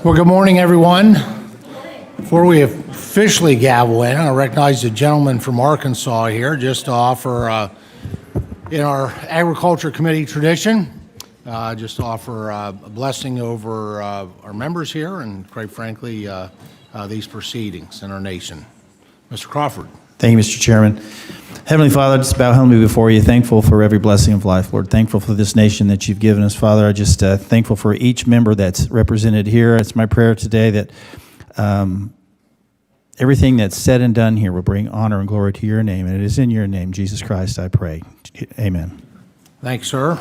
Well, good morning, everyone. Before we officially gavel in, I recognize the gentleman from Arkansas here just to offer, in our Agriculture Committee tradition, just to offer a blessing over our members here and, quite frankly, these proceedings in our nation. Mr. Crawford. Thank you, Mr. Chairman. Heavenly Father, I just bow humbly before you, thankful for every blessing of life, Lord. Thankful for this nation that you've given us, Father. I just thankful for each member that's represented here. It's my prayer today that everything that's said and done here will bring honor and glory to your name, and it is in your name, Jesus Christ, I pray. Amen. Thanks, sir.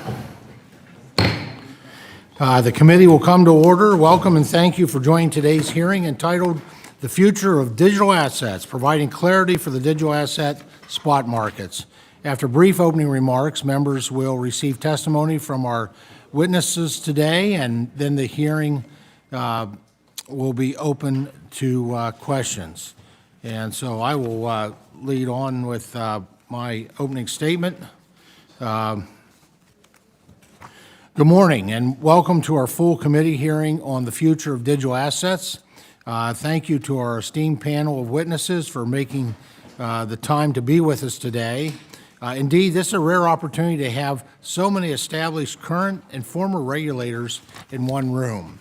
The committee will come to order. Welcome and thank you for joining today's hearing entitled The Future of Digital Assets, Providing Clarity for the Digital Asset Spot Markets. After brief opening remarks, members will receive testimony from our witnesses today, and then the hearing will be open to questions. And so I will lead on with my opening statement. Good morning and welcome to our full committee hearing on the future of digital assets. Thank you to our esteemed panel of witnesses for making the time to be with us today. Indeed, this is a rare opportunity to have so many established current and former regulators in one room.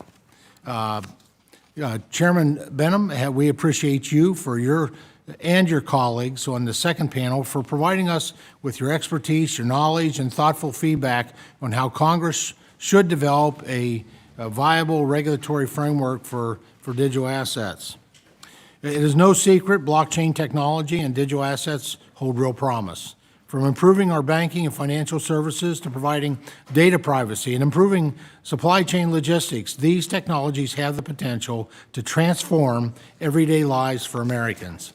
Chairman Benham, we appreciate you for your colleagues on the second panel for providing us with your expertise, your knowledge, and thoughtful feedback on how Congress should develop a viable regulatory framework for digital assets. It is no secret blockchain technology and digital assets hold real promise. From improving our banking and financial services to providing data privacy and improving supply chain logistics, these technologies have the potential to transform everyday lives for Americans.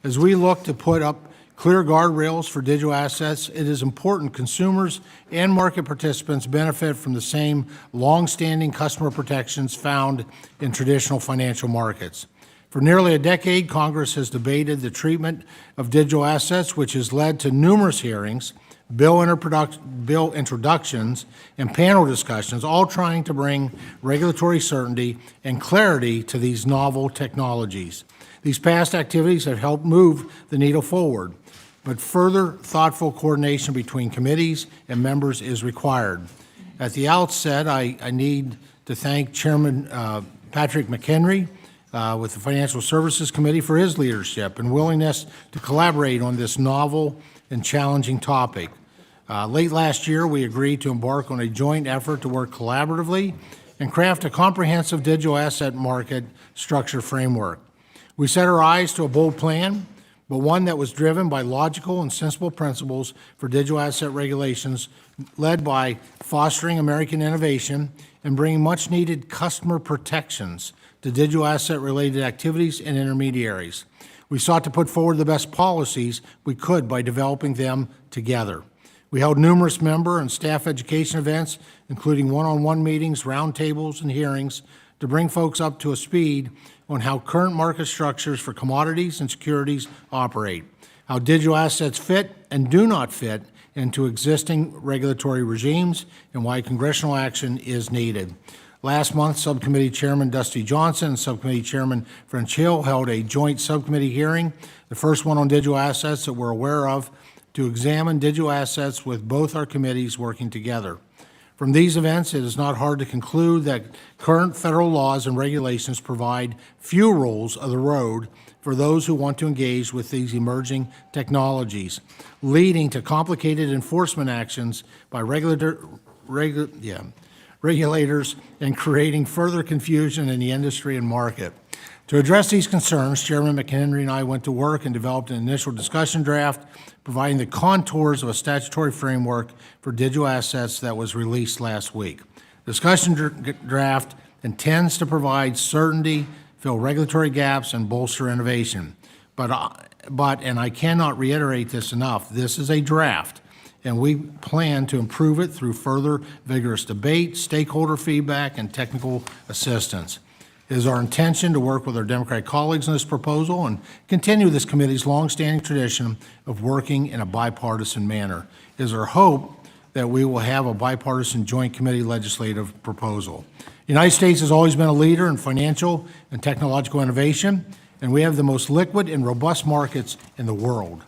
As we look to put up clear guardrails for digital assets, it is important consumers and market participants benefit from the same long-standing customer protections found in traditional financial markets. For nearly a decade, Congress has debated the treatment of digital assets, which has led to numerous hearings, bill introductions, and panel discussions, all trying to bring regulatory certainty and clarity to these novel technologies. These past activities have helped move the needle forward, but further thoughtful coordination between committees and members is required. At the outset, I need to thank Chairman Patrick McHenry with the Financial Services Committee for his leadership and willingness to collaborate on this novel and challenging topic. Late last year, we agreed to embark on a joint effort to work collaboratively and craft a comprehensive digital asset market structure framework. We set our eyes to a bold plan, but one that was driven by logical and sensible principles for digital asset regulations, led by fostering American innovation and bringing much-needed customer protections to digital asset-related activities and intermediaries. We sought to put forward the best policies we could by developing them together. We held numerous member and staff education events, including one-on-one meetings, roundtables, and hearings to bring folks up to a speed on how current market structures for commodities and securities operate, how digital assets fit and do not fit into existing regulatory regimes, and why congressional action is needed. Last month, Subcommittee Chairman Dusty Johnson and Subcommittee Chairman French Hill held a joint subcommittee hearing, the first one on digital assets that we're aware of, to examine digital assets with both our committees working together. From these events, it is not hard to conclude that current federal laws and regulations provide few rules of the road for those who want to engage with these emerging technologies, leading to complicated enforcement actions by regulators and creating further confusion in the industry and market. To address these concerns, Chairman McHenry and I went to work and developed an initial discussion draft providing the contours of a statutory framework for digital assets that was released last week. The discussion draft intends to provide certainty, fill regulatory gaps, and bolster innovation. But, and I cannot reiterate this enough, this is a draft, and we plan to improve it through further vigorous debate, stakeholder feedback, and technical assistance. It is our intention to work with our Democratic colleagues on this proposal and continue this committee's longstanding tradition of working in a bipartisan manner. It is our hope that we will have a bipartisan joint committee legislative proposal. The United States has always been a leader in financial and technological innovation, and we have the most liquid and robust markets in the world.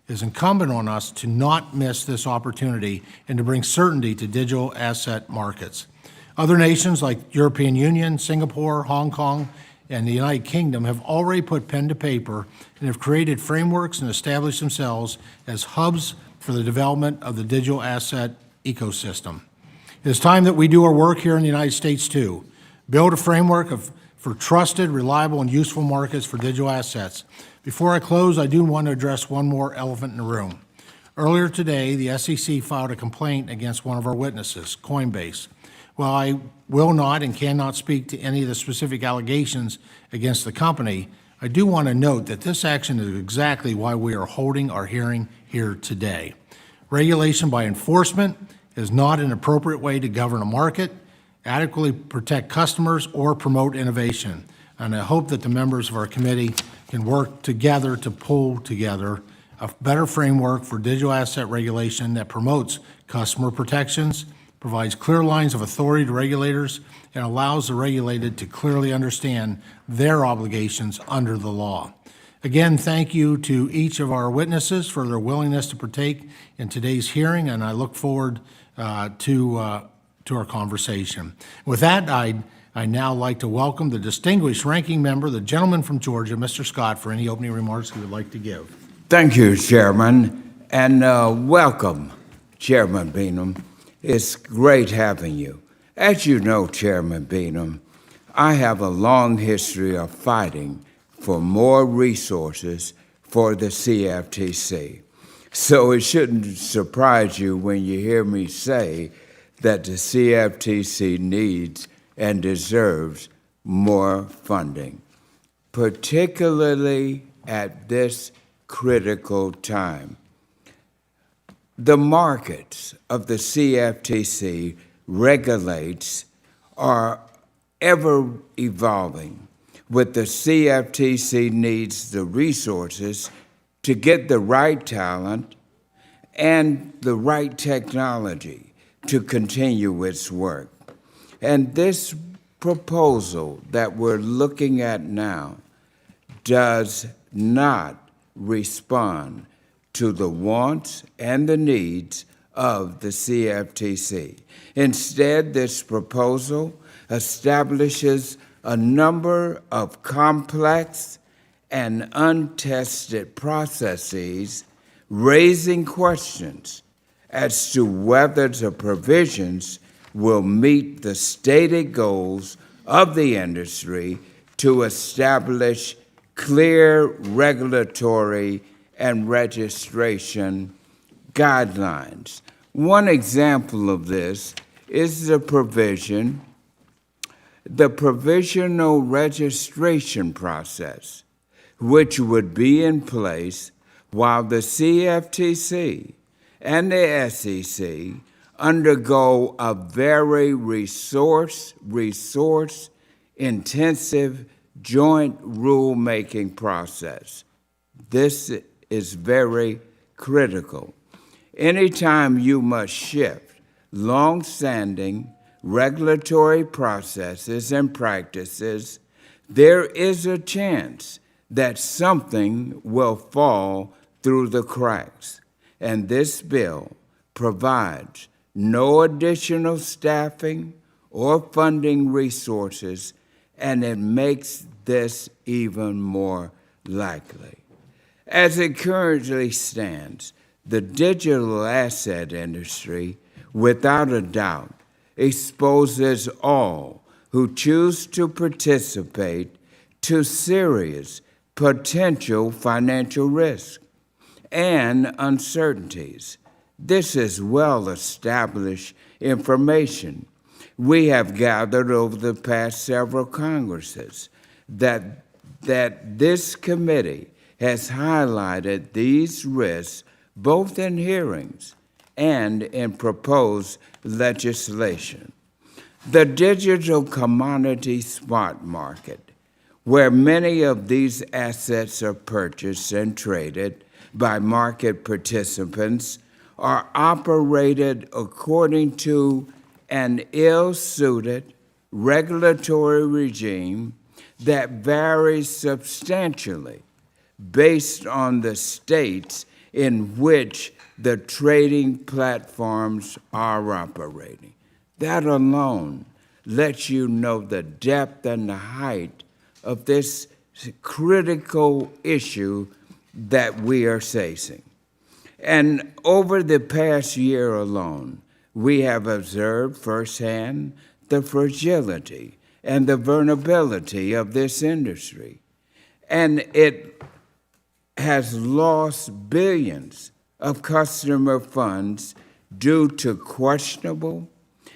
It is incumbent on us to not miss this opportunity and to bring certainty to digital asset markets. Other nations like European Union, Singapore, Hong Kong, and the United Kingdom have already put pen to paper and have created frameworks and established themselves as hubs for the development of the digital asset ecosystem. It is time that we do our work here in the United States too. Build a framework for trusted, reliable, and useful markets for digital assets. Before I close, I do want to address one more elephant in the room. Earlier today, the SEC filed a complaint against one of our witnesses, Coinbase. While I will not and cannot speak to any of the specific allegations against the company, I do want to note that this action is exactly why we are holding our hearing here today. Regulation by enforcement is not an appropriate way to govern a market, adequately protect customers, or promote innovation. And I hope that the members of our committee can work together to pull together a better framework for digital asset regulation that promotes customer protections, provides clear lines of authority to regulators, and allows the regulated to clearly understand their obligations under the law. Again, thank you to each of our witnesses for their willingness to partake in today's hearing, and I look forward to our conversation. With that, I'd now like to welcome the distinguished ranking member, the gentleman from Georgia, Mr. Scott, for any opening remarks he would like to give. Thank you, Chairman, and welcome, Chairman Beanham. It's great having you. As you know, Chairman Beanham, I have a long history of fighting for more resources for the CFTC. So it shouldn't surprise you when you hear me say that the CFTC needs and deserves more funding, particularly at this critical time. The markets of the CFTC regulates are ever evolving. With the CFTC needs the resources to get the right talent and the right technology to continue its work. And this proposal that we're looking at now does not respond to the wants and the needs of the CFTC. Instead, this proposal establishes a number of complex and untested processes, raising questions as to whether the provisions will meet the stated goals of the industry to establish clear regulatory and registration guidelines. One example of this is the provisional registration process, which would be in place while the CFTC and the SEC undergo a very resource-intensive joint rulemaking process. This is very critical. Anytime you must shift long-standing regulatory processes and practices, there is a chance that something will fall through the cracks. And this bill provides no additional staffing or funding resources, and it makes this even more likely. As it currently stands, the digital asset industry, without a doubt, exposes all who choose to participate to serious potential financial risk and uncertainties. This is well-established information. We have gathered over the past several Congresses that this committee has highlighted these risks both in hearings and in proposed legislation. The digital commodity spot market, where many of these assets are purchased and traded by market participants, are operated according to an ill-suited regulatory regime that varies substantially based on the states in which the trading platforms are operating. That alone lets you know the depth and the height of this critical issue that we are facing. And over the past year alone, we have observed firsthand the fragility and the vulnerability of this industry. And it has lost billions of customer funds due to questionable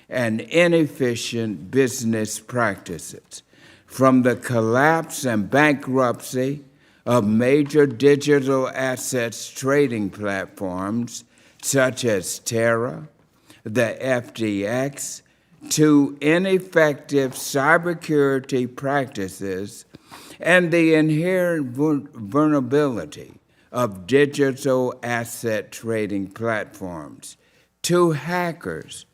and inefficient business practices, from the collapse and bankruptcy of major digital assets trading platforms such as Terra, the FTX, to ineffective cybersecurity practices and the inherent vulnerability of digital asset trading platforms, to hackers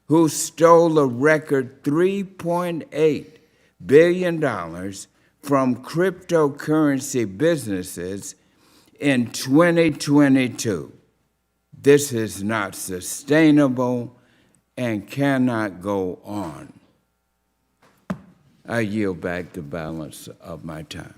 who stole a record $3.8 billion from cryptocurrency businesses in 2022. This is not sustainable and cannot go on. I yield back the balance of my time.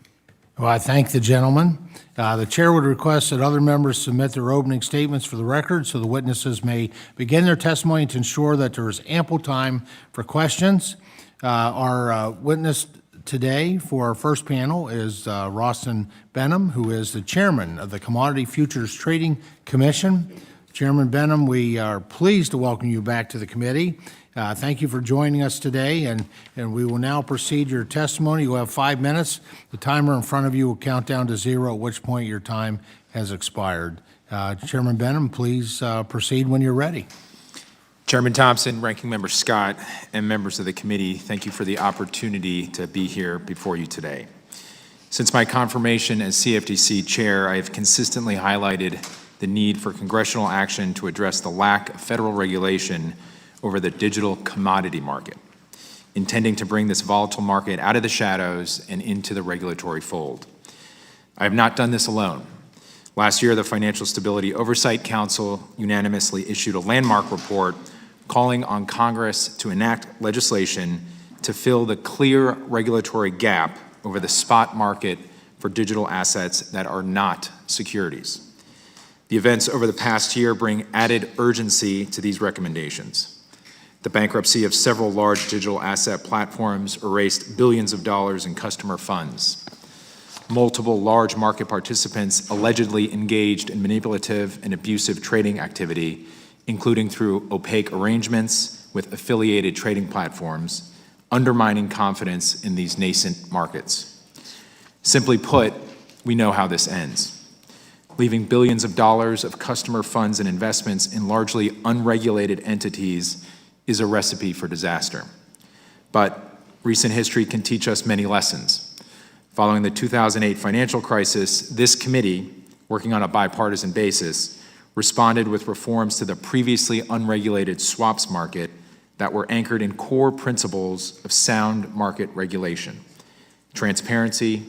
Well, I thank the gentleman. The chair would request that other members submit their opening statements for the record so the witnesses may begin their testimony to ensure that there is ample time for questions. Our witness today for our first panel is Rawson Benham, who is the chairman of the Commodity Futures Trading Commission. Chairman Benham, we are pleased to welcome you back to the committee. Thank you for joining us today, and we will now proceed your testimony. You have 5 minutes. The timer in front of you will count down to 0, at which point your time has expired. Chairman Benham, please proceed when you're ready. Chairman Thompson, Ranking Member Scott, and members of the committee, thank you for the opportunity to be here before you today. Since my confirmation as CFTC Chair, I have consistently highlighted the need for congressional action to address the lack of federal regulation over the digital commodity market, intending to bring this volatile market out of the shadows and into the regulatory fold. I have not done this alone. Last year, the Financial Stability Oversight Council unanimously issued a landmark report calling on Congress to enact legislation to fill the clear regulatory gap over the spot market for digital assets that are not securities. The events over the past year bring added urgency to these recommendations. The bankruptcy of several large digital asset platforms erased billions of dollars in customer funds. Multiple large market participants allegedly engaged in manipulative and abusive trading activity, including through opaque arrangements with affiliated trading platforms, undermining confidence in these nascent markets. Simply put, we know how this ends. Leaving billions of dollars of customer funds and investments in largely unregulated entities is a recipe for disaster. But recent history can teach us many lessons. Following the 2008 financial crisis, this committee, working on a bipartisan basis, responded with reforms to the previously unregulated swaps market that were anchored in core principles of sound market regulation: transparency,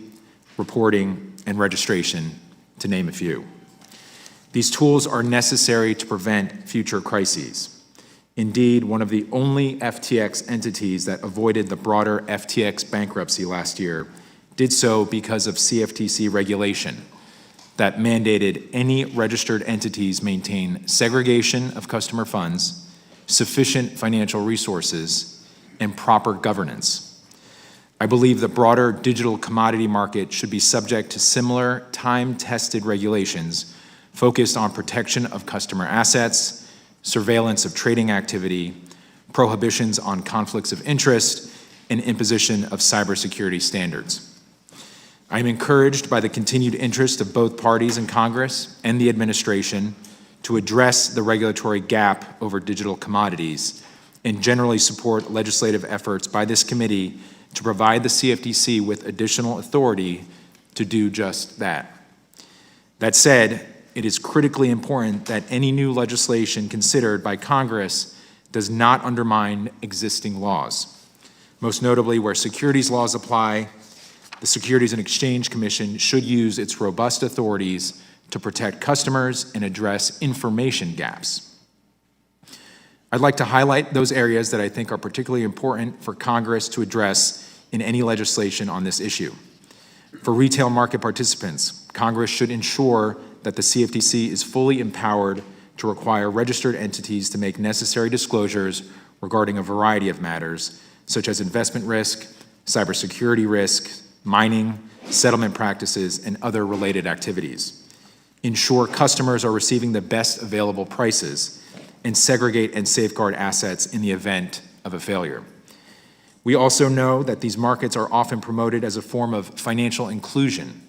reporting, and registration, to name a few. These tools are necessary to prevent future crises. Indeed, one of the only FTX entities that avoided the broader FTX bankruptcy last year did so because of CFTC regulation that mandated any registered entities maintain segregation of customer funds, sufficient financial resources, and proper governance. I believe the broader digital commodity market should be subject to similar time-tested regulations focused on protection of customer assets, surveillance of trading activity, prohibitions on conflicts of interest, and imposition of cybersecurity standards. I am encouraged by the continued interest of both parties in Congress and the administration to address the regulatory gap over digital commodities and generally support legislative efforts by this committee to provide the CFTC with additional authority to do just that. That said, it is critically important that any new legislation considered by Congress does not undermine existing laws. Most notably, where securities laws apply, the Securities and Exchange Commission should use its robust authorities to protect customers and address information gaps. I'd like to highlight those areas that I think are particularly important for Congress to address in any legislation on this issue. For retail market participants, Congress should ensure that the CFTC is fully empowered to require registered entities to make necessary disclosures regarding a variety of matters, such as investment risk, cybersecurity risk, mining, settlement practices, and other related activities. Ensure customers are receiving the best available prices, and segregate and safeguard assets in the event of a failure. We also know that these markets are often promoted as a form of financial inclusion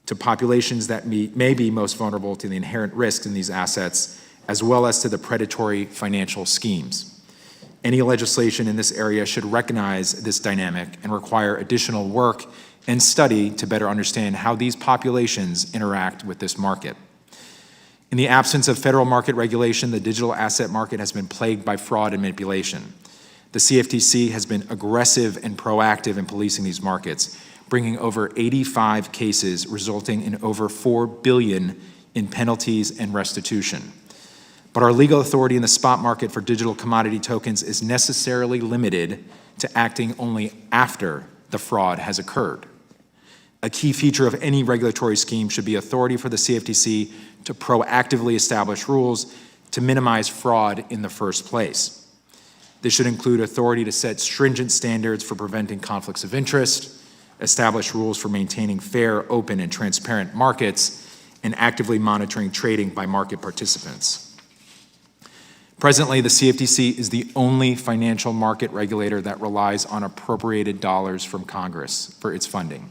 to populations that may be most vulnerable to the inherent risks in these assets, as well as to the predatory financial schemes. Any legislation in this area should recognize this dynamic and require additional work and study to better understand how these populations interact with this market. In the absence of federal market regulation, the digital asset market has been plagued by fraud and manipulation. The CFTC has been aggressive and proactive in policing these markets, bringing over 85 cases resulting in over $4 billion in penalties and restitution. But our legal authority in the spot market for digital commodity tokens is necessarily limited to acting only after the fraud has occurred. A key feature of any regulatory scheme should be authority for the CFTC to proactively establish rules to minimize fraud in the first place. This should include authority to set stringent standards for preventing conflicts of interest, establish rules for maintaining fair, open, and transparent markets, and actively monitoring trading by market participants. Presently, the CFTC is the only financial market regulator that relies on appropriated dollars from Congress for its funding.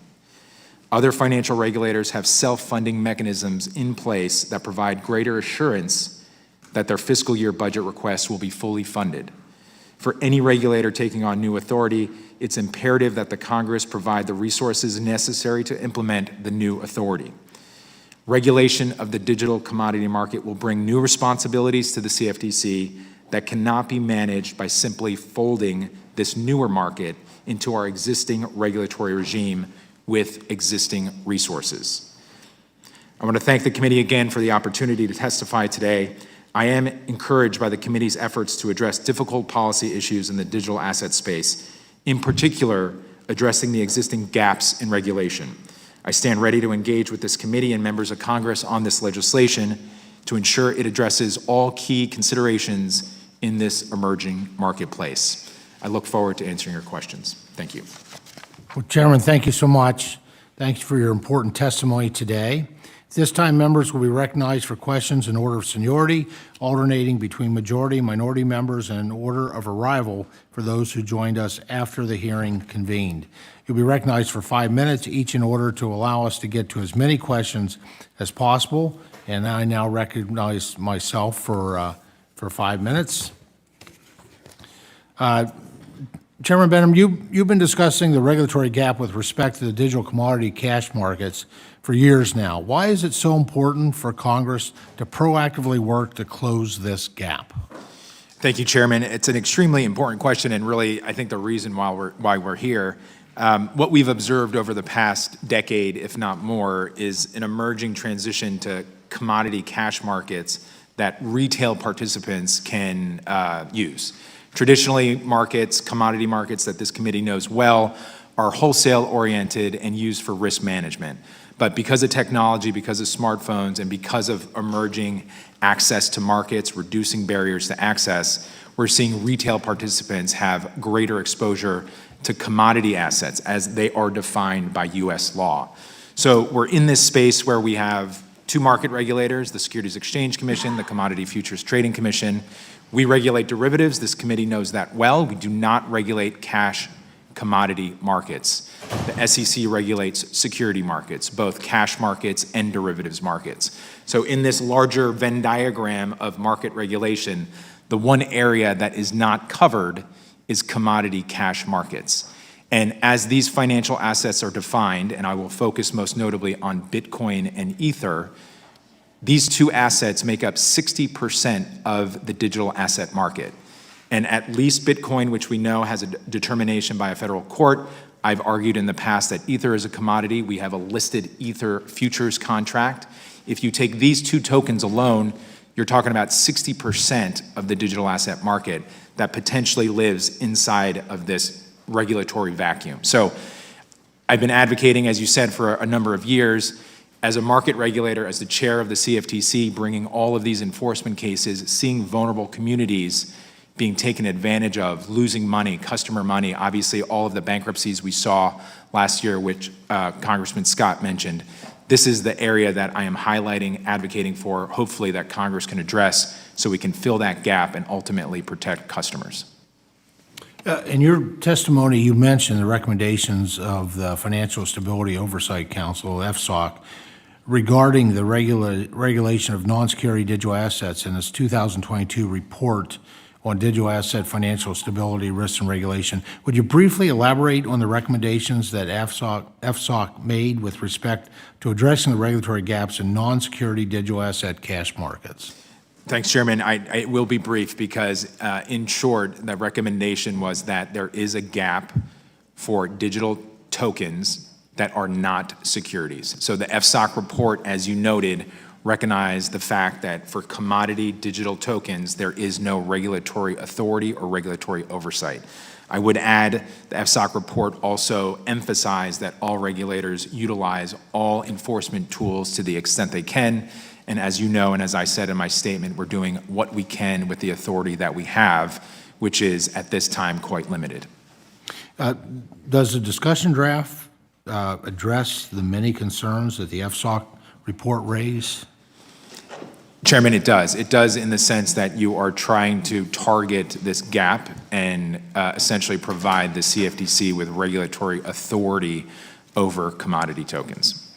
Other financial regulators have self-funding mechanisms in place that provide greater assurance that their fiscal year budget requests will be fully funded. For any regulator taking on new authority, it's imperative that the Congress provide the resources necessary to implement the new authority. Regulation of the digital commodity market will bring new responsibilities to the CFTC that cannot be managed by simply folding this newer market into our existing regulatory regime with existing resources. I want to thank the committee again for the opportunity to testify today. I am encouraged by the committee's efforts to address difficult policy issues in the digital asset space, in particular, addressing the existing gaps in regulation. I stand ready to engage with this committee and members of Congress on this legislation to ensure it addresses all key considerations in this emerging marketplace. I look forward to answering your questions. Thank you. Well, Chairman, thank you so much. Thank you for your important testimony today. At this time, members will be recognized for questions in order of seniority, alternating between majority and minority members and in order of arrival for those who joined us after the hearing convened. You'll be recognized for 5 minutes, each in order to allow us to get to as many questions as possible. And I now recognize myself for 5 minutes. Chairman Benham, you've been discussing the regulatory gap with respect to the digital commodity cash markets for years now. Why is it so important for Congress to proactively work to close this gap? Thank you, Chairman. It's an extremely important question, and really, I think the reason why we're here. What we've observed over the past decade, if not more, is an emerging transition to commodity cash markets that retail participants can use. Traditionally, commodity markets that this committee knows well, are wholesale-oriented and used for risk management. But because of technology, because of smartphones, and because of emerging access to markets, reducing barriers to access, we're seeing retail participants have greater exposure to commodity assets as they are defined by U.S. law. So we're in this space where we have two market regulators, the Securities Exchange Commission, the Commodity Futures Trading Commission. We regulate derivatives. This committee knows that well. We do not regulate cash commodity markets. The SEC regulates security markets, both cash markets and derivatives markets. So in this larger Venn diagram of market regulation, the one area that is not covered is commodity cash markets. And as these financial assets are defined, and I will focus most notably on Bitcoin and Ether, These two assets make up 60% of the digital asset market. And at least Bitcoin, which we know has a determination by a federal court, I've argued in the past that Ether is a commodity. We have a listed Ether futures contract. If you take these two tokens alone, you're talking about 60% of the digital asset market that potentially lives inside of this regulatory vacuum. So I've been advocating, as you said, for a number of years, as a market regulator, as the chair of the CFTC, bringing all of these enforcement cases, seeing vulnerable communities being taken advantage of, losing money, customer money, obviously all of the bankruptcies we saw last year, which Congressman Scott mentioned. This is the area that I am highlighting, advocating for, hopefully that Congress can address so we can fill that gap and ultimately protect customers. In your testimony, you mentioned the recommendations of the Financial Stability Oversight Council, FSOC, regarding the regulation of non-security digital assets in its 2022 report on digital asset financial stability, risks, and regulation. Would you briefly elaborate on the recommendations that FSOC made with respect to addressing the regulatory gaps in non-security digital asset cash markets? Thanks, Chairman. I will be brief because, in short, the recommendation was that there is a gap for digital tokens that are not securities. So the FSOC report, as you noted, recognized the fact that for commodity digital tokens, there is no regulatory authority or regulatory oversight. I would add the FSOC report also emphasized that all regulators utilize all enforcement tools to the extent they can. And as you know, and as I said in my statement, we're doing what we can with the authority that we have, which is at this time quite limited. Does the discussion draft address the many concerns that the FSOC report raised? Chairman, it does. It does in the sense that you are trying to target this gap and essentially provide the CFTC with regulatory authority over commodity tokens.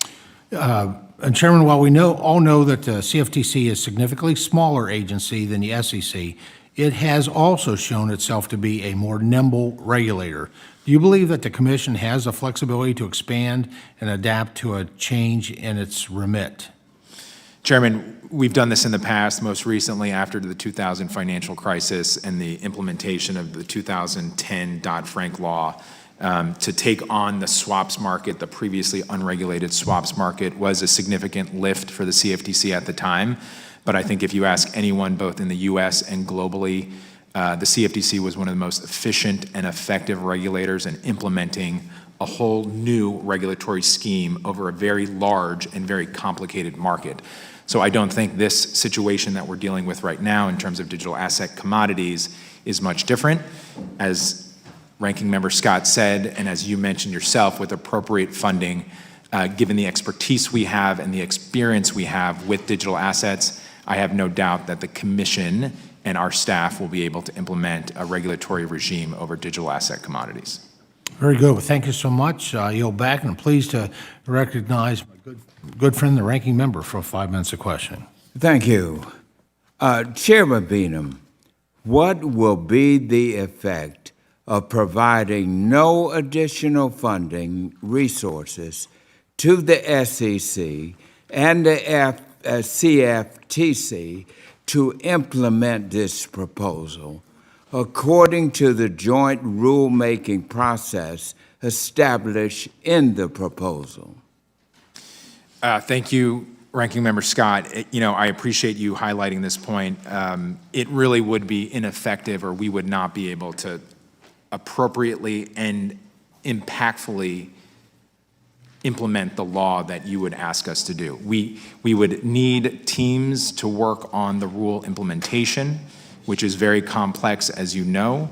And Chairman, while we all know that the CFTC is a significantly smaller agency than the SEC, it has also shown itself to be a more nimble regulator. Do you believe that the Commission has the flexibility to expand and adapt to a change in its remit? Chairman, we've done this in the past, most recently after the 2000 financial crisis and the implementation of the 2010 Dodd-Frank law. To take on the swaps market, the previously unregulated swaps market, was a significant lift for the CFTC at the time. But I think if you ask anyone, both in the US and globally, the CFTC was one of the most efficient and effective regulators in implementing a whole new regulatory scheme over a very large and very complicated market. So I don't think this situation that we're dealing with right now in terms of digital asset commodities is much different. As Ranking Member Scott said, and as you mentioned yourself, with appropriate funding, given the expertise we have and the experience we have with digital assets, I have no doubt that the Commission and our staff will be able to implement a regulatory regime over digital asset commodities. Very good. Well, thank you so much. I yield back, and I'm pleased to recognize my good friend, the Ranking Member, for 5 minutes of questioning. Thank you. Chairman Beanham, what will be the effect of providing no additional funding resources to the SEC and the CFTC to implement this proposal according to the joint rulemaking process established in the proposal? Thank you, Ranking Member Scott. I appreciate you highlighting this point. It really would be ineffective, or we would not be able to appropriately and impactfully implement the law that you would ask us to do. We would need teams to work on the rule implementation, which is very complex, as you know.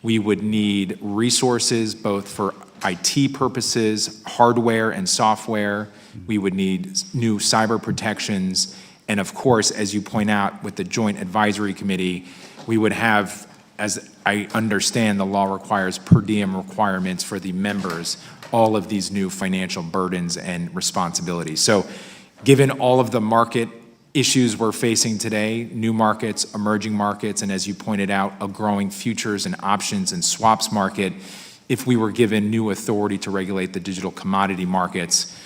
We would need resources both for IT purposes, hardware and software. We would need new cyber protections. And of course, as you point out, with the Joint Advisory Committee, we would have, as I understand, the law requires per diem requirements for the members, all of these new financial burdens and responsibilities. So given all of the market issues we're facing today, new markets, emerging markets, and as you pointed out, a growing futures and options and swaps market, if we were given new authority to regulate the digital commodity markets,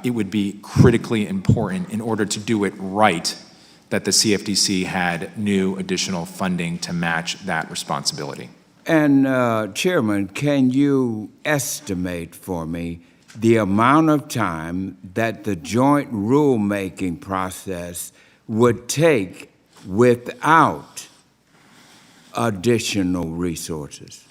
it would be critically important in order to do it right that the CFTC had new additional funding to match that responsibility. And Chairman, can you estimate for me the amount of time that the joint rulemaking process would take without additional resources?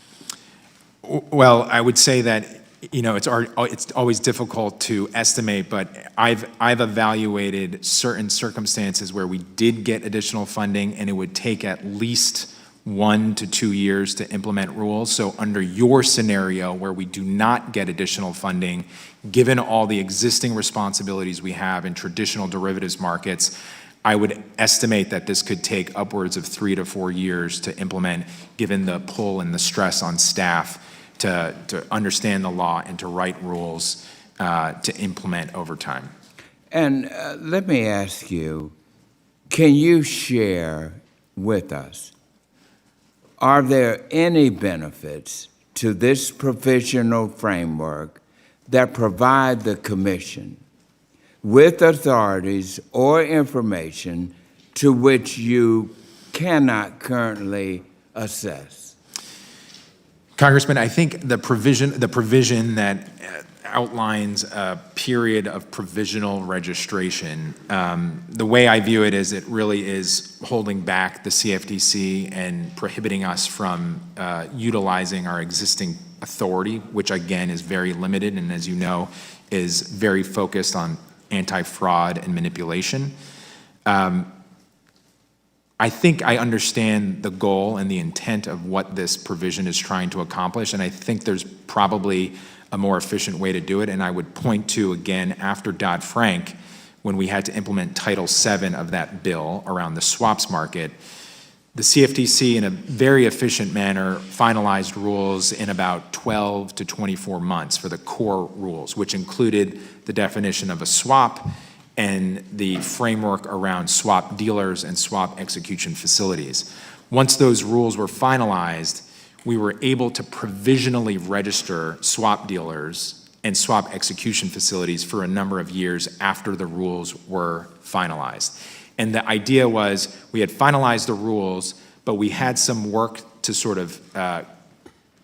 Well, I would say that, it's always difficult to estimate, but I've evaluated certain circumstances where we did get additional funding and it would take at least 1 to 2 years to implement rules. So under your scenario where we do not get additional funding, given all the existing responsibilities we have in traditional derivatives markets, I would estimate that this could take upwards of 3 to 4 years to implement, given the pull and the stress on staff to understand the law and to write rules to implement over time. And let me ask you, can you share with us, are there any benefits to this provisional framework that provide the Commission with authorities or information to which you cannot currently assess? Congressman, I think the provision that outlines a period of provisional registration, the way I view it is it really is holding back the CFTC and prohibiting us from utilizing our existing authority, which again is very limited and, as you know, is very focused on anti-fraud and manipulation. I think I understand the goal and the intent of what this provision is trying to accomplish, and I think there's probably a more efficient way to do it. And I would point to, again, after Dodd-Frank, when we had to implement Title VII of that bill around the swaps market, the CFTC, in a very efficient manner, finalized rules in about 12 to 24 months for the core rules, which included the definition of a swap and the framework around swap dealers and swap execution facilities. Once those rules were finalized, we were able to provisionally register swap dealers and swap execution facilities for a number of years after the rules were finalized. And the idea was we had finalized the rules, but we had some work to sort of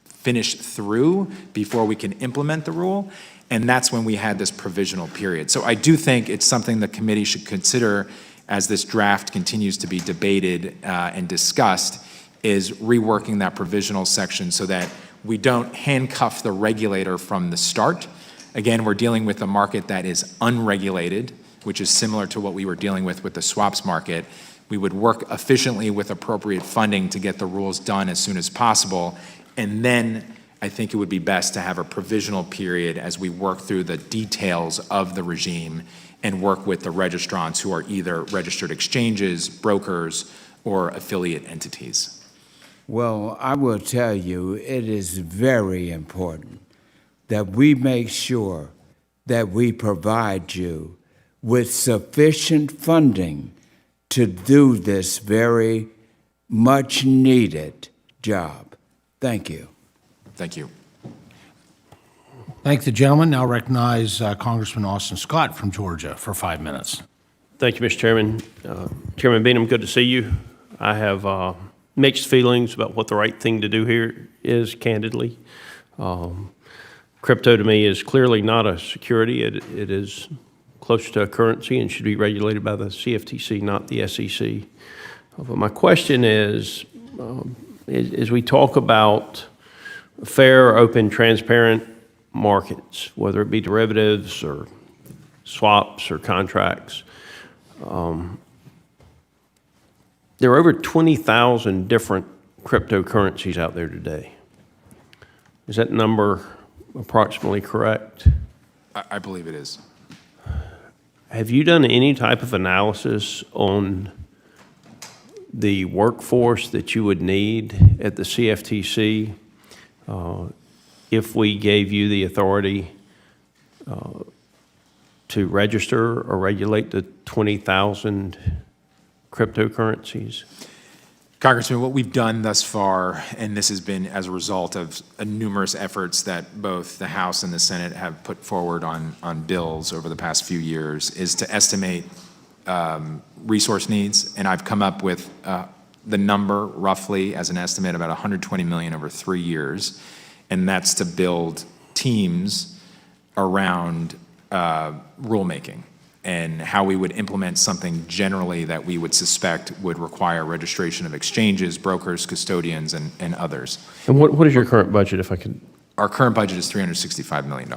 finish through before we can implement the rule. And that's when we had this provisional period. So I do think it's something the committee should consider as this draft continues to be debated and discussed, is reworking that provisional section so that we don't handcuff the regulator from the start. Again, we're dealing with a market that is unregulated, which is similar to what we were dealing with the swaps market. We would work efficiently with appropriate funding to get the rules done as soon as possible. And then I think it would be best to have a provisional period as we work through the details of the regime and work with the registrants who are either registered exchanges, brokers, or affiliate entities. Well, I will tell you, it is very important that we make sure that we provide you with sufficient funding to do this very much needed job. Thank you. Thank you. Thank the gentleman. Now recognize Congressman Austin Scott from Georgia for 5 minutes. Thank you, Mr. Chairman. Chairman Beanham, good to see you. I have mixed feelings about what the right thing to do here is, candidly. Crypto to me is clearly not a security. It is closer to a currency and should be regulated by the CFTC, not the SEC. But my question is, as we talk about fair, open, transparent markets, whether it be derivatives or swaps or contracts, there are over 20,000 different cryptocurrencies out there today. Is that number approximately correct? I believe it is. Have you done any type of analysis on the workforce that you would need at the CFTC if we gave you the authority to register or regulate the 20,000 cryptocurrencies? Congressman, what we've done thus far, and this has been as a result of numerous efforts that both the House and the Senate have put forward on bills over the past few years, is to estimate resource needs. And I've come up with the number roughly as an estimate about $120 million over 3 years. And that's to build teams around rulemaking and how we would implement something generally that we would suspect would require registration of exchanges, brokers, custodians, and others. And what is your current budget, if I could, Our current budget is $365 million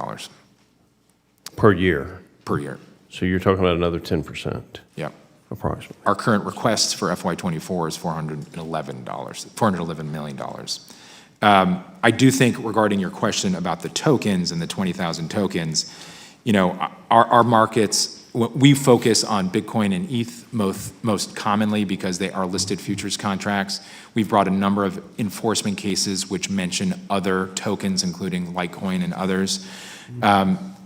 per year? per year. So you're talking about another 10%, Yep. approximately. Our current request for FY24 is $411 million. I do think regarding your question about the tokens and the 20,000 tokens, you know, our markets, we focus on Bitcoin and ETH most commonly because they are listed futures contracts. We've brought a number of enforcement cases which mention other tokens, including Litecoin and others.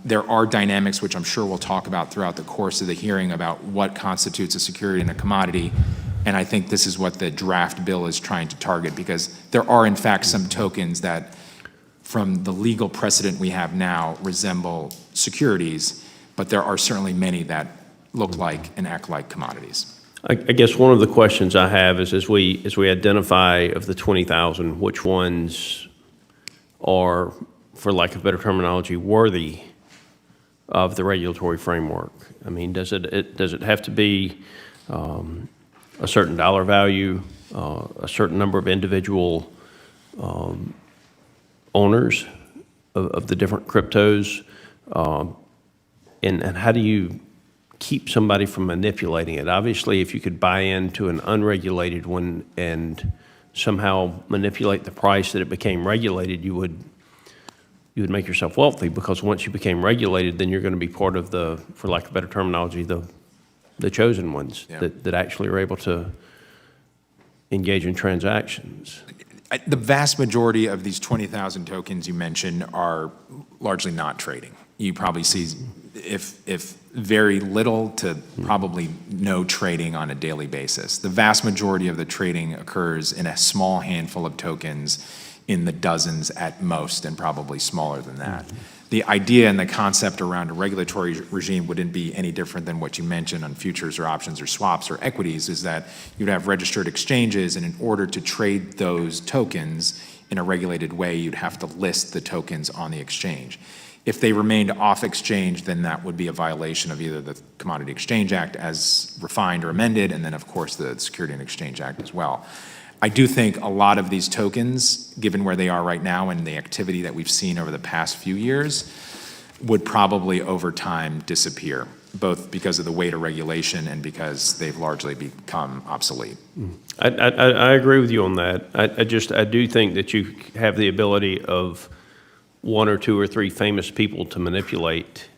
There are dynamics which I'm sure we'll talk about throughout the course of the hearing about what constitutes a security and a commodity. And I think this is what the draft bill is trying to target, because there are in fact some tokens that, from the legal precedent we have now, resemble securities, but there are certainly many that look like and act like commodities. I guess one of the questions I have is, as we identify of the 20,000, which ones are, for lack of better terminology, worthy of the regulatory framework? I mean, does it have to be a certain dollar value, a certain number of individual owners of the different cryptos? And how do you keep somebody from manipulating it? Obviously, if you could buy into an unregulated one and somehow manipulate the price that it became regulated, you would make yourself wealthy, because once you became regulated, then you're going to be part of the, for lack of better terminology, the chosen ones that actually are able to engage in transactions. The vast majority of these 20,000 tokens you mentioned are largely not trading. You probably see if very little to probably no trading on a daily basis. The vast majority of the trading occurs in a small handful of tokens, in the dozens at most, and probably smaller than that. The idea and the concept around a regulatory regime wouldn't be any different than what you mentioned on futures or options or swaps or equities, is that you'd have registered exchanges, and in order to trade those tokens in a regulated way, you'd have to list the tokens on the exchange. If they remained off exchange, then that would be a violation of either the Commodity Exchange Act as refined or amended, and then of course the Security and Exchange Act as well. I do think a lot of these tokens, given where they are right now and the activity that we've seen over the past few years, would probably over time disappear, both because of the weight of regulation and because they've largely become obsolete. I agree with you on that. I do think that you have the ability of one or two or three famous people to manipulate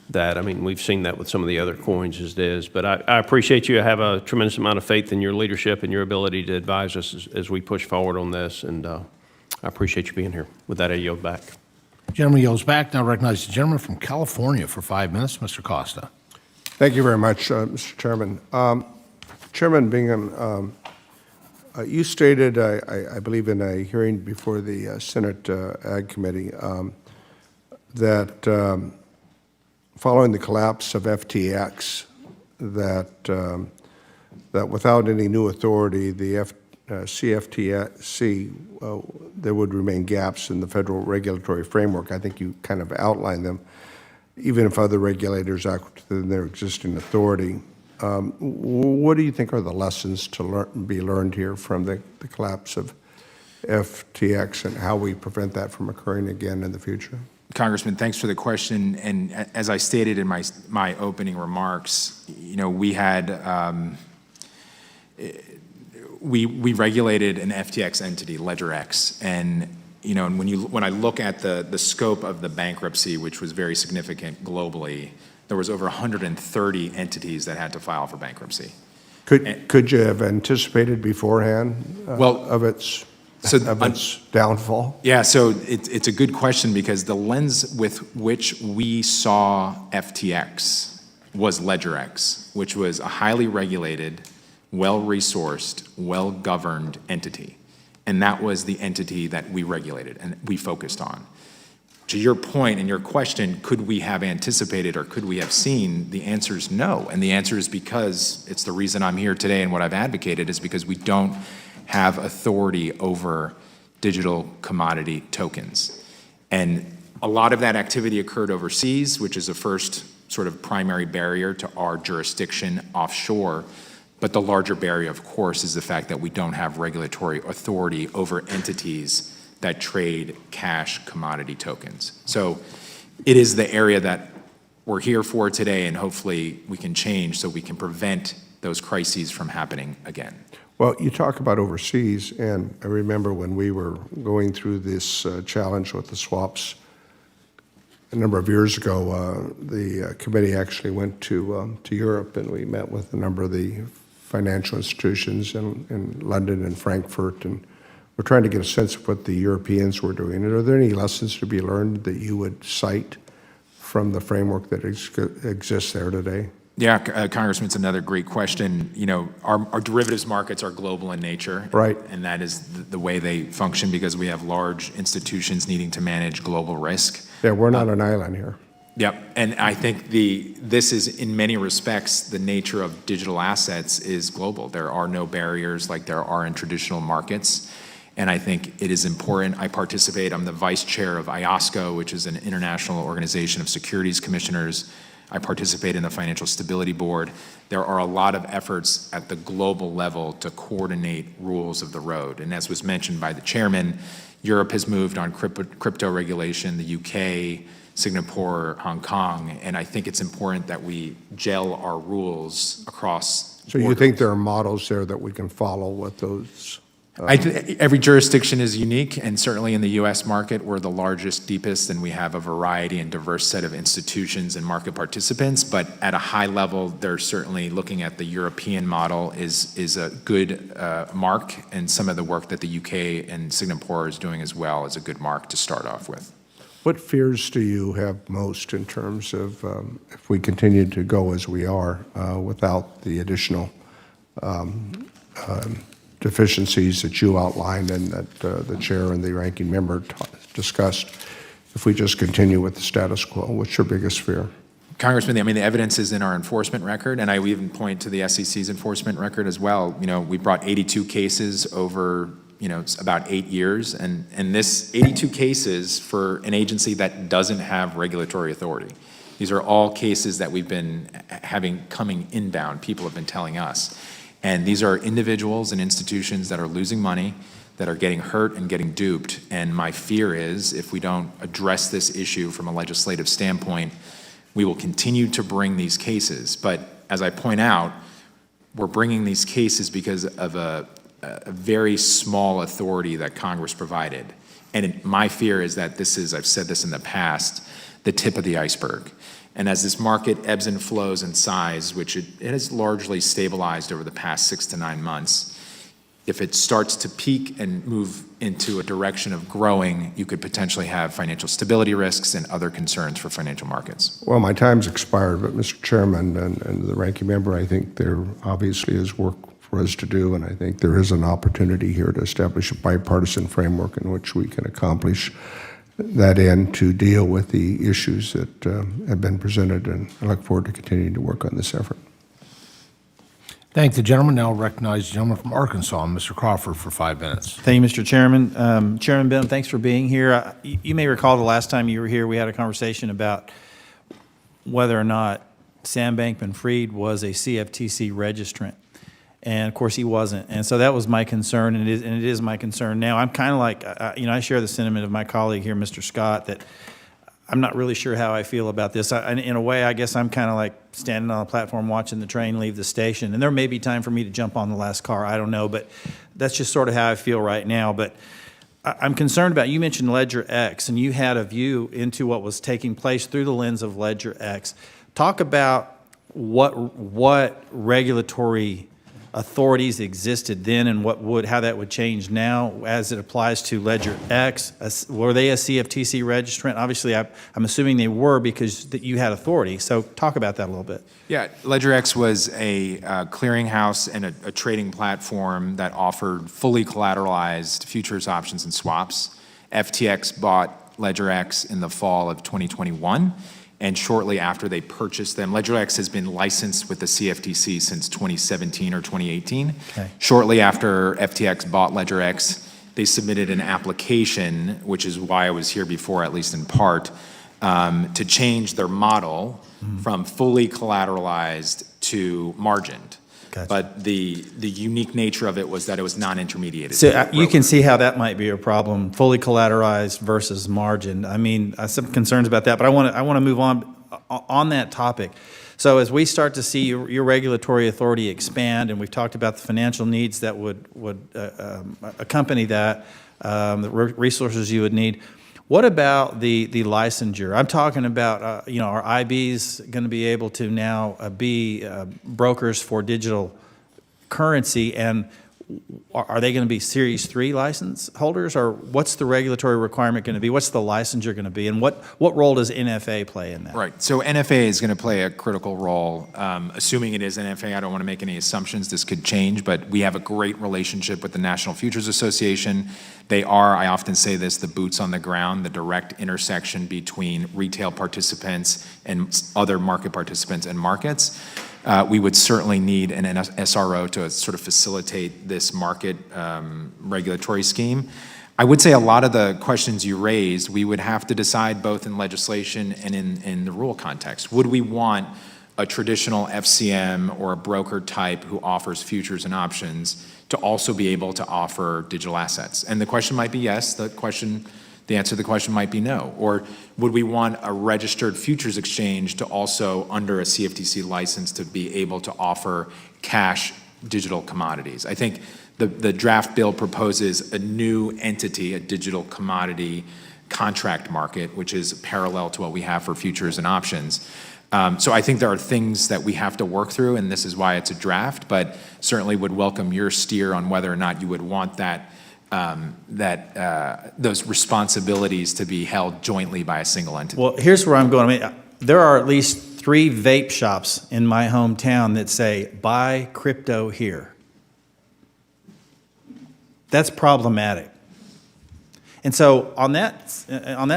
that. I mean, we've seen that with some of the other coins as it is. But I appreciate you. I have a tremendous amount of faith in your leadership and your ability to advise us as we push forward on this. And I appreciate you being here. With that, I yield back. Gentleman yields back. Now recognize the gentleman from California for 5 minutes, Mr. Costa. Thank you very much, Mr. Chairman. Chairman Bingham, you stated, I believe in a hearing before the Senate Ag Committee, that following the collapse of FTX, that without any new authority, the CFTC, there would remain gaps in the federal regulatory framework. I think you kind of outlined them, even if other regulators act within their existing authority. What do you think are the lessons to be learned here from the collapse of FTX, and how we prevent that from occurring again in the future? Congressman, thanks for the question. And as I stated in my opening remarks, you know, we had we regulated an FTX entity, LedgerX, and you know, and when I look at the scope of the bankruptcy, which was very significant globally, there was over 130 entities that had to file for bankruptcy. Could you have anticipated beforehand of its downfall? Yeah, so it's a good question, because the lens with which we saw FTX was LedgerX, which was a highly regulated, well-resourced, well-governed entity. And that was the entity that we regulated and we focused on. To your point and your question, could we have anticipated or could we have seen? The answer is no. And the answer is because it's the reason I'm here today and what I've advocated is because we don't have authority over digital commodity tokens. And a lot of that activity occurred overseas, which is the first sort of primary barrier to our jurisdiction offshore. But the larger barrier, of course, is the fact that we don't have regulatory authority over entities that trade cash commodity tokens. So it is the area that we're here for today, and hopefully we can change so we can prevent those crises from happening again. Well, you talk about overseas, and I remember when we were going through this challenge with the swaps a number of years ago, the committee actually went to Europe, and we met with a number of the financial institutions in London and Frankfurt, and we're trying to get a sense of what the Europeans were doing. And are there any lessons to be learned that you would cite from the framework that exists there today? Yeah, Congressman, it's another great question. You know, our derivatives markets are global in nature. Right. And that is the way they function because we have large institutions needing to manage global risk. Yeah, we're not an island here. Yep, and I think this is, in many respects, the nature of digital assets is global. There are no barriers like there are in traditional markets, and I think it is important. I'm the vice chair of IOSCO, which is an international organization of securities commissioners. I participate in the Financial Stability Board. There are a lot of efforts at the global level to coordinate rules of the road, and as was mentioned by the chairman, Europe has moved on crypto regulation, the UK, Singapore, Hong Kong, and I think it's important that we gel our rules across So you think there are models there that we can follow with those? Every jurisdiction is unique, and certainly in the U.S. market, we're the largest, deepest, and we have a variety and diverse set of institutions and market participants. But at a high level, they're certainly looking at the European model is a good mark, and some of the work that the U.K. and Singapore is doing as well is a good mark to start off with. What fears do you have most in terms of if we continue to go as we are without the additional deficiencies that you outlined and that the chair and the ranking member discussed, if we just continue with the status quo? What's your biggest fear? Congressman, I mean, the evidence is in our enforcement record, and I would even point to the SEC's enforcement record as well. You know, we brought 82 cases over, you know, about 8 years, and this 82 cases for an agency that doesn't have regulatory authority. These are all cases that we've been having coming inbound, people have been telling us. And these are individuals and institutions that are losing money, that are getting hurt and getting duped. And my fear is if we don't address this issue from a legislative standpoint, we will continue to bring these cases. But as I point out, we're bringing these cases because of a very small authority that Congress provided. And my fear is that this is, I've said this in the past, the tip of the iceberg. And as this market ebbs and flows in size, which it has largely stabilized over the past 6 to 9 months, if it starts to peak and move into a direction of growing, you could potentially have financial stability risks and other concerns for financial markets. Well, my time's expired, but Mr. Chairman and the ranking member, I think there obviously is work for us to do, and I think there is an opportunity here to establish a bipartisan framework in which we can accomplish that end to deal with the issues that have been presented, and I look forward to continuing to work on this effort. Thank the gentleman. Now I'll recognize the gentleman from Arkansas, Mr. Crawford, for 5 minutes. Thank you, Mr. Chairman. Chairman Benham, thanks for being here. You may recall the last time you were here, we had a conversation about whether or not Sam Bankman-Fried was a CFTC registrant. And of course, he wasn't. And so that was my concern, and it is my concern now. I'm kind of like, I share the sentiment of my colleague here, Mr. Scott, that I'm not really sure how I feel about this. In a way, I guess I'm kind of like standing on a platform watching the train leave the station. And there may be time for me to jump on the last car. I don't know. But that's just sort of how I feel right now. But I'm concerned about, you mentioned Ledger X, and you had a view into what was taking place through the lens of Ledger X. Talk about what regulatory authorities existed then and how that would change now as it applies to Ledger X? Were they a CFTC registrant? Obviously, I'm assuming they were because you had authority. So talk about that a little bit. Yeah, LedgerX was a clearinghouse and a trading platform that offered fully collateralized futures, options, and swaps. FTX bought LedgerX in the fall of 2021, and shortly after they purchased them, LedgerX has been licensed with the CFTC since 2017 or 2018. Okay. Shortly after FTX bought LedgerX, they submitted an application, which is why I was here before, at least in part, to change their model from fully collateralized to margined. Gotcha. But the unique nature of it was that it was non-intermediated. So you can see how that might be a problem, fully collateralized versus margin. I mean, I have some concerns about that, but I want to move on that topic. So as we start to see your regulatory authority expand, and we've talked about the financial needs that would accompany that, the resources you would need. What about the licensure? I'm talking about, are IBs going to be able to now be brokers for digital currency, and are they going to be Series 3 license holders, or what's the regulatory requirement going to be? What's the licensure going to be, and what role does NFA play in that? Right. So NFA is going to play a critical role. Assuming it is NFA, I don't want to make any assumptions. This could change, but we have a great relationship with the National Futures Association. They are, I often say this, the boots on the ground, the direct intersection between retail participants and other market participants and markets. We would certainly need an SRO to sort of facilitate this market regulatory scheme. I would say a lot of the questions you raised, we would have to decide both in legislation and in the rule context. Would we want a traditional FCM or a broker type who offers futures and options to also be able to offer digital assets? And the question might be yes, the answer to the question might be no. Or would we want a registered futures exchange to also, under a CFTC license, to be able to offer cash digital commodities? I think the draft bill proposes a new entity, a digital commodity contract market, which is parallel to what we have for futures and options. So I think there are things that we have to work through, and this is why it's a draft, but certainly would welcome your steer on whether or not you would want those responsibilities to be held jointly by a single entity. Well, here's where I'm going. I mean, there are at least 3 vape shops in my hometown that say, buy crypto here. That's problematic. And so on that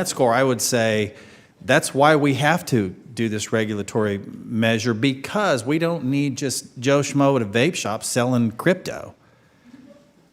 score, I would say that's why we have to do this regulatory measure, because we don't need just Joe Schmo at a vape shop selling crypto.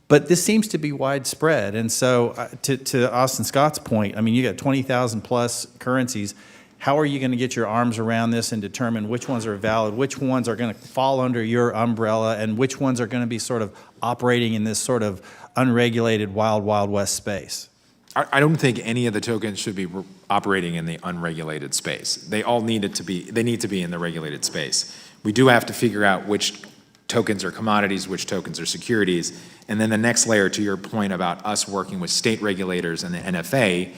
But this seems to be widespread. And so to Austin Scott's point, I mean, you got 20,000 plus currencies. How are you going to get your arms around this and determine which ones are valid, which ones are going to fall under your umbrella, and which ones are going to be sort of operating in this sort of unregulated wild, wild west space? I don't think any of the tokens should be operating in the unregulated space. They all need to be in the regulated space. We do have to figure out which tokens are commodities, which tokens are securities. And then the next layer, to your point about us working with state regulators and the NFA,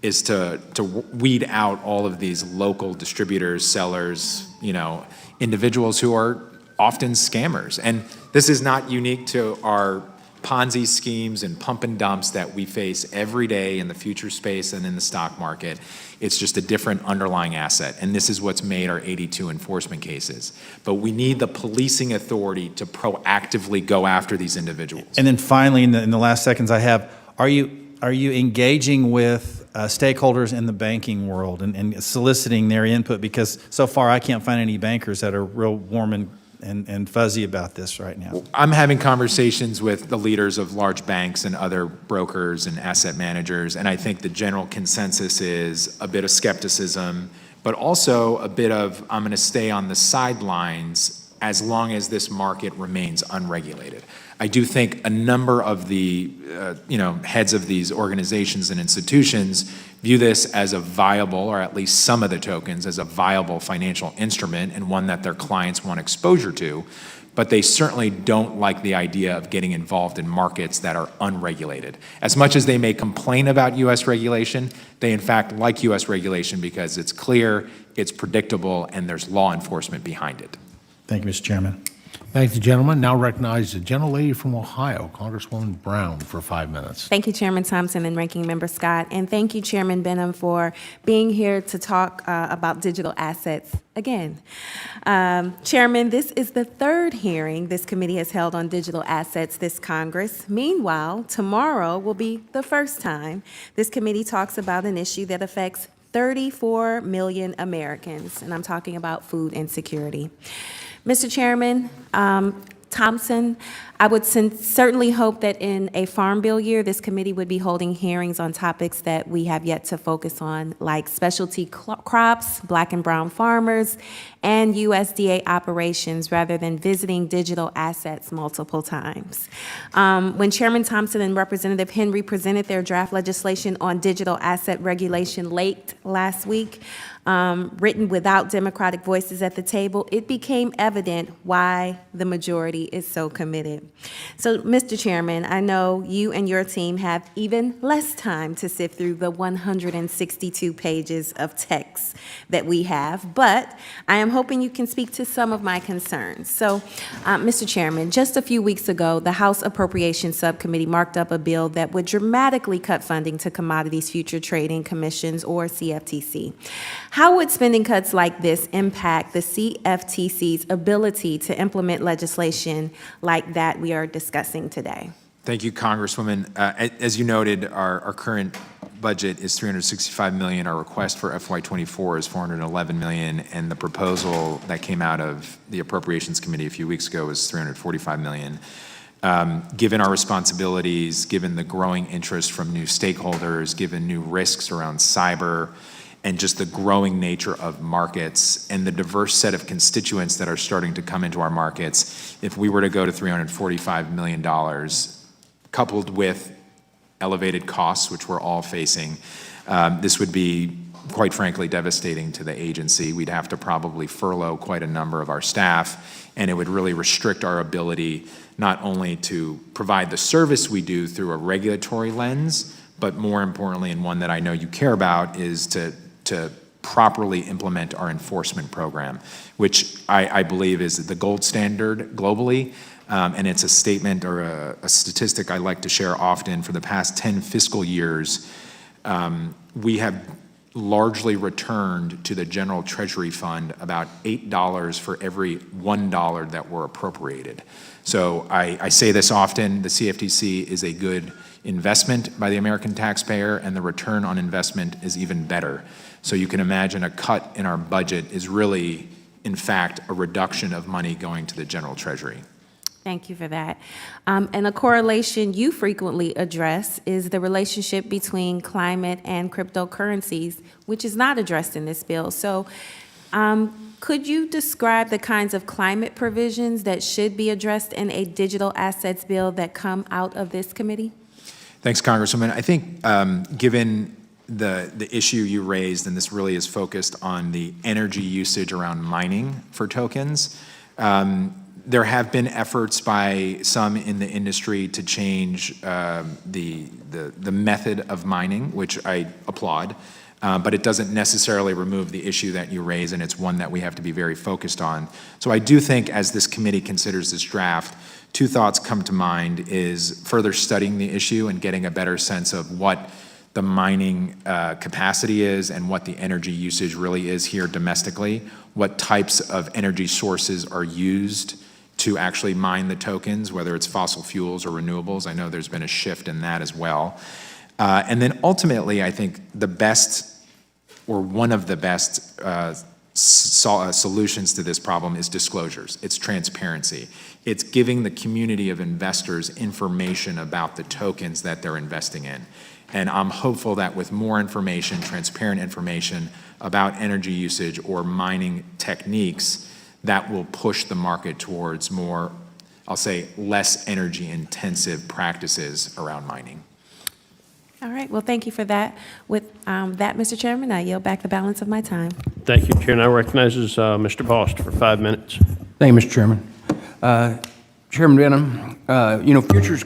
is to weed out all of these local distributors, sellers, individuals who are often scammers. And this is not unique to our Ponzi schemes and pump and dumps that we face every day in the future space and in the stock market. It's just a different underlying asset. And this is what's made our 82 enforcement cases. But we need the policing authority to proactively go after these individuals. And then finally, in the last seconds I have, are you engaging with stakeholders in the banking world and soliciting their input? Because so far I can't find any bankers that are real warm and fuzzy about this right now. I'm having conversations with the leaders of large banks and other brokers and asset managers, and I think the general consensus is a bit of skepticism, but also a bit of, I'm going to stay on the sidelines as long as this market remains unregulated. I do think a number of the heads of these organizations and institutions view this as a viable, or at least some of the tokens, as a viable financial instrument and one that their clients want exposure to, but they certainly don't like the idea of getting involved in markets that are unregulated. As much as they may complain about U.S. regulation, they in fact like U.S. regulation because it's clear, it's predictable, and there's law enforcement behind it. Thank you, Mr. Chairman. Thank the gentleman. Now recognize the gentlelady from Ohio, Congresswoman Brown, for 5 minutes. Thank you, Chairman Thompson and Ranking Member Scott, and thank you, Chairman Benham, for being here to talk about digital assets again. Chairman, this is the third hearing this committee has held on digital assets this Congress. Meanwhile, tomorrow will be the first time this committee talks about an issue that affects 34 million Americans, and I'm talking about food insecurity. Mr. Chairman, Thompson, I would certainly hope that in a Farm Bill year, this committee would be holding hearings on topics that we have yet to focus on, like specialty crops, black and brown farmers, and USDA operations, rather than visiting digital assets multiple times. When Chairman Thompson and Representative Henry presented their draft legislation on digital asset regulation late last week, written without Democratic voices at the table, it became evident why the majority is so committed. So, Mr. Chairman, I know you and your team have even less time to sift through the 162 pages of text that we have, but I am hoping you can speak to some of my concerns. So, Mr. Chairman, just a few weeks ago, the House Appropriations Subcommittee marked up a bill that would dramatically cut funding to Commodities Future Trading Commissions, or CFTC. How would spending cuts like this impact the CFTC's ability to implement legislation like that we are discussing today? Thank you, Congresswoman. As you noted, our current budget is $365 million. Our request for FY24 is $411 million, and the proposal that came out of the Appropriations Committee a few weeks ago was $345 million. Given our responsibilities, given the growing interest from new stakeholders, given new risks around cyber, and just the growing nature of markets and the diverse set of constituents that are starting to come into our markets, if we were to go to $345 million, coupled with elevated costs, which we're all facing, this would be, quite frankly, devastating to the agency. We'd have to probably furlough quite a number of our staff, and it would really restrict our ability not only to provide the service we do through a regulatory lens, but more importantly, and one that I know you care about, is to properly implement our enforcement program, which I believe is the gold standard globally. And it's a statement or a statistic I like to share often. For the past 10 fiscal years, we have largely returned to the General Treasury Fund about $8 for every $1 that were appropriated. So I say this often, the CFTC is a good investment by the American taxpayer, and the return on investment is even better. So you can imagine a cut in our budget is really, in fact, a reduction of money going to the General Treasury. Thank you for that. And a correlation you frequently address is the relationship between climate and cryptocurrencies, which is not addressed in this bill. So could you describe the kinds of climate provisions that should be addressed in a digital assets bill that come out of this committee? Thanks, Congresswoman. I think given the issue you raised, and this really is focused on the energy usage around mining for tokens, there have been efforts by some in the industry to change the method of mining, which I applaud, but it doesn't necessarily remove the issue that you raise, and it's one that we have to be very focused on. So I do think as this committee considers this draft, two thoughts come to mind: is further studying the issue and getting a better sense of what the mining capacity is and what the energy usage really is here domestically, what types of energy sources are used to actually mine the tokens, whether it's fossil fuels or renewables. I know there's been a shift in that as well. And then ultimately, I think the best, or one of the best solutions to this problem is disclosures. It's transparency. It's giving the community of investors information about the tokens that they're investing in. And I'm hopeful that with more information, transparent information about energy usage or mining techniques, that will push the market towards more, I'll say, less energy intensive practices around mining. All right, well, thank you for that. With that, Mr. Chairman, I yield back the balance of my time. Thank you, Chair. Now recognizes Mr. Bost for 5 minutes. Thank you, Mr. Chairman. Chairman Benham, futures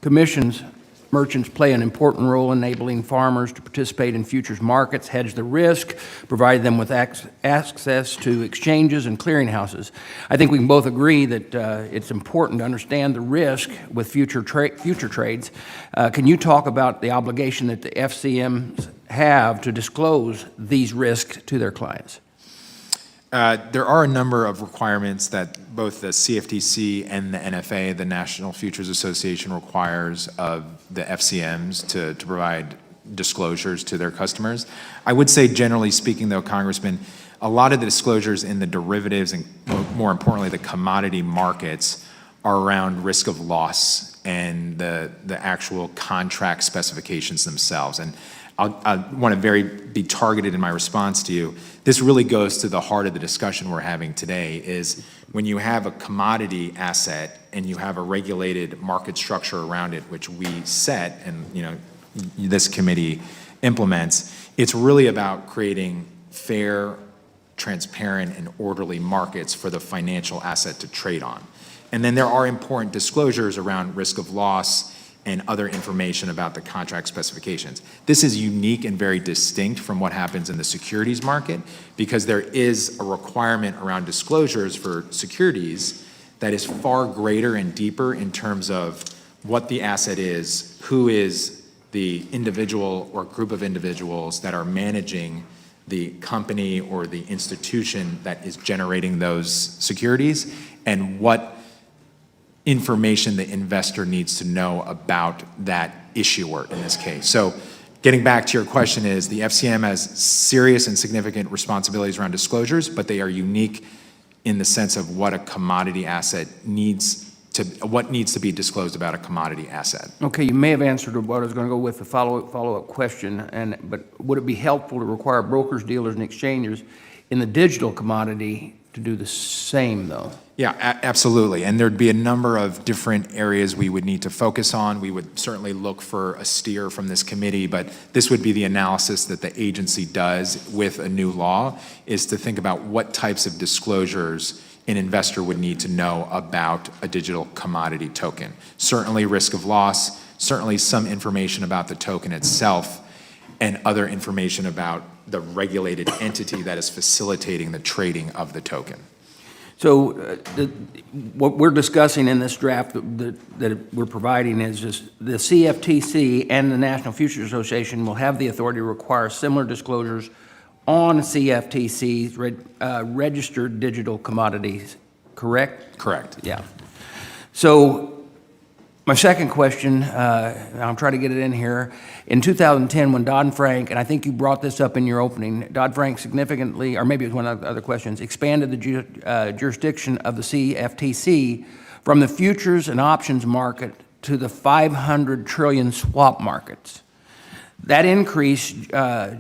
commissions merchants play an important role enabling farmers to participate in futures markets, hedge the risk, provide them with access to exchanges and clearinghouses. I think we can both agree that it's important to understand the risk with future trades. Can you talk about the obligation that the FCMs have to disclose these risks to their clients? There are a number of requirements that both the CFTC and the NFA, the National Futures Association, requires of the FCMs to provide disclosures to their customers. I would say, generally speaking, though, Congressman, a lot of the disclosures in the derivatives and, more importantly, the commodity markets are around risk of loss and the actual contract specifications themselves. And I want to be targeted in my response to you. This really goes to the heart of the discussion we're having today, is when you have a commodity asset and you have a regulated market structure around it, which we set and this committee implements, it's really about creating fair, transparent, and orderly markets for the financial asset to trade on. And then there are important disclosures around risk of loss and other information about the contract specifications. This is unique and very distinct from what happens in the securities market, because there is a requirement around disclosures for securities that is far greater and deeper in terms of what the asset is, who is the individual or group of individuals that are managing the company or the institution that is generating those securities, and what information the investor needs to know about that issuer in this case. So getting back to your question, is the FCM has serious and significant responsibilities around disclosures, but they are unique in the sense of what a commodity asset what needs to be disclosed about a commodity asset. Okay, you may have answered what I was going to go with, the follow-up question, but would it be helpful to require brokers, dealers, and exchangers in the digital commodity to do the same, though? Yeah, absolutely. And there'd be a number of different areas we would need to focus on. We would certainly look for a steer from this committee, but this would be the analysis that the agency does with a new law, is to think about what types of disclosures an investor would need to know about a digital commodity token. Certainly risk of loss, certainly some information about the token itself, and other information about the regulated entity that is facilitating the trading of the token. So what we're discussing in this draft that we're providing is just the CFTC and the National Futures Association will have the authority to require similar disclosures on CFTC's registered digital commodities, correct? Correct. Yeah. So my second question, I'll try to get it in here. In 2010, when Dodd-Frank, and I think you brought this up in your opening, Dodd-Frank significantly, or maybe it was one of the other questions, expanded the jurisdiction of the CFTC from the futures and options market to the 500 trillion swap markets. That increased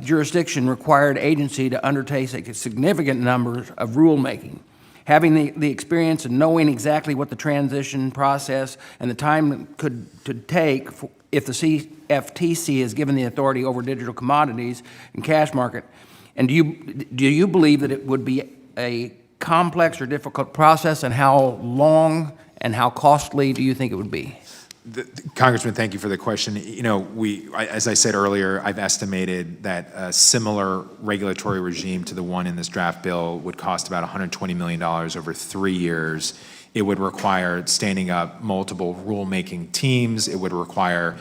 jurisdiction required agency to undertake a significant number of rulemaking. Having the experience and knowing exactly what the transition process and the time could take if the CFTC is given the authority over digital commodities and cash market, and do you believe that it would be a complex or difficult process, and how long and how costly do you think it would be? Congressman, thank you for the question. As I said earlier, I've estimated that a similar regulatory regime to the one in this draft bill would cost about $120 million over 3 years. It would require standing up multiple rulemaking teams. It would require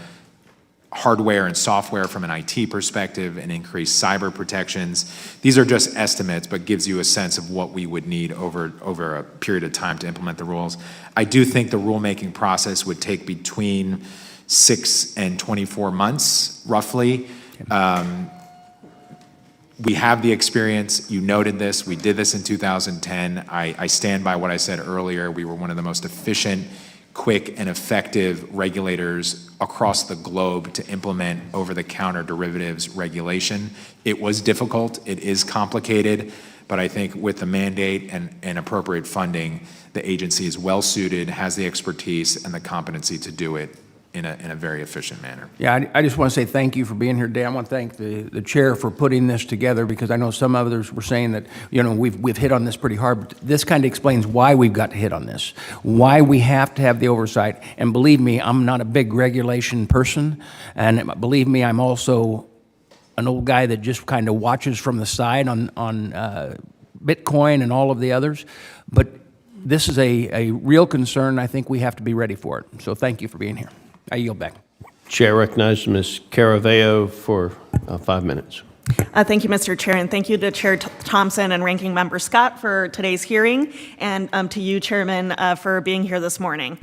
hardware and software from an IT perspective and increased cyber protections. These are just estimates, but gives you a sense of what we would need over a period of time to implement the rules. I do think the rulemaking process would take between 6 and 24 months, roughly. We have the experience. You noted this. We did this in 2010. I stand by what I said earlier. We were one of the most efficient, quick, and effective regulators across the globe to implement over-the-counter derivatives regulation. It was difficult. It is complicated. But I think with the mandate and appropriate funding, the agency is well-suited, has the expertise and the competency to do it in a very efficient manner. Yeah, I just want to say thank you for being here today. I want to thank the chair for putting this together, because I know some others were saying that, we've hit on this pretty hard, but this kind of explains why we've got to hit on this, why we have to have the oversight. And believe me, I'm not a big regulation person, and believe me, I'm also an old guy that just kind of watches from the side on Bitcoin and all of the others. But this is a real concern. I think we have to be ready for it. So thank you for being here. I yield back. Chair recognizes Ms. Caraveo for 5 minutes. Thank you, Mr. Chair, and thank you to Chair Thompson and Ranking Member Scott for today's hearing, and to you, Chairman, for being here this morning.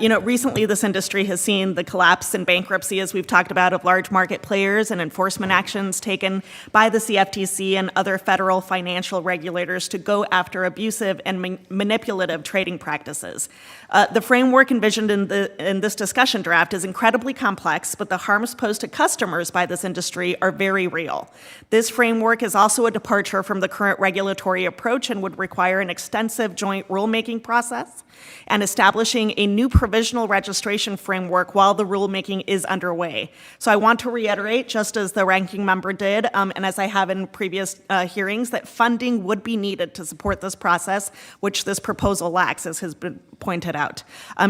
Recently this industry has seen the collapse and bankruptcy, as we've talked about, of large market players and enforcement actions taken by the CFTC and other federal financial regulators to go after abusive and manipulative trading practices. The framework envisioned in this discussion draft is incredibly complex, but the harms posed to customers by this industry are very real. This framework is also a departure from the current regulatory approach and would require an extensive joint rulemaking process and establishing a new provisional registration framework while the rulemaking is underway. So I want to reiterate, just as the ranking member did, and as I have in previous hearings, that funding would be needed to support this process, which this proposal lacks, as has been pointed out.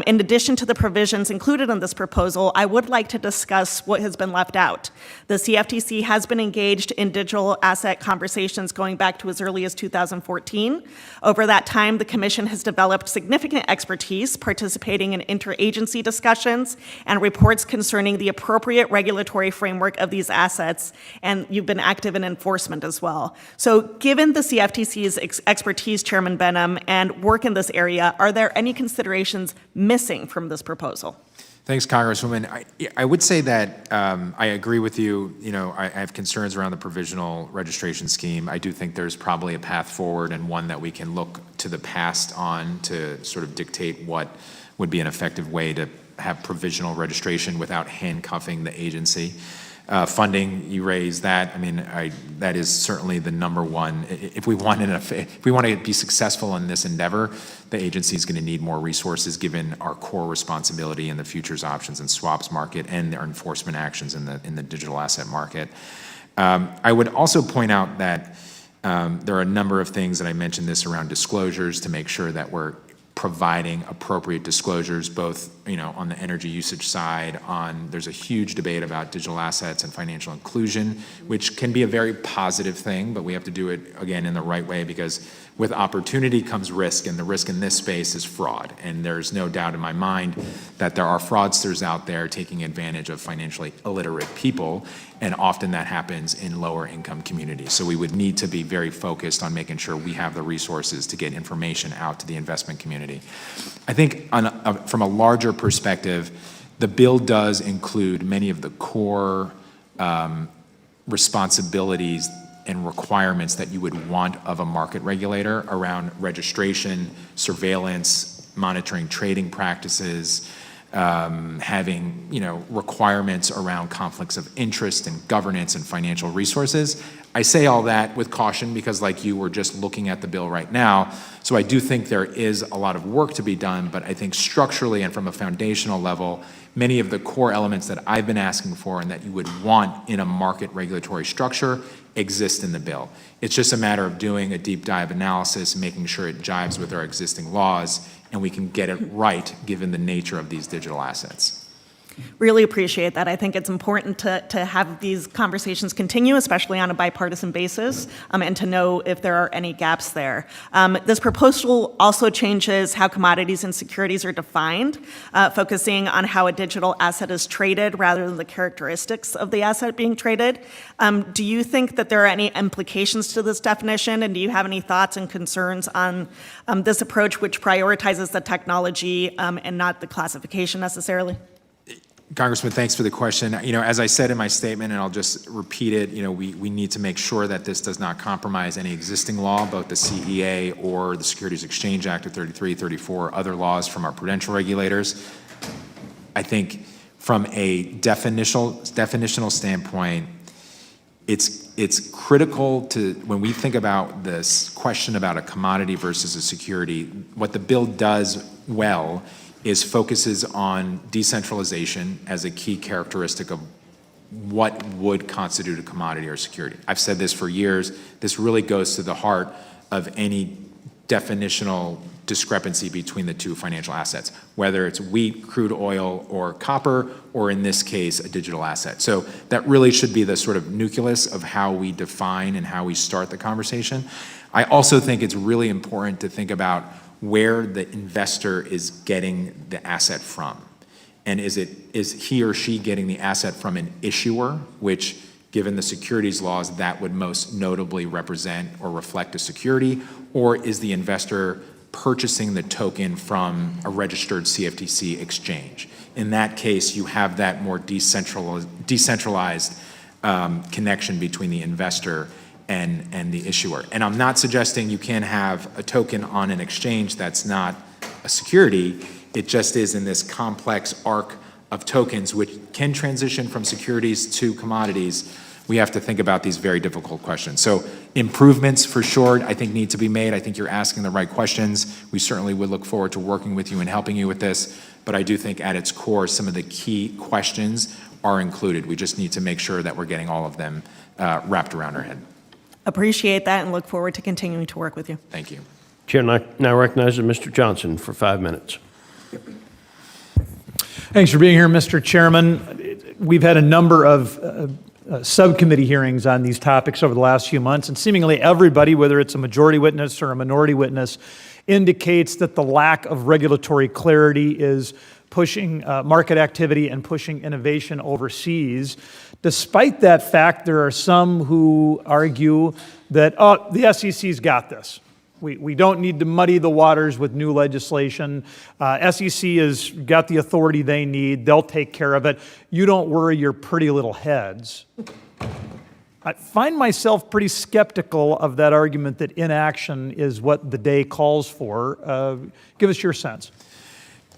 In addition to the provisions included in this proposal, I would like to discuss what has been left out. The CFTC has been engaged in digital asset conversations going back to as early as 2014. Over that time, the Commission has developed significant expertise participating in interagency discussions and reports concerning the appropriate regulatory framework of these assets, and you've been active in enforcement as well. So given the CFTC's expertise, Chairman Benham, and work in this area, are there any considerations missing from this proposal? Thanks, Congresswoman. I would say that I agree with you. I have concerns around the provisional registration scheme. I do think there's probably a path forward, and one that we can look to the past on to sort of dictate what would be an effective way to have provisional registration without handcuffing the agency. Funding, you raised that. I mean, that is certainly the number one. If we want to be successful in this endeavor, the agency is going to need more resources given our core responsibility in the futures options and swaps market and our enforcement actions in the digital asset market. I would also point out that there are a number of things that I mentioned this around disclosures to make sure that we're providing appropriate disclosures, both on the energy usage side. There's a huge debate about digital assets and financial inclusion, which can be a very positive thing, but we have to do it again in the right way, because with opportunity comes risk, and the risk in this space is fraud. And there's no doubt in my mind that there are fraudsters out there taking advantage of financially illiterate people, and often that happens in lower income communities. So we would need to be very focused on making sure we have the resources to get information out to the investment community. I think from a larger perspective, the bill does include many of the core responsibilities and requirements that you would want of a market regulator around registration, surveillance, monitoring trading practices, having requirements around conflicts of interest and governance and financial resources. I say all that with caution because, like you, we're just looking at the bill right now. So I do think there is a lot of work to be done, but I think structurally and from a foundational level, many of the core elements that I've been asking for and that you would want in a market regulatory structure exist in the bill. It's just a matter of doing a deep dive analysis, making sure it jives with our existing laws, and we can get it right given the nature of these digital assets. Really appreciate that. I think it's important to have these conversations continue, especially on a bipartisan basis, and to know if there are any gaps there. This proposal also changes how commodities and securities are defined, focusing on how a digital asset is traded rather than the characteristics of the asset being traded. Do you think that there are any implications to this definition, and do you have any thoughts and concerns on this approach, which prioritizes the technology and not the classification necessarily? Congressman, thanks for the question. As I said in my statement, and I'll just repeat it, we need to make sure that this does not compromise any existing law, both the CEA or the Securities Exchange Act of 33, 34, other laws from our prudential regulators. I think from a definitional standpoint, it's critical to, when we think about this question about a commodity versus a security, what the bill does well focuses on decentralization as a key characteristic of what would constitute a commodity or security. I've said this for years. This really goes to the heart of any definitional discrepancy between the two financial assets, whether it's wheat, crude oil, or copper, or in this case, a digital asset. So that really should be the sort of nucleus of how we define and how we start the conversation. I also think it's really important to think about where the investor is getting the asset from. And is he or she getting the asset from an issuer, which, given the securities laws, that would most notably represent or reflect a security, or is the investor purchasing the token from a registered CFTC exchange? In that case, you have that more decentralized connection between the investor and the issuer. And I'm not suggesting you can't have a token on an exchange that's not a security. It just is in this complex arc of tokens, which can transition from securities to commodities. We have to think about these very difficult questions. So improvements, for sure, I think need to be made. I think you're asking the right questions. We certainly would look forward to working with you and helping you with this. But I do think at its core, some of the key questions are included. We just need to make sure that we're getting all of them wrapped around our head. Appreciate that and look forward to continuing to work with you. Thank you. Chair now recognizes Mr. Johnson for 5 minutes. Thanks for being here, Mr. Chairman. We've had a number of subcommittee hearings on these topics over the last few months, and seemingly everybody, whether it's a majority witness or a minority witness, indicates that the lack of regulatory clarity is pushing market activity and pushing innovation overseas. Despite that fact, there are some who argue that, the SEC's got this. We don't need to muddy the waters with new legislation. SEC has got the authority they need. They'll take care of it. You don't worry your pretty little heads. I find myself pretty skeptical of that argument that inaction is what the day calls for. Give us your sense.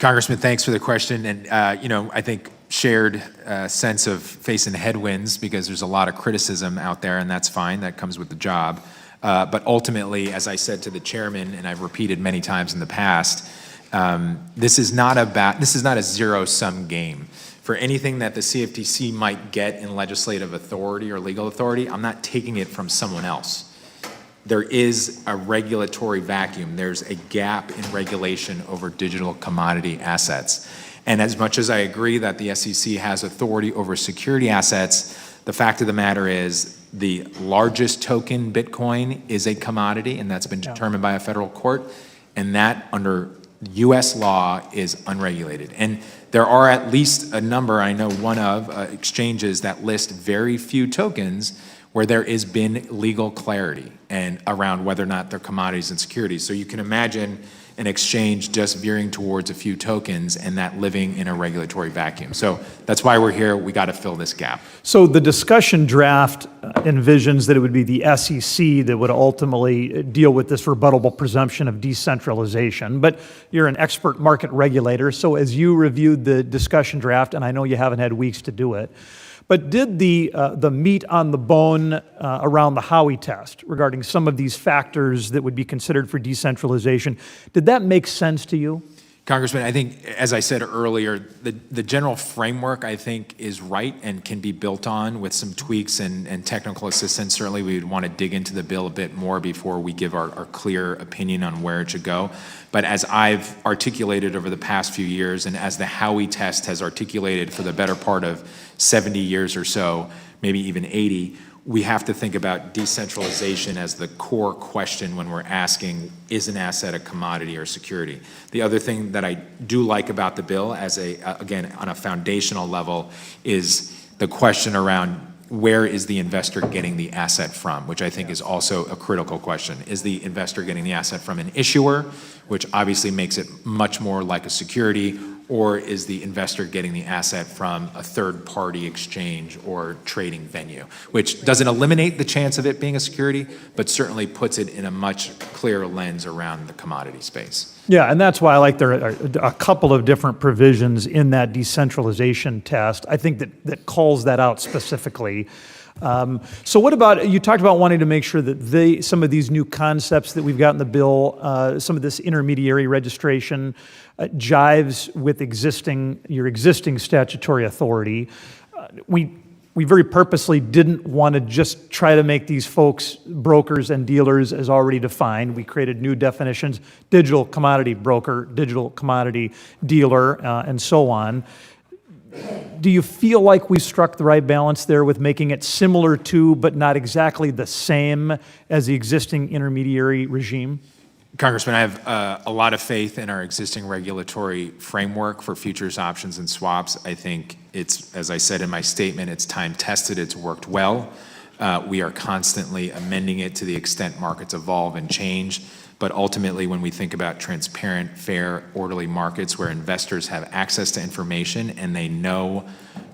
Congressman, thanks for the question. And, I think shared sense of facing headwinds because there's a lot of criticism out there, and that's fine. That comes with the job. But ultimately, as I said to the chairman, and I've repeated many times in the past, this is not a zero-sum game. For anything that the CFTC might get in legislative authority or legal authority, I'm not taking it from someone else. There is a regulatory vacuum. There's a gap in regulation over digital commodity assets. And as much as I agree that the SEC has authority over security assets, the fact of the matter is the largest token, Bitcoin, is a commodity, and that's been determined by a federal court, and that under U.S. law is unregulated. And there are at least a number, I know one of, exchanges that list very few tokens where there has been legal clarity and around whether or not they're commodities and securities. So you can imagine an exchange just veering towards a few tokens and that living in a regulatory vacuum. So that's why we're here. We got to fill this gap. So the discussion draft envisions that it would be the SEC that would ultimately deal with this rebuttable presumption of decentralization. But you're an expert market regulator, so as you reviewed the discussion draft, and I know you haven't had weeks to do it, but did the meat on the bone around the Howey test regarding some of these factors that would be considered for decentralization, did that make sense to you? Congressman, I think, as I said earlier, the general framework, I think, is right and can be built on with some tweaks and technical assistance. Certainly, we would want to dig into the bill a bit more before we give our clear opinion on where it should go. But as I've articulated over the past few years, and as the Howey test has articulated for the better part of 70 years or so, maybe even 80, we have to think about decentralization as the core question when we're asking, is an asset a commodity or security? The other thing that I do like about the bill, again, on a foundational level, is the question around where is the investor getting the asset from, which I think is also a critical question. Is the investor getting the asset from an issuer, which obviously makes it much more like a security, or is the investor getting the asset from a third-party exchange or trading venue, which doesn't eliminate the chance of it being a security, but certainly puts it in a much clearer lens around the commodity space. Yeah, and that's why I like there are a couple of different provisions in that decentralization test, I think that calls that out specifically. So what about, you talked about wanting to make sure that some of these new concepts that we've got in the bill, some of this intermediary registration jives with your existing statutory authority. We very purposely didn't want to just try to make these folks brokers and dealers as already defined. We created new definitions: digital commodity broker, digital commodity dealer, and so on. Do you feel like we struck the right balance there with making it similar to, but not exactly the same as the existing intermediary regime? Congressman, I have a lot of faith in our existing regulatory framework for futures, options, and swaps. I think it's, as I said in my statement, it's time-tested, it's worked well. We are constantly amending it to the extent markets evolve and change. But ultimately, when we think about transparent, fair, orderly markets where investors have access to information and they know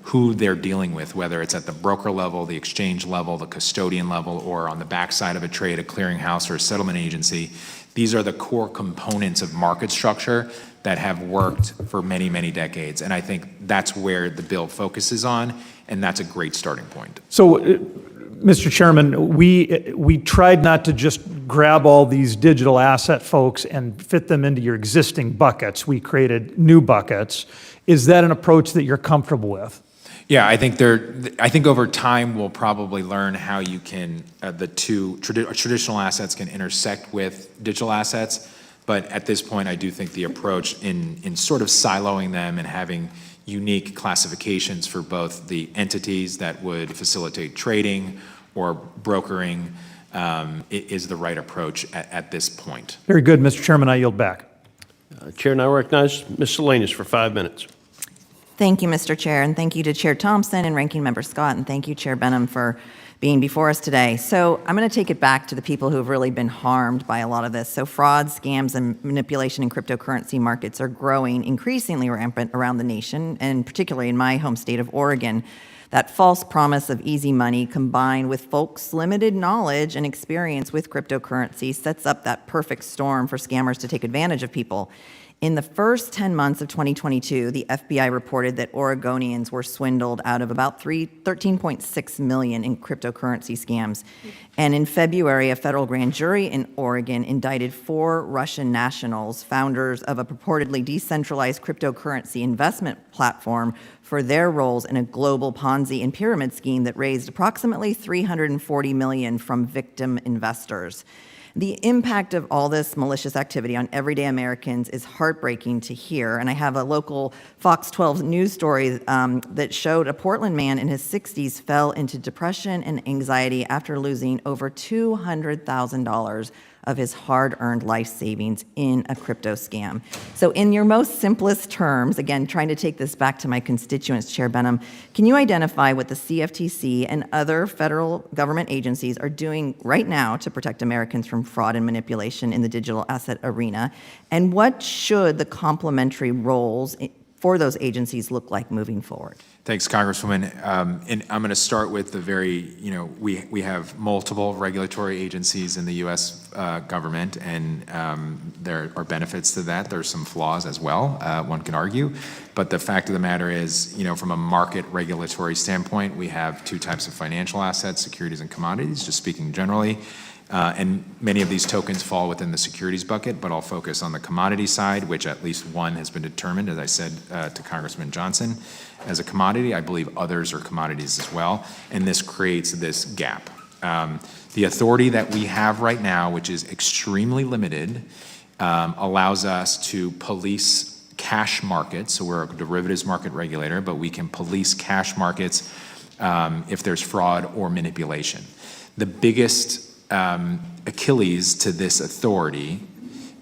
who they're dealing with, whether it's at the broker level, the exchange level, the custodian level, or on the backside of a trade, a clearinghouse, or a settlement agency, these are the core components of market structure that have worked for many, many decades. And I think that's where the bill focuses on, and that's a great starting point. So, Mr. Chairman, we tried not to just grab all these digital asset folks and fit them into your existing buckets. We created new buckets. Is that an approach that you're comfortable with? Yeah, I think over time we'll probably learn how you can the two traditional assets can intersect with digital assets. But at this point, I do think the approach in sort of siloing them and having unique classifications for both the entities that would facilitate trading or brokering is the right approach at this point. Very good, Mr. Chairman. I yield back. Chair, now recognize Ms. Salinas for 5 minutes. Thank you, Mr. Chair, and thank you to Chair Thompson and Ranking Member Scott, and thank you, Chair Benham, for being before us today. So I'm going to take it back to the people who have really been harmed by a lot of this. So fraud, scams, and manipulation in cryptocurrency markets are growing increasingly rampant around the nation, and particularly in my home state of Oregon. That false promise of easy money combined with folks' limited knowledge and experience with cryptocurrency sets up that perfect storm for scammers to take advantage of people. In the first 10 months of 2022, the FBI reported that Oregonians were swindled out of about $13.6 million in cryptocurrency scams. And in February, a federal grand jury in Oregon indicted 4 Russian nationals, founders of a purportedly decentralized cryptocurrency investment platform, for their roles in a global Ponzi and pyramid scheme that raised approximately $340 million from victim investors. The impact of all this malicious activity on everyday Americans is heartbreaking to hear. And I have a local Fox 12 news story that showed a Portland man in his 60s fell into depression and anxiety after losing over $200,000 of his hard-earned life savings in a crypto scam. So in your most simplest terms, again, trying to take this back to my constituents, Chair Benham, can you identify what the CFTC and other federal government agencies are doing right now to protect Americans from fraud and manipulation in the digital asset arena? And what should the complementary roles for those agencies look like moving forward? Thanks, Congresswoman. And I'm going to start with the very, we have multiple regulatory agencies in the U.S. Government, and there are benefits to that. There's some flaws as well, one can argue. But the fact of the matter is, from a market regulatory standpoint, we have 2 types of financial assets, securities and commodities, just speaking generally. And many of these tokens fall within the securities bucket, but I'll focus on the commodity side, which at least one has been determined, as I said to Congressman Johnson, as a commodity. I believe others are commodities as well, and this creates this gap. The authority that we have right now, which is extremely limited, allows us to police cash markets. So we're a derivatives market regulator, but we can police cash markets if there's fraud or manipulation. The biggest Achilles to this authority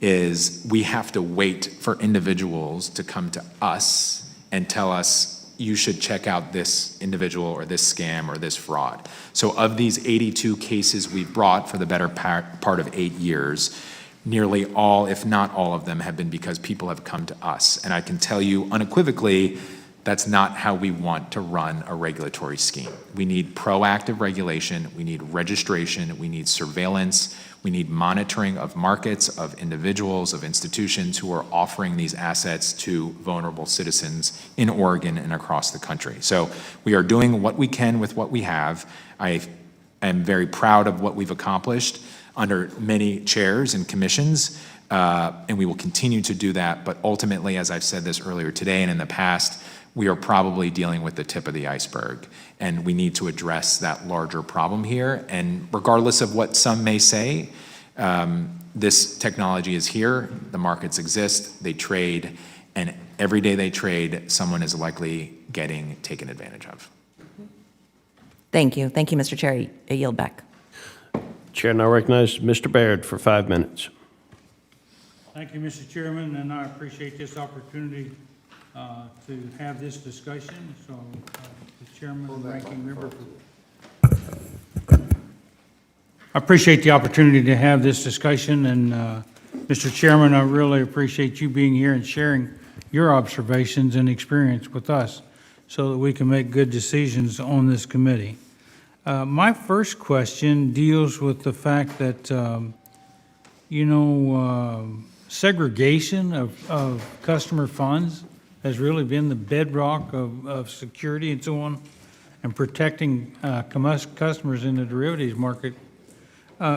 is we have to wait for individuals to come to us and tell us, you should check out this individual or this scam or this fraud. So of these 82 cases we've brought for the better part of 8 years, nearly all, if not all of them, have been because people have come to us. And I can tell you unequivocally, That's not how we want to run a regulatory scheme. We need proactive regulation, we need registration, we need surveillance, we need monitoring of markets, of individuals, of institutions who are offering these assets to vulnerable citizens in Oregon and across the country. So we are doing what we can with what we have. I am very proud of what we've accomplished under many chairs and commissions, and we will continue to do that. But ultimately, as I've said this earlier today and in the past, we are probably dealing with the tip of the iceberg, and we need to address that larger problem here. And regardless of what some may say, this technology is here, the markets exist, they trade, and every day they trade, someone is likely getting taken advantage of. Thank you. Thank you, Mr. Chair. I yield back. Chair now recognizes Mr. Baird for 5 minutes. Thank you, Mr. Chairman, and I appreciate this opportunity to have this discussion. So, the Chairman and Ranking Member, I appreciate the opportunity to have this discussion, and Mr. Chairman, I really appreciate you being here and sharing your observations and experience with us so that we can make good decisions on this committee. My first question deals with the fact that, segregation of customer funds has really been the bedrock of security and so on, and protecting customers in the derivatives market.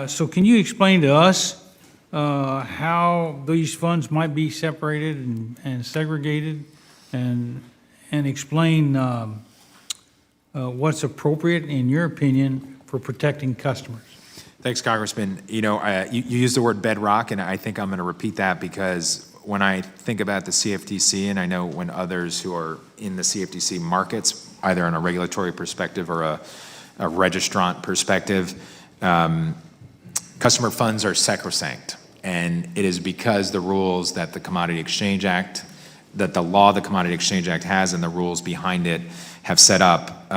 So can you explain to us how these funds might be separated and segregated, and explain what's appropriate, in your opinion, for protecting customers? Thanks, Congressman. You used the word bedrock, and I think I'm going to repeat that because when I think about the CFTC, and I know when others who are in the CFTC markets, either on a regulatory perspective or a registrant perspective, customer funds are sacrosanct. And it is because the rules that the Commodity Exchange Act, that the law the Commodity Exchange Act has and the rules behind it have set up,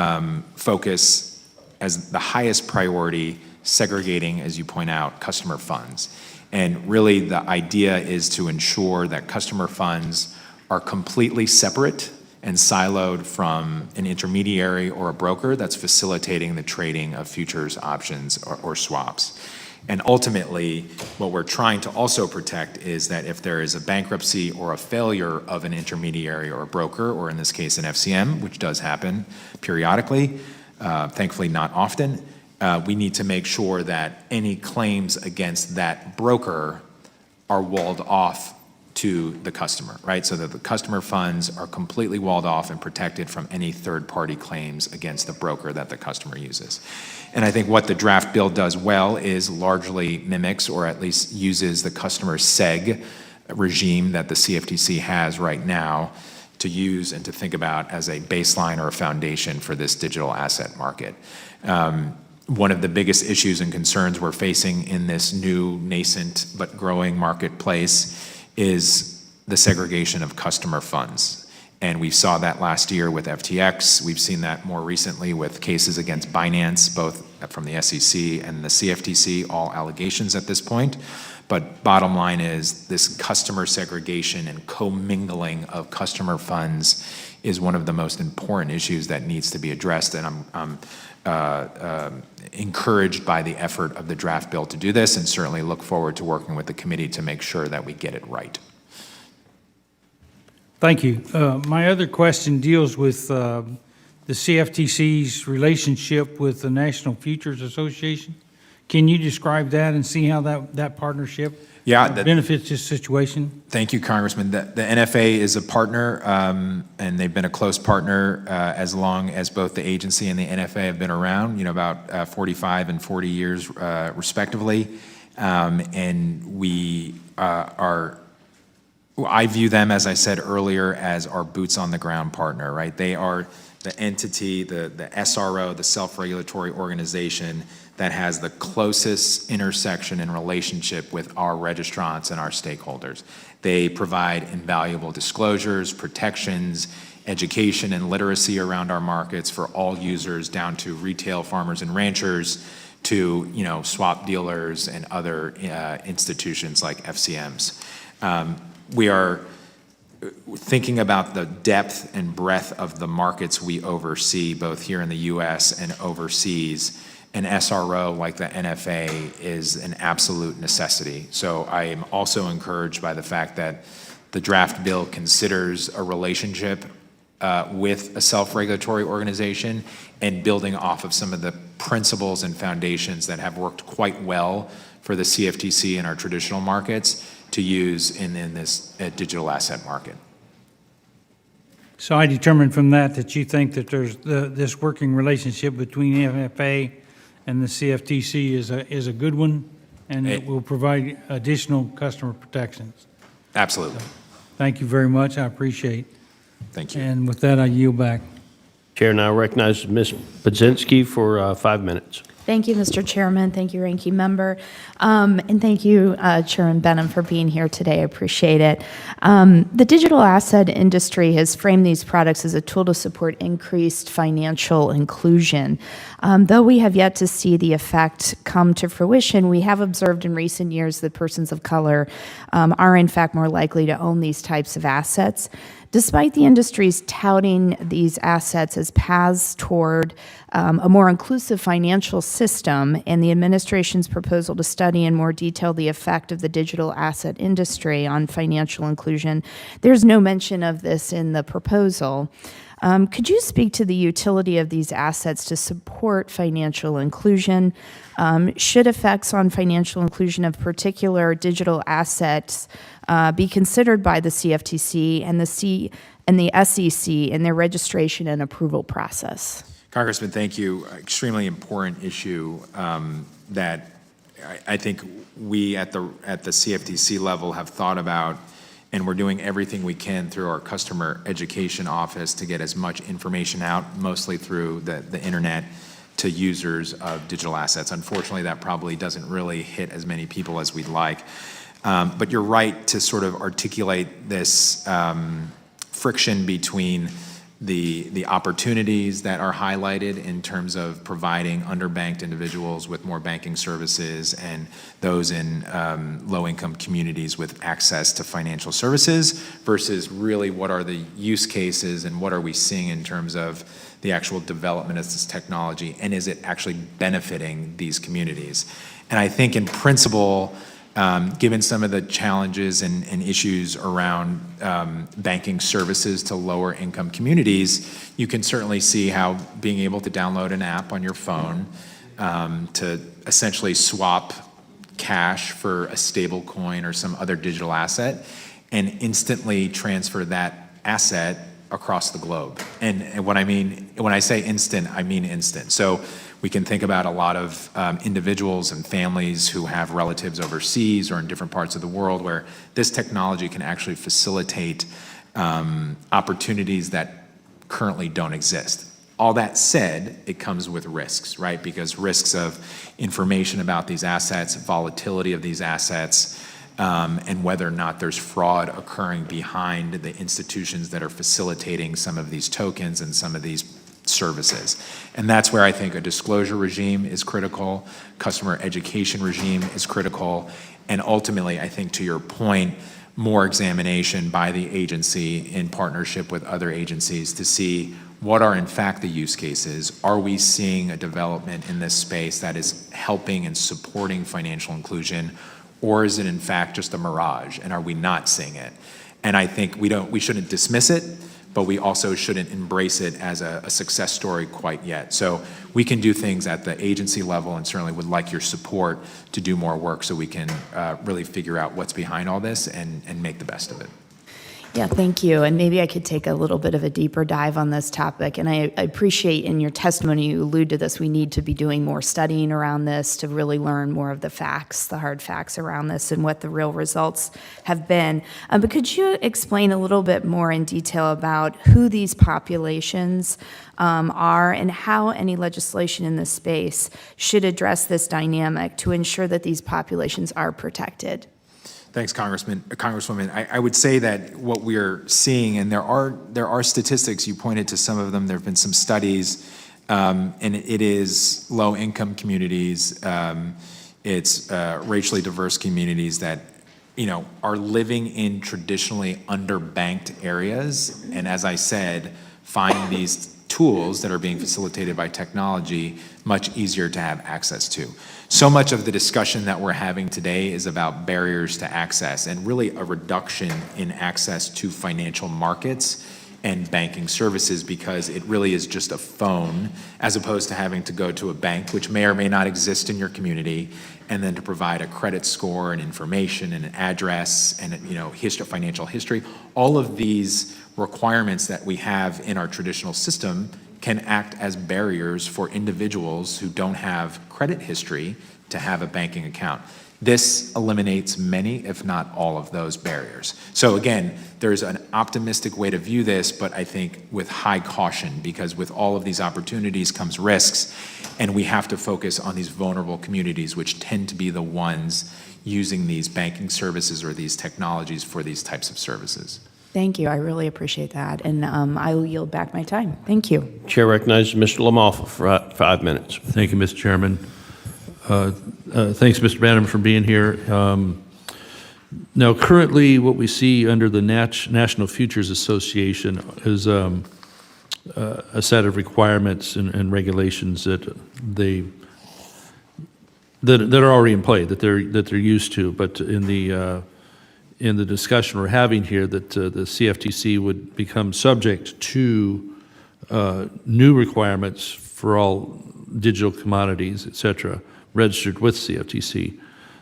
focus as the highest priority segregating, as you point out, customer funds. And really the idea is to ensure that customer funds are completely separate and siloed from an intermediary or a broker that's facilitating the trading of futures, options, or swaps. And ultimately, what we're trying to also protect is that if there is a bankruptcy or a failure of an intermediary or a broker, or in this case an FCM, which does happen periodically, thankfully not often, we need to make sure that any claims against that broker are walled off to the customer, right? So that the customer funds are completely walled off and protected from any third-party claims against the broker that the customer uses. And I think what the draft bill does well is largely mimics, or at least uses, the customer seg regime that the CFTC has right now to use and to think about as a baseline or a foundation for this digital asset market. One of the biggest issues and concerns we're facing in this new nascent but growing marketplace is the segregation of customer funds. And we saw that last year with FTX. We've seen that more recently with cases against Binance, both from the SEC and the CFTC, all allegations at this point. But bottom line is this customer segregation and commingling of customer funds is one of the most important issues that needs to be addressed. And I'm encouraged by the effort of the draft bill to do this, and certainly look forward to working with the committee to make sure that we get it right. Thank you. My other question deals with the CFTC's relationship with the National Futures Association. Can you describe that and see how that partnership benefits this situation? Thank you, Congressman. The NFA is a partner, and they've been a close partner as long as both the agency and the NFA have been around, about 45 and 40 years respectively. And we I view them, as I said earlier, as our boots on the ground partner, right? They are the entity, the SRO, the self-regulatory organization that has the closest intersection and relationship with our registrants and our stakeholders. They provide invaluable disclosures, protections, education and literacy around our markets for all users, down to retail farmers and ranchers, to swap dealers and other institutions like FCMs. We are thinking about the depth and breadth of the markets we oversee, both here in the U.S. and overseas, an SRO like the NFA is an absolute necessity. So I am also encouraged by the fact that the draft bill considers a relationship with a self-regulatory organization and building off of some of the principles and foundations that have worked quite well for the CFTC and our traditional markets to use in this digital asset market. So I determined from that you think that there's this working relationship between NFA and the CFTC is a good one, and it will provide additional customer protections. Absolutely. Thank you very much. I appreciate it. Thank you. And with that, I yield back. Chair now recognizes Ms. Budzinski for 5 minutes. Thank you, Mr. Chairman. Thank you, Ranking Member. And thank you, Chairman Benham, for being here today. I appreciate it. The digital asset industry has framed these products as a tool to support increased financial inclusion. Though we have yet to see the effect come to fruition, we have observed in recent years that persons of color are in fact more likely to own these types of assets. Despite the industry's touting these assets as paths toward a more inclusive financial system and the administration's proposal to study in more detail the effect of the digital asset industry on financial inclusion, there's no mention of this in the proposal. Could you speak to the utility of these assets to support financial inclusion? Should effects on financial inclusion of particular digital assets be considered by the CFTC and the SEC in their registration and approval process? Congressman, thank you. Extremely important issue that I think we at the CFTC level have thought about, and we're doing everything we can through our customer education office to get as much information out, mostly through the internet, to users of digital assets. Unfortunately, that probably doesn't really hit as many people as we'd like. But you're right to sort of articulate this friction between the opportunities that are highlighted in terms of providing underbanked individuals with more banking services and those in low-income communities with access to financial services versus really what are the use cases and what are we seeing in terms of the actual development of this technology, and is it actually benefiting these communities? And I think in principle, given some of the challenges and issues around banking services to lower income communities, you can certainly see how being able to download an app on your phone to essentially swap cash for a stable coin or some other digital asset and instantly transfer that asset across the globe. And what I mean, when I say instant, I mean instant. So we can think about a lot of individuals and families who have relatives overseas or in different parts of the world where this technology can actually facilitate opportunities that currently don't exist. All that said, it comes with risks, right? Because risks of information about these assets, volatility of these assets, and whether or not there's fraud occurring behind the institutions that are facilitating some of these tokens and some of these services. And that's where I think a disclosure regime is critical, customer education regime is critical, and ultimately, I think to your point, more examination by the agency in partnership with other agencies to see what are in fact the use cases. Are we seeing a development in this space that is helping and supporting financial inclusion, or is it in fact just a mirage, and are we not seeing it? And I think we shouldn't dismiss it, but we also shouldn't embrace it as a success story quite yet. So we can do things at the agency level and certainly would like your support to do more work so we can really figure out what's behind all this and make the best of it. Yeah, thank you. And maybe I could take a little bit of a deeper dive on this topic. And I appreciate in your testimony you allude to this. We need to be doing more studying around this to really learn more of the facts, the hard facts around this and what the real results have been. But could you explain a little bit more in detail about who these populations are and how any legislation in this space should address this dynamic to ensure that these populations are protected? Thanks, Congresswoman. I would say that what we're seeing, and there are statistics, you pointed to some of them, there have been some studies, and it is low-income communities, it's racially diverse communities that are living in traditionally underbanked areas. And as I said, find these tools that are being facilitated by technology much easier to have access to. So much of the discussion that we're having today is about barriers to access and really a reduction in access to financial markets and banking services, because it really is just a phone as opposed to having to go to a bank, which may or may not exist in your community, and then to provide a credit score and information and an address and financial history. All of these requirements that we have in our traditional system can act as barriers for individuals who don't have credit history to have a banking account. This eliminates many, if not all, of those barriers. So again, there's an optimistic way to view this, but I think with high caution, because with all of these opportunities comes risks, and we have to focus on these vulnerable communities, which tend to be the ones using these banking services or these technologies for these types of services. Thank you. I really appreciate that. And I will yield back my time. Thank you. Chair recognizes Mr. Lamalfa for 5 minutes. Thank you, Mr. Chairman. Thanks, Mr. Banham, for being here. Now, currently, what we see under the National Futures Association is a set of requirements and regulations that are already in play, that they're used to. But in the discussion we're having here, that the CFTC would become subject to new requirements for all digital commodities, et cetera, registered with CFTC.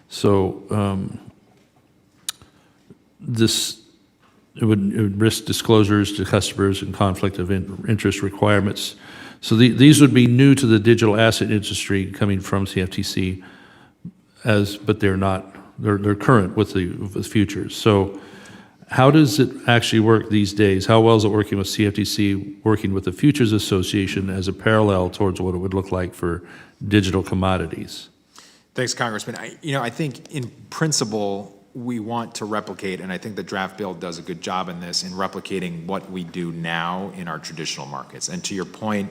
So it would risk disclosures to customers and conflict of interest requirements. So these would be new to the digital asset industry coming from CFTC, but they're not. They're current with the futures. So how does it actually work these days? How well is it working with CFTC, working with the Futures Association as a parallel towards what it would look like for digital commodities? Thanks, Congressman. I think in principle, we want to replicate, and I think the draft bill does a good job in this, in replicating what we do now in our traditional markets. And to your point,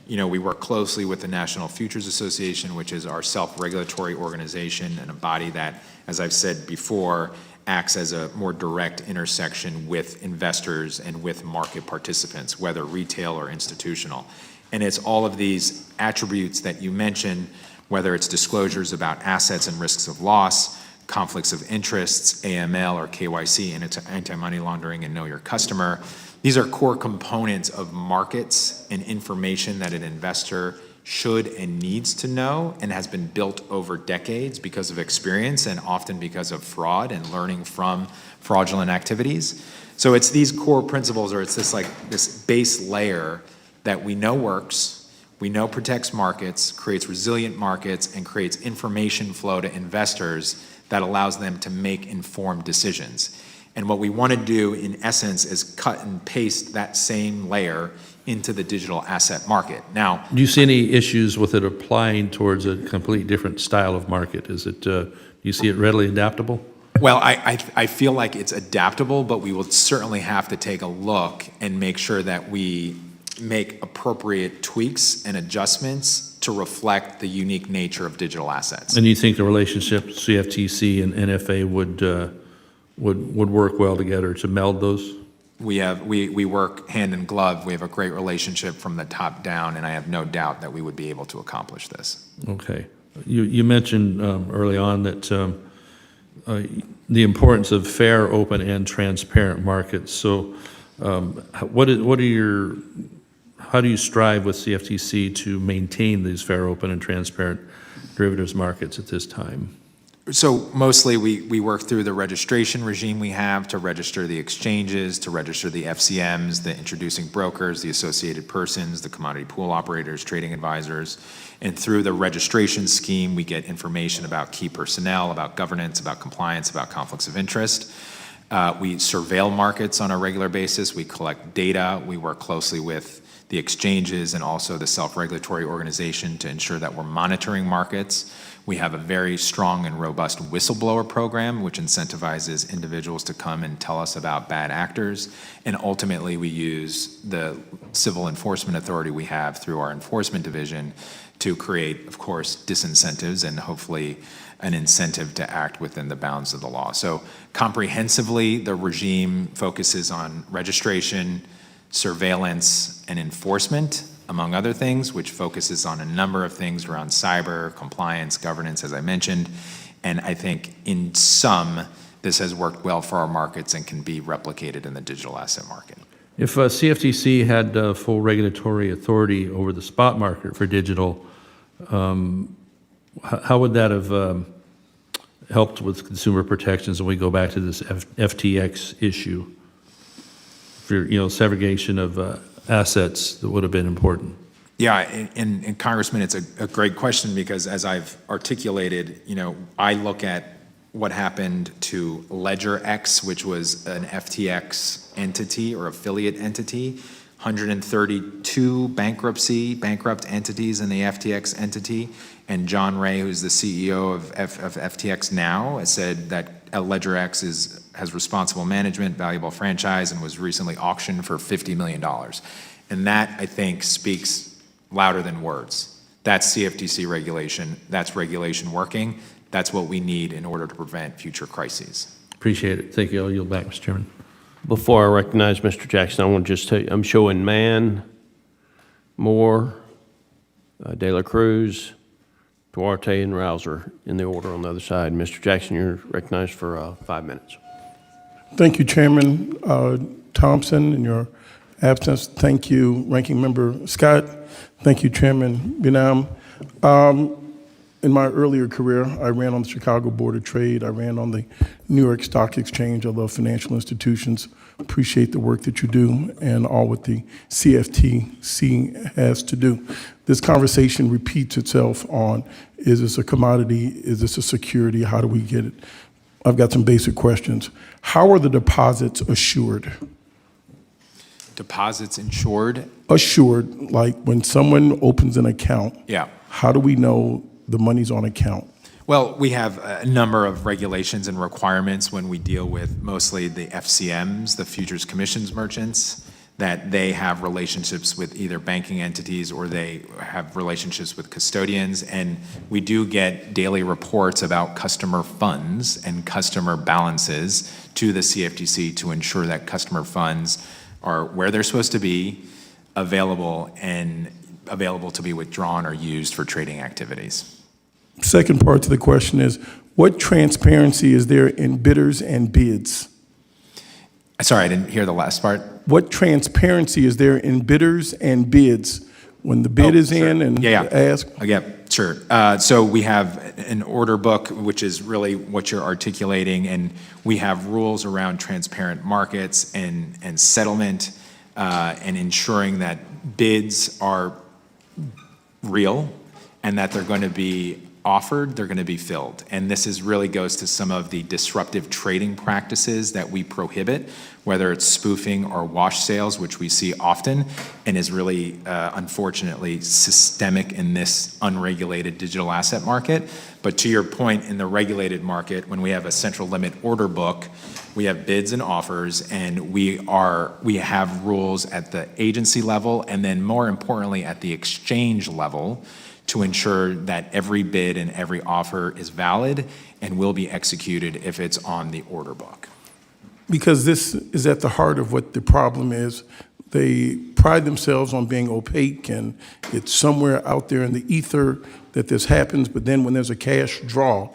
we work closely with the National Futures Association, which is our self-regulatory organization and a body that, as I've said before, acts as a more direct intersection with investors and with market participants, whether retail or institutional. And it's all of these attributes that you mentioned, whether it's disclosures about assets and risks of loss, conflicts of interests, AML or KYC, and it's anti-money laundering and know your customer. These are core components of markets and information that an investor should and needs to know and has been built over decades because of experience and often because of fraud and learning from fraudulent activities. So it's these core principles, or it's this base layer that we know works, we know protects markets, creates resilient markets, and creates information flow to investors that allows them to make informed decisions. And what we want to do, in essence, is cut and paste that same layer into the digital asset market. Now, Do you see any issues with it applying towards a completely different style of market? Do you see it readily adaptable? well, I feel like it's adaptable, but we will certainly have to take a look and make sure that we make appropriate tweaks and adjustments to reflect the unique nature of digital assets. And you think the relationship CFTC and NFA would work well together to meld those? We work hand in glove. We have a great relationship from the top down, and I have no doubt that we would be able to accomplish this. Okay. You mentioned early on that the importance of fair, open, and transparent markets. So how do you strive with CFTC to maintain these fair, open, and transparent derivatives markets at this time? So mostly we work through the registration regime we have to register the exchanges, to register the FCMs, the introducing brokers, the associated persons, the commodity pool operators, trading advisors. And through the registration scheme, we get information about key personnel, about governance, about compliance, about conflicts of interest. We surveil markets on a regular basis. We collect data. We work closely with the exchanges and also the self-regulatory organization to ensure that we're monitoring markets. We have a very strong and robust whistleblower program, which incentivizes individuals to come and tell us about bad actors. And ultimately, we use the civil enforcement authority we have through our enforcement division to create, of course, disincentives and hopefully an incentive to act within the bounds of the law. So comprehensively, the regime focuses on registration, surveillance, and enforcement, among other things, which focuses on a number of things around cyber, compliance, governance, as I mentioned. And I think in sum, this has worked well for our markets and can be replicated in the digital asset market. If CFTC had full regulatory authority over the spot market for digital, how would that have helped with consumer protections when we go back to this FTX issue? For, segregation of assets that would have been important. Yeah, and Congressman, it's a great question because as I've articulated, I look at what happened to LedgerX, which was an FTX entity or affiliate entity, 132 bankrupt entities in the FTX entity, and John Ray, who's the CEO of FTX now, has said that LedgerX has responsible management, valuable franchise, and was recently auctioned for $50 million. And that, I think, speaks louder than words. That's CFTC regulation. That's regulation working. That's what we need in order to prevent future crises. Appreciate it. Thank you. I'll yield back, Mr. Chairman. Before I recognize Mr. Jackson, I want to just tell you, I'm showing Mann, Moore, De La Cruz, Duarte, and Rouser in the order on the other side. Mr. Jackson, you're recognized for 5 minutes. Thank you, Chairman Thompson, in your absence. Thank you, Ranking Member Scott. Thank you, Chairman Benham. In my earlier career, I ran on the Chicago Board of Trade. I ran on the New York Stock Exchange. I love financial institutions. Appreciate the work that you do and all what the CFTC has to do. This conversation repeats itself on, is this a commodity? Is this a security? How do we get it? I've got some basic questions. How are the deposits assured? Deposits insured? Assured, like when someone opens an account, Yeah. how do we know the money's on account? Well, we have a number of regulations and requirements when we deal with mostly the FCMs, the Futures Commissions merchants, that they have relationships with either banking entities or they have relationships with custodians. And we do get daily reports about customer funds and customer balances to the CFTC to ensure that customer funds are where they're supposed to be, available, and available to be withdrawn or used for trading activities. Second part to the question is, what transparency is there in bidders and bids? Sorry, I didn't hear the last part. What transparency is there in bidders and bids when the bid is sure. in and ask? Yeah, sure. So we have an order book, which is really what you're articulating, and we have rules around transparent markets and settlement and ensuring that bids are real and that they're going to be offered, they're going to be filled. And this really goes to some of the disruptive trading practices that we prohibit, whether it's spoofing or wash sales, which we see often and is really, unfortunately, systemic in this unregulated digital asset market. But to your point, in the regulated market, when we have a central limit order book, we have bids and offers, and we have rules at the agency level, and then more importantly, at the exchange level, to ensure that every bid and every offer is valid and will be executed if it's on the order book. Because this is at the heart of what the problem is. They pride themselves on being opaque, and it's somewhere out there in the ether that this happens, but then when there's a cash draw,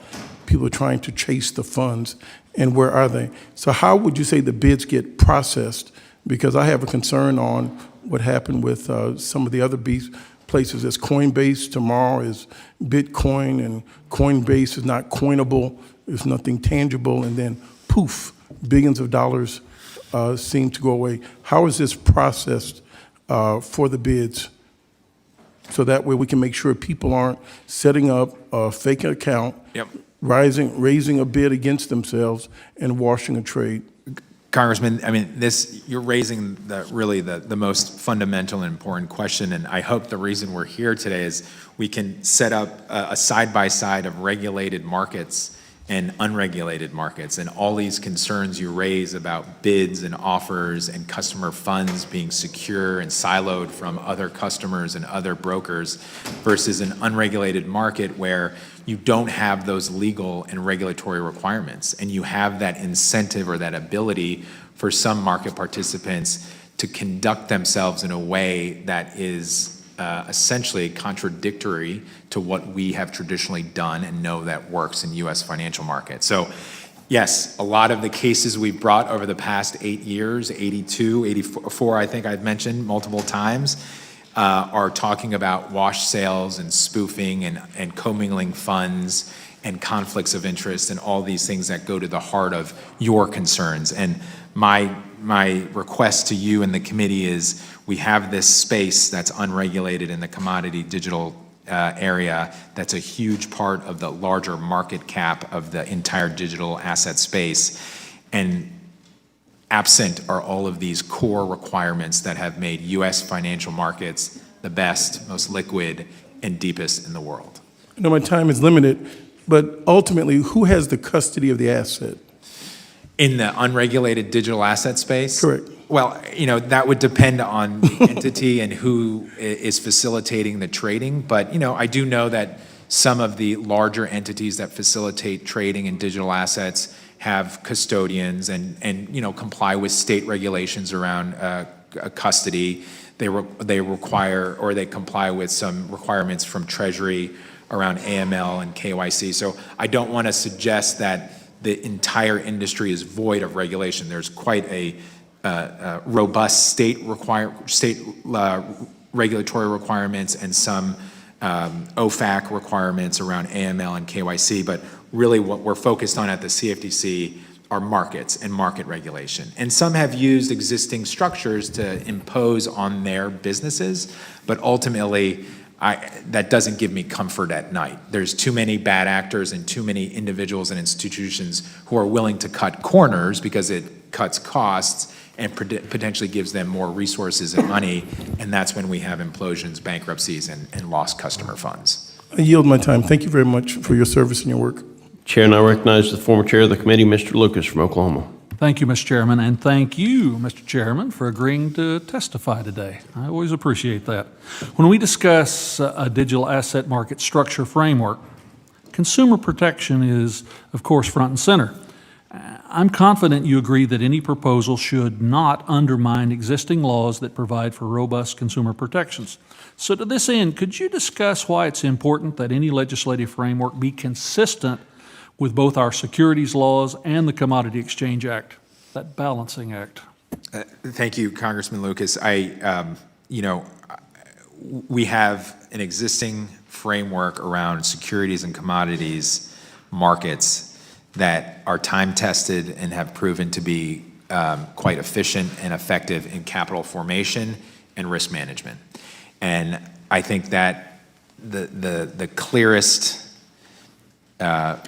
people are trying to chase the funds, and where are they? So how would you say the bids get processed? Because I have a concern on what happened with some of the other places. As Coinbase, tomorrow is Bitcoin, and Coinbase is not coinable, there's nothing tangible, and then poof, billions of dollars seem to go away. How is this processed for the bids? So that way we can make sure people aren't setting up a fake account, Yep. raising a bid against themselves and washing a trade. Congressman, I mean, you're raising the most fundamental and important question, and I hope the reason we're here today is we can set up a side-by-side of regulated markets and unregulated markets, and all these concerns you raise about bids and offers and customer funds being secure and siloed from other customers and other brokers versus an unregulated market where you don't have those legal and regulatory requirements, and you have that incentive or that ability for some market participants to conduct themselves in a way that is essentially contradictory to what we have traditionally done and know that works in U.S. financial markets. So yes, a lot of the cases we've brought over the past 8 years, 82, 84, I think I've mentioned multiple times, are talking about wash sales and spoofing and commingling funds and conflicts of interest and all these things that go to the heart of your concerns. And my request to you and the committee is we have this space that's unregulated in the commodity digital area that's a huge part of the larger market cap of the entire digital asset space. And absent are all of these core requirements that have made U.S. financial markets the best, most liquid, and deepest in the world. I know my time is limited, but ultimately, who has the custody of the asset? In the unregulated digital asset space? Correct. Well, that would depend on the entity and who is facilitating the trading. But, I do know that some of the larger entities that facilitate trading in digital assets have custodians and comply with state regulations around custody. They require, or they comply with some requirements from Treasury around AML and KYC. So I don't want to suggest that the entire industry is void of regulation. There's quite a robust state regulatory requirements and some OFAC requirements around AML and KYC. But really what we're focused on at the CFTC are markets and market regulation. And some have used existing structures to impose on their businesses, but ultimately, that doesn't give me comfort at night. There's too many bad actors and too many individuals and institutions who are willing to cut corners because it cuts costs and potentially gives them more resources and money, and that's when we have implosions, bankruptcies, and lost customer funds. I yield my time. Thank you very much for your service and your work. Chair, now recognize the former chair of the committee, Mr. Lucas from Oklahoma. Thank you, Mr. Chairman, and thank you, Mr. Chairman, for agreeing to testify today. I always appreciate that. When we discuss a digital asset market structure framework, consumer protection is, of course, front and center. I'm confident you agree that any proposal should not undermine existing laws that provide for robust consumer protections. So to this end, could you discuss why it's important that any legislative framework be consistent with both our securities laws and the Commodity Exchange Act, that balancing act? Thank you, Congressman Lucas. We have an existing framework around securities and commodities markets that are time-tested and have proven to be quite efficient and effective in capital formation and risk management. And I think that the clearest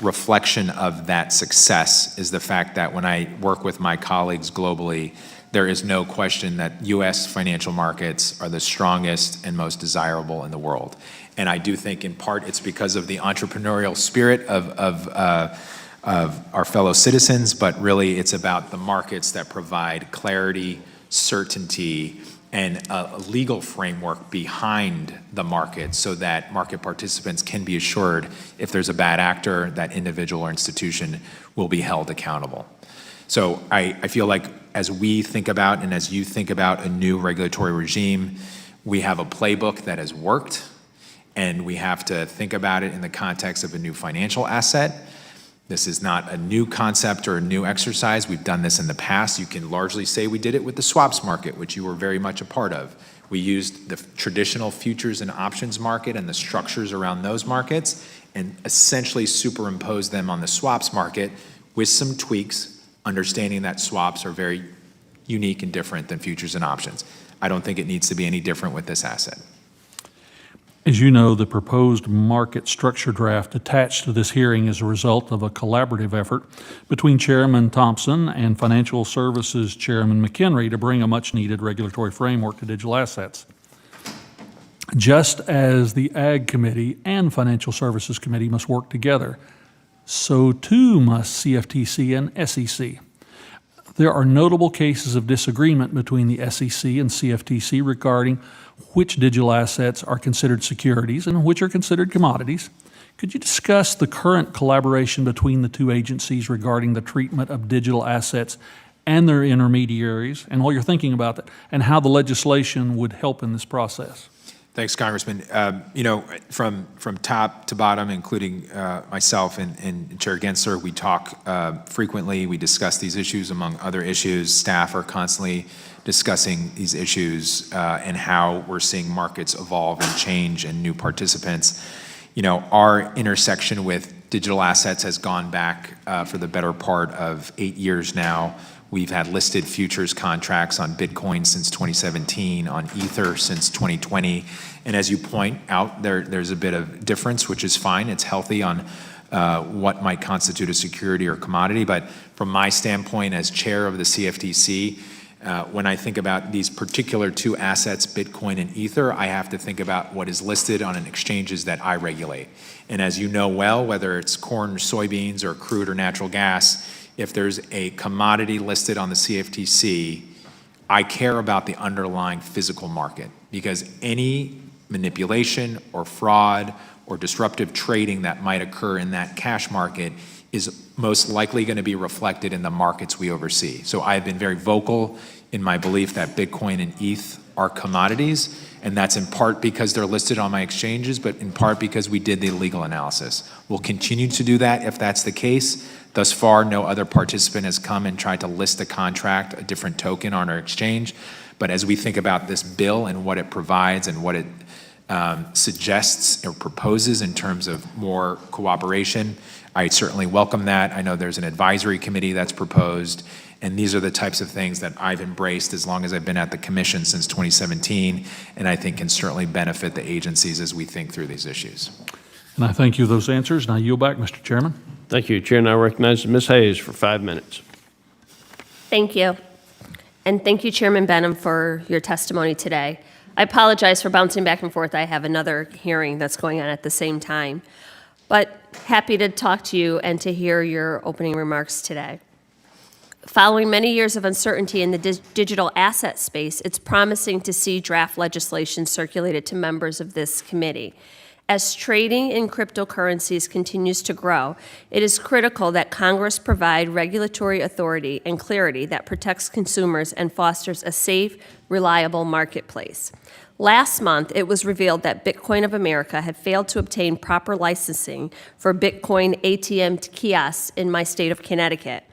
reflection of that success is the fact that when I work with my colleagues globally, there is no question that U.S. financial markets are the strongest and most desirable in the world. And I do think in part it's because of the entrepreneurial spirit of our fellow citizens, but really it's about the markets that provide clarity, certainty, and a legal framework behind the market so that market participants can be assured if there's a bad actor, that individual or institution will be held accountable. So I feel like as we think about and as you think about a new regulatory regime, we have a playbook that has worked, and we have to think about it in the context of a new financial asset. This is not a new concept or a new exercise. We've done this in the past. You can largely say we did it with the swaps market, which you were very much a part of. We used the traditional futures and options market and the structures around those markets and essentially superimposed them on the swaps market with some tweaks, understanding that swaps are very unique and different than futures and options. I don't think it needs to be any different with this asset. As you know, the proposed market structure draft attached to this hearing is a result of a collaborative effort between Chairman Thompson and Financial Services Chairman McHenry to bring a much-needed regulatory framework to digital assets. Just as the Ag Committee and Financial Services Committee must work together, so too must CFTC and SEC. There are notable cases of disagreement between the SEC and CFTC regarding which digital assets are considered securities and which are considered commodities. Could you discuss the current collaboration between the two agencies regarding the treatment of digital assets and their intermediaries, and while you're thinking about that, and how the legislation would help in this process? Thanks, Congressman. From top to bottom, including myself and Chair Gensler, we talk frequently. We discuss these issues among other issues. Staff are constantly discussing these issues and how we're seeing markets evolve and change and new participants. Our intersection with digital assets has gone back for the better part of 8 years now. We've had listed futures contracts on Bitcoin since 2017, on Ether since 2020. And as you point out, there's a bit of difference, which is fine. It's healthy on what might constitute a security or commodity. But from my standpoint as chair of the CFTC, when I think about these particular two assets, Bitcoin and Ether, I have to think about what is listed on an exchanges that I regulate. And as you know well, whether it's corn, soybeans, or crude or natural gas, if there's a commodity listed on the CFTC, I care about the underlying physical market, because any manipulation or fraud or disruptive trading that might occur in that cash market is most likely going to be reflected in the markets we oversee. So I've been very vocal in my belief that Bitcoin and ETH are commodities, and that's in part because they're listed on my exchanges, but in part because we did the legal analysis. We'll continue to do that if that's the case. Thus far, no other participant has come and tried to list a contract, a different token on our exchange. But as we think about this bill and what it provides and what it suggests or proposes in terms of more cooperation, I certainly welcome that. I know there's an advisory committee that's proposed, and these are the types of things that I've embraced as long as I've been at the commission since 2017, and I think can certainly benefit the agencies as we think through these issues. And I thank you for those answers, and I yield back, Mr. Chairman. Thank you. Chair now recognizes Ms. Hayes for 5 minutes. Thank you. And thank you, Chairman Benham, for your testimony today. I apologize for bouncing back and forth. I have another hearing that's going on at the same time. But happy to talk to you and to hear your opening remarks today. Following many years of uncertainty in the digital asset space, it's promising to see draft legislation circulated to members of this committee. As trading in cryptocurrencies continues to grow, it is critical that Congress provide regulatory authority and clarity that protects consumers and fosters a safe, reliable marketplace. Last month, it was revealed that Bitcoin of America had failed to obtain proper licensing for Bitcoin ATM kiosks in my state of Connecticut.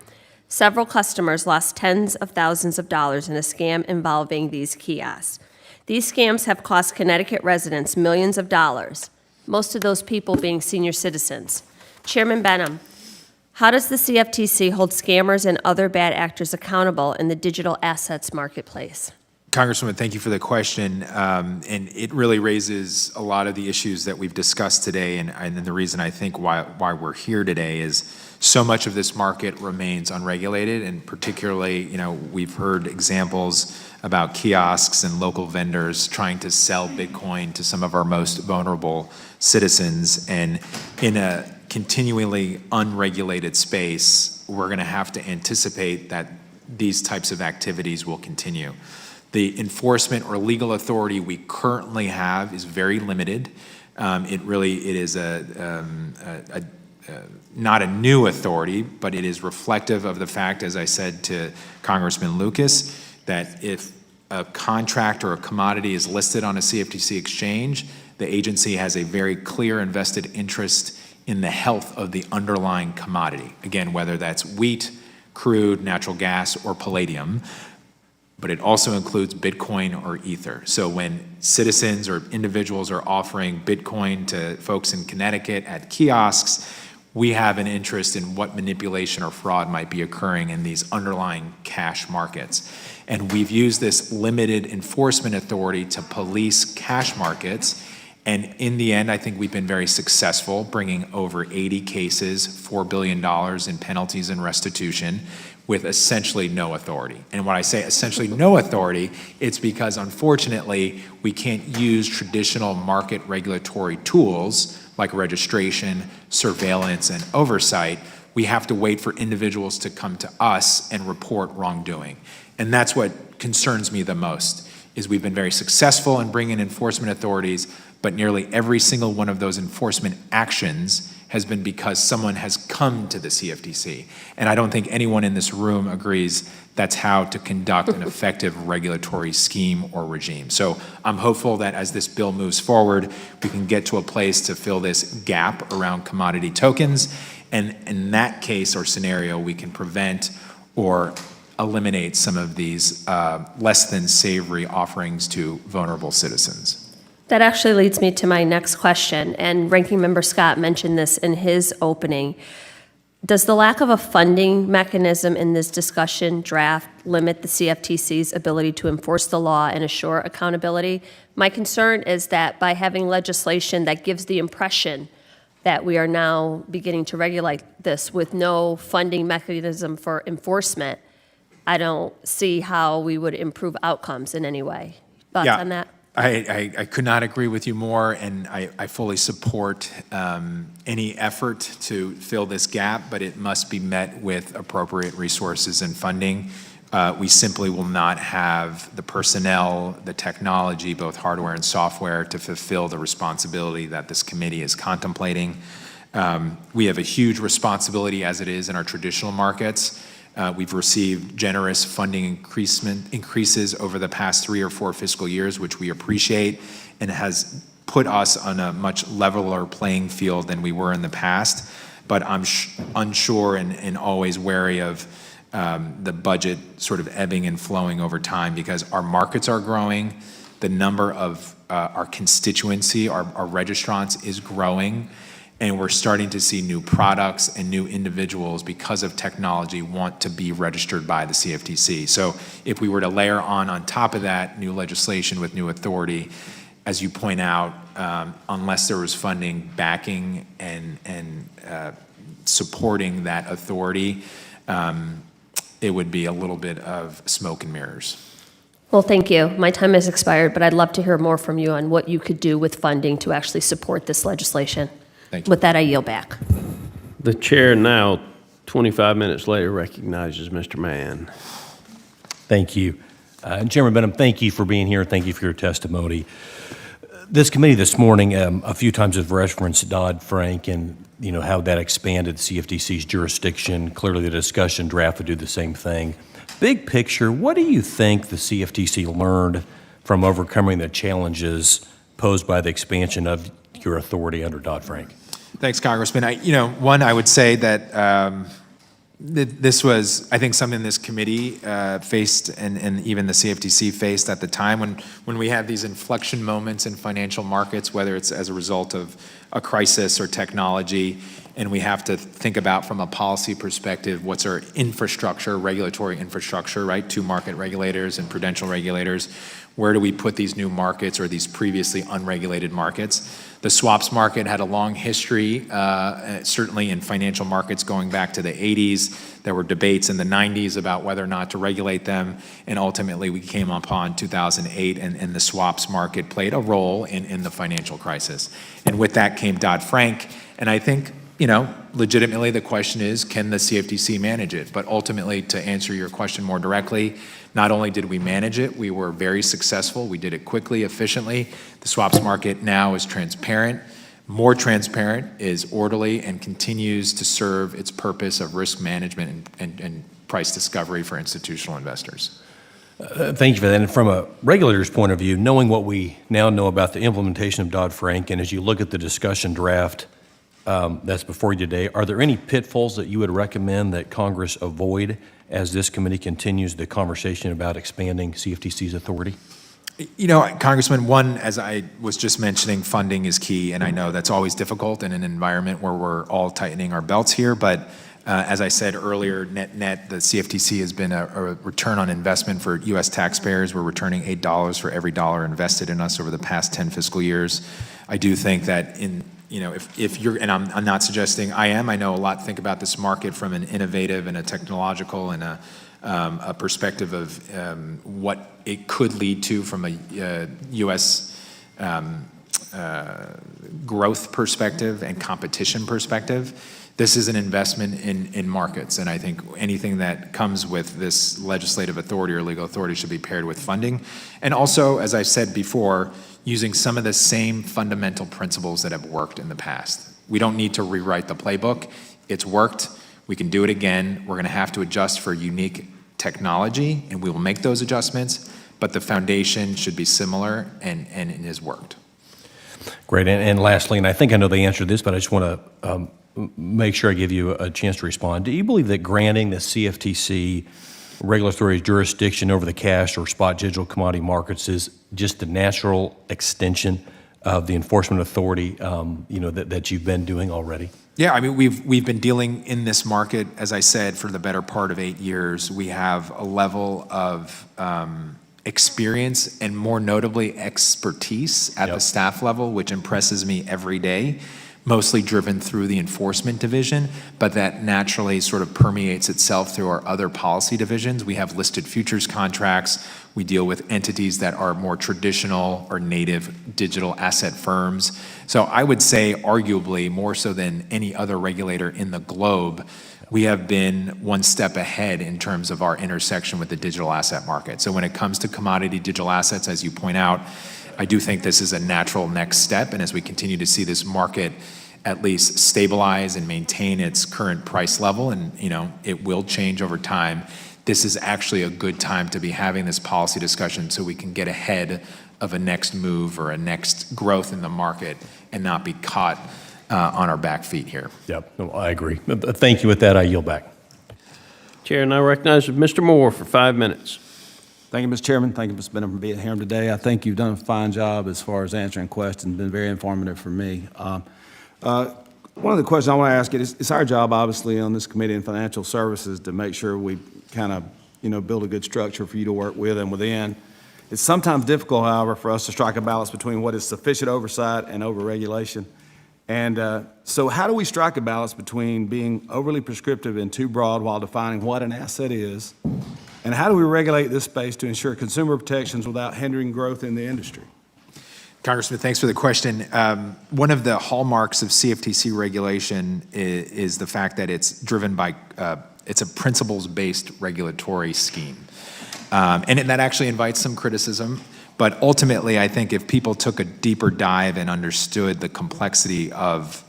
Several customers lost tens of thousands of dollars in a scam involving these kiosks. These scams have cost Connecticut residents millions of dollars, most of those people being senior citizens. Chairman Benham, how does the CFTC hold scammers and other bad actors accountable in the digital assets marketplace? Congresswoman, thank you for the question. And it really raises a lot of the issues that we've discussed today. And the reason I think why we're here today is so much of this market remains unregulated. And particularly, we've heard examples about kiosks and local vendors trying to sell Bitcoin to some of our most vulnerable citizens. And in a continually unregulated space, we're going to have to anticipate that these types of activities will continue. The enforcement or legal authority we currently have is very limited. It is not a new authority, but it is reflective of the fact, as I said to Congressman Lucas, that if a contract or a commodity is listed on a CFTC exchange, the agency has a very clear and vested interest in the health of the underlying commodity. Again, whether that's wheat, crude, natural gas, or palladium. But it also includes Bitcoin or Ether. So when citizens or individuals are offering Bitcoin to folks in Connecticut at kiosks, we have an interest in what manipulation or fraud might be occurring in these underlying cash markets. And we've used this limited enforcement authority to police cash markets And in the end, I think we've been very successful, bringing over 80 cases, $4 billion in penalties and restitution, with essentially no authority. And when I say essentially no authority, it's because unfortunately, we can't use traditional market regulatory tools like registration, surveillance, and oversight. We have to wait for individuals to come to us and report wrongdoing. And that's what concerns me the most, is we've been very successful in bringing enforcement authorities, but nearly every single one of those enforcement actions has been because someone has come to the CFTC. And I don't think anyone in this room agrees that's how to conduct an effective regulatory scheme or regime. So I'm hopeful that as this bill moves forward, we can get to a place to fill this gap around commodity tokens. And in that case or scenario, we can prevent or eliminate some of these less than savory offerings to vulnerable citizens. That actually leads me to my next question, and Ranking Member Scott mentioned this in his opening. Does the lack of a funding mechanism in this discussion draft limit the CFTC's ability to enforce the law and assure accountability? My concern is that by having legislation that gives the impression that we are now beginning to regulate this with no funding mechanism for enforcement, I don't see how we would improve outcomes in any way. Thoughts on that? I could not agree with you more, and I fully support any effort to fill this gap, but it must be met with appropriate resources and funding. We simply will not have the personnel, the technology, both hardware and software, to fulfill the responsibility that this committee is contemplating. We have a huge responsibility as it is in our traditional markets. We've received generous funding increases over the past 3 or 4 fiscal years, which we appreciate, and has put us on a much leveler playing field than we were in the past. But I'm unsure and always wary of the budget sort of ebbing and flowing over time, because our markets are growing, the number of our constituency, our registrants is growing, and we're starting to see new products and new individuals, because of technology, want to be registered by the CFTC. So if we were to layer on top of that new legislation with new authority, as you point out, unless there was funding backing and supporting that authority, it would be a little bit of smoke and mirrors. Well, thank you. My time has expired, but I'd love to hear more from you on what you could do with funding to actually support this legislation. Thank you. With that, I yield back. The chair now, 25 minutes later, recognizes Mr. Mann. Thank you. Chairman Benham, thank you for being here. Thank you for your testimony. This committee this morning, a few times have referenced Dodd-Frank and how that expanded CFTC's jurisdiction. Clearly, the discussion draft would do the same thing. Big picture, what do you think the CFTC learned from overcoming the challenges posed by the expansion of your authority under Dodd-Frank? Thanks, Congressman. I would say that this was, I think, something this committee faced and even the CFTC faced at the time when we have these inflection moments in financial markets, whether it's as a result of a crisis or technology, and we have to think about from a policy perspective, what's our infrastructure, regulatory infrastructure, right? 2 market regulators and prudential regulators. Where do we put these new markets or these previously unregulated markets? The swaps market had a long history, certainly in financial markets going back to the 80s. There were debates in the 90s about whether or not to regulate them, and ultimately we came upon 2008, and the swaps market played a role in the financial crisis. And with that came Dodd-Frank, and I think, legitimately the question is, can the CFTC manage it? But ultimately, to answer your question more directly, not only did we manage it, we were very successful. We did it quickly, efficiently. The swaps market now is transparent, more transparent, is orderly, and continues to serve its purpose of risk management and price discovery for institutional investors. Thank you for that. And from a regulator's point of view, knowing what we now know about the implementation of Dodd-Frank, and as you look at the discussion draft that's before you today, are there any pitfalls that you would recommend that Congress avoid as this committee continues the conversation about expanding CFTC's authority? Congressman, one, as I was just mentioning, funding is key, and I know that's always difficult in an environment where we're all tightening our belts here, but as I said earlier, net, the CFTC has been a return on investment for U.S. taxpayers. We're returning $8 for every dollar invested in us over the past 10 fiscal years. I do think that if you're, and I'm not suggesting I know a lot think about this market from an innovative and a technological and a perspective of what it could lead to from a U.S. Growth perspective and competition perspective. This is an investment in markets, and I think anything that comes with this legislative authority or legal authority should be paired with funding. And also, as I said before, using some of the same fundamental principles that have worked in the past. We don't need to rewrite the playbook. It's worked. We can do it again. We're going to have to adjust for unique technology, and we will make those adjustments, but the foundation should be similar, and it has worked. Great. And lastly, and I think I know the answer to this, but I just want to make sure I give you a chance to respond. Do you believe that granting the CFTC regulatory jurisdiction over the cash or spot digital commodity markets is just the natural extension of the enforcement authority, that you've been doing already? Yeah, I mean, we've been dealing in this market, as I said, for the better part of 8 years. We have a level of experience and, more notably, expertise at the staff level, which impresses me every day, mostly driven through the enforcement division, but that naturally sort of permeates itself through our other policy divisions. We have listed futures contracts. We deal with entities that are more traditional or native digital asset firms. So I would say, arguably, more so than any other regulator in the globe, we have been one step ahead in terms of our intersection with the digital asset market. So when it comes to commodity digital assets, as you point out, I do think this is a natural next step, and as we continue to see this market at least stabilize and maintain its current price level, and it will change over time, this is actually a good time to be having this policy discussion so we can get ahead of a next move or a next growth in the market and not be caught on our back feet here. Yep, no, I agree. Thank you. With that, I yield back. Chair, and I recognize Mr. Moore for 5 minutes. Thank you, Mr. Chairman. Thank you, Mr. Benham, for being here today. I think you've done a fine job as far as answering questions. Been very informative for me. One of the questions I want to ask you is, it's our job, obviously, on this committee in financial services to make sure we kind of, build a good structure for you to work with and within. It's sometimes difficult, however, for us to strike a balance between what is sufficient oversight and overregulation. And so how do we strike a balance between being overly prescriptive and too broad while defining what an asset is? And how do we regulate this space to ensure consumer protections without hindering growth in the industry? Congressman, thanks for the question. One of the hallmarks of CFTC regulation is the fact that it's driven by, it's a principles-based regulatory scheme. And that actually invites some criticism. But ultimately, I think if people took a deeper dive and understood the complexity of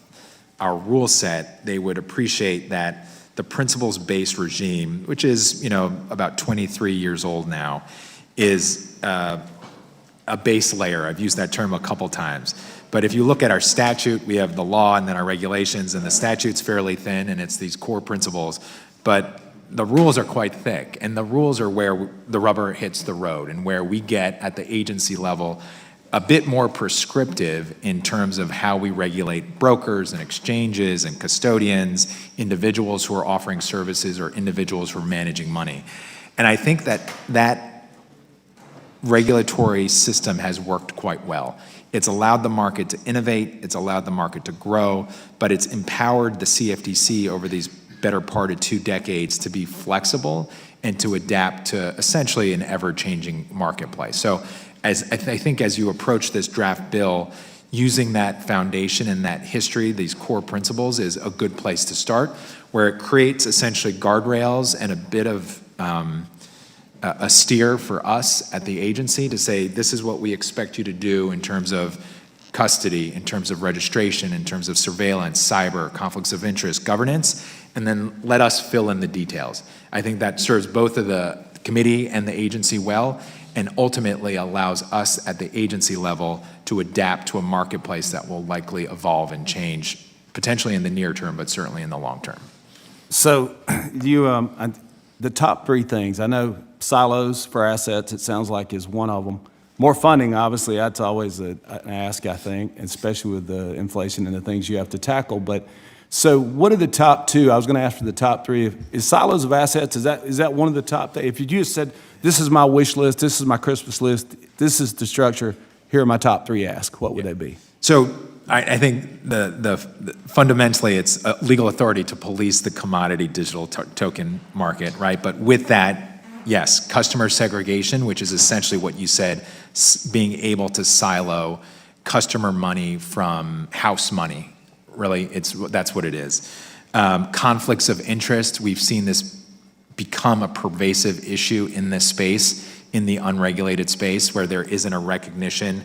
our rule set, they would appreciate that the principles-based regime, which is about 23 years old now, is a base layer. I've used that term a couple times. But if you look at our statute, we have the law and then our regulations, and the statute's fairly thin, and it's these core principles. But the rules are quite thick, and the rules are where the rubber hits the road and where we get at the agency level a bit more prescriptive in terms of how we regulate brokers and exchanges and custodians, individuals who are offering services or individuals who are managing money. And I think that regulatory system has worked quite well. It's allowed the market to innovate, it's allowed the market to grow, but it's empowered the CFTC over these better part of 2 decades to be flexible and to adapt to essentially an ever-changing marketplace. So I think as you approach this draft bill, using that foundation and that history, these core principles, is a good place to start, where it creates essentially guardrails and a bit of a steer for us at the agency to say, this is what we expect you to do in terms of custody, in terms of registration, in terms of surveillance, cyber, conflicts of interest, governance, and then let us fill in the details. I think that serves both of the committee and the agency well, and ultimately allows us at the agency level to adapt to a marketplace that will likely evolve and change, potentially in the near term, but certainly in the long term. So the top 3 things, I know silos for assets, it sounds like, is one of them. More funding, obviously, that's always an ask, I think, especially with the inflation and the things you have to tackle. But so what are the top 2? I was going to ask for the top 3. Is silos of assets, is that one of the top? If you just said, this is my wish list, this is my Christmas list, this is the structure, here are my top 3 asks, what would they be? So I think fundamentally, it's a legal authority to police the commodity digital token market, right? But with that, yes, customer segregation, which is essentially what you said, being able to silo customer money from house money. Really, that's what it is. Conflicts of interest, we've seen this become a pervasive issue in this space, in the unregulated space, where there isn't a recognition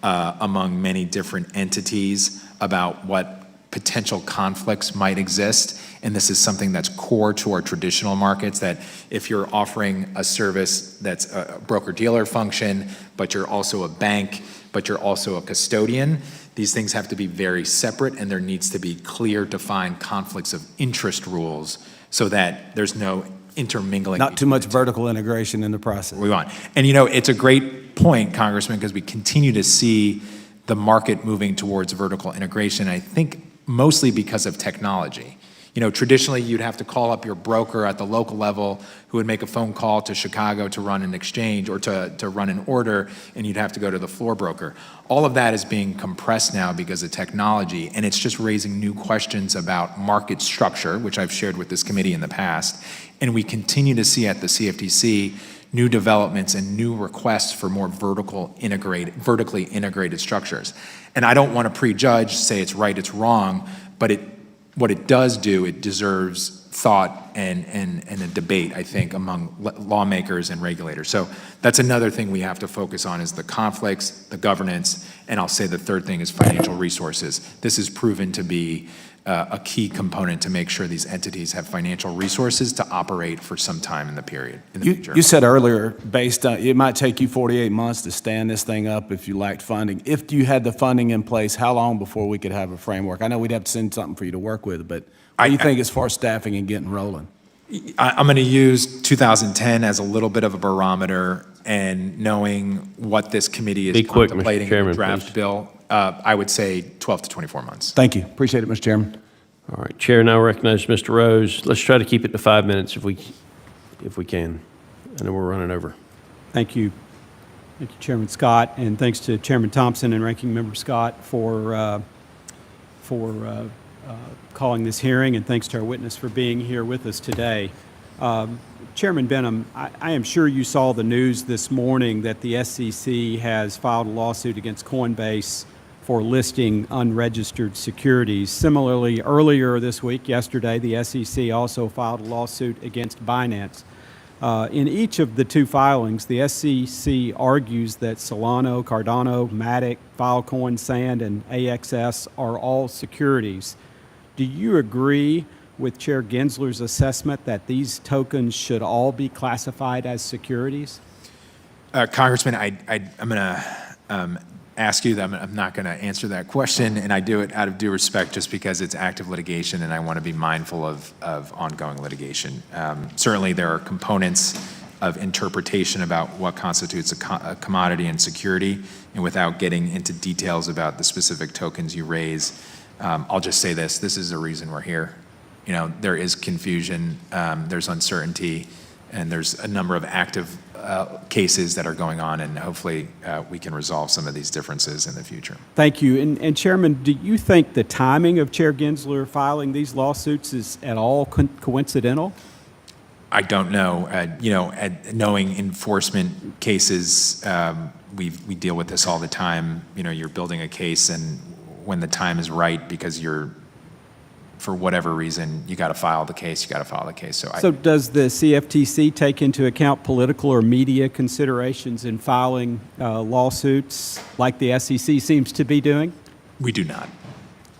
among many different entities about what potential conflicts might exist. And this is something that's core to our traditional markets, that if you're offering a service that's a broker-dealer function, but you're also a bank, but you're also a custodian, these things have to be very separate, and there needs to be clear, defined conflicts of interest rules so that there's no intermingling. Not too much vertical integration in the process. We want. And it's a great point, Congressman, because we continue to see the market moving towards vertical integration, I think mostly because of technology. Traditionally, you'd have to call up your broker at the local level who would make a phone call to Chicago to run an exchange or to run an order, and you'd have to go to the floor broker. All of that is being compressed now because of technology, and it's just raising new questions about market structure, which I've shared with this committee in the past. And we continue to see at the CFTC new developments and new requests for more vertically integrated structures. And I don't want to prejudge, say it's right, it's wrong, but what it does do, it deserves thought and a debate, I think, among lawmakers and regulators. So that's another thing we have to focus on, is the conflicts, the governance, and I'll say the third thing is financial resources. This has proven to be a key component to make sure these entities have financial resources to operate for some time in the future. You said earlier, based on, it might take you 48 months to stand this thing up if you lacked funding. If you had the funding in place, how long before we could have a framework? I know we'd have to send something for you to work with, but what do you think as far as staffing and getting rolling? I'm going to use 2010 as a little bit of a barometer, and knowing what this committee is contemplating in the draft bill, I would say 12 to 24 months. Thank you. Appreciate it, Mr. Chairman. All right, Chair now recognizes Mr. Rose. Let's try to keep it to 5 minutes if we can. I know we're running over. Thank you. Thank you, Chairman Scott, and thanks to Chairman Thompson and Ranking Member Scott for calling this hearing, and thanks to our witness for being here with us today. Chairman Benham, I am sure you saw the news this morning that the SEC has filed a lawsuit against Coinbase for listing unregistered securities. Similarly, earlier this week, yesterday, the SEC also filed a lawsuit against Binance. In each of the two filings, the SEC argues that Solana, Cardano, Matic, Filecoin, Sand, and AXS are all securities. Do you agree with Chair Gensler's assessment that these tokens should all be classified as securities? Congressman, I'm going to ask you that I'm not going to answer that question, and I do it out of due respect just because it's active litigation and I want to be mindful of ongoing litigation. Certainly there are components of interpretation about what constitutes a commodity and security, and without getting into details about the specific tokens you raise, I'll just say this is the reason we're here. There is confusion, there's uncertainty, and there's a number of active cases that are going on, and hopefully we can resolve some of these differences in the future. Thank you. And Chairman, do you think the timing of Chair Gensler filing these lawsuits is at all coincidental? I don't know. Knowing enforcement cases, we deal with this all the time. You're building a case, and when the time is right, because for whatever reason, you got to file the case, So does the CFTC take into account political or media considerations in filing lawsuits like the SEC seems to be doing? We do not.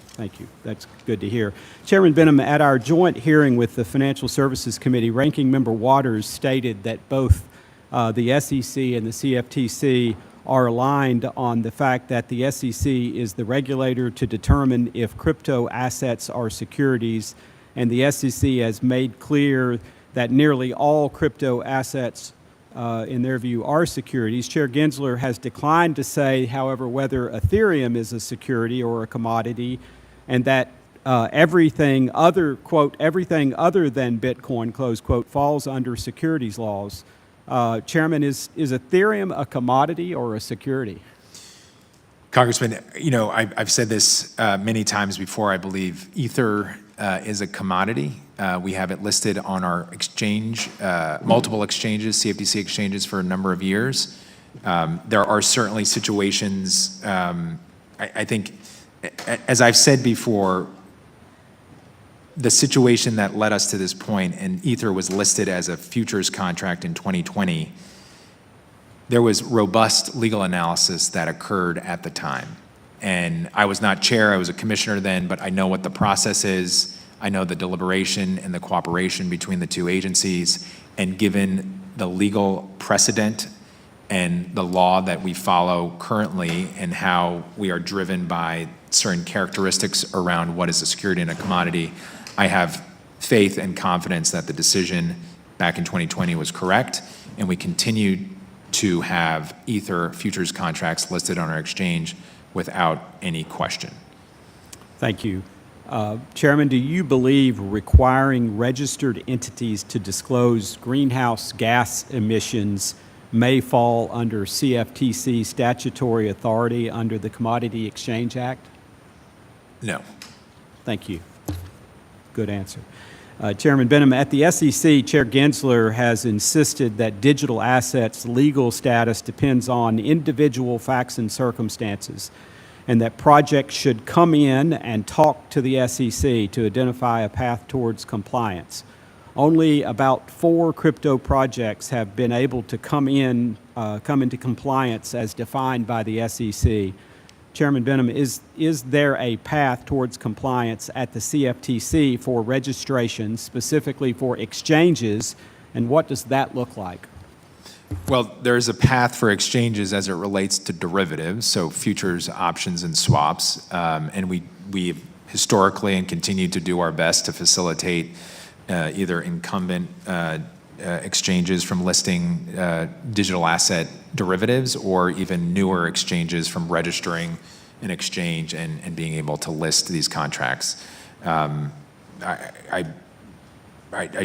Thank you. That's good to hear. Chairman Benham, at our joint hearing with the Financial Services Committee, Ranking Member Waters stated that both the SEC and the CFTC are aligned on the fact that the SEC is the regulator to determine if crypto assets are securities, and the SEC has made clear that nearly all crypto assets, in their view, are securities. Chair Gensler has declined to say, however, whether Ethereum is a security or a commodity, and that everything other, quote, everything other than Bitcoin, close quote, falls under securities laws. Chairman, is Ethereum a commodity or a security? Congressman, I've said this many times before. I believe ether is a commodity. We have it listed on our exchange, multiple exchanges, CFTC exchanges, for a number of years. There are certainly situations, I think, as I've said before, the situation that led us to this point, and ether was listed as a futures contract in 2020, there was robust legal analysis that occurred at the time. And I was not chair, I was a commissioner then, but I know what the process is. I know the deliberation and the cooperation between the two agencies. And given the legal precedent and the law that we follow currently and how we are driven by certain characteristics around what is a security and a commodity, I have faith and confidence that the decision back in 2020 was correct, and we continue to have ether futures contracts listed on our exchange without any question. Thank you. Chairman, do you believe requiring registered entities to disclose greenhouse gas emissions may fall under CFTC statutory authority under the Commodity Exchange Act? No. Thank you. Good answer. Chairman Benham, at the SEC, Chair Gensler has insisted that digital assets' legal status depends on individual facts and circumstances, and that projects should come in and talk to the SEC to identify a path towards compliance. Only about 4 crypto projects have been able to come into compliance as defined by the SEC. Chairman Benham, is there a path towards compliance at the CFTC for registration, specifically for exchanges, and what does that look like? Well, there's a path for exchanges as it relates to derivatives, so futures, options, and swaps. And we historically and continue to do our best to facilitate either incumbent exchanges from listing digital asset derivatives, or even newer exchanges from registering an exchange and being able to list these contracts. I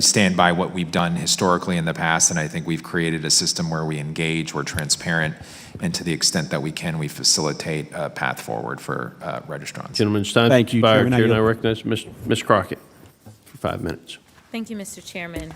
stand by what we've done historically in the past, and I think we've created a system where we engage, we're transparent, and to the extent that we can, we facilitate a path forward for registrants. Gentleman's time Thank you, expired. Chairman. Chair, and I recognize Ms. Crockett for 5 minutes. Thank you, Mr. Chairman.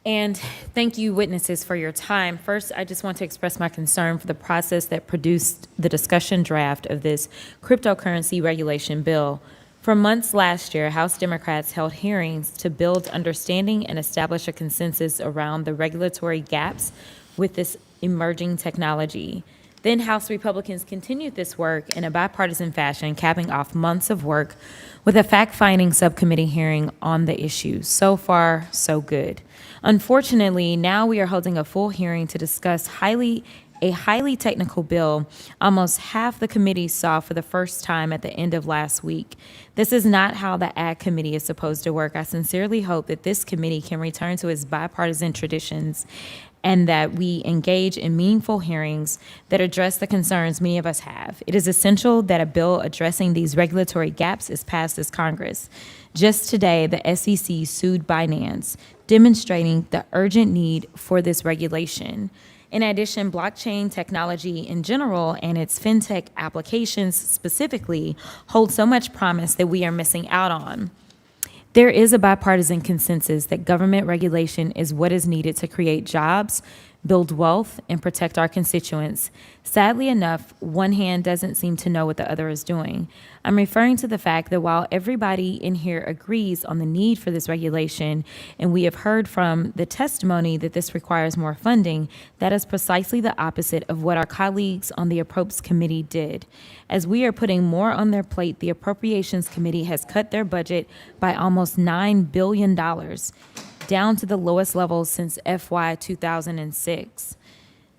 And thank you, witnesses, for your time. First, I just want to express my concern for the process that produced the discussion draft of this cryptocurrency regulation bill. For months last year, House Democrats held hearings to build understanding and establish a consensus around the regulatory gaps with this emerging technology. Then House Republicans continued this work in a bipartisan fashion, capping off months of work with a fact-finding subcommittee hearing on the issue. So far, so good. Unfortunately, now we are holding a full hearing to discuss a highly technical bill almost half the committee saw for the first time at the end of last week. This is not how the Ag Committee is supposed to work. I sincerely hope that this committee can return to its bipartisan traditions and that we engage in meaningful hearings that address the concerns many of us have. It is essential that a bill addressing these regulatory gaps is passed this Congress. Just today, the SEC sued Binance, demonstrating the urgent need for this regulation. In addition, blockchain technology in general and its fintech applications specifically hold so much promise that we are missing out on. There is a bipartisan consensus that government regulation is what is needed to create jobs, build wealth, and protect our constituents. Sadly enough, one hand doesn't seem to know what the other is doing. I'm referring to the fact that while everybody in here agrees on the need for this regulation, and we have heard from the testimony that this requires more funding, that is precisely the opposite of what our colleagues on the Appropriations Committee did. As we are putting more on their plate, the Appropriations Committee has cut their budget by almost $9 billion, down to the lowest levels since FY 2006.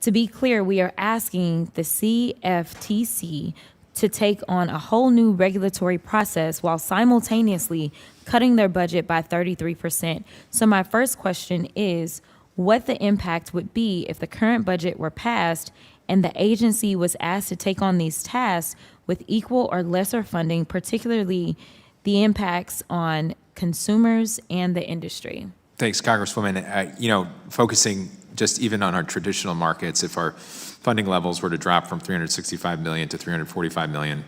To be clear, we are asking the CFTC to take on a whole new regulatory process while simultaneously cutting their budget by 33%. So my first question is, what the impact would be if the current budget were passed and the agency was asked to take on these tasks with equal or lesser funding, particularly the impacts on consumers and the industry? Thanks, Congresswoman. Focusing just even on our traditional markets, if our funding levels were to drop from 365 million to 345 million,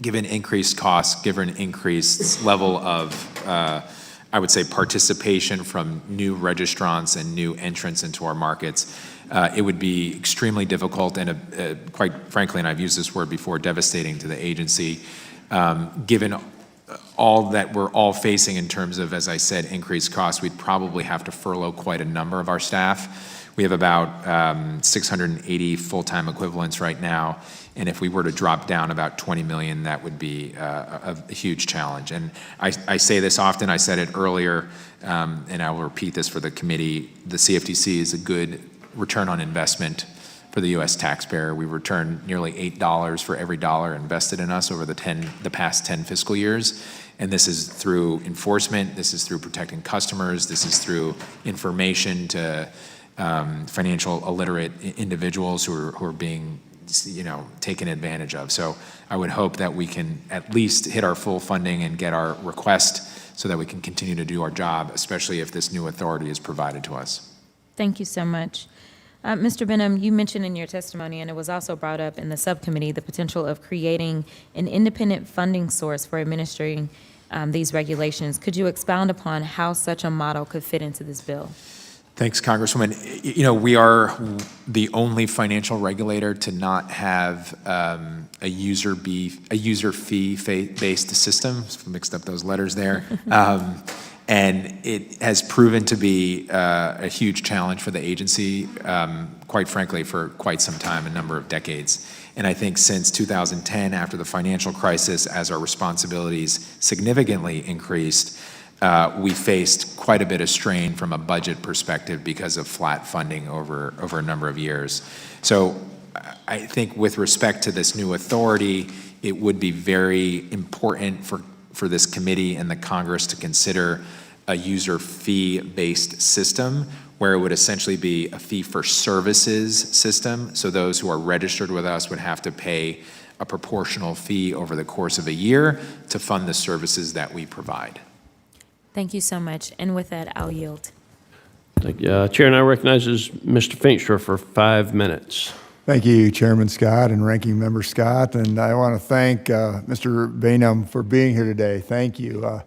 given increased costs, given increased level of, I would say, participation from new registrants and new entrants into our markets, it would be extremely difficult and, quite frankly, and I've used this word before, devastating to the agency, given all that we're all facing in terms of, as I said, increased costs. We'd probably have to furlough quite a number of our staff. We have about 680 full-time equivalents right now, and if we were to drop down about 20 million, that would be a huge challenge. And I say this often, I said it earlier, and I will repeat this for the committee, the CFTC is a good return on investment for the U.S. taxpayer. We return nearly $8 for every dollar invested in us over the past 10 fiscal years. And this is through enforcement, this is through protecting customers, this is through information to financial illiterate individuals who are being taken advantage of. So I would hope that we can at least hit our full funding and get our request so that we can continue to do our job, especially if this new authority is provided to us. Thank you so much. Mr. Benham, you mentioned in your testimony, and it was also brought up in the subcommittee, the potential of creating an independent funding source for administering these regulations. Could you expound upon how such a model could fit into this bill? Thanks, Congresswoman. We are the only financial regulator to not have a user fee-based system. Mixed up those letters there. And it has proven to be a huge challenge for the agency, quite frankly, for quite some time, a number of decades. And I think since 2010, after the financial crisis, as our responsibilities significantly increased, we faced quite a bit of strain from a budget perspective because of flat funding over a number of years. So I think with respect to this new authority, it would be very important for this committee and the Congress to consider a user fee-based system where it would essentially be a fee-for-services system. So those who are registered with us would have to pay a proportional fee over the course of a year to fund the services that we provide. Thank you so much. And with that, I'll yield. Thank you. Chair now recognizes Mr. Fincher for 5 minutes. Thank you, Chairman Scott and Ranking Member Scott. And I want to thank Mr. Benham for being here today. Thank you.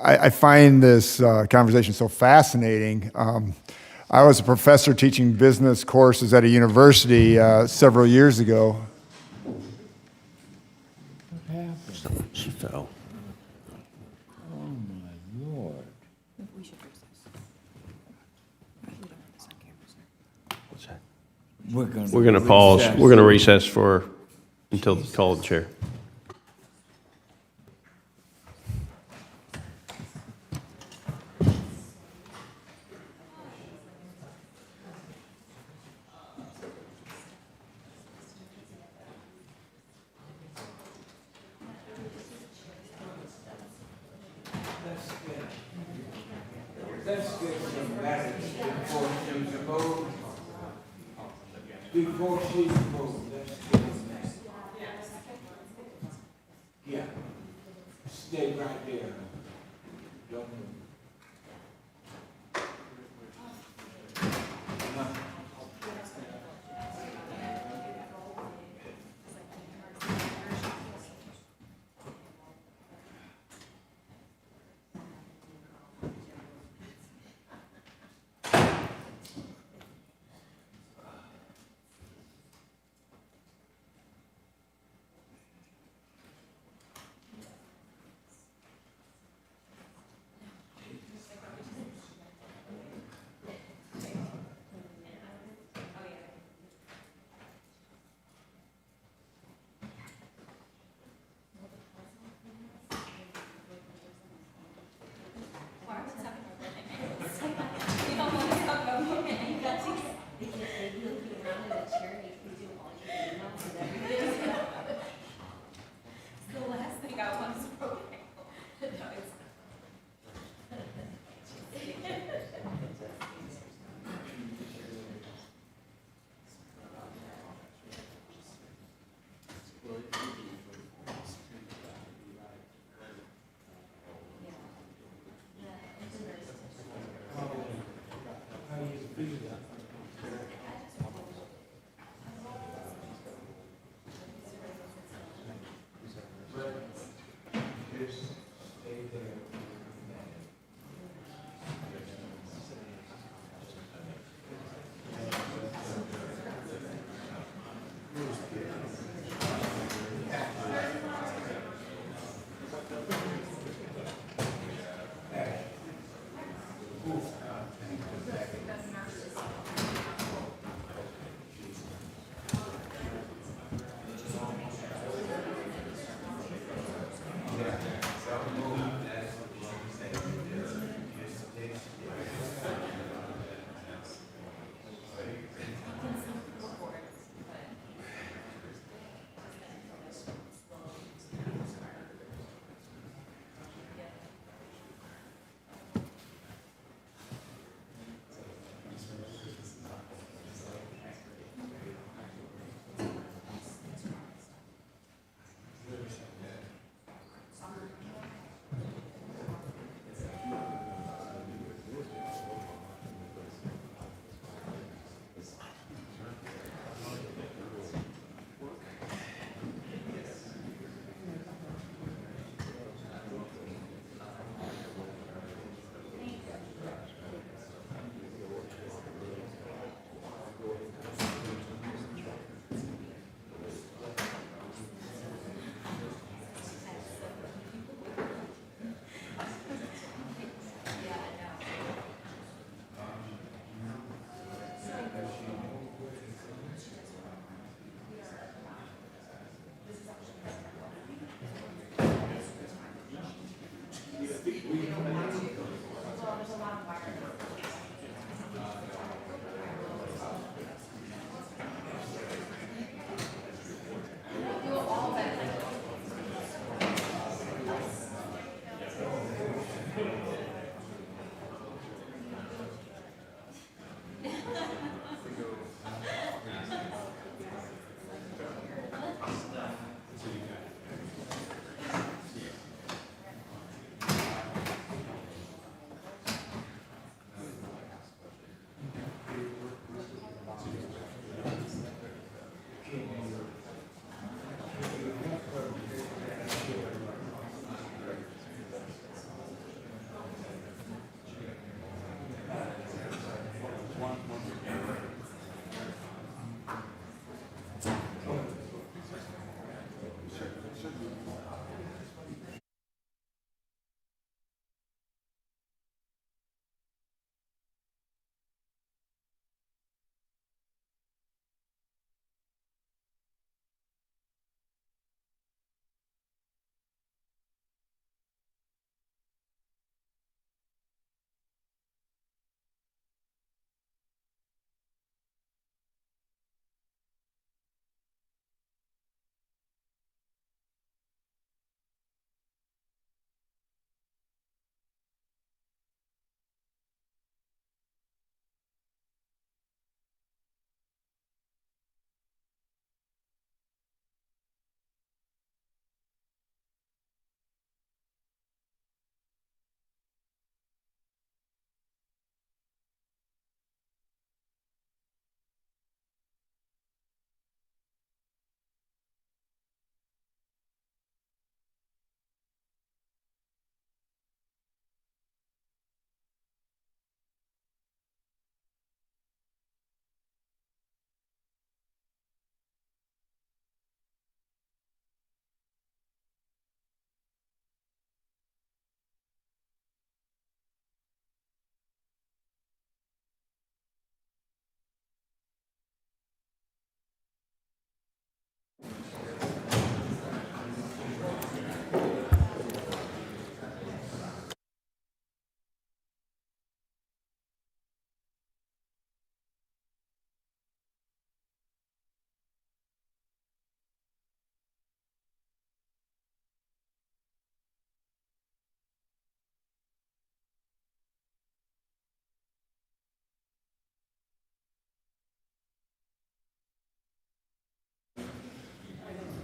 I find this conversation so fascinating. I was a professor teaching business courses at a university several years ago. What happened? She fell. Oh, my Lord. What's that? We're going to pause. We're going to recess until the call of the chair. Let's get some matters before she votes. Before she votes, let's get some matters. Yeah. Stay right there. Don't move.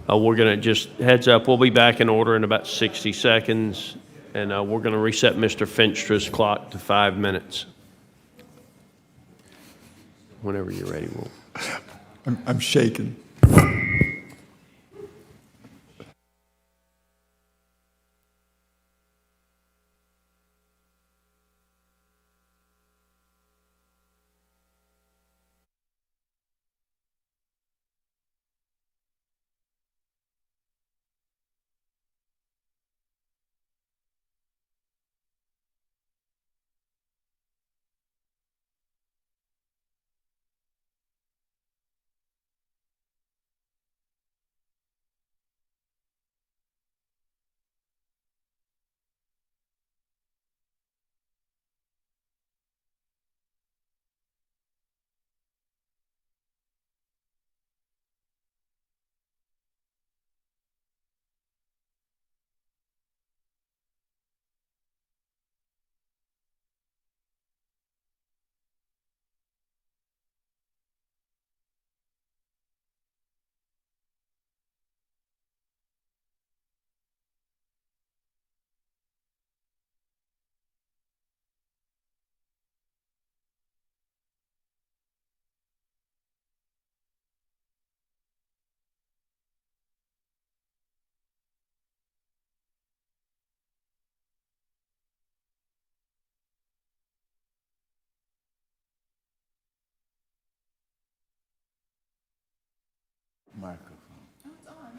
We're going to just, heads up, we'll be back in order in about 60 seconds, and we're going to reset Mr. Finstra's clock to 5 minutes. Whenever you're ready, we'll. I'm shaking.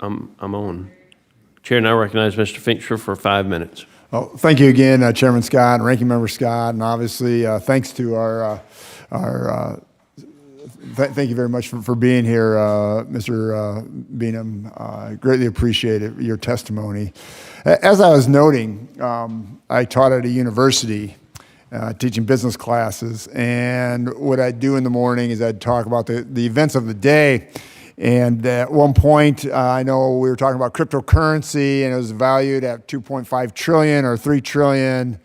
I'm on. Chair, now recognize Mr. Fincher for 5 minutes. Well, thank you again, Chairman Scott and Ranking Member Scott, and obviously thanks to thank you very much for being here, Mr. Beanham. I greatly appreciate it, your testimony. As I was noting, I taught at a university teaching business classes, and what I'd do in the morning is I'd talk about the events of the day. And at one point, I know we were talking about cryptocurrency, and it was valued at 2.5 trillion or 3 trillion.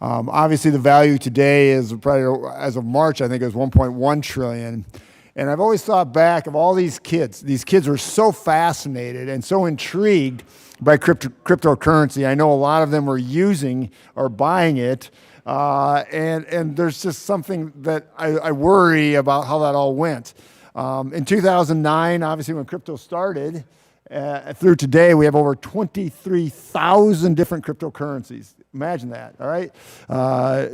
Obviously, the value today is probably, as of March, I think it was 1.1 trillion. And I've always thought back of all these kids. These kids were so fascinated and so intrigued by cryptocurrency. I know a lot of them were using or buying it. And there's just something that I worry about how that all went. In 2009, obviously when crypto started, through today, we have over 23,000 different cryptocurrencies. Imagine that, all right?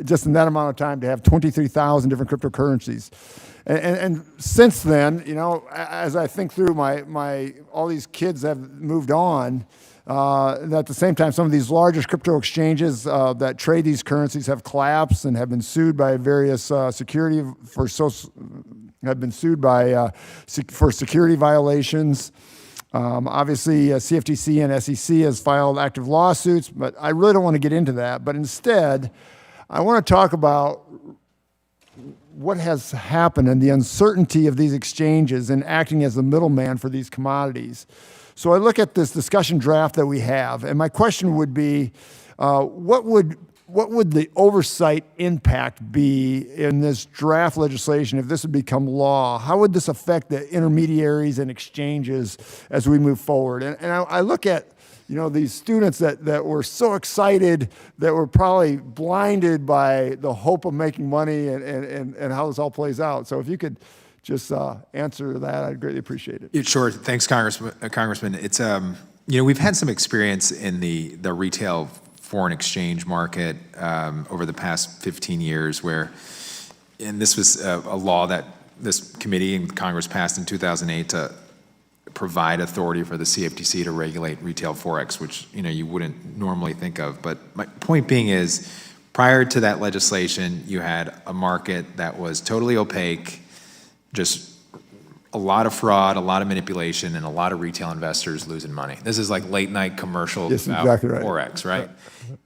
Just in that amount of time to have 23,000 different cryptocurrencies. And since then, you know, as I think through all these kids have moved on, at the same time, some of these largest crypto exchanges that trade these currencies have collapsed and have been sued by various for security violations. Obviously, CFTC and SEC has filed active lawsuits, but I really don't want to get into that. But instead, I want to talk about what has happened and the uncertainty of these exchanges and acting as the middleman for these commodities. So I look at this discussion draft that we have, and my question would be, what would the oversight impact be in this draft legislation if this would become law? How would this affect the intermediaries and exchanges as we move forward? And I look at, you know, these students that were so excited, that were probably blinded by the hope of making money and how this all plays out. So if you could just answer that, I'd greatly appreciate it. Sure. Thanks, Congressman. It's you know, we've had some experience in the retail foreign exchange market over the past 15 years, where, and this was a law that this committee and Congress passed in 2008 to provide authority for the CFTC to regulate retail forex, which, you know, you wouldn't normally think of. But my point being is, prior to that legislation, you had a market that was totally opaque, just a lot of fraud, a lot of manipulation, and a lot of retail investors losing money. This is like late night commercials Yes, about exactly right. forex, right?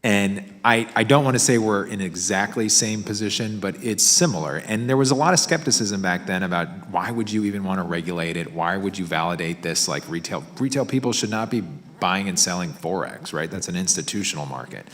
And I don't want to say we're in exactly same position, but it's similar. And there was a lot of skepticism back then about why would you even want to regulate it? Why would you validate this? Like retail people should not be buying and selling forex, right? That's an institutional market.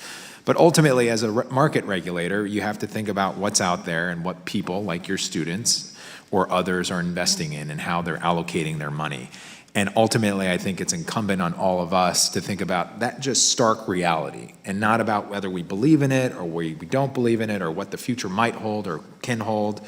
But ultimately, as a market regulator, you have to think about what's out there and what people, like your students or others, are investing in and how they're allocating their money. And ultimately, I think it's incumbent on all of us to think about that just stark reality, and not about whether we believe in it or we don't believe in it or what the future might hold or can hold.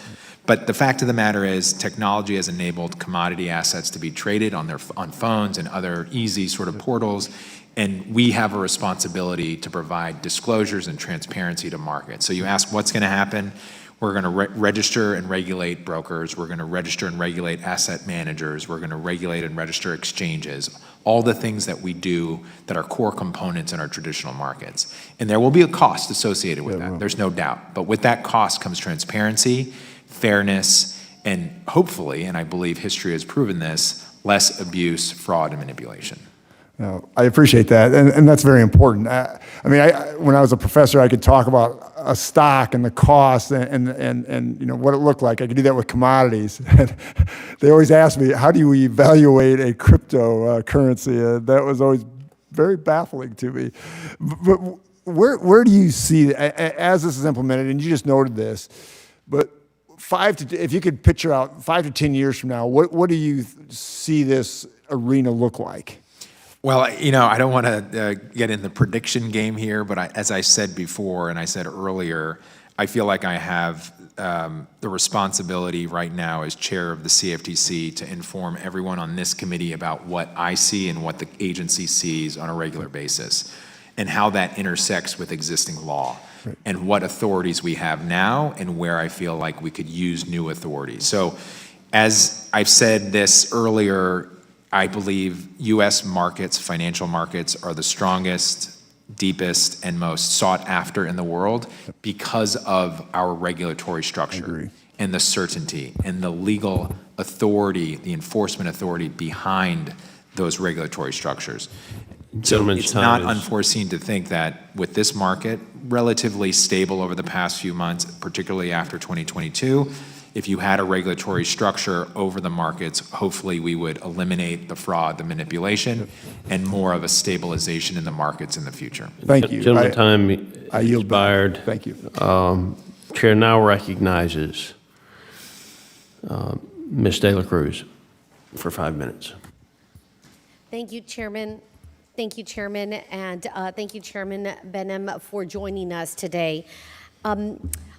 But the fact of the matter is, technology has enabled commodity assets to be traded on phones and other easy sort of portals. And we have a responsibility to provide disclosures and transparency to markets. So you ask what's going to happen? We're going to register and regulate brokers. We're going to register and regulate asset managers. We're going to regulate and register exchanges, all the things that we do that are core components in our traditional markets. And there will be a cost associated with that. There's no doubt. But with that cost comes transparency, fairness, and hopefully, and I believe history has proven this, less abuse, fraud, and manipulation. No, I appreciate that, and that's very important. I mean, when I was a professor, I could talk about a stock and the cost and you know what it looked like. I could do that with commodities. They always ask me, how do you evaluate a cryptocurrency? That was always very baffling to me. But where do you see, as this is implemented, and you just noted this, but if you could picture out 5 to 10 years from now, what do you see this arena look like? Well, you know, I don't want to get in the prediction game here, but as I said before and I said earlier, I feel like I have the responsibility right now as chair of the CFTC to inform everyone on this committee about what I see and what the agency sees on a regular basis, and how that intersects with existing law, and what authorities we have now and where I feel like we could use new authorities. So as I've said this earlier, I believe U.S. markets, financial markets, are the strongest, deepest, and most sought after in the world because of our regulatory structure and the certainty and the legal authority, the enforcement authority behind those regulatory structures. So Gentleman's it's not time is- unforeseen to think that with this market relatively stable over the past few months, particularly after 2022, if you had a regulatory structure over the markets, hopefully we would eliminate the fraud, the manipulation, and more of a stabilization in the markets in the future. Thank you. Gentleman, time I yield back. expired. Thank you. Chair now recognizes Ms. De La Cruz for 5 minutes. Thank you, Chairman. Thank you, Chairman, and thank you, Chairman Benham, for joining us today.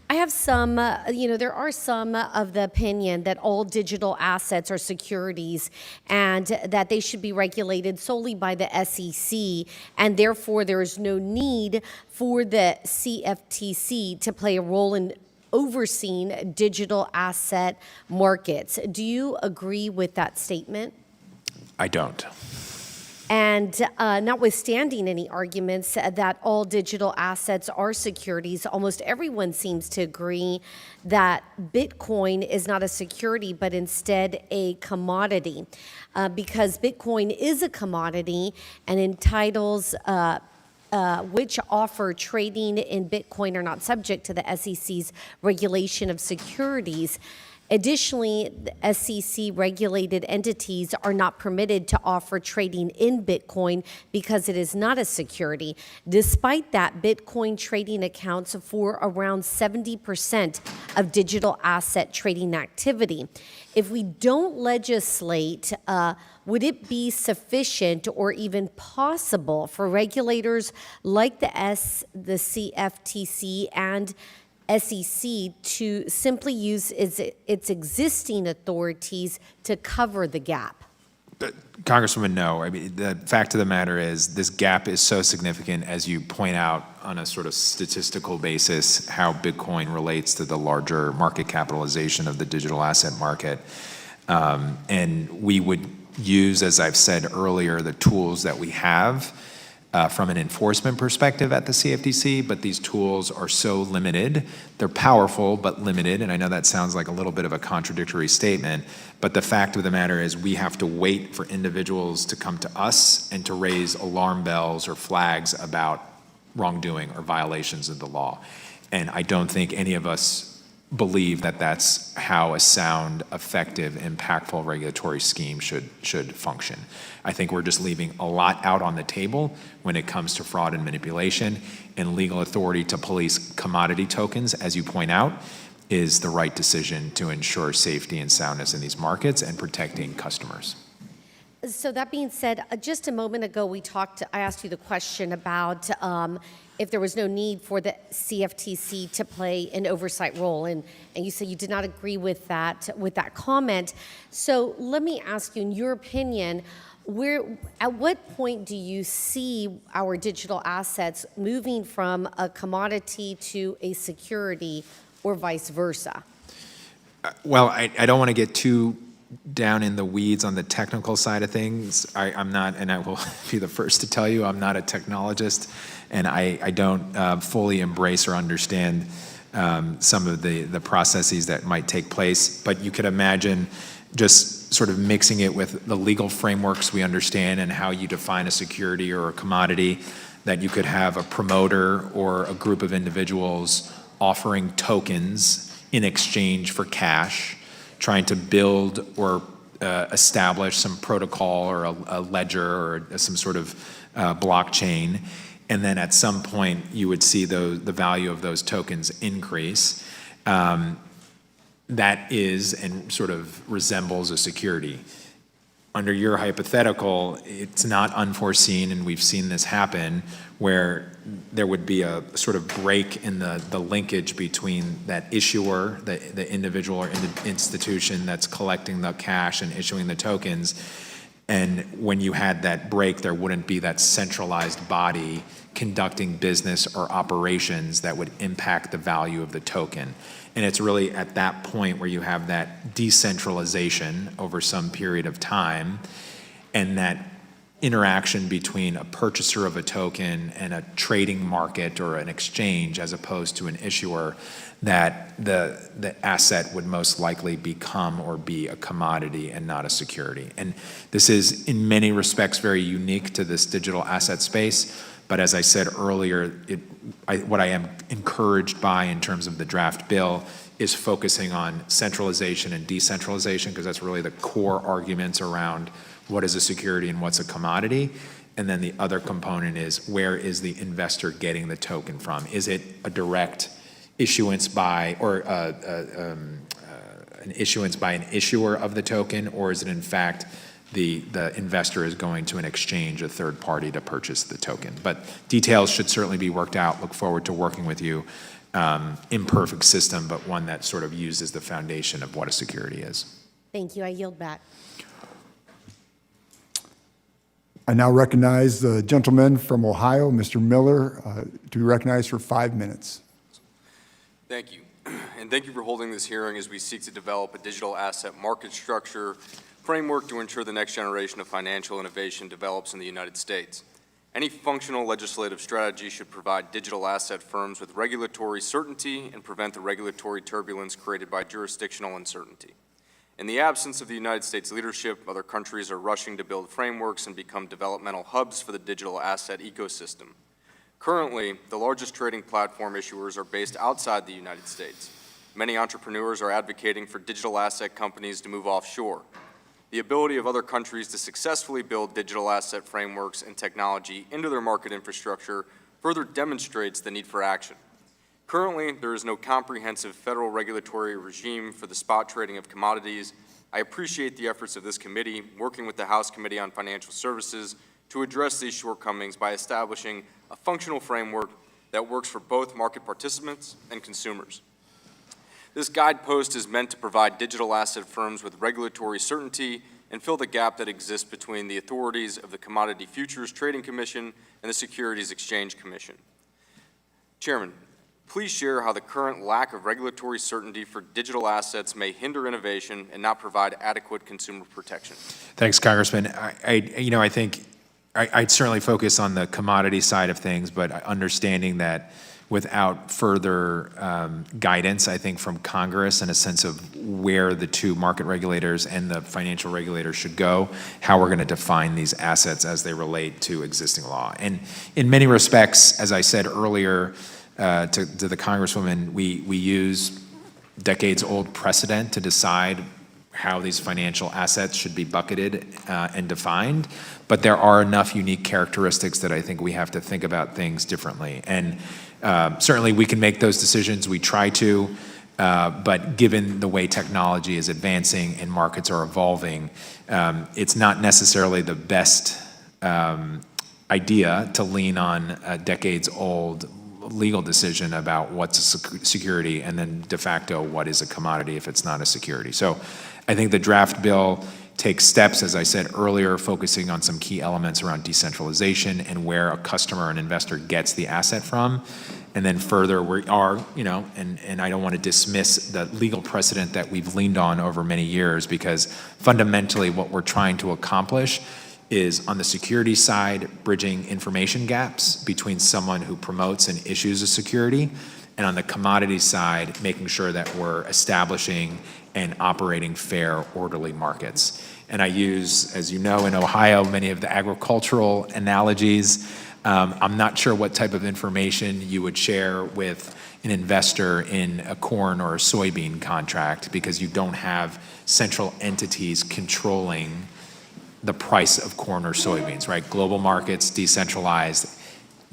I have some, there are some of the opinion that all digital assets are securities and that they should be regulated solely by the SEC, and therefore there is no need for the CFTC to play a role in overseeing digital asset markets. Do you agree with that statement? I don't. And notwithstanding any arguments that all digital assets are securities, almost everyone seems to agree that Bitcoin is not a security, but instead a commodity, because Bitcoin is a commodity and entitles which offer trading in Bitcoin are not subject to the SEC's regulation of securities. Additionally, the SEC regulated entities are not permitted to offer trading in Bitcoin because it is not a security. Despite that, Bitcoin trading accounts for around 70% of digital asset trading activity. If we don't legislate, would it be sufficient or even possible for regulators like the CFTC and SEC to simply use its existing authorities to cover the gap? Congresswoman, no. I mean, the fact of the matter is this gap is so significant, as you point out on a sort of statistical basis, how Bitcoin relates to the larger market capitalization of the digital asset market. And we would use, as I've said earlier, the tools that we have from an enforcement perspective at the CFTC, but these tools are so limited. They're powerful, but limited, and I know that sounds like a little bit of a contradictory statement, but the fact of the matter is we have to wait for individuals to come to us and to raise alarm bells or flags about wrongdoing or violations of the law. And I don't think any of us believe that that's how a sound, effective, impactful regulatory scheme should function. I think we're just leaving a lot out on the table when it comes to fraud and manipulation, and legal authority to police commodity tokens, as you point out, is the right decision to ensure safety and soundness in these markets and protecting customers. So that being said, just a moment ago I asked you the question about if there was no need for the CFTC to play an oversight role, and you said you did not agree with that comment. So let me ask you, in your opinion, at what point do you see our digital assets moving from a commodity to a security, or vice versa? Well, I don't want to get too down in the weeds on the technical side of things. I'm not, and I will be the first to tell you, I'm not a technologist, and I don't fully embrace or understand some of the processes that might take place. But you could imagine just sort of mixing it with the legal frameworks we understand and how you define a security or a commodity, that you could have a promoter or a group of individuals offering tokens in exchange for cash, trying to build or establish some protocol or a ledger or some sort of blockchain. And then at some point, you would see the value of those tokens increase. That is and sort of resembles a security. Under your hypothetical, it's not unforeseen, and we've seen this happen, where there would be a sort of break in the linkage between that issuer, the individual or institution that's collecting the cash and issuing the tokens. And when you had that break, there wouldn't be that centralized body conducting business or operations that would impact the value of the token. And it's really at that point where you have that decentralization over some period of time, and that interaction between a purchaser of a token and a trading market or an exchange as opposed to an issuer, that the asset would most likely become or be a commodity and not a security. And this is in many respects very unique to this digital asset space. But as I said earlier, what I am encouraged by in terms of the draft bill is focusing on centralization and decentralization, because that's really the core arguments around what is a security and what's a commodity. And then the other component is, where is the investor getting the token from? Is it a direct issuance by, or an issuance by an issuer of the token, or is it in fact the investor is going to an exchange, a third party, to purchase the token? But details should certainly be worked out. Look forward to working with you. Imperfect system, but one that sort of uses the foundation of what a security is. Thank you. I yield back. I now recognize the gentleman from Ohio, Mr. Miller, to be recognized for 5 minutes. Thank you. And thank you for holding this hearing as we seek to develop a digital asset market structure framework to ensure the next generation of financial innovation develops in the United States. Any functional legislative strategy should provide digital asset firms with regulatory certainty and prevent the regulatory turbulence created by jurisdictional uncertainty. In the absence of the United States leadership, other countries are rushing to build frameworks and become developmental hubs for the digital asset ecosystem. Currently, the largest trading platform issuers are based outside the United States. Many entrepreneurs are advocating for digital asset companies to move offshore. The ability of other countries to successfully build digital asset frameworks and technology into their market infrastructure further demonstrates the need for action. Currently, there is no comprehensive federal regulatory regime for the spot trading of commodities. I appreciate the efforts of this committee, working with the House Committee on Financial Services, to address these shortcomings by establishing a functional framework that works for both market participants and consumers. This guidepost is meant to provide digital asset firms with regulatory certainty and fill the gap that exists between the authorities of the Commodity Futures Trading Commission and the Securities Exchange Commission. Chairman, please share how the current lack of regulatory certainty for digital assets may hinder innovation and not provide adequate consumer protection. Thanks, Congressman. I think I'd certainly focus on the commodity side of things, but understanding that without further guidance, I think, from Congress and a sense of where the two market regulators and the financial regulators should go, how we're going to define these assets as they relate to existing law. And in many respects, as I said earlier to the Congresswoman, we use decades-old precedent to decide how these financial assets should be bucketed and defined, but there are enough unique characteristics that I think we have to think about things differently. And certainly we can make those decisions, we try to, but given the way technology is advancing and markets are evolving, it's not necessarily the best idea to lean on a decades-old legal decision about what's a security and then de facto what is a commodity if it's not a security. So I think the draft bill takes steps, as I said earlier, focusing on some key elements around decentralization and where a customer and investor gets the asset from. And then further, we are, and I don't want to dismiss the legal precedent that we've leaned on over many years, because fundamentally what we're trying to accomplish is, on the security side, bridging information gaps between someone who promotes and issues a security, and on the commodity side, making sure that we're establishing and operating fair, orderly markets. And I use, as you know, in Ohio, many of the agricultural analogies. I'm not sure what type of information you would share with an investor in a corn or a soybean contract, because you don't have central entities controlling the price of corn or soybeans, right? Global markets, decentralized,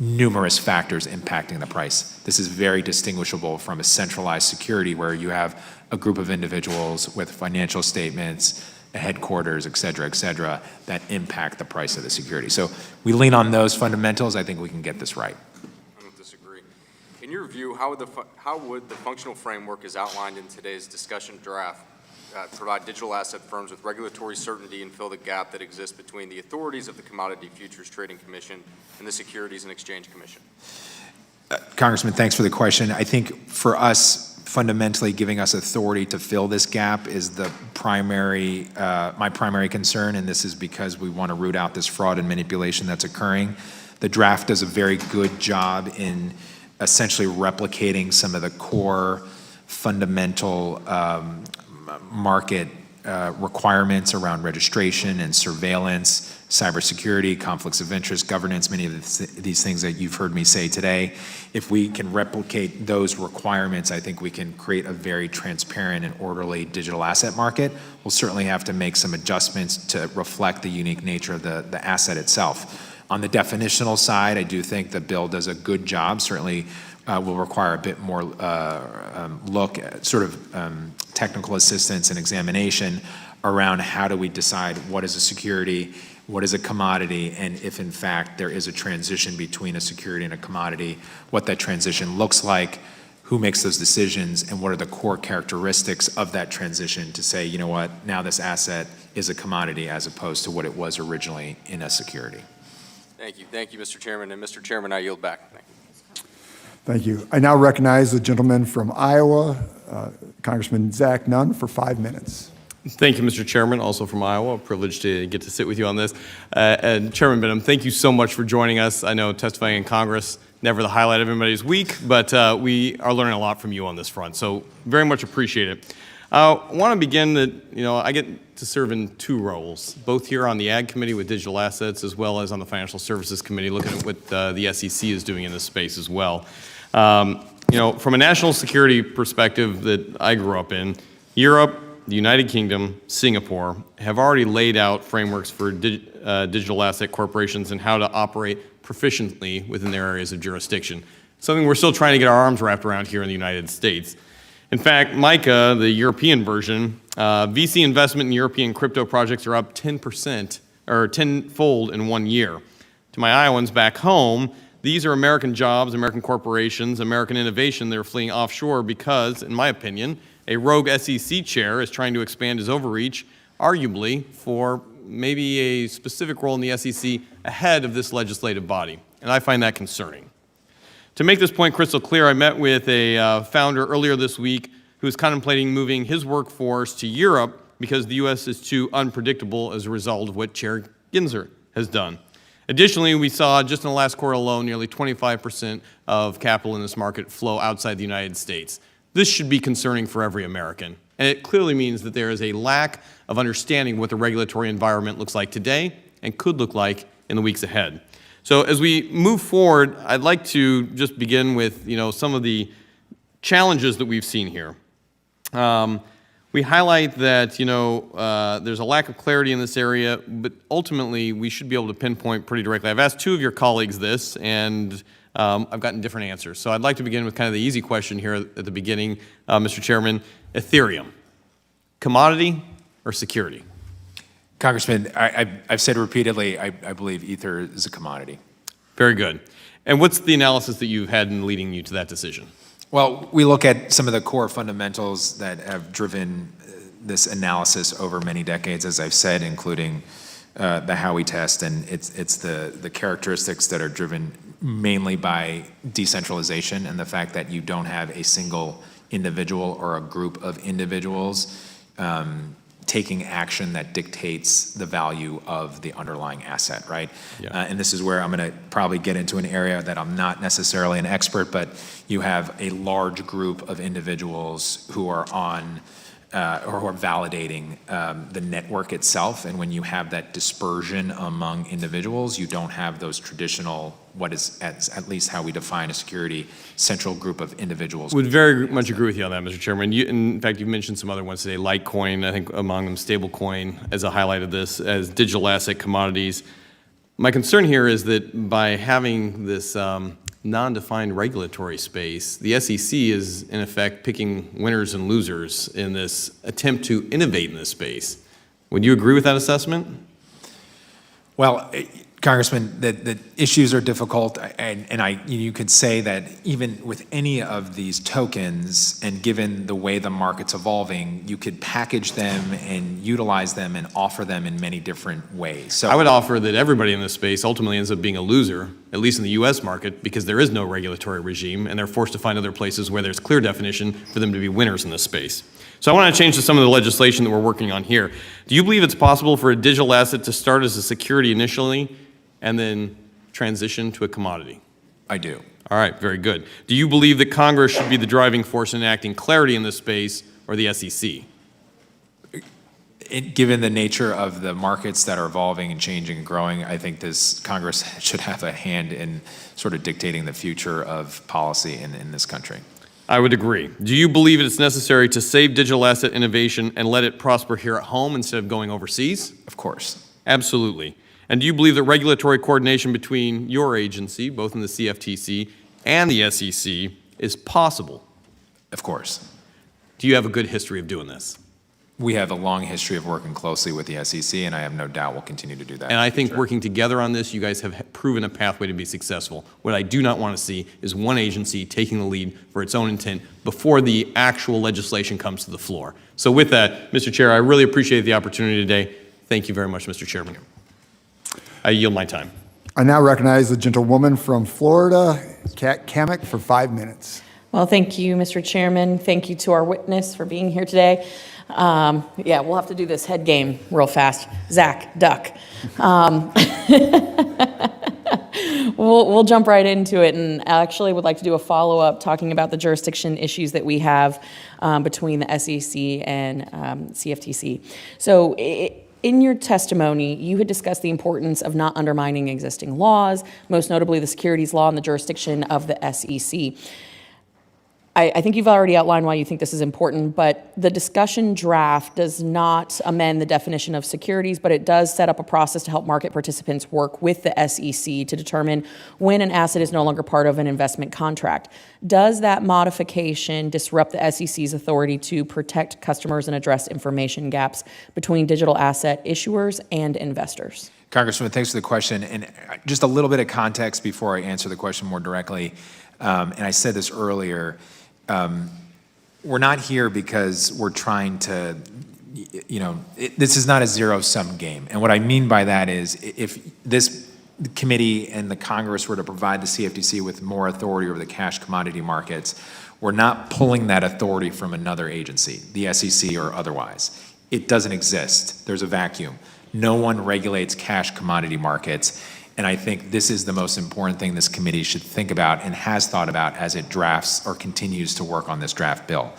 numerous factors impacting the price. This is very distinguishable from a centralized security where you have a group of individuals with financial statements, a headquarters, et cetera, that impact the price of the security. So we lean on those fundamentals. I think we can get this right. I don't disagree. In your view, how would the functional framework as outlined in today's discussion draft provide digital asset firms with regulatory certainty and fill the gap that exists between the authorities of the Commodity Futures Trading Commission and the Securities and Exchange Commission? Congressman, thanks for the question. I think for us, fundamentally giving us authority to fill this gap is the primary, my primary concern, and this is because we want to root out this fraud and manipulation that's occurring. The draft does a very good job in essentially replicating some of the core fundamental market requirements around registration and surveillance, cybersecurity, conflicts of interest, governance, many of these things that you've heard me say today. If we can replicate those requirements, I think we can create a very transparent and orderly digital asset market. We'll certainly have to make some adjustments to reflect the unique nature of the asset itself. On the definitional side, I do think the bill does a good job. Certainly will require a bit more look at sort of technical assistance and examination around how do we decide what is a security, what is a commodity, and if in fact there is a transition between a security and a commodity, what that transition looks like, who makes those decisions, and what are the core characteristics of that transition to say, you know what, now this asset is a commodity as opposed to what it was originally in a security. Thank you, Mr. Chairman. And Mr. Chairman, I yield back. Thank you. Thank you. I now recognize the gentleman from Iowa, Congressman Zach Nunn, for 5 minutes. Thank you, Mr. Chairman, also from Iowa. A privilege to get to sit with you on this. And Chairman Benham, thank you so much for joining us. I know testifying in Congress, never the highlight of everybody's week, but we are learning a lot from you on this front, so very much appreciate it. I want to begin that, I get to serve in 2 roles, both here on the Ag Committee with digital assets as well as on the Financial Services Committee, looking at what the SEC is doing in this space as well. From a national security perspective that I grew up in, Europe, the United Kingdom, Singapore have already laid out frameworks for digital asset corporations and how to operate proficiently within their areas of jurisdiction, something we're still trying to get our arms wrapped around here in the United States. In fact, MICA, the European version, VC investment in European crypto projects are up 10% or tenfold in 1 year. To my Iowans back home, these are American jobs, American corporations, American innovation that are fleeing offshore because, in my opinion, a rogue SEC chair is trying to expand his overreach, arguably for maybe a specific role in the SEC ahead of this legislative body. And I find that concerning. To make this point crystal clear, I met with a founder earlier this week who is contemplating moving his workforce to Europe because the U.S. is too unpredictable as a result of what Chair Gensler has done. Additionally, we saw just in the last quarter alone nearly 25% of capital in this market flow outside the United States. This should be concerning for every American, and it clearly means that there is a lack of understanding what the regulatory environment looks like today and could look like in the weeks ahead. So as we move forward, I'd like to just begin with some of the challenges that we've seen here. We highlight that there's a lack of clarity in this area, but ultimately we should be able to pinpoint pretty directly. I've asked 2 of your colleagues this, and I've gotten different answers. So I'd like to begin with kind of the easy question here at the beginning, Mr. Chairman. Ethereum, commodity or security? Congressman, I've said repeatedly, I believe Ether is a commodity. Very good. And what's the analysis that you've had in leading you to that decision? Well, we look at some of the core fundamentals that have driven this analysis over many decades, as I've said, including the Howey test, and it's the characteristics that are driven mainly by decentralization and the fact that you don't have a single individual or a group of individuals taking action that dictates the value of the underlying asset, right? Yeah. And this is where I'm going to probably get into an area that I'm not necessarily an expert, but you have a large group of individuals who are on or who are validating the network itself. And when you have that dispersion among individuals, you don't have those traditional, what is at least how we define a security, central group of individuals. Would very much agree with you on that, Mr. Chairman. In fact, you've mentioned some other ones today, Litecoin, I think among them stablecoin as a highlight of this, as digital asset commodities. My concern here is that by having this non-defined regulatory space, the SEC is in effect picking winners and losers in this attempt to innovate in this space. Would you agree with that assessment? Well, Congressman, the issues are difficult, and you could say that even with any of these tokens, and given the way the market's evolving, you could package them and utilize them and offer them in many different ways. So I would offer that everybody in this space ultimately ends up being a loser, at least in the U.S. market, because there is no regulatory regime, and they're forced to find other places where there's clear definition for them to be winners in this space. So I want to change to some of the legislation that we're working on here. Do you believe it's possible for a digital asset to start as a security initially and then transition to a commodity? I do. All right, very good. Do you believe that Congress should be the driving force in enacting clarity in this space, or the SEC? Given the nature of the markets that are evolving and changing and growing, I think this Congress should have a hand in sort of dictating the future of policy in this country. I would agree. Do you believe it's necessary to save digital asset innovation and let it prosper here at home instead of going overseas? Of course. Absolutely. And do you believe that regulatory coordination between your agency, both in the CFTC and the SEC, is possible? Of course. Do you have a good history of doing this? We have a long history of working closely with the SEC, and I have no doubt we'll continue to do that. And I think working together on this, you guys have proven a pathway to be successful. What I do not want to see is one agency taking the lead for its own intent before the actual legislation comes to the floor. So with that, Mr. Chair, I really appreciate the opportunity today. Thank you very much, Mr. Chairman. I yield my time. I now recognize the gentlewoman from Florida, Kat Kamick, for 5 minutes. Well, thank you, Mr. Chairman. Thank you to our witness for being here today. Yeah, we'll have to do this head game real fast. Zach, duck. We'll jump right into it, and actually would like to do a follow-up talking about the jurisdiction issues that we have between the SEC and CFTC. So in your testimony, you had discussed the importance of not undermining existing laws, most notably the securities law and the jurisdiction of the SEC. I think you've already outlined why you think this is important, but the discussion draft does not amend the definition of securities, but it does set up a process to help market participants work with the SEC to determine when an asset is no longer part of an investment contract. Does that modification disrupt the SEC's authority to protect customers and address information gaps between digital asset issuers and investors? Congressman, thanks for the question. And just a little bit of context before I answer the question more directly. And I said this earlier. We're not here because we're trying to, this is not a zero-sum game. And what I mean by that is if this committee and the Congress were to provide the CFTC with more authority over the cash commodity markets, we're not pulling that authority from another agency, the SEC or otherwise. It doesn't exist. There's a vacuum. No one regulates cash commodity markets. And I think this is the most important thing this committee should think about and has thought about as it drafts or continues to work on this draft bill.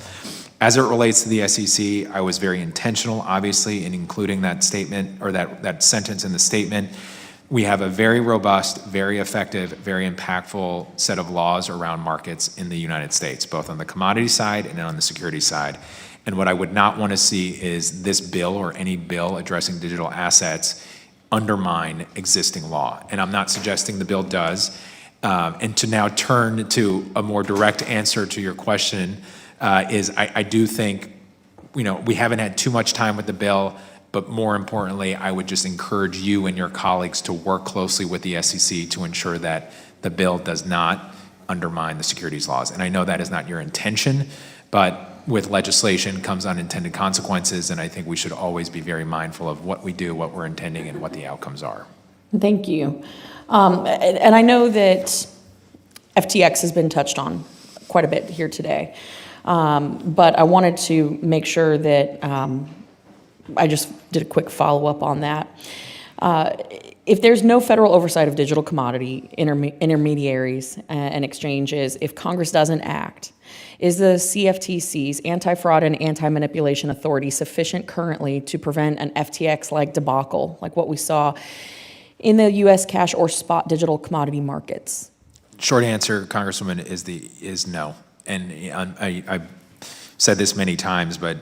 As it relates to the SEC, I was very intentional, obviously, in including that statement or that sentence in the statement. We have a very robust, very effective, very impactful set of laws around markets in the United States, both on the commodity side and on the security side. And what I would not want to see is this bill or any bill addressing digital assets undermine existing law. And I'm not suggesting the bill does. And to now turn to a more direct answer to your question is I do think, we haven't had too much time with the bill, but more importantly, I would just encourage you and your colleagues to work closely with the SEC to ensure that the bill does not undermine the securities laws. And I know that is not your intention, but with legislation comes unintended consequences, and I think we should always be very mindful of what we do, what we're intending, and what the outcomes are. Thank you. And I know that FTX has been touched on quite a bit here today, but I wanted to make sure that I just did a quick follow-up on that. If there's no federal oversight of digital commodity intermediaries and exchanges, if Congress doesn't act, is the CFTC's anti-fraud and anti-manipulation authority sufficient currently to prevent an FTX-like debacle, like what we saw in the U.S. cash or spot digital commodity markets? Short answer, Congresswoman, is no. And I've said this many times, but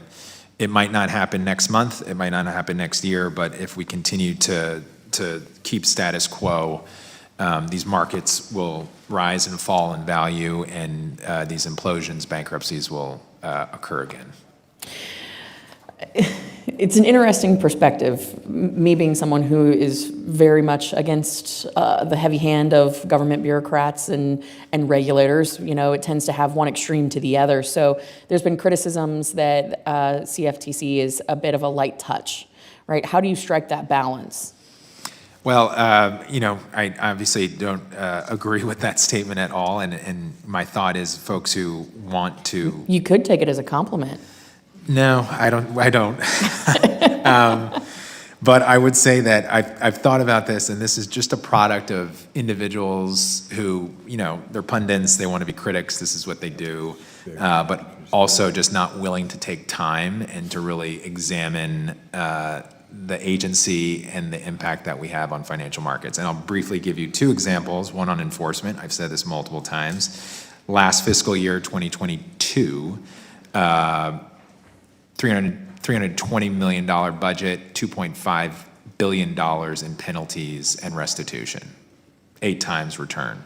it might not happen next month, it might not happen next year, but if we continue to keep status quo, these markets will rise and fall in value, and these implosions, bankruptcies will occur again. It's an interesting perspective, me being someone who is very much against the heavy hand of government bureaucrats and regulators. You know, it tends to have one extreme to the other. So there's been criticisms that CFTC is a bit of a light touch, right? How do you strike that balance? Well, I obviously don't agree with that statement at all, and my thought is folks who want to... You could take it as a compliment. No, I don't. But I would say that I've thought about this, and this is just a product of individuals who, they're pundits, they want to be critics, this is what they do, but also just not willing to take time and to really examine the agency and the impact that we have on financial markets. And I'll briefly give you two examples, one on enforcement. I've said this multiple times. Last fiscal year, 2022, $320 million budget, $2.5 billion in penalties and restitution, 8 times return,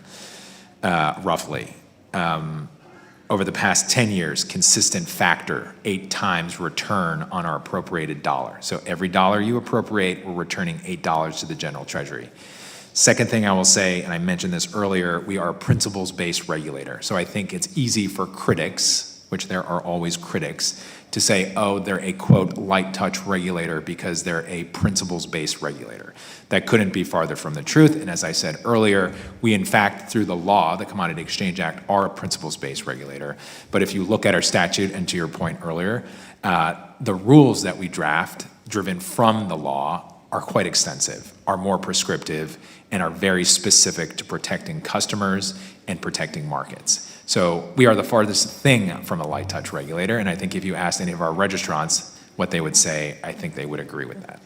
roughly. Over the past 10 years, consistent factor, 8 times return on our appropriated dollar. So every dollar you appropriate, we're returning $8 to the general treasury. Second thing I will say, and I mentioned this earlier, we are a principles-based regulator. So I think it's easy for critics, which there are always critics, to say, oh, they're a, quote, light touch regulator because they're a principles-based regulator. That couldn't be farther from the truth. And as I said earlier, we in fact, through the law, the Commodity Exchange Act, are a principles-based regulator. But if you look at our statute, and to your point earlier, the rules that we draft, driven from the law, are quite extensive, are more prescriptive, and are very specific to protecting customers and protecting markets. So we are the farthest thing from a light touch regulator, and I think if you asked any of our registrants what they would say, I think they would agree with that.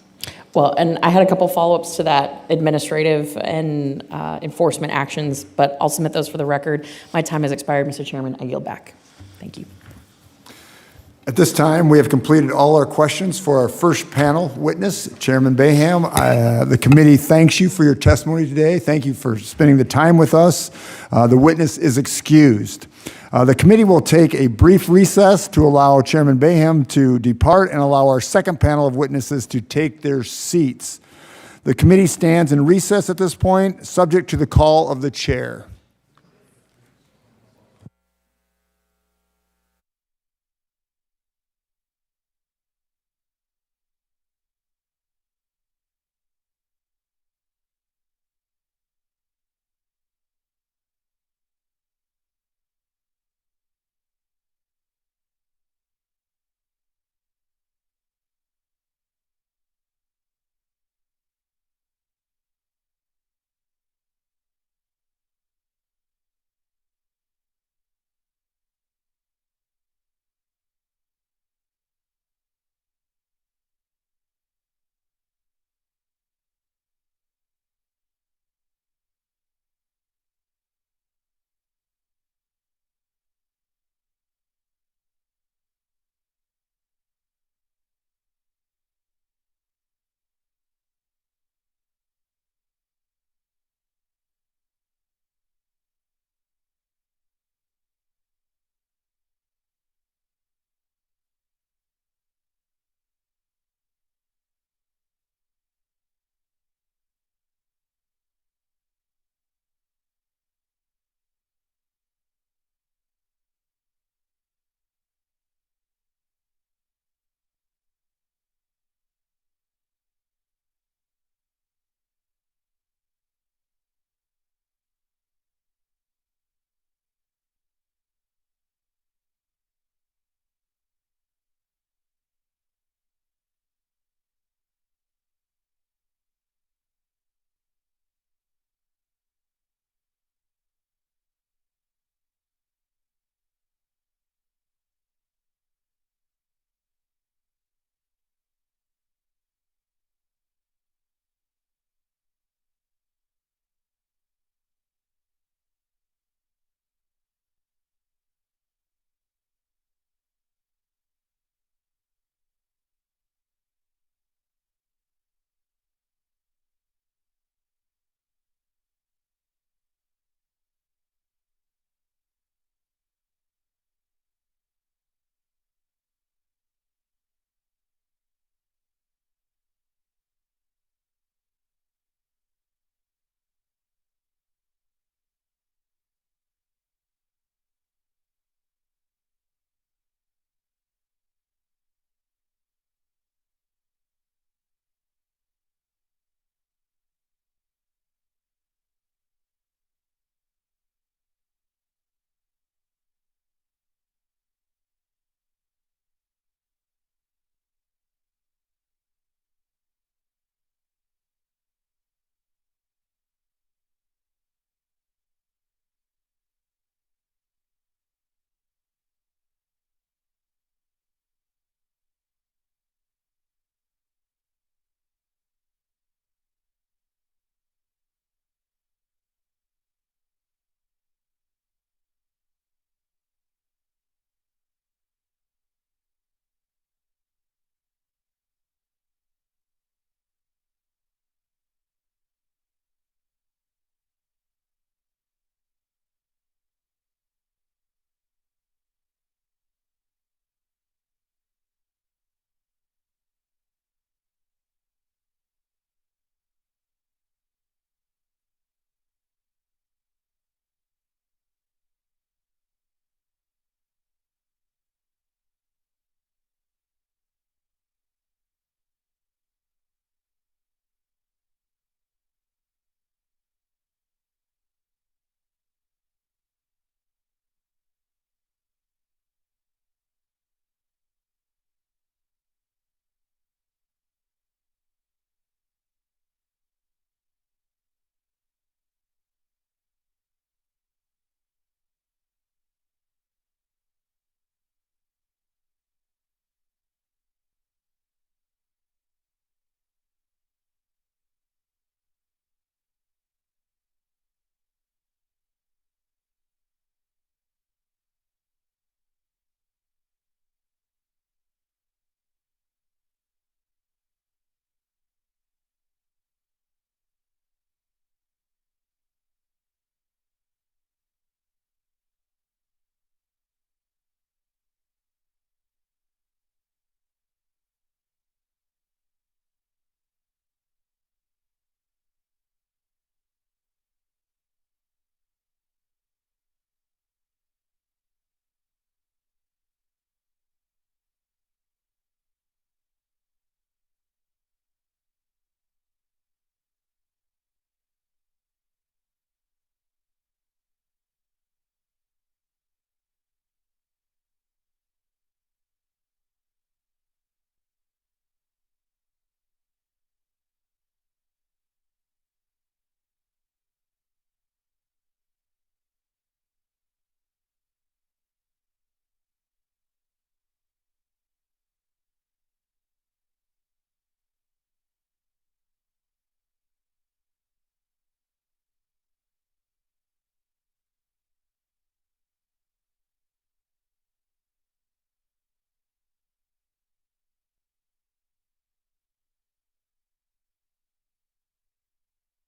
Well, and I had a couple follow-ups to that, administrative and enforcement actions, but I'll submit those for the record. My time has expired, Mr. Chairman. I yield back. Thank you. At this time, we have completed all our questions for our first panel witness, Chairman Bayham. The committee thanks you for your testimony today. Thank you for spending the time with us. The witness is excused. The committee will take a brief recess to allow Chairman Bayham to depart and allow our second panel of witnesses to take their seats. The committee stands in recess at this point, subject to the call of the chair.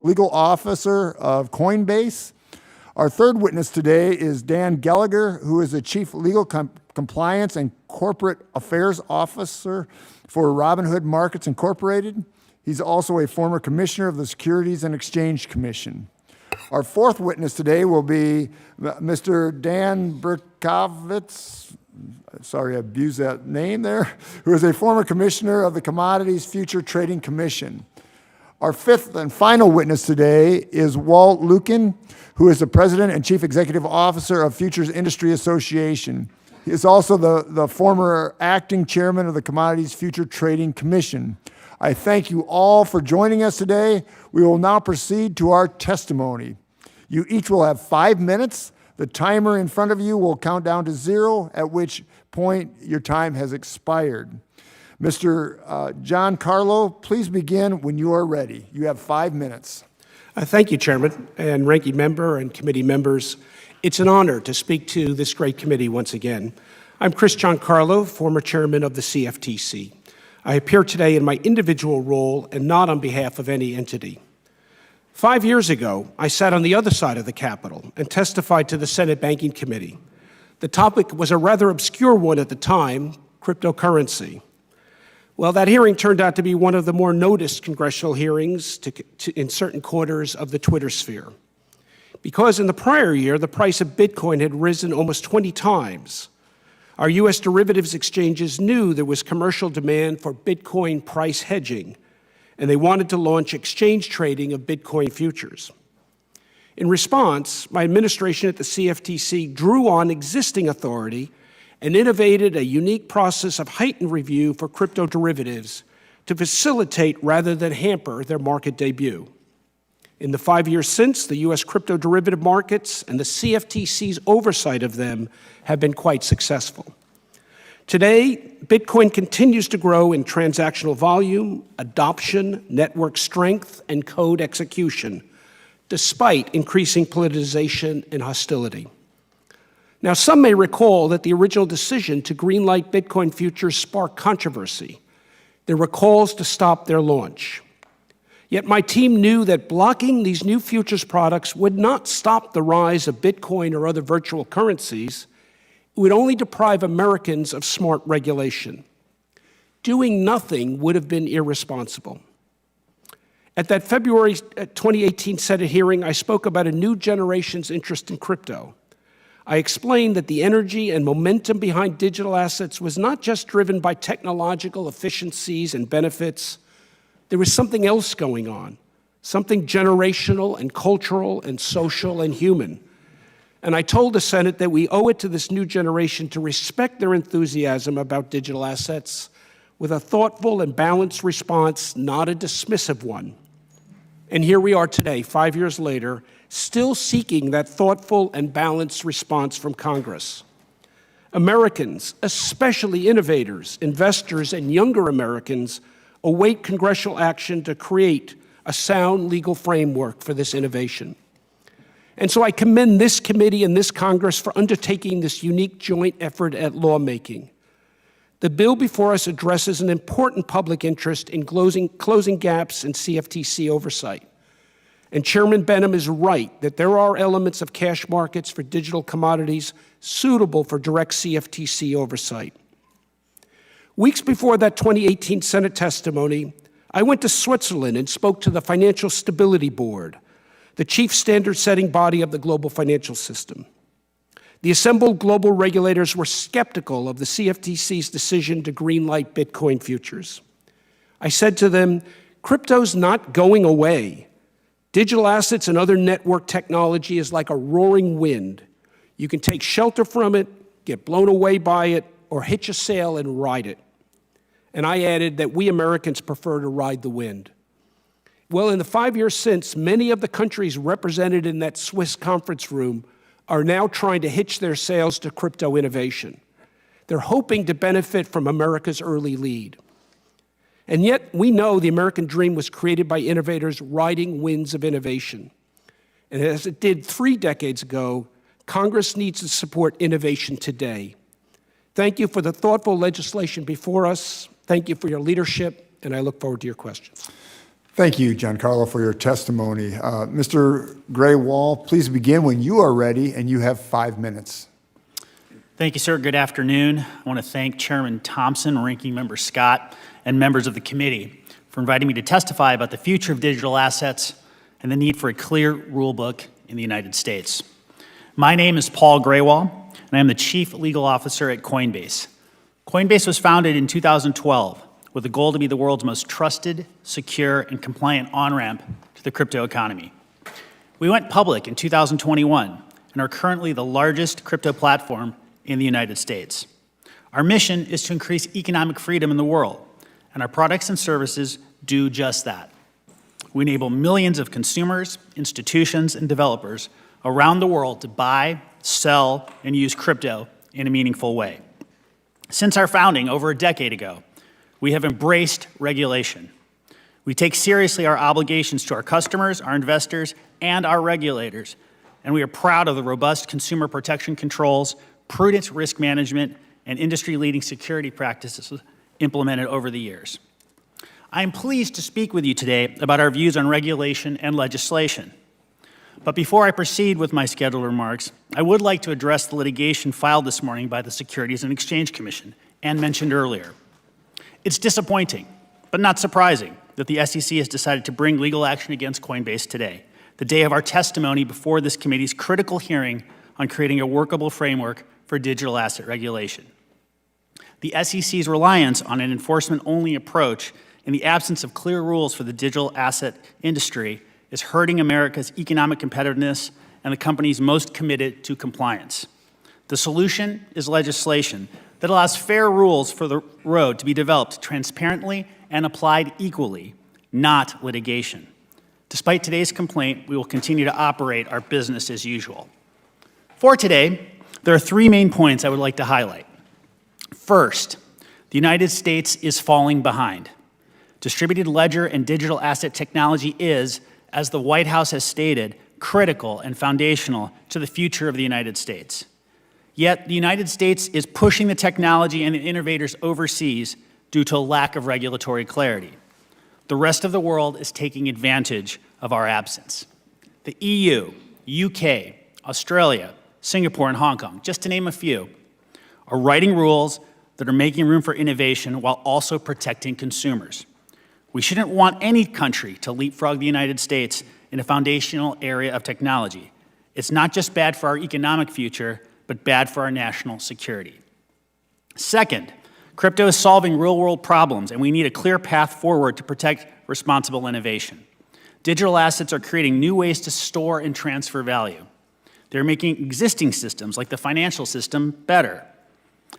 Legal Officer of Coinbase. Our third witness today is Dan Gallagher, who is the Chief Legal Compliance and Corporate Affairs Officer for Robinhood Markets Incorporated. He's also a former commissioner of the Securities and Exchange Commission. Our fourth witness today will be Mr. Dan Berkovitz, sorry I abused that name there, who is a former commissioner of the Commodities Future Trading Commission. Our fifth and final witness today is Walt Lukin, who is the President and Chief Executive Officer of Futures Industry Association. He is also the former acting chairman of the Commodities Future Trading Commission. I thank you all for joining us today. We will now proceed to our testimony. You each will have 5 minutes. The timer in front of you will count down to 0, at which point your time has expired. Mr. John Carlo, please begin when you are ready. You have 5 minutes. Thank you, Chairman and Ranking Member and committee members. It's an honor to speak to this great committee once again. I'm Chris Giancarlo, former chairman of the CFTC. I appear today in my individual role and not on behalf of any entity. 5 years ago, I sat on the other side of the Capitol and testified to the Senate Banking Committee. The topic was a rather obscure one at the time, cryptocurrency. Well, that hearing turned out to be one of the more noticed congressional hearings in certain quarters of the Twitter sphere. Because in the prior year, the price of Bitcoin had risen almost 20 times. Our U.S. derivatives exchanges knew there was commercial demand for Bitcoin price hedging, and they wanted to launch exchange trading of Bitcoin futures. In response, my administration at the CFTC drew on existing authority and innovated a unique process of heightened review for crypto derivatives to facilitate rather than hamper their market debut. In the 5 years since, the U.S. crypto derivative markets and the CFTC's oversight of them have been quite successful. Today, Bitcoin continues to grow in transactional volume, adoption, network strength, and code execution, despite increasing politicization and hostility. Now, some may recall that the original decision to greenlight Bitcoin futures sparked controversy. There were calls to stop their launch. Yet my team knew that blocking these new futures products would not stop the rise of Bitcoin or other virtual currencies. It would only deprive Americans of smart regulation. Doing nothing would have been irresponsible. At that February 2018 Senate hearing, I spoke about a new generation's interest in crypto. I explained that the energy and momentum behind digital assets was not just driven by technological efficiencies and benefits. There was something else going on, something generational and cultural and social and human. And I told the Senate that we owe it to this new generation to respect their enthusiasm about digital assets with a thoughtful and balanced response, not a dismissive one. And here we are today, 5 years later, still seeking that thoughtful and balanced response from Congress. Americans, especially innovators, investors, and younger Americans, await congressional action to create a sound legal framework for this innovation. And so I commend this committee and this Congress for undertaking this unique joint effort at lawmaking. The bill before us addresses an important public interest in closing gaps in CFTC oversight. And Chairman Benham is right that there are elements of cash markets for digital commodities suitable for direct CFTC oversight. Weeks before that 2018 Senate testimony, I went to Switzerland and spoke to the Financial Stability Board, the chief standard-setting body of the global financial system. The assembled global regulators were skeptical of the CFTC's decision to greenlight Bitcoin futures. I said to them, crypto's not going away. Digital assets and other network technology is like a roaring wind. You can take shelter from it, get blown away by it, or hitch a sail and ride it. And I added that we Americans prefer to ride the wind. Well, in the 5 years since, many of the countries represented in that Swiss conference room are now trying to hitch their sails to crypto innovation. They're hoping to benefit from America's early lead. And yet, we know the American dream was created by innovators riding winds of innovation. And as it did 3 decades ago, Congress needs to support innovation today. Thank you for the thoughtful legislation before us. Thank you for your leadership, and I look forward to your questions. Thank you, Giancarlo, for your testimony. Mr. Gray Wall, please begin when you are ready, and you have 5 minutes. Thank you, sir. Good afternoon. I want to thank Chairman Thompson, Ranking Member Scott, and members of the committee for inviting me to testify about the future of digital assets and the need for a clear rule book in the United States. My name is Paul Graywall, and I am the Chief Legal Officer at Coinbase. Coinbase was founded in 2012 with the goal to be the world's most trusted, secure, and compliant on-ramp to the crypto economy. We went public in 2021 and are currently the largest crypto platform in the United States. Our mission is to increase economic freedom in the world, and our products and services do just that. We enable millions of consumers, institutions, and developers around the world to buy, sell, and use crypto in a meaningful way. Since our founding over a decade ago, we have embraced regulation. We take seriously our obligations to our customers, our investors, and our regulators, and we are proud of the robust consumer protection controls, prudent risk management, and industry-leading security practices implemented over the years. I am pleased to speak with you today about our views on regulation and legislation. But before I proceed with my scheduled remarks, I would like to address the litigation filed this morning by the Securities and Exchange Commission and mentioned earlier. It's disappointing, but not surprising, that the SEC has decided to bring legal action against Coinbase today, the day of our testimony before this committee's critical hearing on creating a workable framework for digital asset regulation. The SEC's reliance on an enforcement-only approach in the absence of clear rules for the digital asset industry is hurting America's economic competitiveness and the companies most committed to compliance. The solution is legislation that allows fair rules for the road to be developed transparently and applied equally, not litigation. Despite today's complaint, we will continue to operate our business as usual. For today, there are 3 main points I would like to highlight. First, the United States is falling behind. Distributed ledger and digital asset technology is, as the White House has stated, critical and foundational to the future of the United States. Yet, the United States is pushing the technology and the innovators overseas due to a lack of regulatory clarity. The rest of the world is taking advantage of our absence. The EU, UK, Australia, Singapore, and Hong Kong, just to name a few, are writing rules that are making room for innovation while also protecting consumers. We shouldn't want any country to leapfrog the United States in a foundational area of technology. It's not just bad for our economic future, but bad for our national security. Second, crypto is solving real-world problems, and we need a clear path forward to protect responsible innovation. Digital assets are creating new ways to store and transfer value. They're making existing systems, like the financial system, better.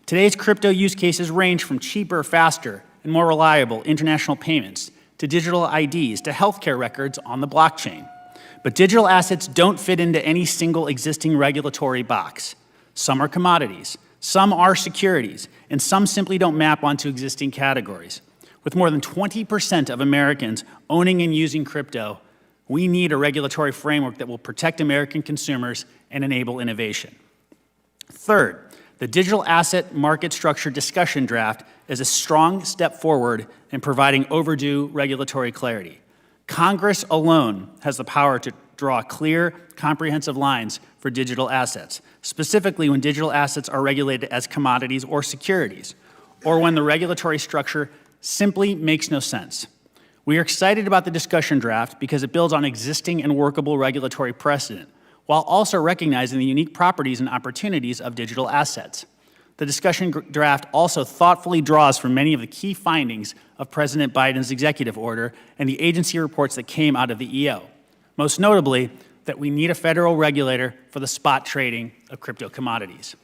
Today's crypto use cases range from cheaper, faster, and more reliable international payments to digital IDs to healthcare records on the blockchain. But digital assets don't fit into any single existing regulatory box. Some are commodities, some are securities, and some simply don't map onto existing categories. With more than 20% of Americans owning and using crypto, we need a regulatory framework that will protect American consumers and enable innovation. Third, the digital asset market structure discussion draft is a strong step forward in providing overdue regulatory clarity. Congress alone has the power to draw clear, comprehensive lines for digital assets, specifically when digital assets are regulated as commodities or securities, or when the regulatory structure simply makes no sense. We are excited about the discussion draft because it builds on existing and workable regulatory precedent, while also recognizing the unique properties and opportunities of digital assets. The discussion draft also thoughtfully draws from many of the key findings of President Biden's executive order and the agency reports that came out of the EO. Most notably, that we need a federal regulator for the spot trading of crypto commodities.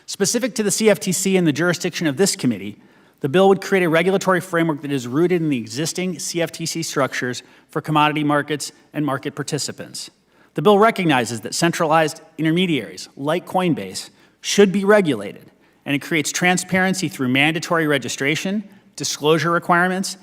Specific to the CFTC and the jurisdiction of this committee, the bill would create a regulatory framework that is rooted in the existing CFTC structures for commodity markets and market participants. The bill recognizes that centralized intermediaries, like Coinbase, should be regulated, and it creates transparency through mandatory registration, disclosure requirements,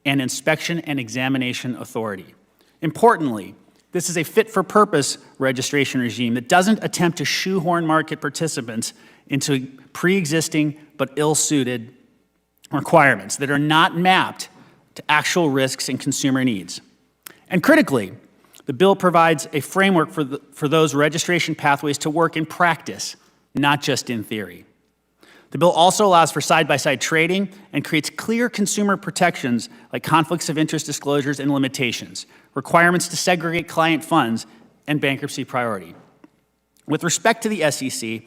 and inspection and examination authority. Importantly, this is a fit-for-purpose registration regime that doesn't attempt to shoehorn market participants into pre-existing but ill-suited requirements that are not mapped to actual risks and consumer needs. And critically, the bill provides a framework for those registration pathways to work in practice, not just in theory. The bill also allows for side-by-side trading and creates clear consumer protections like conflicts of interest disclosures and limitations, requirements to segregate client funds, and bankruptcy priority. With respect to the SEC,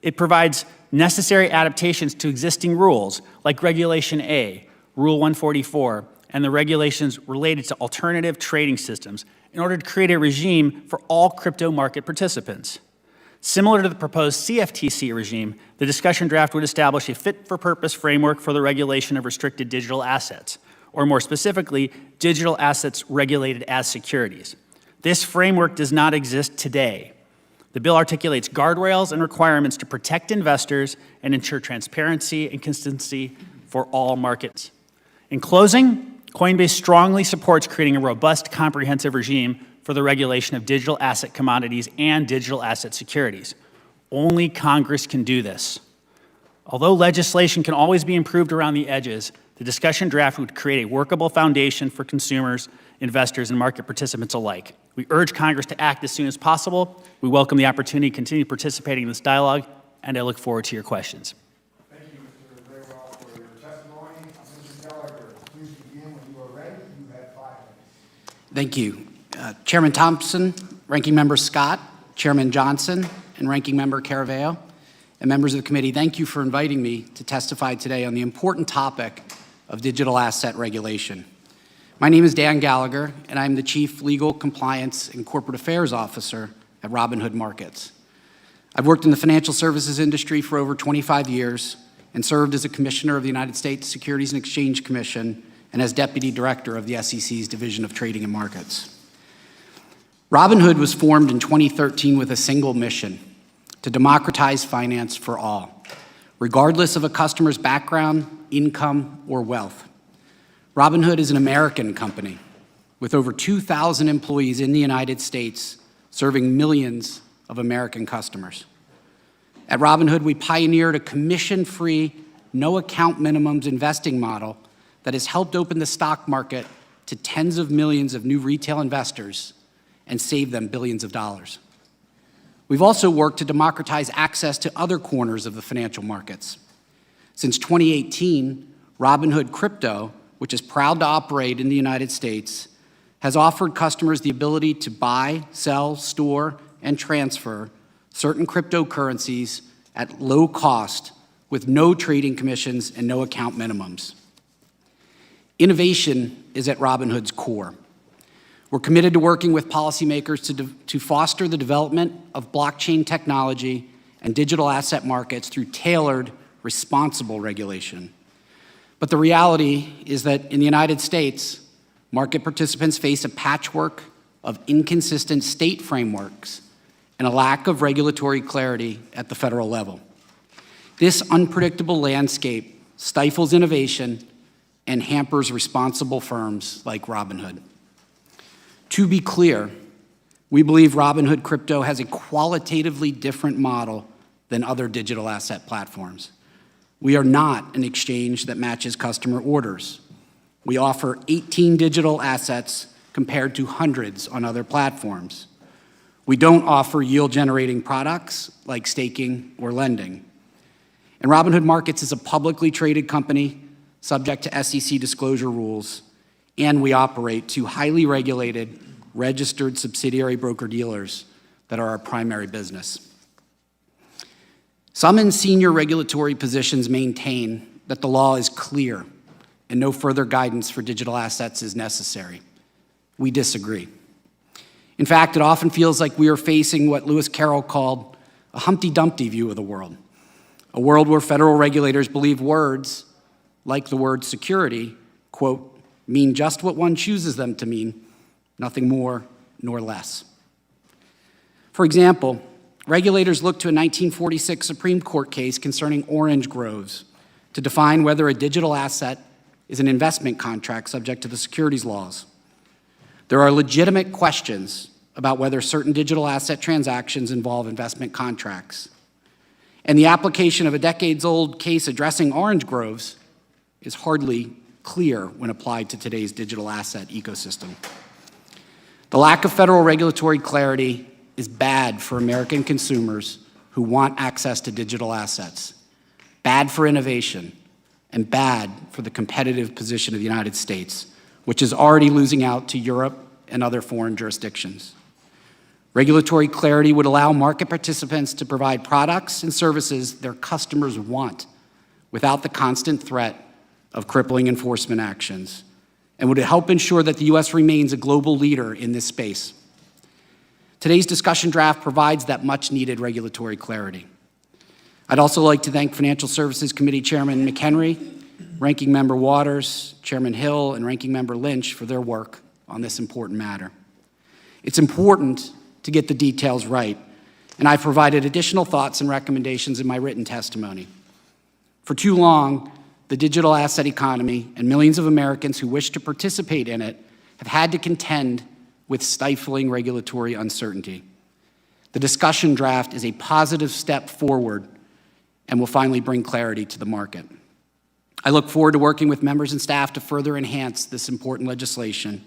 it provides necessary adaptations to existing rules like Regulation A, Rule 144, and the regulations related to alternative trading systems in order to create a regime for all crypto market participants. Similar to the proposed CFTC regime, the discussion draft would establish a fit-for-purpose framework for the regulation of restricted digital assets, or more specifically, digital assets regulated as securities. This framework does not exist today. The bill articulates guardrails and requirements to protect investors and ensure transparency and consistency for all markets. In closing, Coinbase strongly supports creating a robust, comprehensive regime for the regulation of digital asset commodities and digital asset securities. Only Congress can do this. Although legislation can always be improved around the edges, the discussion draft would create a workable foundation for consumers, investors, and market participants alike. We urge Congress to act as soon as possible. We welcome the opportunity to continue participating in this dialogue, and I look forward to your questions. Thank you, Mr. Braywell, for your testimony. Mr. Gallagher, please begin when you are ready. You have 5 minutes. Thank you. Chairman Thompson, Ranking Member Scott, Chairman Johnson, and Ranking Member Caraveo, and members of the committee, thank you for inviting me to testify today on the important topic of digital asset regulation. My name is Dan Gallagher, and I'm the Chief Legal, Compliance, and Corporate Affairs Officer at Robinhood Markets. I've worked in the financial services industry for over 25 years and served as a Commissioner of the United States Securities and Exchange Commission and as Deputy Director of the SEC's Division of Trading and Markets. Robinhood was formed in 2013 with a single mission: to democratize finance for all, regardless of a customer's background, income, or wealth. Robinhood is an American company with over 2,000 employees in the United States, serving millions of American customers. At Robinhood, we pioneered a commission-free, no-account minimums investing model that has helped open the stock market to tens of millions of new retail investors and save them billions of dollars. We've also worked to democratize access to other corners of the financial markets. Since 2018, Robinhood Crypto, which is proud to operate in the United States, has offered customers the ability to buy, sell, store, and transfer certain cryptocurrencies at low cost with no trading commissions and no account minimums. Innovation is at Robinhood's core. We're committed to working with policymakers to foster the development of blockchain technology and digital asset markets through tailored, responsible regulation. But the reality is that in the United States, market participants face a patchwork of inconsistent state frameworks and a lack of regulatory clarity at the federal level. This unpredictable landscape stifles innovation and hampers responsible firms like Robinhood. To be clear, we believe Robinhood Crypto has a qualitatively different model than other digital asset platforms. We are not an exchange that matches customer orders. We offer 18 digital assets compared to hundreds on other platforms. We don't offer yield-generating products like staking or lending. And Robinhood Markets is a publicly traded company subject to SEC disclosure rules, and we operate 2 highly regulated, registered subsidiary broker-dealers that are our primary business. Some in senior regulatory positions maintain that the law is clear and no further guidance for digital assets is necessary. We disagree. In fact, it often feels like we are facing what Lewis Carroll called a Humpty Dumpty view of the world, a world where federal regulators believe words like the word security, quote, mean just what one chooses them to mean, nothing more nor less. For example, regulators look to a 1946 Supreme Court case concerning orange groves to define whether a digital asset is an investment contract subject to the securities laws. There are legitimate questions about whether certain digital asset transactions involve investment contracts. And the application of a decades-old case addressing orange groves is hardly clear when applied to today's digital asset ecosystem. The lack of federal regulatory clarity is bad for American consumers who want access to digital assets, bad for innovation, and bad for the competitive position of the United States, which is already losing out to Europe and other foreign jurisdictions. Regulatory clarity would allow market participants to provide products and services their customers want without the constant threat of crippling enforcement actions, and would help ensure that the U.S. remains a global leader in this space. Today's discussion draft provides that much-needed regulatory clarity. I'd also like to thank Financial Services Committee Chairman McHenry, Ranking Member Waters, Chairman Hill, and Ranking Member Lynch for their work on this important matter. It's important to get the details right, and I've provided additional thoughts and recommendations in my written testimony. For too long, the digital asset economy and millions of Americans who wish to participate in it have had to contend with stifling regulatory uncertainty. The discussion draft is a positive step forward and will finally bring clarity to the market. I look forward to working with members and staff to further enhance this important legislation.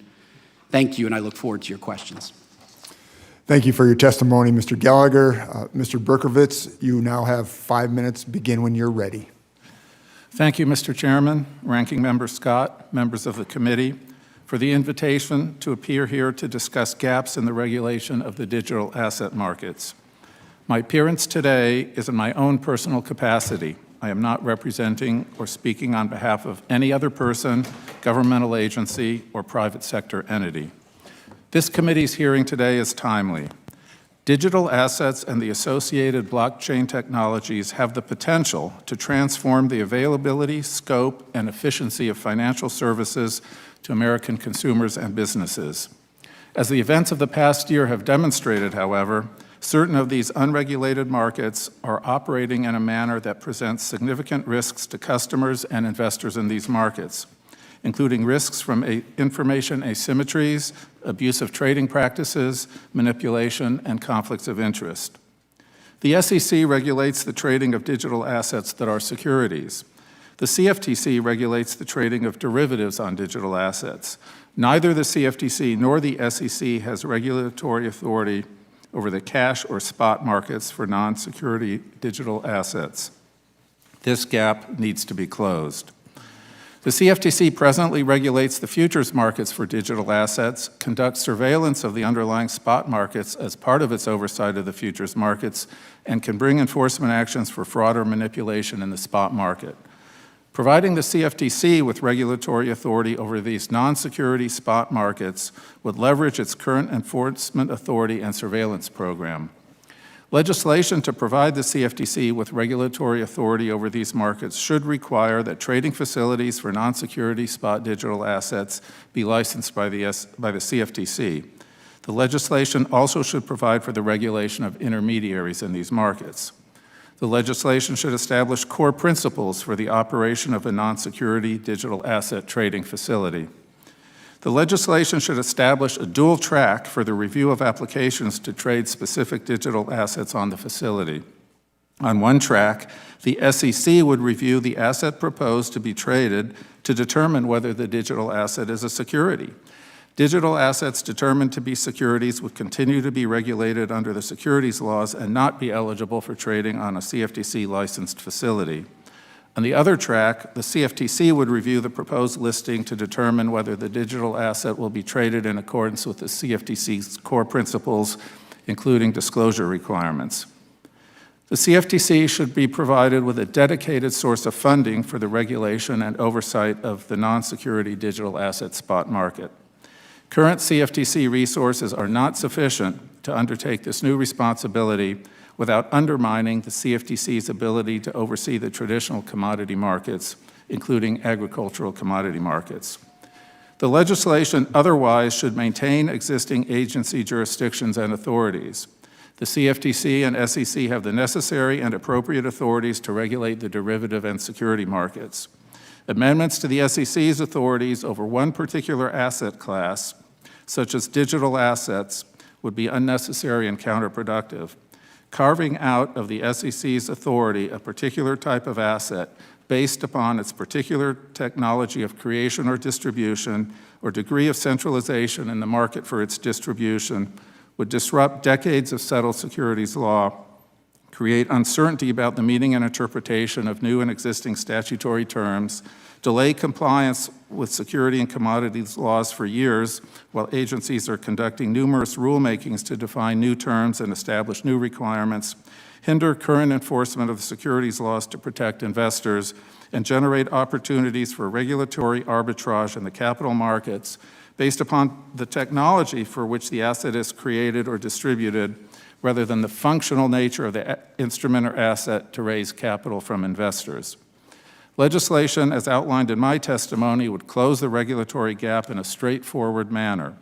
Thank you, and I look forward to your questions. Thank you for your testimony, Mr. Gallagher. Mr. Berkovitz, you now have 5 minutes. Begin when you're ready. Thank you, Mr. Chairman, Ranking Member Scott, members of the committee, for the invitation to appear here to discuss gaps in the regulation of the digital asset markets. My appearance today is in my own personal capacity. I am not representing or speaking on behalf of any other person, governmental agency, or private sector entity. This committee's hearing today is timely. Digital assets and the associated blockchain technologies have the potential to transform the availability, scope, and efficiency of financial services to American consumers and businesses. As the events of the past year have demonstrated, however, certain of these unregulated markets are operating in a manner that presents significant risks to customers and investors in these markets, including risks from information asymmetries, abusive trading practices, manipulation, and conflicts of interest. The SEC regulates the trading of digital assets that are securities. The CFTC regulates the trading of derivatives on digital assets. Neither the CFTC nor the SEC has regulatory authority over the cash or spot markets for non-security digital assets. This gap needs to be closed. The CFTC presently regulates the futures markets for digital assets, conducts surveillance of the underlying spot markets as part of its oversight of the futures markets, and can bring enforcement actions for fraud or manipulation in the spot market. Providing the CFTC with regulatory authority over these non-security spot markets would leverage its current enforcement authority and surveillance program. Legislation to provide the CFTC with regulatory authority over these markets should require that trading facilities for non-security spot digital assets be licensed by the CFTC. The legislation also should provide for the regulation of intermediaries in these markets. The legislation should establish core principles for the operation of a non-security digital asset trading facility. The legislation should establish a dual track for the review of applications to trade specific digital assets on the facility. On one track, the SEC would review the asset proposed to be traded to determine whether the digital asset is a security. Digital assets determined to be securities would continue to be regulated under the securities laws and not be eligible for trading on a CFTC-licensed facility. On the other track, the CFTC would review the proposed listing to determine whether the digital asset will be traded in accordance with the CFTC's core principles, including disclosure requirements. The CFTC should be provided with a dedicated source of funding for the regulation and oversight of the non-security digital asset spot market. Current CFTC resources are not sufficient to undertake this new responsibility without undermining the CFTC's ability to oversee the traditional commodity markets, including agricultural commodity markets. The legislation otherwise should maintain existing agency jurisdictions and authorities. The CFTC and SEC have the necessary and appropriate authorities to regulate the derivative and security markets. Amendments to the SEC's authorities over one particular asset class, such as digital assets, would be unnecessary and counterproductive. carving out of the SEC's authority a particular type of asset based upon its particular technology of creation or distribution or degree of centralization in the market for its distribution would disrupt decades of settled securities law, create uncertainty about the meaning and interpretation of new and existing statutory terms, delay compliance with security and commodities laws for years while agencies are conducting numerous rulemakings to define new terms and establish new requirements, hinder current enforcement of the securities laws to protect investors, and generate opportunities for regulatory arbitrage in the capital markets based upon the technology for which the asset is created or distributed, rather than the functional nature of the instrument or asset to raise capital from investors. Legislation, as outlined in my testimony, would close the regulatory gap in a straightforward manner.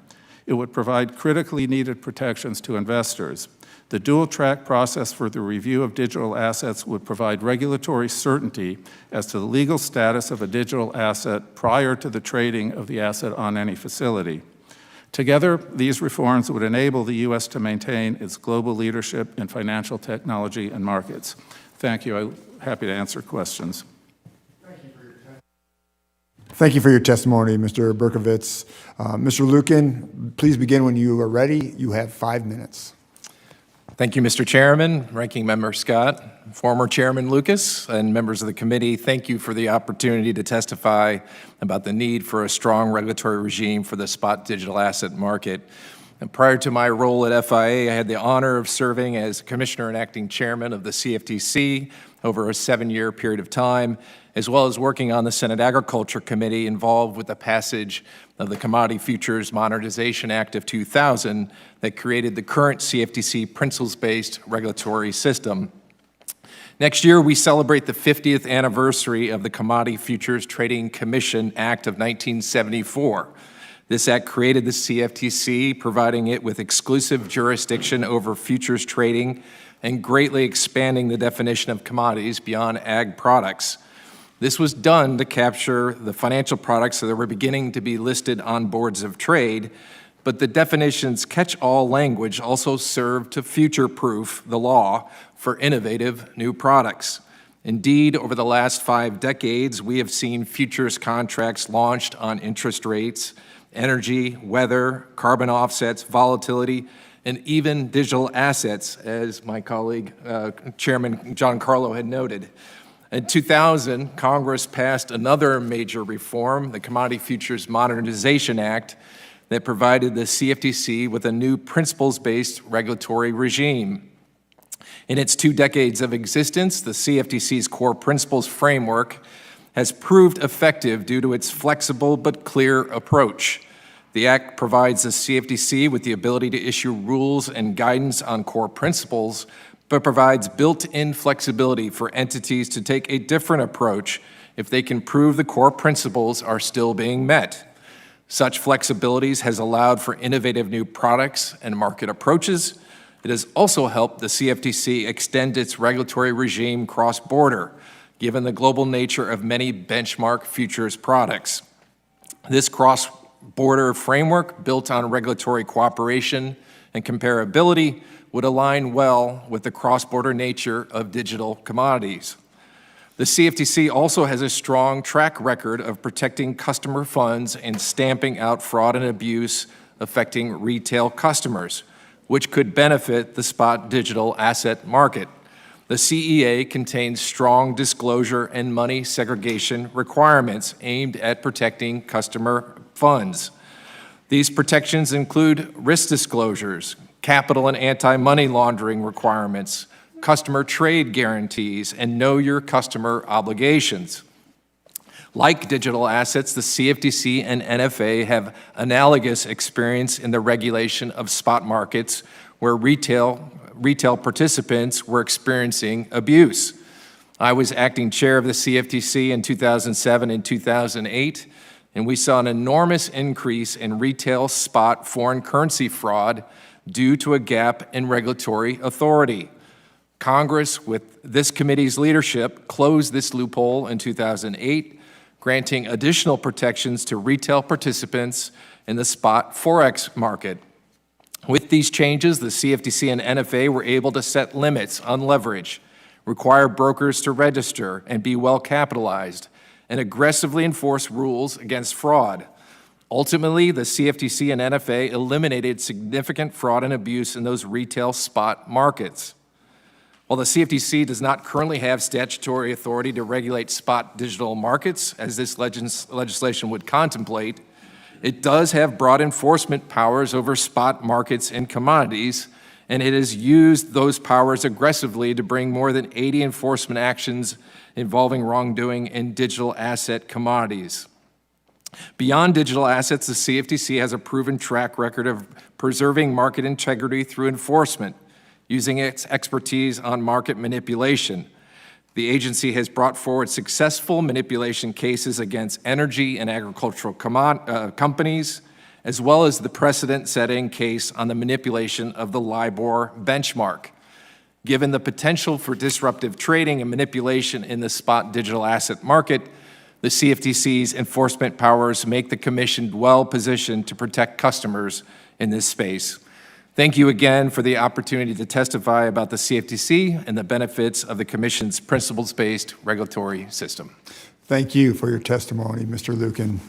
It would provide critically needed protections to investors. The dual-track process for the review of digital assets would provide regulatory certainty as to the legal status of a digital asset prior to the trading of the asset on any facility. Together, these reforms would enable the U.S. to maintain its global leadership in financial technology and markets. Thank you. I'm happy to answer questions. Thank you for your testimony, Mr. Berkovitz. Mr. Lukin, please begin when you are ready. You have 5 minutes. Thank you, Mr. Chairman, Ranking Member Scott, former Chairman Lucas, and members of the committee. Thank you for the opportunity to testify about the need for a strong regulatory regime for the spot digital asset market. And prior to my role at FIA, I had the honor of serving as Commissioner and Acting Chairman of the CFTC over a 7-year period of time, as well as working on the Senate Agriculture Committee involved with the passage of the Commodity Futures Modernization Act of 2000 that created the current CFTC principles-based regulatory system. Next year, we celebrate the 50th anniversary of the Commodity Futures Trading Commission Act of 1974. This act created the CFTC, providing it with exclusive jurisdiction over futures trading and greatly expanding the definition of commodities beyond ag products. This was done to capture the financial products that were beginning to be listed on boards of trade, but the definition's catch-all language also served to future-proof the law for innovative new products. Indeed, over the last 5 decades, we have seen futures contracts launched on interest rates, energy, weather, carbon offsets, volatility, and even digital assets, as my colleague, Chairman Giancarlo had noted. In 2000, Congress passed another major reform, the Commodity Futures Modernization Act, that provided the CFTC with a new principles-based regulatory regime. In its 2 decades of existence, the CFTC's core principles framework has proved effective due to its flexible but clear approach. The Act provides the CFTC with the ability to issue rules and guidance on core principles, but provides built-in flexibility for entities to take a different approach if they can prove the core principles are still being met. Such flexibilities has allowed for innovative new products and market approaches. It has also helped the CFTC extend its regulatory regime cross-border, given the global nature of many benchmark futures products. This cross-border framework, built on regulatory cooperation and comparability, would align well with the cross-border nature of digital commodities. The CFTC also has a strong track record of protecting customer funds and stamping out fraud and abuse affecting retail customers, which could benefit the spot digital asset market. The CEA contains strong disclosure and money segregation requirements aimed at protecting customer funds. These protections include risk disclosures, capital and anti-money laundering requirements, customer trade guarantees, and know your customer obligations. Like digital assets, the CFTC and NFA have analogous experience in the regulation of spot markets where retail participants were experiencing abuse. I was acting chair of the CFTC in 2007 and 2008, and we saw an enormous increase in retail spot foreign currency fraud due to a gap in regulatory authority. Congress, with this committee's leadership, closed this loophole in 2008, granting additional protections to retail participants in the spot Forex market. With these changes, the CFTC and NFA were able to set limits on leverage, require brokers to register and be well capitalized, and aggressively enforce rules against fraud. Ultimately, the CFTC and NFA eliminated significant fraud and abuse in those retail spot markets. While the CFTC does not currently have statutory authority to regulate spot digital markets, as this legislation would contemplate, it does have broad enforcement powers over spot markets and commodities, and it has used those powers aggressively to bring more than 80 enforcement actions involving wrongdoing in digital asset commodities. Beyond digital assets, the CFTC has a proven track record of preserving market integrity through enforcement, using its expertise on market manipulation. The agency has brought forward successful manipulation cases against energy and agricultural companies, as well as the precedent-setting case on the manipulation of the LIBOR benchmark. Given the potential for disruptive trading and manipulation in the spot digital asset market, the CFTC's enforcement powers make the Commission well-positioned to protect customers in this space. Thank you again for the opportunity to testify about the CFTC and the benefits of the Commission's principles-based regulatory system. Thank you for your testimony, Mr. Lucan.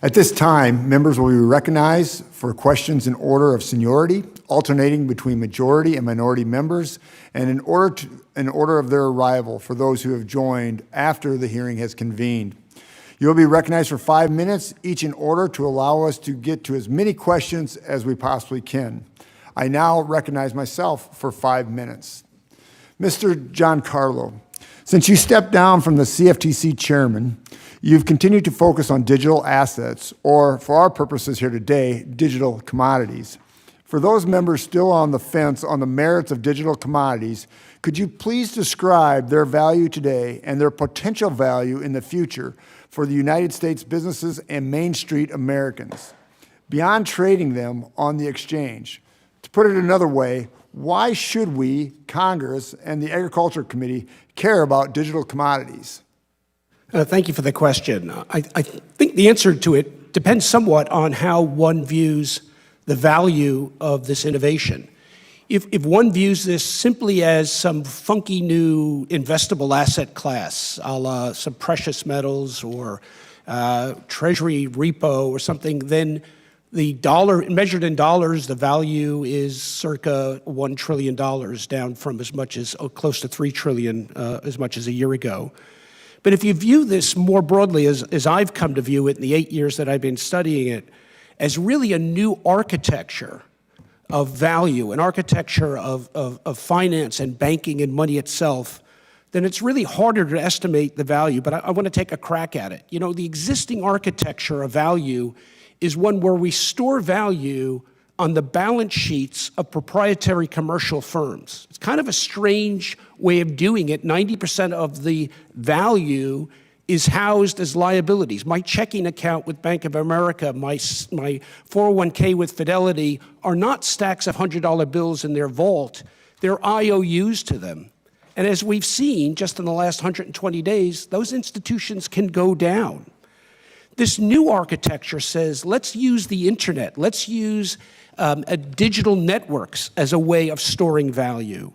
At this time, members will be recognized for questions in order of seniority, alternating between majority and minority members, and in order of their arrival for those who have joined after the hearing has convened. You will be recognized for 5 minutes, each in order to allow us to get to as many questions as we possibly can. I now recognize myself for 5 minutes. Mr. Giancarlo, since you stepped down from the CFTC chairman, you've continued to focus on digital assets, or for our purposes here today, digital commodities. For those members still on the fence on the merits of digital commodities, could you please describe their value today and their potential value in the future for the United States businesses and Main Street Americans, beyond trading them on the exchange? To put it another way, why should we, Congress, and the Agriculture Committee care about digital commodities? Thank you for the question. I think the answer to it depends somewhat on how one views the value of this innovation. If one views this simply as some funky new investable asset class, a la some precious metals or treasury repo or something, then the dollar, measured in dollars, the value is circa $1 trillion, down from as much as close to $3 trillion as much as a year ago. But if you view this more broadly, as I've come to view it in the 8 years that I've been studying it, as really a new architecture of value, an architecture of finance and banking and money itself, then it's really harder to estimate the value. But I want to take a crack at it. You know, the existing architecture of value is one where we store value on the balance sheets of proprietary commercial firms. It's kind of a strange way of doing it. 90% of the value is housed as liabilities. My checking account with Bank of America, my 401k with Fidelity are not stacks of $100 bills in their vault. They're IOUs to them. And as we've seen just in the last 120 days, those institutions can go down. This new architecture says, let's use the internet, let's use digital networks as a way of storing value.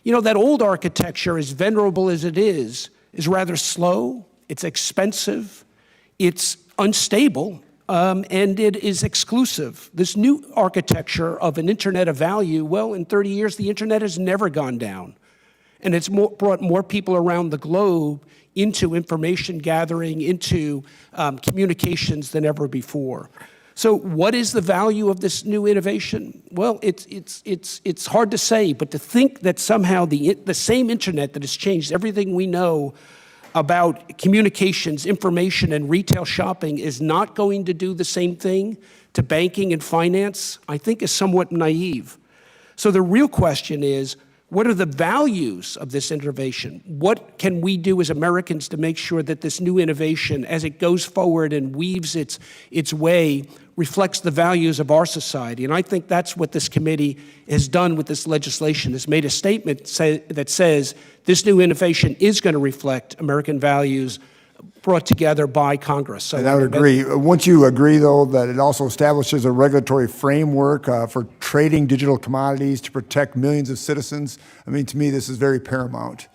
You know, that old architecture, as venerable as it is rather slow, it's expensive, it's unstable, and it is exclusive. This new architecture of an internet of value, well, in 30 years, the internet has never gone down. And it's brought more people around the globe into information gathering, into communications than ever before. So what is the value of this new innovation? Well, it's hard to say, but to think that somehow the same internet that has changed everything we know about communications, information, and retail shopping is not going to do the same thing to banking and finance, I think is somewhat naive. So the real question is, what are the values of this innovation? What can we do as Americans to make sure that this new innovation, as it goes forward and weaves its way, reflects the values of our society? And I think that's what this committee has done with this legislation, has made a statement that says this new innovation is going to reflect American values brought together by Congress. So And I would agree. Wouldn't you agree, though, that it also establishes a regulatory framework for trading digital commodities to protect millions of citizens? I mean, to me, this is very paramount.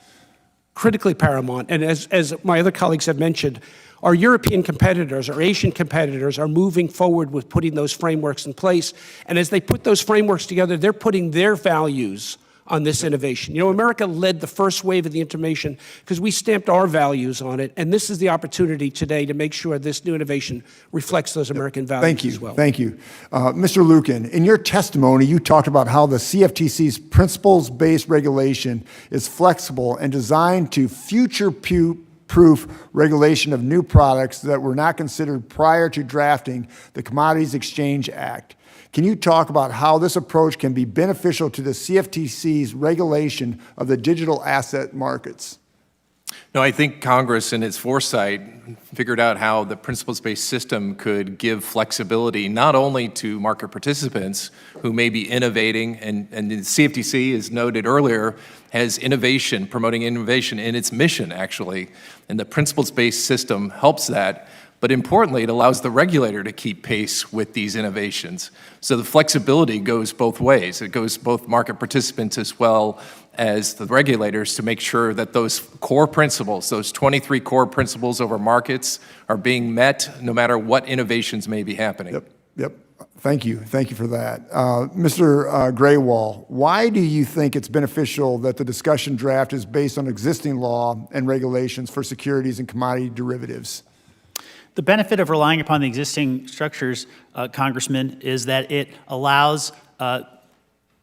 Critically paramount. And as my other colleagues have mentioned, our European competitors, our Asian competitors are moving forward with putting those frameworks in place. And as they put those frameworks together, they're putting their values on this innovation. You know, America led the first wave of the information because we stamped our values on it. And this is the opportunity today to make sure this new innovation reflects those American values Thank you. as well. Thank you. Mr. Lucan, in your testimony, you talked about how the CFTC's principles-based regulation is flexible and designed to future-proof regulation of new products that were not considered prior to drafting the Commodities Exchange Act. Can you talk about how this approach can be beneficial to the CFTC's regulation of the digital asset markets? No, I think Congress, in its foresight, figured out how the principles-based system could give flexibility not only to market participants who may be innovating, and the CFTC, as noted earlier, has innovation, promoting innovation in its mission, actually, and the principles-based system helps that. But importantly, it allows the regulator to keep pace with these innovations. So the flexibility goes both ways. It goes both market participants as well as the regulators to make sure that those core principles, those 23 core principles over markets, are being met no matter what innovations may be happening. Yep. Thank you. Thank you for that. Mr. Graywall, why do you think it's beneficial that the discussion draft is based on existing law and regulations for securities and commodity derivatives? The benefit of relying upon the existing structures, Congressman, is that it allows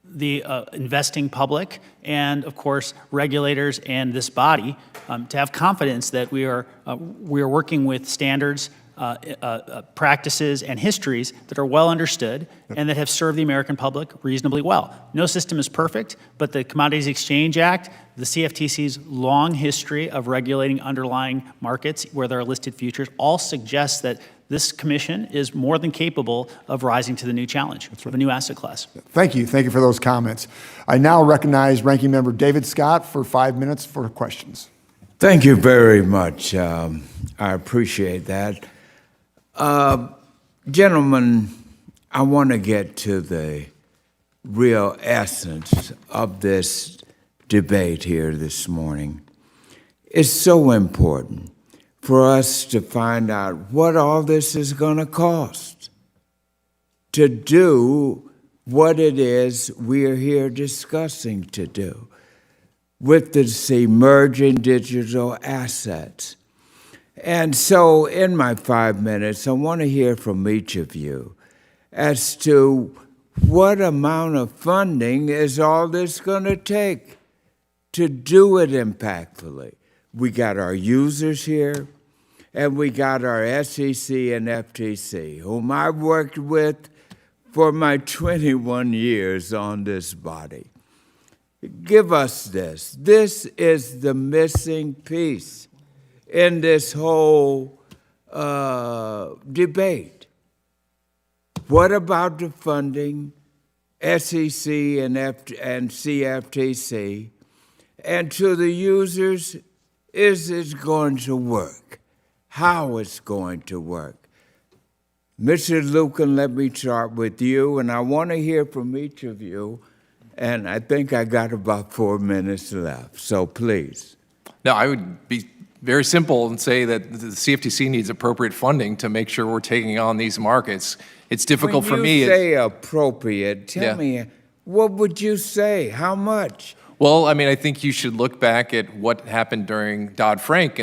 the investing public and, of course, regulators and this body to have confidence that we are working with standards, practices, and histories that are well understood and that have served the American public reasonably well. No system is perfect, but the Commodities Exchange Act, the CFTC's long history of regulating underlying markets where there are listed futures, all suggest that this commission is more than capable of rising to the new challenge of a new asset class. Thank you. Thank you for those comments. I now recognize Ranking Member David Scott for 5 minutes for questions. Thank you very much. I appreciate that. Gentlemen, I want to get to the real essence of this debate here this morning. It's so important for us to find out what all this is going to cost to do what it is we're here discussing to do with this emerging digital assets. And so in my 5 minutes, I want to hear from each of you as to what amount of funding is all this going to take to do it impactfully. We got our users here, and we got our SEC and FTC, whom I've worked with for my 21 years on this body. Give us this. This is the missing piece in this whole debate. What about the funding, SEC and CFTC, and to the users, is it going to work? How it's going to work? Mr. Lucan, let me start with you, and I want to hear from each of you, and I think I got about 4 minutes left, so please. No, I would be very simple and say that the CFTC needs appropriate funding to make sure we're taking on these markets. It's difficult for me. When you say appropriate, tell me, what would you say? How much? Well, I mean, I think you should look back at what happened during Dodd-Frank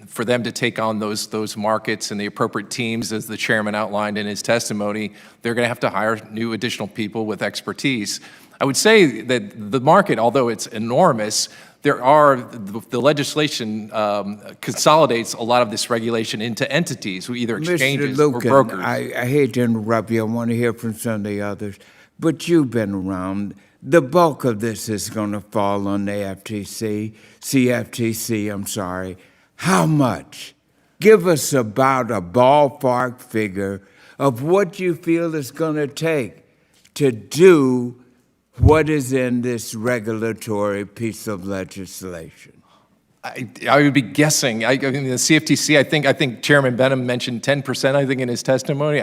for them to take on those markets and the appropriate teams, as the chairman outlined in his testimony. They're going to have to hire new additional people with expertise. I would say that the market, although it's enormous, the legislation consolidates a lot of this regulation into entities who either exchanges Mr. Lucan, or brokers. I hate to interrupt you. I want to hear from some of the others, but you've been around. The bulk of this is going to fall on the CFTC, I'm sorry. How much? Give us about a ballpark figure of what you feel it's going to take to do what is in this regulatory piece of legislation. I would be guessing. I mean, the CFTC, I think Chairman Benham mentioned 10%, I think, in his testimony.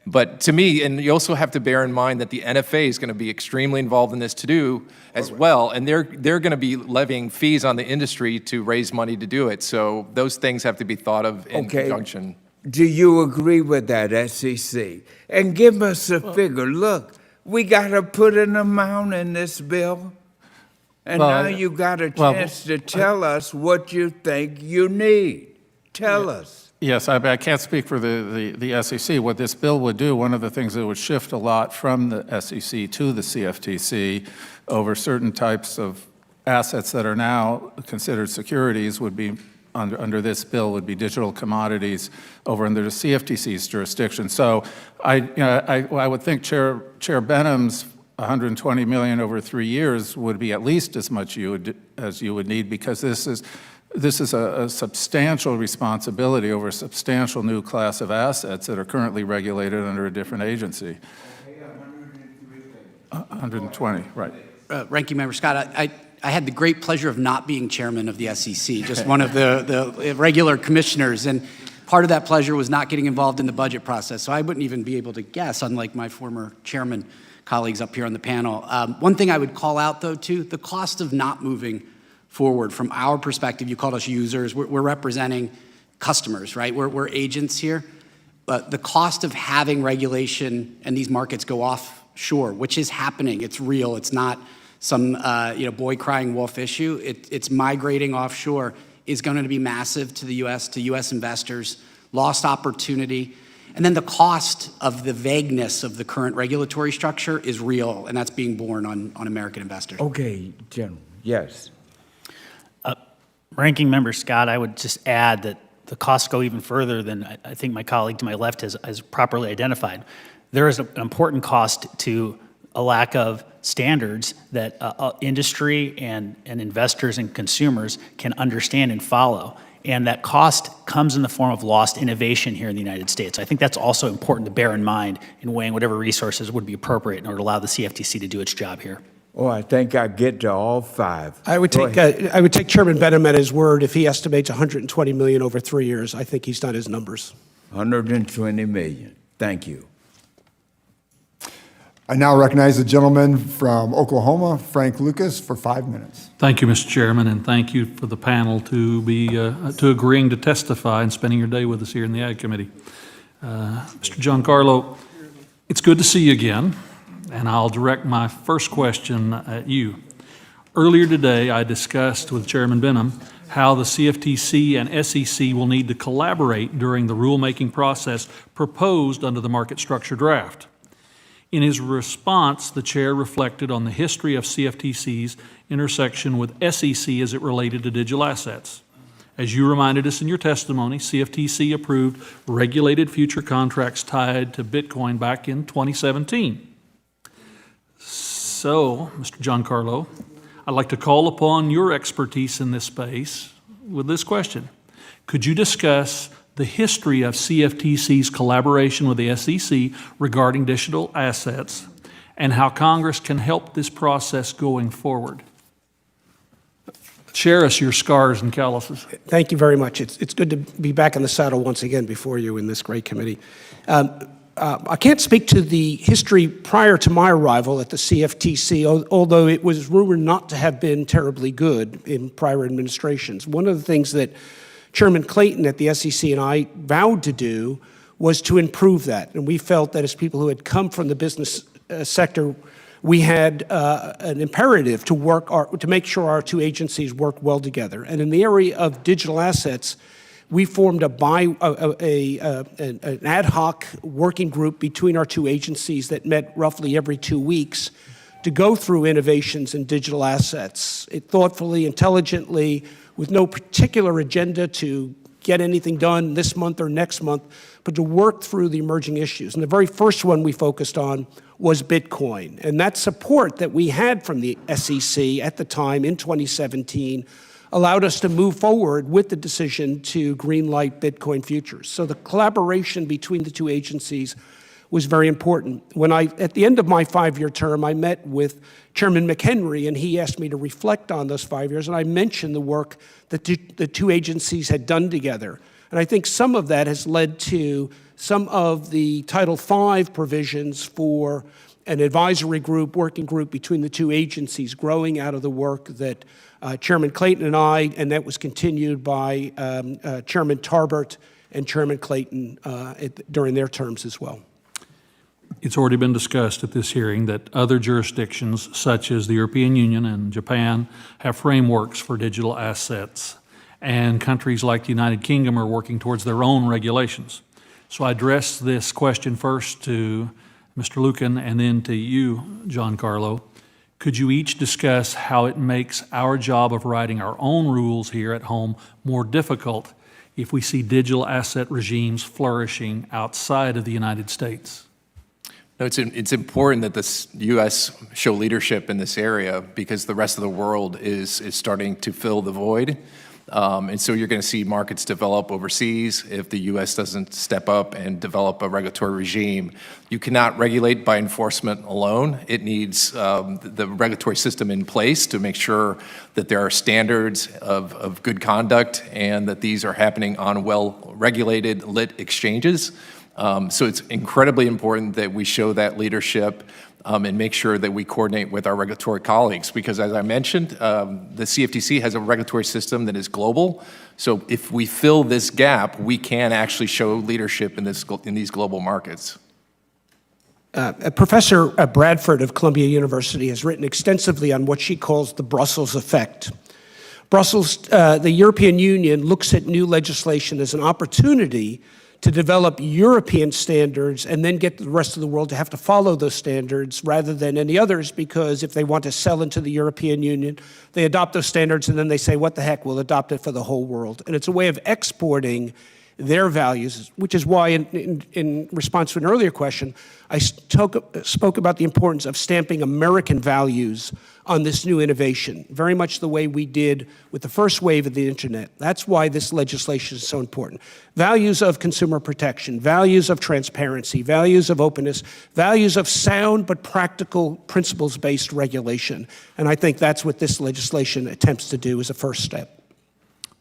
But to me, and you also have to bear in mind that the NFA is going to be extremely involved in this too, as well, and they're going to be levying fees on the industry to raise money to do it. So those things have to be thought of in conjunction. Do you agree with that, SEC? And give us a figure. Look, we got to put an amount in this bill. And now you got a chance to tell us what you think you need. Tell us. Yes, I can't speak for the SEC. What this bill would do, one of the things that would shift a lot from the SEC to the CFTC over certain types of assets that are now considered securities would be, under this bill, would be digital commodities over under the CFTC's jurisdiction. So I would think Chair Benham's $120 million over 3 years would be at least as much as you would need, because this is a substantial responsibility over a substantial new class of assets that are currently regulated under a different agency. 120, right. Ranking Member Scott, I had the great pleasure of not being chairman of the SEC, just one of the regular commissioners, and part of that pleasure was not getting involved in the budget process, so I wouldn't even be able to guess, unlike my former chairman colleagues up here on the panel. One thing I would call out, though, too, the cost of not moving forward from our perspective. You called us users. We're representing customers, right? We're agents here. But the cost of having regulation and these markets go offshore, which is happening, it's real. It's not some boy crying wolf issue. It's migrating offshore, is going to be massive to the U.S., to U.S. investors, lost opportunity. And then the cost of the vagueness of the current regulatory structure is real, and that's being borne on American investors. Okay, General, yes. Ranking Member Scott, I would just add that the costs go even further than I think my colleague to my left has properly identified. There is an important cost to a lack of standards that industry and investors and consumers can understand and follow. And that cost comes in the form of lost innovation here in the United States. I think that's also important to bear in mind in weighing whatever resources would be appropriate in order to allow the CFTC to do its job here. Oh, I think I get to all five. I would take Chairman Benham at his word. If he estimates $120 million over 3 years, I think he's done his numbers. 120 million. Thank you. I now recognize the gentleman from Oklahoma, Frank Lucas, for 5 minutes. Thank you, Mr. Chairman, and thank you for the panel to be to agreeing to testify and spending your day with us here in the Ag Committee. Mr. Giancarlo, it's good to see you again, and I'll direct my first question at you. Earlier today, I discussed with Chairman Benham how the CFTC and SEC will need to collaborate during the rulemaking process proposed under the market structure draft. In his response, the chair reflected on the history of CFTC's intersection with SEC as it related to digital assets. As you reminded us in your testimony, CFTC approved regulated future contracts tied to Bitcoin back in 2017. So, Mr. Giancarlo, I'd like to call upon your expertise in this space with this question. Could you discuss the history of CFTC's collaboration with the SEC regarding digital assets and how Congress can help this process going forward? Share us your scars and calluses. Thank you very much. It's good to be back in the saddle once again before you in this great committee. I can't speak to the history prior to my arrival at the CFTC, although it was rumored not to have been terribly good in prior administrations. One of the things that Chairman Clayton at the SEC and I vowed to do was to improve that. And we felt that as people who had come from the business sector, we had an imperative to to make sure our two agencies work well together. And in the area of digital assets, we formed an ad hoc working group between our two agencies that met roughly every 2 weeks to go through innovations in digital assets, thoughtfully, intelligently, with no particular agenda to get anything done this month or next month, but to work through the emerging issues. And the very first one we focused on was Bitcoin. And that support that we had from the SEC at the time in 2017 allowed us to move forward with the decision to greenlight Bitcoin futures. So the collaboration between the two agencies was very important. At the end of my 5-year term, I met with Chairman McHenry, and he asked me to reflect on those 5 years, and I mentioned the work that the two agencies had done together. And I think some of that has led to some of the Title V provisions for an advisory group, working group between the two agencies growing out of the work that Chairman Clayton and that was continued by Chairman Tarbert and Chairman Clayton during their terms as well. It's already been discussed at this hearing that other jurisdictions, such as the European Union and Japan, have frameworks for digital assets, and countries like the United Kingdom are working towards their own regulations. So I address this question first to Mr. Lucan and then to you, Giancarlo. Could you each discuss how it makes our job of writing our own rules here at home more difficult if we see digital asset regimes flourishing outside of the United States? No, it's important that the U.S. show leadership in this area because the rest of the world is starting to fill the void. And so you're going to see markets develop overseas if the U.S. doesn't step up and develop a regulatory regime. You cannot regulate by enforcement alone. It needs the regulatory system in place to make sure that there are standards of good conduct and that these are happening on well-regulated, lit exchanges. So it's incredibly important that we show that leadership and make sure that we coordinate with our regulatory colleagues. Because as I mentioned, the CFTC has a regulatory system that is global. So if we fill this gap, we can actually show leadership in these global markets. Professor Bradford of Columbia University has written extensively on what she calls the Brussels effect. The European Union looks at new legislation as an opportunity to develop European standards and then get the rest of the world to have to follow those standards rather than any others, because if they want to sell into the European Union, they adopt those standards and then they say, what the heck, we'll adopt it for the whole world. And it's a way of exporting their values, which is why in response to an earlier question, I spoke about the importance of stamping American values on this new innovation, very much the way we did with the first wave of the internet. That's why this legislation is so important. Values of consumer protection, values of transparency, values of openness, values of sound but practical principles-based regulation. And I think that's what this legislation attempts to do as a first step.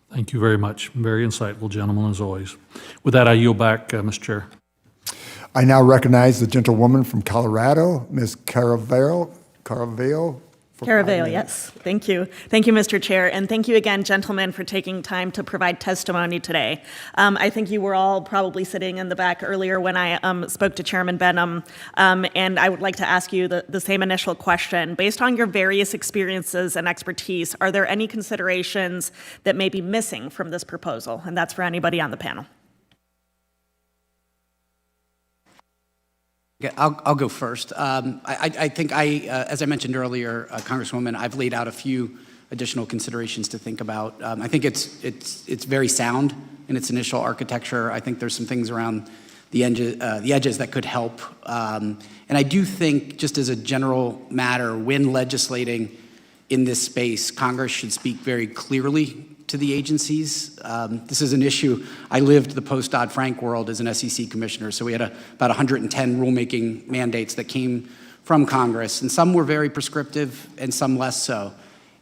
Thank you very much. Very insightful, gentlemen, as always. With that, I yield back, Mr. Chair. I now recognize the gentlewoman from Colorado, Ms. Caraveo. Caraveo, yes. Thank you. Thank you, Mr. Chair, and thank you again, gentlemen, for taking time to provide testimony today. I think you were all probably sitting in the back earlier when I spoke to Chairman Benham, and I would like to ask you the same initial question. Based on your various experiences and expertise, are there any considerations that may be missing from this proposal? And that's for anybody on the panel. I'll go first. I think as I mentioned earlier, Congresswoman, I've laid out a few additional considerations to think about. I think it's very sound in its initial architecture. I think there's some things around the edges that could help. And I do think, just as a general matter, when legislating in this space, Congress should speak very clearly to the agencies. This is an issue. I lived the post-Dodd-Frank world as an SEC commissioner, so we had about 110 rulemaking mandates that came from Congress, and some were very prescriptive and some less so.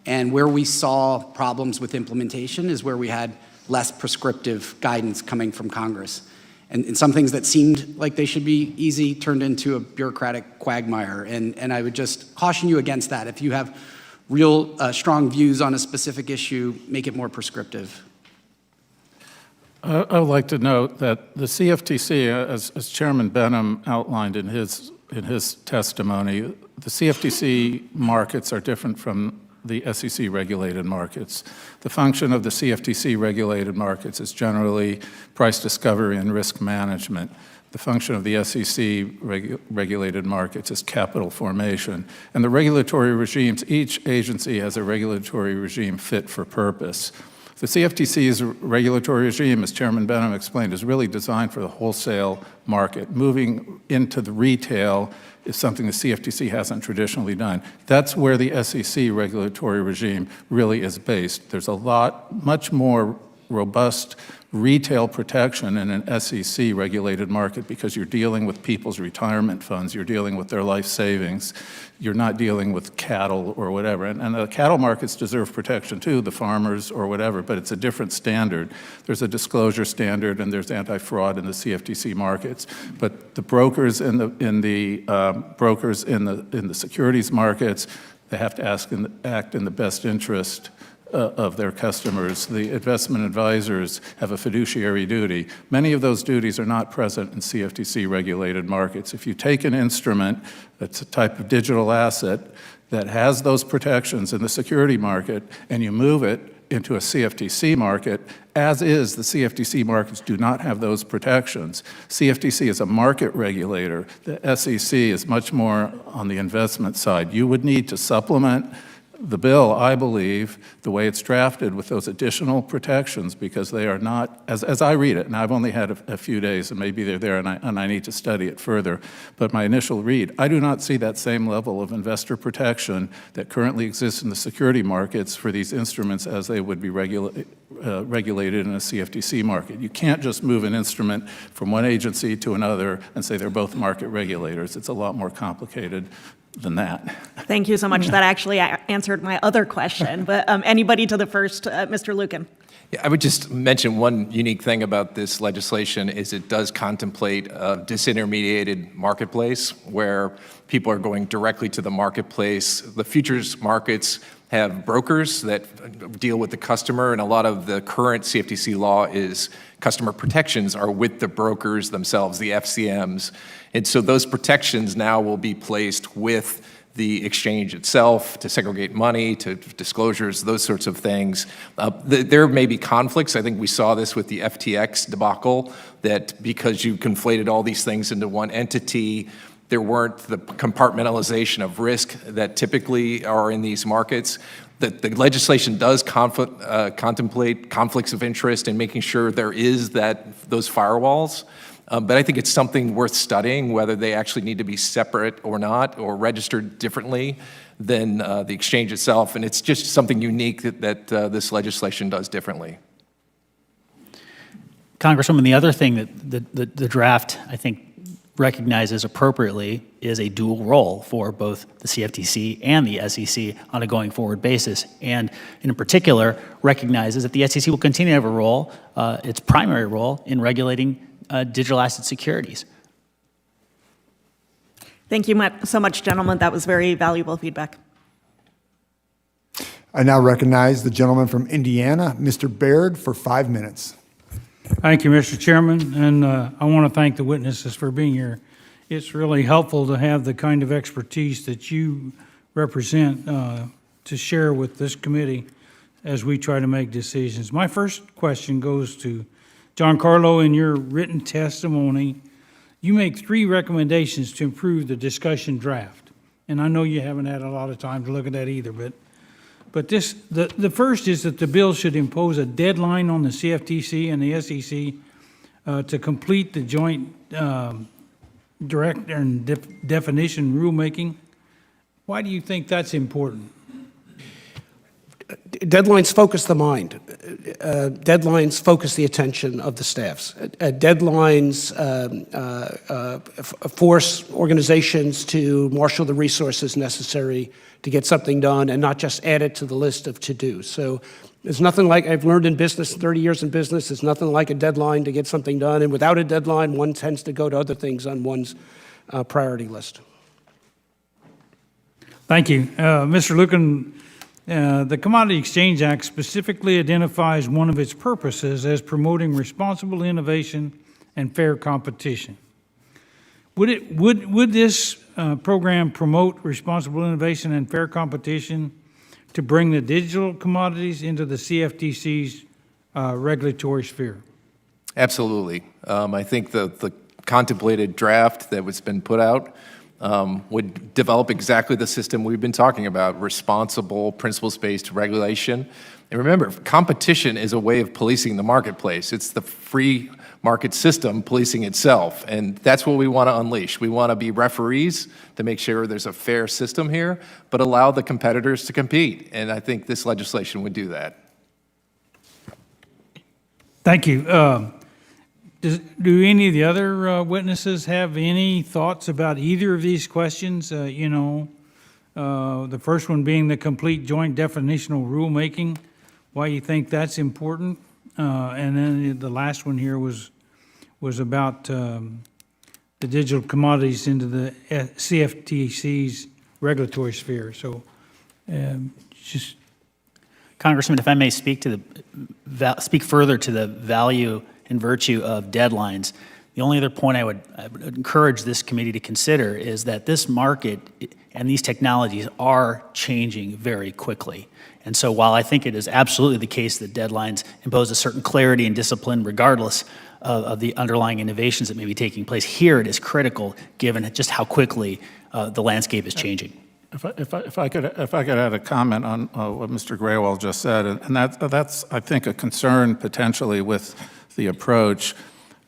And where we saw problems with implementation is where we had less prescriptive guidance coming from Congress. And some things that seemed like they should be easy turned into a bureaucratic quagmire. And I would just caution you against that. If you have real strong views on a specific issue, make it more prescriptive. I would like to note that the CFTC, as Chairman Benham outlined in his testimony, the CFTC markets are different from the SEC-regulated markets. The function of the CFTC-regulated markets is generally price discovery and risk management. The function of the SEC-regulated markets is capital formation. And the regulatory regimes, each agency has a regulatory regime fit for purpose. The CFTC's regulatory regime, as Chairman Benham explained, is really designed for the wholesale market. Moving into the retail is something the CFTC hasn't traditionally done. That's where the SEC regulatory regime really is based. There's much more robust retail protection in an SEC-regulated market because you're dealing with people's retirement funds, you're dealing with their life savings, you're not dealing with cattle or whatever. And the cattle markets deserve protection too, the farmers or whatever, but it's a different standard. There's a disclosure standard and there's anti-fraud in the CFTC markets. But the brokers in the securities markets, they have to act in the best interest of their customers. The investment advisors have a fiduciary duty. Many of those duties are not present in CFTC-regulated markets. If you take an instrument that's a type of digital asset that has those protections in the security market and you move it into a CFTC market, as is, the CFTC markets do not have those protections. CFTC is a market regulator. The SEC is much more on the investment side. You would need to supplement the bill, I believe, the way it's drafted with those additional protections, because they are not, as I read it, and I've only had a few days, and maybe they're there, and I need to study it further, but my initial read, I do not see that same level of investor protection that currently exists in the security markets for these instruments as they would be regulated in a CFTC market. You can't just move an instrument from one agency to another and say they're both market regulators. It's a lot more complicated than that. Thank you so much. That actually answered my other question. But anybody to the first, Mr. Lucan. Yeah, I would just mention one unique thing about this legislation is it does contemplate a disintermediated marketplace where people are going directly to the marketplace. The futures markets have brokers that deal with the customer, and a lot of the current CFTC law is customer protections are with the brokers themselves, the FCMs. And so those protections now will be placed with the exchange itself to segregate money, to disclosures, those sorts of things. There may be conflicts. I think we saw this with the FTX debacle, that because you conflated all these things into one entity, there weren't the compartmentalization of risk that typically are in these markets. That the legislation does contemplate conflicts of interest and making sure there is those firewalls. But I think it's something worth studying, whether they actually need to be separate or not, or registered differently than the exchange itself. And it's just something unique that this legislation does differently. Congresswoman, the other thing that the draft, I think, recognizes appropriately is a dual role for both the CFTC and the SEC on a going forward basis. And in particular, recognizes that the SEC will continue to have a role, its primary role, in regulating digital asset securities. Thank you so much, gentlemen. That was very valuable feedback. I now recognize the gentleman from Indiana, Mr. Baird, for 5 minutes. Thank you, Mr. Chairman, and I want to thank the witnesses for being here. It's really helpful to have the kind of expertise that you represent to share with this committee as we try to make decisions. My first question goes to John Carlo. In your written testimony, you make 3 recommendations to improve the discussion draft. And I know you haven't had a lot of time to look at that either, but the first is that the bill should impose a deadline on the CFTC and the SEC to complete the joint direct and definition rulemaking. Why do you think that's important? Deadlines focus the mind. Deadlines focus the attention of the staffs. Deadlines force organizations to marshal the resources necessary to get something done and not just add it to the list of to-dos. So there's nothing like, I've learned in business, 30 years in business, there's nothing like a deadline to get something done. And without a deadline, one tends to go to other things on one's priority list. Thank you. Mr. Lucan, the Commodity Exchange Act specifically identifies one of its purposes as promoting responsible innovation and fair competition. Would this program promote responsible innovation and fair competition to bring the digital commodities into the CFTC's regulatory sphere? Absolutely. I think the contemplated draft that was been put out would develop exactly the system we've been talking about: responsible, principles-based regulation. And remember, competition is a way of policing the marketplace. It's the free market system policing itself, and that's what we want to unleash. We want to be referees to make sure there's a fair system here, but allow the competitors to compete, and I think this legislation would do that. Thank you. Do any of the other witnesses have any thoughts about either of these questions? The first one being the complete joint definitional rulemaking, why you think that's important? And then the last one here was about the digital commodities into the CFTC's regulatory sphere. So just Congressman, if I may speak further to the value and virtue of deadlines, the only other point I would encourage this committee to consider is that this market and these technologies are changing very quickly. And so while I think it is absolutely the case that deadlines impose a certain clarity and discipline regardless of the underlying innovations that may be taking place, here it is critical given just how quickly the landscape is changing. If I could add a comment on what Mr. Graywell just said, and that's I think a concern potentially with the approach,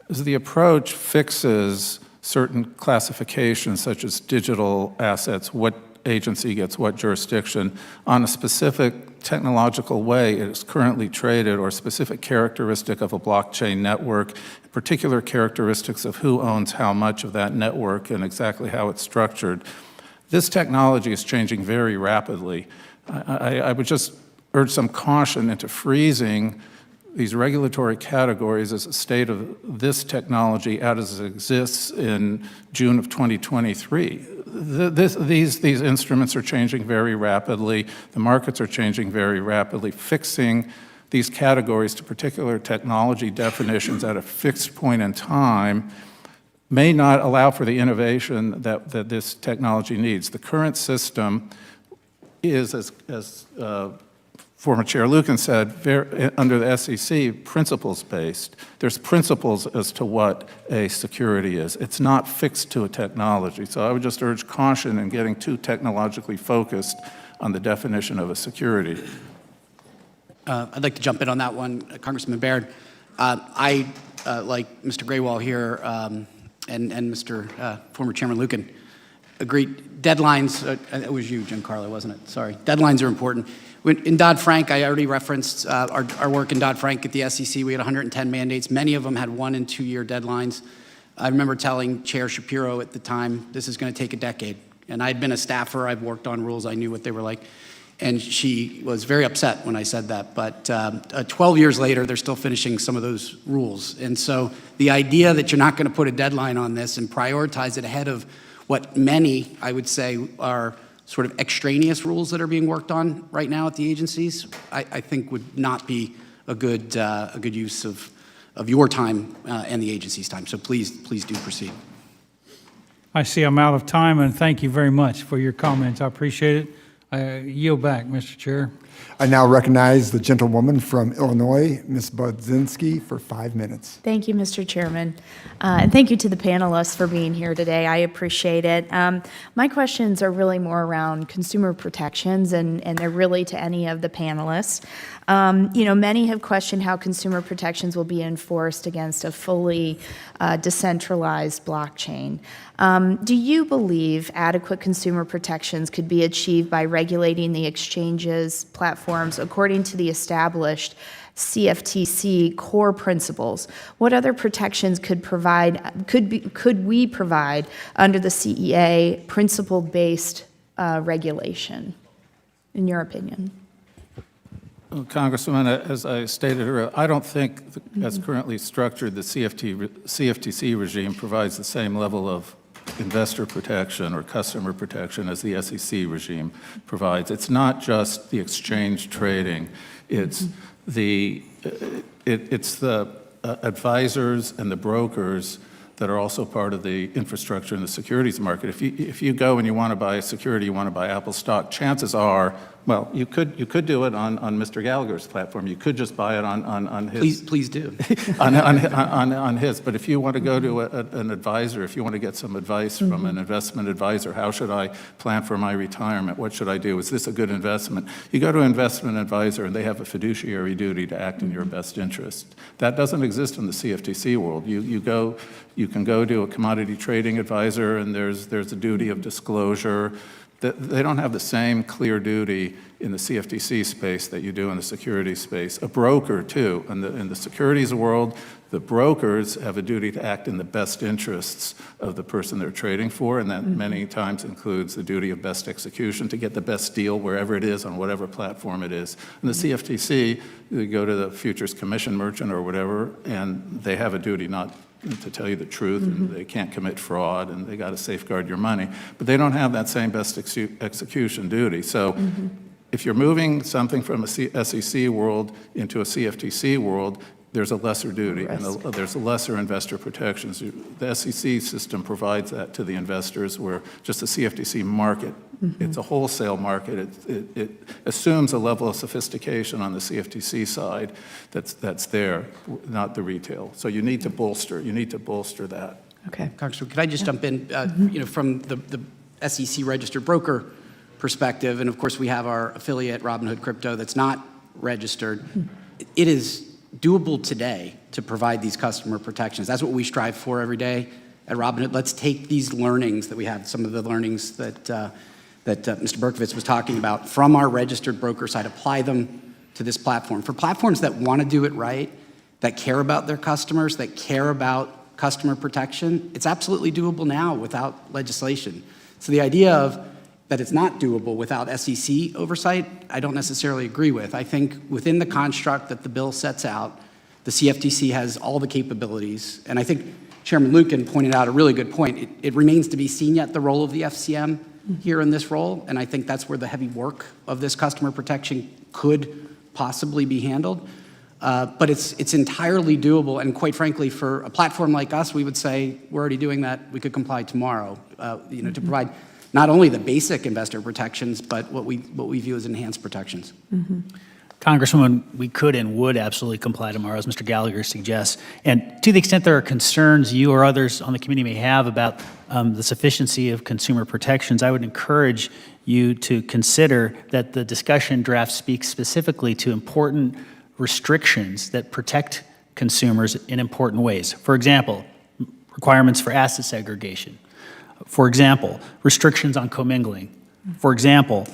is the approach fixes certain classifications such as digital assets, what agency gets what jurisdiction, on a specific technological way it is currently traded or specific characteristic of a blockchain network, particular characteristics of who owns how much of that network and exactly how it's structured. This technology is changing very rapidly. I would just urge some caution into freezing these regulatory categories as a state of this technology as it exists in June of 2023. These instruments are changing very rapidly. The markets are changing very rapidly. Fixing these categories to particular technology definitions at a fixed point in time may not allow for the innovation that this technology needs. The current system is, as former Chair Lucan said, under the SEC, principles-based. There's principles as to what a security is. It's not fixed to a technology. So I would just urge caution in getting too technologically focused on the definition of a security. I'd like to jump in on that one, Congressman Baird. I, like Mr. Graywell here and Mr. Former Chairman Lucan, agreed. Deadlines, it was you, Giancarlo, wasn't it? Sorry. Deadlines are important. In Dodd-Frank, I already referenced our work in Dodd-Frank at the SEC. We had 110 mandates. Many of them had 1- and 2-year deadlines. I remember telling Chair Shapiro at the time, this is going to take a decade. And I'd been a staffer. I've worked on rules. I knew what they were like. And she was very upset when I said that. But 12 years later, they're still finishing some of those rules. And so the idea that you're not going to put a deadline on this and prioritize it ahead of what many, I would say, are sort of extraneous rules that are being worked on right now at the agencies, I think would not be a good use of your time and the agency's time. So please do proceed. I see I'm out of time, and thank you very much for your comments. I appreciate it. I yield back, Mr. Chair. I now recognize the gentlewoman from Illinois, Ms. Budzinski, for 5 minutes. Thank you, Mr. Chairman. And thank you to the panelists for being here today. I appreciate it. My questions are really more around consumer protections, and they're really to any of the panelists. Many have questioned how consumer protections will be enforced against a fully decentralized blockchain. Do you believe adequate consumer protections could be achieved by regulating the exchanges, platforms, according to the established CFTC core principles? What other protections could we provide under the CEA principle-based regulation, in your opinion? Congresswoman, as I stated earlier, I don't think, as currently structured, the CFTC regime provides the same level of investor protection or customer protection as the SEC regime provides. It's not just the exchange trading. It's the advisors and the brokers that are also part of the infrastructure in the securities market. If you go and you want to buy a security, you want to buy Apple stock, chances are, well, you could do it on Mr. Gallagher's platform. You could just buy it on his. Please do. on his. But if you want to go to an advisor, if you want to get some advice from an investment advisor, how should I plan for my retirement? What should I do? Is this a good investment? You go to an investment advisor and they have a fiduciary duty to act in your best interest. That doesn't exist in the CFTC world. You can go to a commodity trading advisor and there's a duty of disclosure. They don't have the same clear duty in the CFTC space that you do in the securities space. A broker, too. In the securities world, the brokers have a duty to act in the best interests of the person they're trading for, and that many times includes the duty of best execution to get the best deal wherever it is on whatever platform it is. And the CFTC, you go to the futures commission merchant or whatever, and they have a duty not to tell you the truth, and they can't commit fraud, and they got to safeguard your money. But they don't have that same best execution duty. So if you're moving something from a SEC world into a CFTC world, there's a lesser duty, and there's a lesser investor protections. The SEC system provides that to the investors, where just the CFTC market, it's a wholesale market. It assumes a level of sophistication on the CFTC side that's there, not the retail. So you need to bolster that. Okay. Congressman, could I just jump in? From the SEC registered broker perspective, and of course we have our affiliate Robinhood Crypto that's not registered. It is doable today to provide these customer protections. That's what we strive for every day at Robinhood. Let's take these learnings that we have, some of the learnings that Mr. Berkovitz was talking about from our registered broker side, apply them to this platform. For platforms that want to do it right, that care about their customers, that care about customer protection, it's absolutely doable now without legislation. So the idea of that it's not doable without SEC oversight, I don't necessarily agree with. I think within the construct that the bill sets out, the CFTC has all the capabilities. And I think Chairman Lucan pointed out a really good point. It remains to be seen yet the role of the FCM here in this role. And I think that's where the heavy work of this customer protection could possibly be handled. But it's entirely doable. And quite frankly, for a platform like us, we would say, we're already doing that. We could comply tomorrow, to provide not only the basic investor protections, but what we view as enhanced protections. Congresswoman, we could and would absolutely comply tomorrow, as Mr. Gallagher suggests. And to the extent there are concerns you or others on the committee may have about the sufficiency of consumer protections, I would encourage you to consider that the discussion draft speaks specifically to important restrictions that protect consumers in important ways. For example, requirements for asset segregation. For example, restrictions on commingling. For example,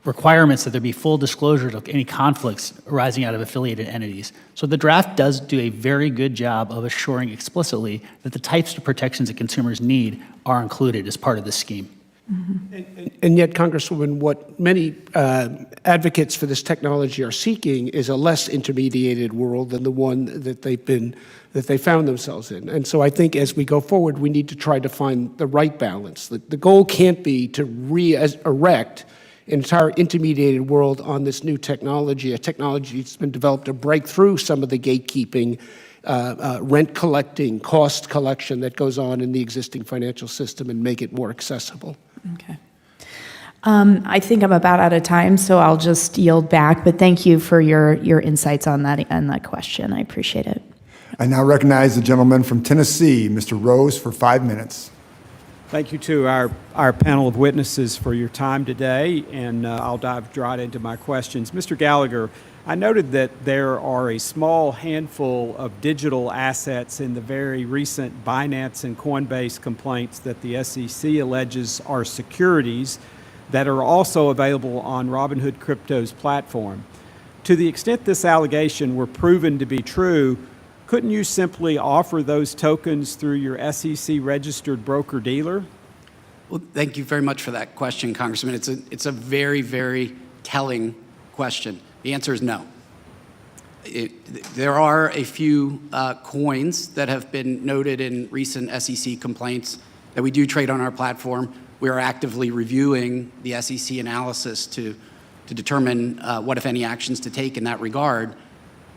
requirements that there be full disclosure of any conflicts arising out of affiliated entities. So the draft does do a very good job of assuring explicitly that the types of protections that consumers need are included as part of this scheme. And yet, Congresswoman, what many advocates for this technology are seeking is a less intermediated world than the one that they found themselves in. And so I think as we go forward, we need to try to find the right balance. The goal can't be to re-erect an entire intermediated world on this new technology, a technology that's been developed to break through some of the gatekeeping, rent collecting, cost collection that goes on in the existing financial system and make it more accessible. Okay. I think I'm about out of time, so I'll just yield back. But thank you for your insights on that question. I appreciate it. I now recognize the gentleman from Tennessee, Mr. Rose, for 5 minutes. Thank you to our panel of witnesses for your time today, and I'll dive right into my questions. Mr. Gallagher, I noted that there are a small handful of digital assets in the very recent Binance and Coinbase complaints that the SEC alleges are securities that are also available on Robinhood Crypto's platform. To the extent this allegation were proven to be true, couldn't you simply offer those tokens through your SEC-registered broker-dealer? Well, thank you very much for that question, Congressman. It's a very, very telling question. The answer is no. There are a few coins that have been noted in recent SEC complaints that we do trade on our platform. We are actively reviewing the SEC analysis to determine what, if any, actions to take in that regard.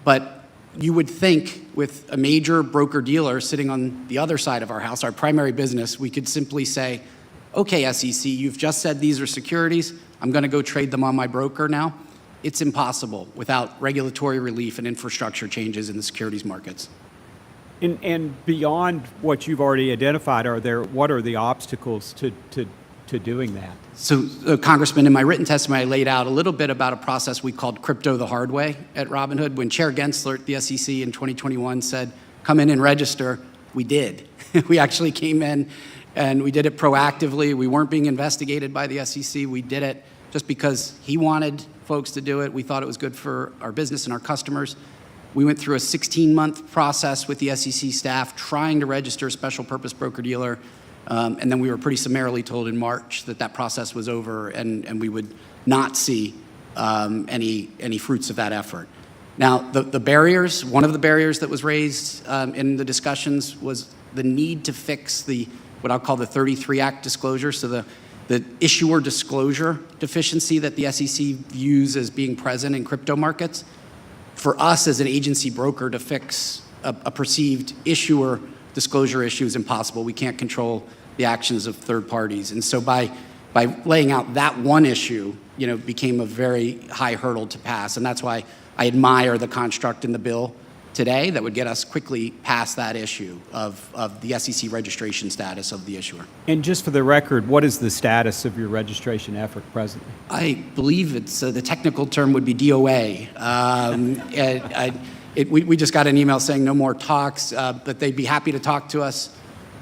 But you would think with a major broker-dealer sitting on the other side of our house, our primary business, we could simply say, okay, SEC, you've just said these are securities. I'm going to go trade them on my broker now. It's impossible without regulatory relief and infrastructure changes in the securities markets. And beyond what you've already identified, what are the obstacles to doing that? So, Congressman, in my written testimony, I laid out a little bit about a process we called crypto the hard way at Robinhood. When Chair Gensler at the SEC in 2021 said, come in and register, we did. We actually came in and we did it proactively. We weren't being investigated by the SEC. We did it. just because he wanted folks to do it. We thought it was good for our business and our customers. We went through a 16-month process with the SEC staff trying to register a special purpose broker-dealer, and then we were pretty summarily told in March that that process was over and we would not see any fruits of that effort. Now, the barriers, one of the barriers that was raised in the discussions was the need to fix what I'll call the 33 Act disclosure, so the issuer disclosure deficiency that the SEC views as being present in crypto markets. For us as an agency broker to fix a perceived issuer disclosure issue is impossible. We can't control the actions of third parties. And so by laying out that one issue, became a very high hurdle to pass. And that's why I admire the construct in the bill today that would get us quickly past that issue of the SEC registration status of the issuer. And just for the record, what is the status of your registration effort presently? I believe it's the technical term would be DOA. We just got an email saying no more talks, but they'd be happy to talk to us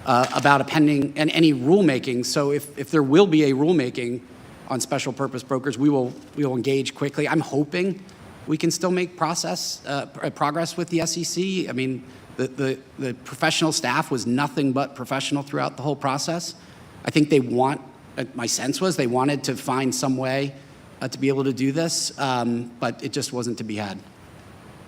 about a pending and any rulemaking. So if there will be a rulemaking on special purpose brokers, we will engage quickly. I'm hoping we can still make progress with the SEC. I mean, the professional staff was nothing but professional throughout the whole process. I think my sense was they wanted to find some way to be able to do this, but it just wasn't to be had.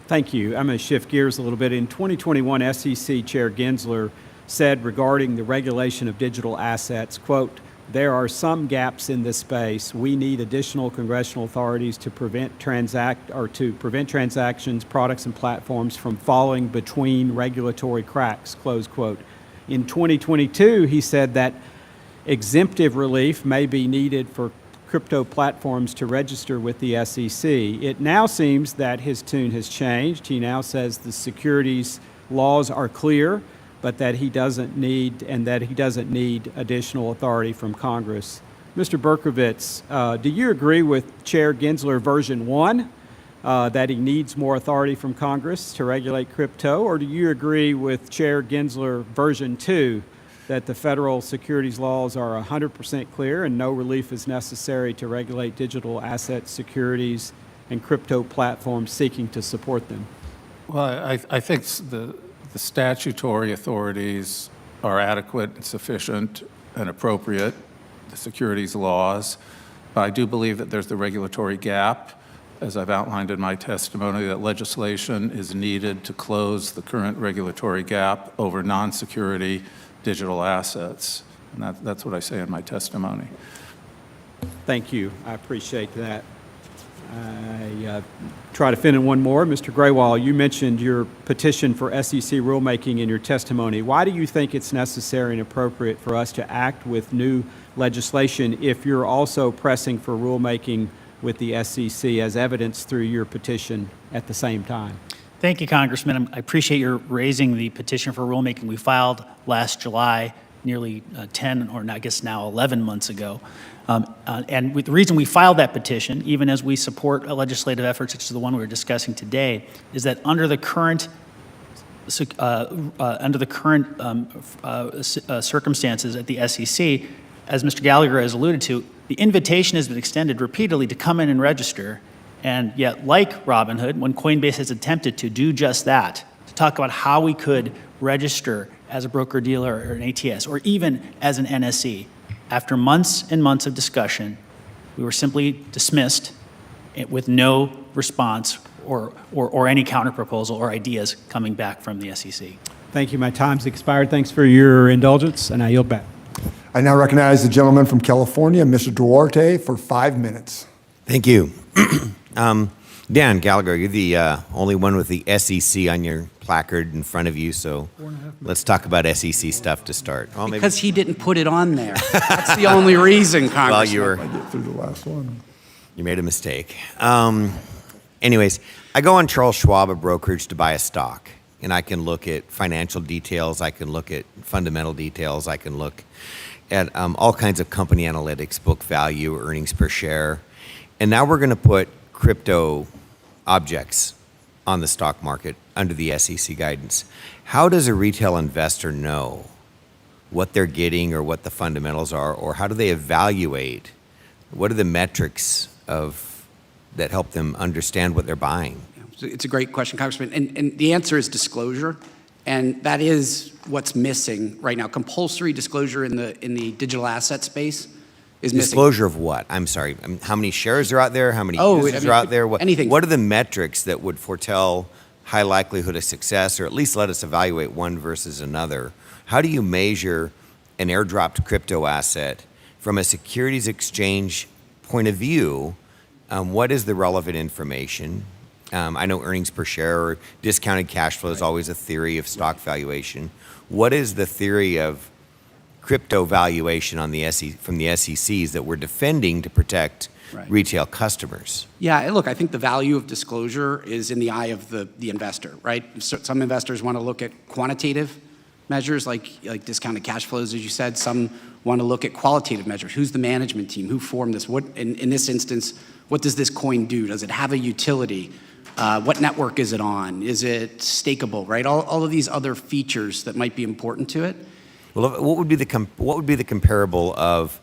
Thank you. I'm going to shift gears a little bit. In 2021, SEC Chair Gensler said regarding the regulation of digital assets, quote, "There are some gaps in this space. We need additional congressional authorities to prevent transactions, products, and platforms from falling between regulatory cracks," close quote. In 2022, he said that exemptive relief may be needed for crypto platforms to register with the SEC. It now seems that his tune has changed. He now says the securities laws are clear, but that he doesn't need additional authority from Congress. Mr. Berkovitz, do you agree with Chair Gensler version 1, that he needs more authority from Congress to regulate crypto, or do you agree with Chair Gensler version 2, that the federal securities laws are 100% clear and no relief is necessary to regulate digital asset securities and crypto platforms seeking to support them? Well, I think the statutory authorities are adequate and sufficient and appropriate, the securities laws. But I do believe that there's the regulatory gap, as I've outlined in my testimony, that legislation is needed to close the current regulatory gap over non-security digital assets. And that's what I say in my testimony. Thank you. I appreciate that. I try to fit in one more. Mr. Graywall, you mentioned your petition for SEC rulemaking in your testimony. Why do you think it's necessary and appropriate for us to act with new legislation if you're also pressing for rulemaking with the SEC as evidenced through your petition at the same time? Thank you, Congressman. I appreciate your raising the petition for rulemaking we filed last July, nearly 10, or I guess now 11 months ago. And the reason we filed that petition, even as we support legislative efforts such as the one we're discussing today, is that under the current circumstances at the SEC, as Mr. Gallagher has alluded to, the invitation has been extended repeatedly to come in and register. And yet, like Robinhood, when Coinbase has attempted to do just that, to talk about how we could register as a broker-dealer or an ATS, or even as an NSE, after months and months of discussion, we were simply dismissed with no response or any counterproposal or ideas coming back from the SEC. Thank you. My time's expired. Thanks for your indulgence, and I yield back. I now recognize the gentleman from California, Mr. Duarte, for 5 minutes. Thank you. Dan Gallagher, you're the only one with the SEC on your placard in front of you, so let's talk about SEC stuff to start. Well, because he didn't put it on there. That's the only reason, Congressman. Well, I get through the last one. You made a mistake. Anyways, I go on Charles Schwab, a brokerage, to buy a stock, and I can look at financial details, I can look at fundamental details, I can look at all kinds of company analytics, book value, earnings per share. And now we're going to put crypto objects on the stock market under the SEC guidance. How does a retail investor know what they're getting or what the fundamentals are, or how do they evaluate What are the metrics that help them understand what they're buying? It's a great question, Congressman. And the answer is disclosure. And that is what's missing right now. Compulsory disclosure in the digital asset space is missing. Disclosure of what? I'm sorry. How many shares are out there? How many users are out there? Anything. What are the metrics that would foretell high likelihood of success, or at least let us evaluate one versus another? How do you measure an airdropped crypto asset from a securities exchange point of view? What is the relevant information? I know earnings per share or discounted cash flow is always a theory of stock valuation. What is the theory of crypto valuation on the from the SECs that we're defending to protect retail customers? Yeah, look, I think the value of disclosure is in the eye of the investor, right? So some investors want to look at quantitative measures like discounted cash flows, as you said. Some want to look at qualitative measures. Who's the management team? Who formed this? What, in this instance, what does this coin do? Does it have a utility? What network is it on? Is it stakeable, right? All of these other features that might be important to it. Well, what would be the comparable of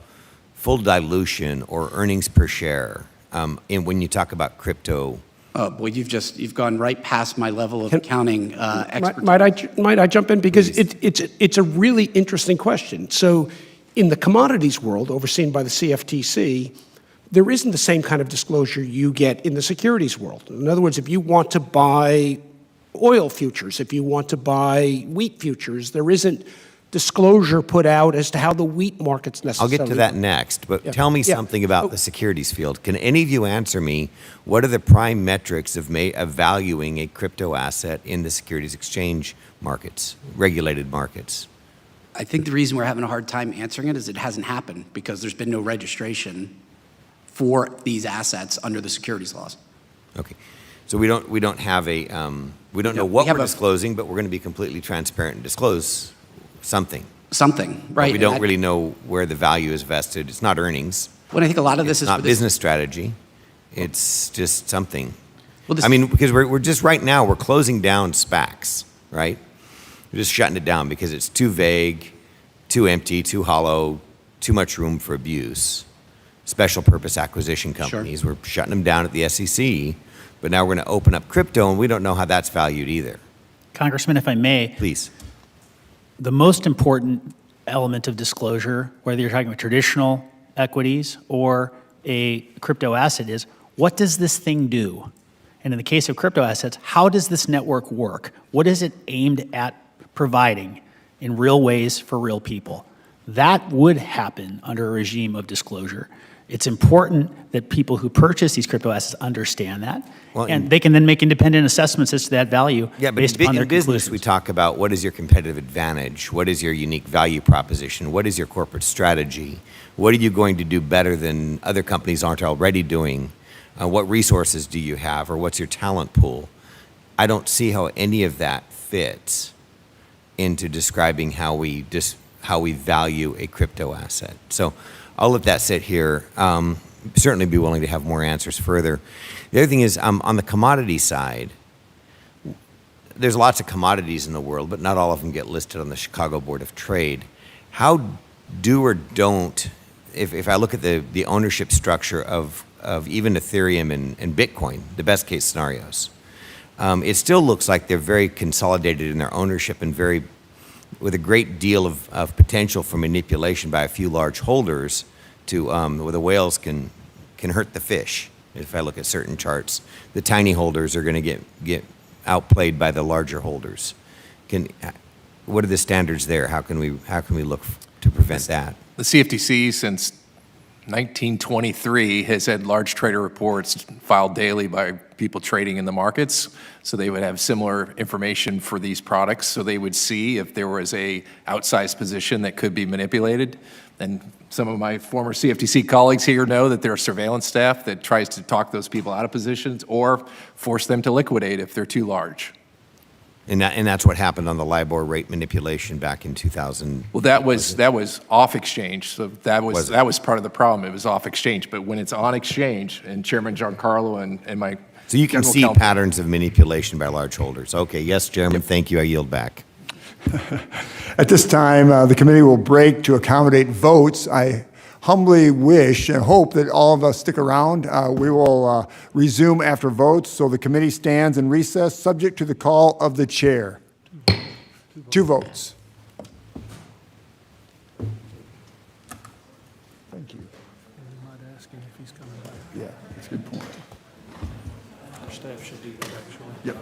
full dilution or earnings per share when you talk about crypto? Oh boy, you've gone right past my level of accounting expertise. Might I jump in, because it's a really interesting question. So, in the commodities world, overseen by the CFTC, there isn't the same kind of disclosure you get in the securities world. In other words, if you want to buy oil futures, if you want to buy wheat futures, there isn't disclosure put out as to how the wheat market's necessarily. I'll get to that next, but tell me something about the securities field. Can any of you answer me, what are the prime metrics of valuing a crypto asset in the securities exchange markets, regulated markets? I think the reason we're having a hard time answering it is it hasn't happened because there's been no registration for these assets under the securities laws. Okay, so we don't have a we don't know what we're disclosing, but we're going to be completely transparent and disclose something. Something, right? But we don't really know where the value is vested. It's not earnings. Well, I think a lot of this is not business strategy. It's just something. Well, I mean, because we're just right now we're closing down SPACs, right? We're just shutting it down because it's too vague, too empty, too hollow, too much room for abuse. Special purpose acquisition companies, we're shutting them down at the SEC, but now we're going to open up crypto, and we don't know how that's valued either. Congressman, if I may. Please. The most important element of disclosure, whether you're talking about traditional equities or a crypto asset, is what does this thing do? And in the case of crypto assets, how does this network work? What is it aimed at providing in real ways for real people? That would happen under a regime of disclosure. It's important that people who purchase these crypto assets understand that, and they can then make independent assessments as to that value based upon their in business, conclusions. we talk about what is your competitive advantage, what is your unique value proposition, what is your corporate strategy, what are you going to do better than other companies aren't already doing, what resources do you have, or what's your talent pool. I don't see how any of that fits into describing how we value a crypto asset. So I'll let that sit here. Certainly be willing to have more answers further. The other thing is, on the commodity side, there's lots of commodities in the world, but not all of them get listed on the Chicago Board of Trade. How do or don't, if I look at the ownership structure of even Ethereum and Bitcoin, the best case scenarios, it still looks like they're very consolidated in their ownership and with a great deal of potential for manipulation by a few large holders to where the whales can hurt the fish. If I look at certain charts, the tiny holders are going to get outplayed by the larger holders. What are the standards there? How can we look to prevent that? The CFTC since 1923 has had large trader reports filed daily by people trading in the markets. So they would have similar information for these products. So they would see if there was a outsized position that could be manipulated. And some of my former CFTC colleagues here know that there are surveillance staff that tries to talk those people out of positions or force them to liquidate if they're too large. And that's what happened on the LIBOR rate manipulation back in 2000. Well, that was off exchange. So that was part of the problem. It was off exchange. But when it's on exchange, and Chairman Giancarlo and my so you can see patterns of manipulation by large holders. Okay, yes, Chairman. Thank you. I yield back. At this time, the committee will break to accommodate votes. I humbly wish and hope that all of us stick around. We will resume after votes, so the committee stands in recess, subject to the call of the chair. 2 votes. Thank you. Yeah, that's a good point. Our staff should do that, actually. Yep.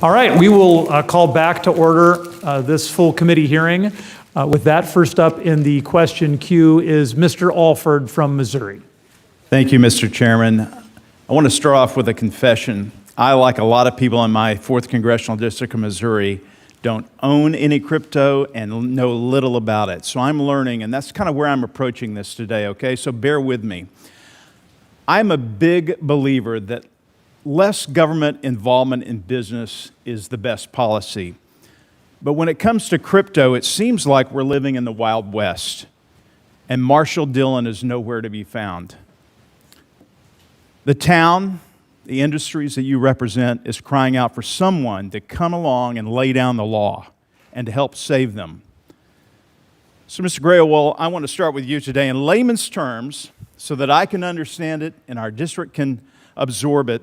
All right, we will call back to order this full committee hearing. With that, first up in the question queue is Mr. Alford from Missouri. Thank you, Mr. Chairman. I want to start off with a confession. I, like a lot of people in my 4th Congressional District of Missouri, don't own any crypto and know little about it. So I'm learning, and that's kind of where I'm approaching this today, okay? So bear with me. I'm a big believer that less government involvement in business is the best policy. But when it comes to crypto, it seems like we're living in the Wild West, and Marshall Dillon is nowhere to be found. The town, the industries that you represent, is crying out for someone to come along and lay down the law and to help save them. So, Mr. Graywell, I want to start with you today in layman's terms so that I can understand it and our district can absorb it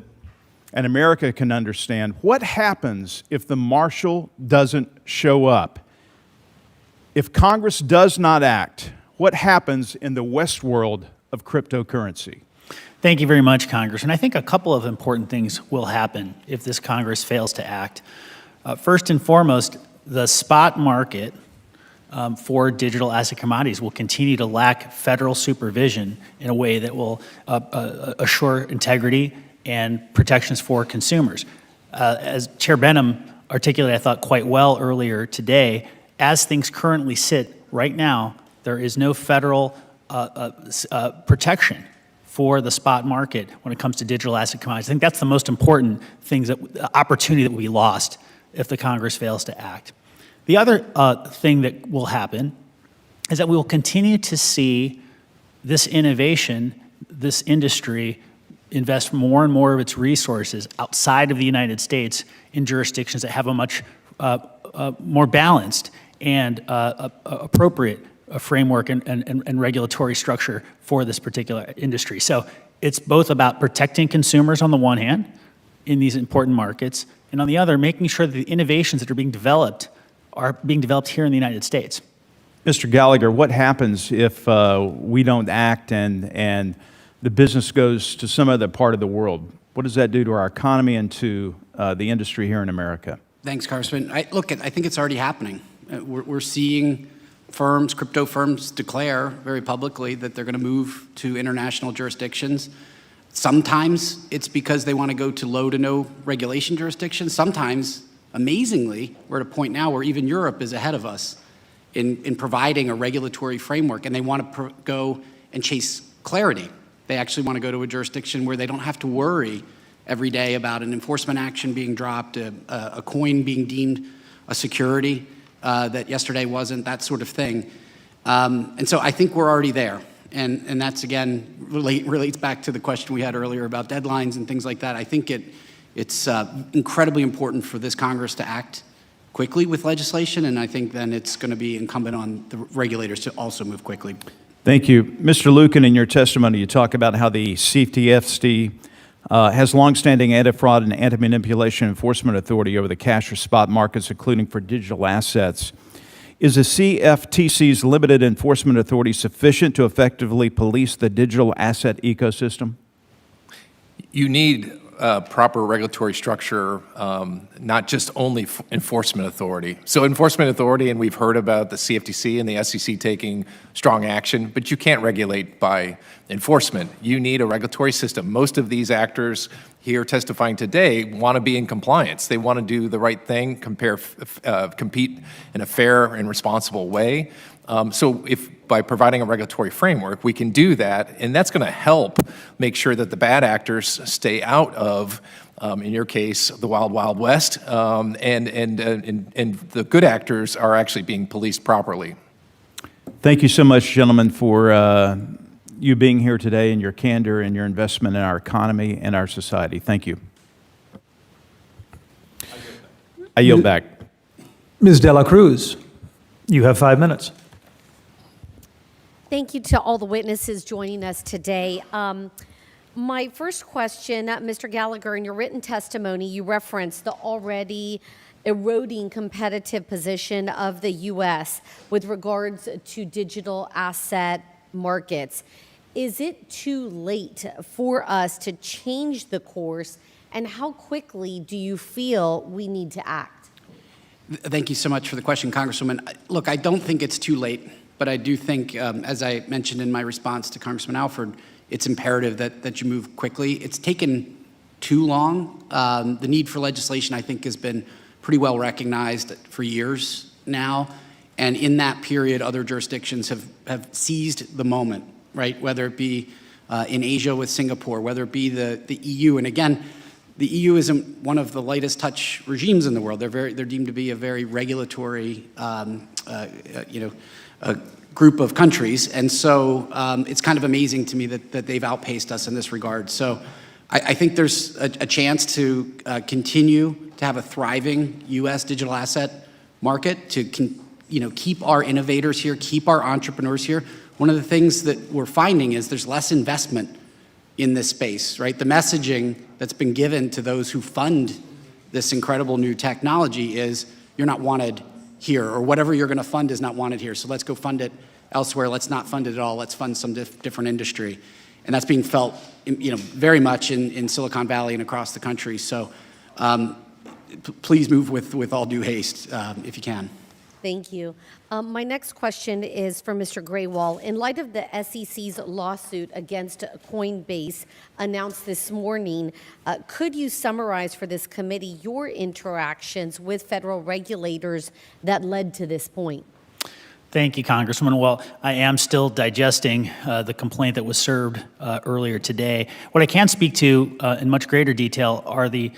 and America can understand. What happens if the marshal doesn't show up? If Congress does not act, what happens in the West world of cryptocurrency? Thank you very much, Congressman. I think a couple of important things will happen if this Congress fails to act. First and foremost, the spot market for digital asset commodities will continue to lack federal supervision in a way that will assure integrity and protections for consumers. As Chair Benham articulated, I thought, quite well earlier today, as things currently sit right now, there is no federal protection for the spot market when it comes to digital asset commodities. I think that's the most important opportunity that will be lost if the Congress fails to act. The other thing that will happen is that we will continue to see this innovation, this industry, invest more and more of its resources outside of the United States in jurisdictions that have a much more balanced and appropriate framework and regulatory structure for this particular industry. So it's both about protecting consumers on the one hand in these important markets, and on the other, making sure that the innovations that are being developed here in the United States. Mr. Gallagher, what happens if we don't act and the business goes to some other part of the world? What does that do to our economy and to the industry here in America? Thanks, Congressman. I think it's already happening. We're seeing firms, crypto firms, declare very publicly that they're going to move to international jurisdictions. Sometimes it's because they want to go to low to no regulation jurisdictions. Sometimes, amazingly, we're at a point now where even Europe is ahead of us in providing a regulatory framework, and they want to go and chase clarity. They actually want to go to a jurisdiction where they don't have to worry every day about an enforcement action being dropped, a coin being deemed a security that yesterday wasn't, that sort of thing. And so I think we're already there. And that's, again, relates back to the question we had earlier about deadlines and things like that. I think it's incredibly important for this Congress to act quickly with legislation, and I think then it's going to be incumbent on the regulators to also move quickly. Thank you. Mr. Lucan, in your testimony, you talk about how the CFTC has longstanding anti-fraud and anti-manipulation enforcement authority over the cash or spot markets, including for digital assets. Is the CFTC's limited enforcement authority sufficient to effectively police the digital asset ecosystem? You need proper regulatory structure, not just only enforcement authority. So enforcement authority, and we've heard about the CFTC and the SEC taking strong action, but you can't regulate by enforcement. You need a regulatory system. Most of these actors here testifying today want to be in compliance. They want to do the right thing, compete in a fair and responsible way. So if by providing a regulatory framework, we can do that, and that's going to help make sure that the bad actors stay out of, in your case, the wild, wild west, and the good actors are actually being policed properly. Thank you so much, gentlemen, for you being here today and your candor and your investment in our economy and our society. Thank you. I yield back. Ms. De La Cruz, you have 5 minutes. Thank you to all the witnesses joining us today. My first question, Mr. Gallagher, in your written testimony, you referenced the already eroding competitive position of the U.S. with regards to digital asset markets. Is it too late for us to change the course And how quickly do you feel we need to act? Thank you so much for the question, Congresswoman. Look, I don't think it's too late, but I do think, as I mentioned in my response to Congressman Alford, it's imperative that you move quickly. It's taken too long. The need for legislation, I think, has been pretty well recognized for years now. And in that period, other jurisdictions have seized the moment, right? Whether it be in Asia with Singapore, whether it be the EU. And again, the EU isn't one of the lightest touch regimes in the world. They're deemed to be a very regulatory, group of countries. And so it's kind of amazing to me that they've outpaced us in this regard. So I think there's a chance to continue to have a thriving U.S. digital asset market, to keep our innovators here, keep our entrepreneurs here. One of the things that we're finding is there's less investment in this space, right? The messaging that's been given to those who fund this incredible new technology is, you're not wanted here, or whatever you're going to fund is not wanted here. So let's go fund it elsewhere. Let's not fund it at all. Let's fund some different industry. And that's being felt, very much in Silicon Valley and across the country. So please move with all due haste if you can. Thank you. My next question is for Mr. Graywall. In light of the SEC's lawsuit against Coinbase announced this morning, could you summarize for this committee your interactions with federal regulators that led to this point? Thank you, Congresswoman. Well, I am still digesting the complaint that was served earlier today. What I can speak to in much greater detail are the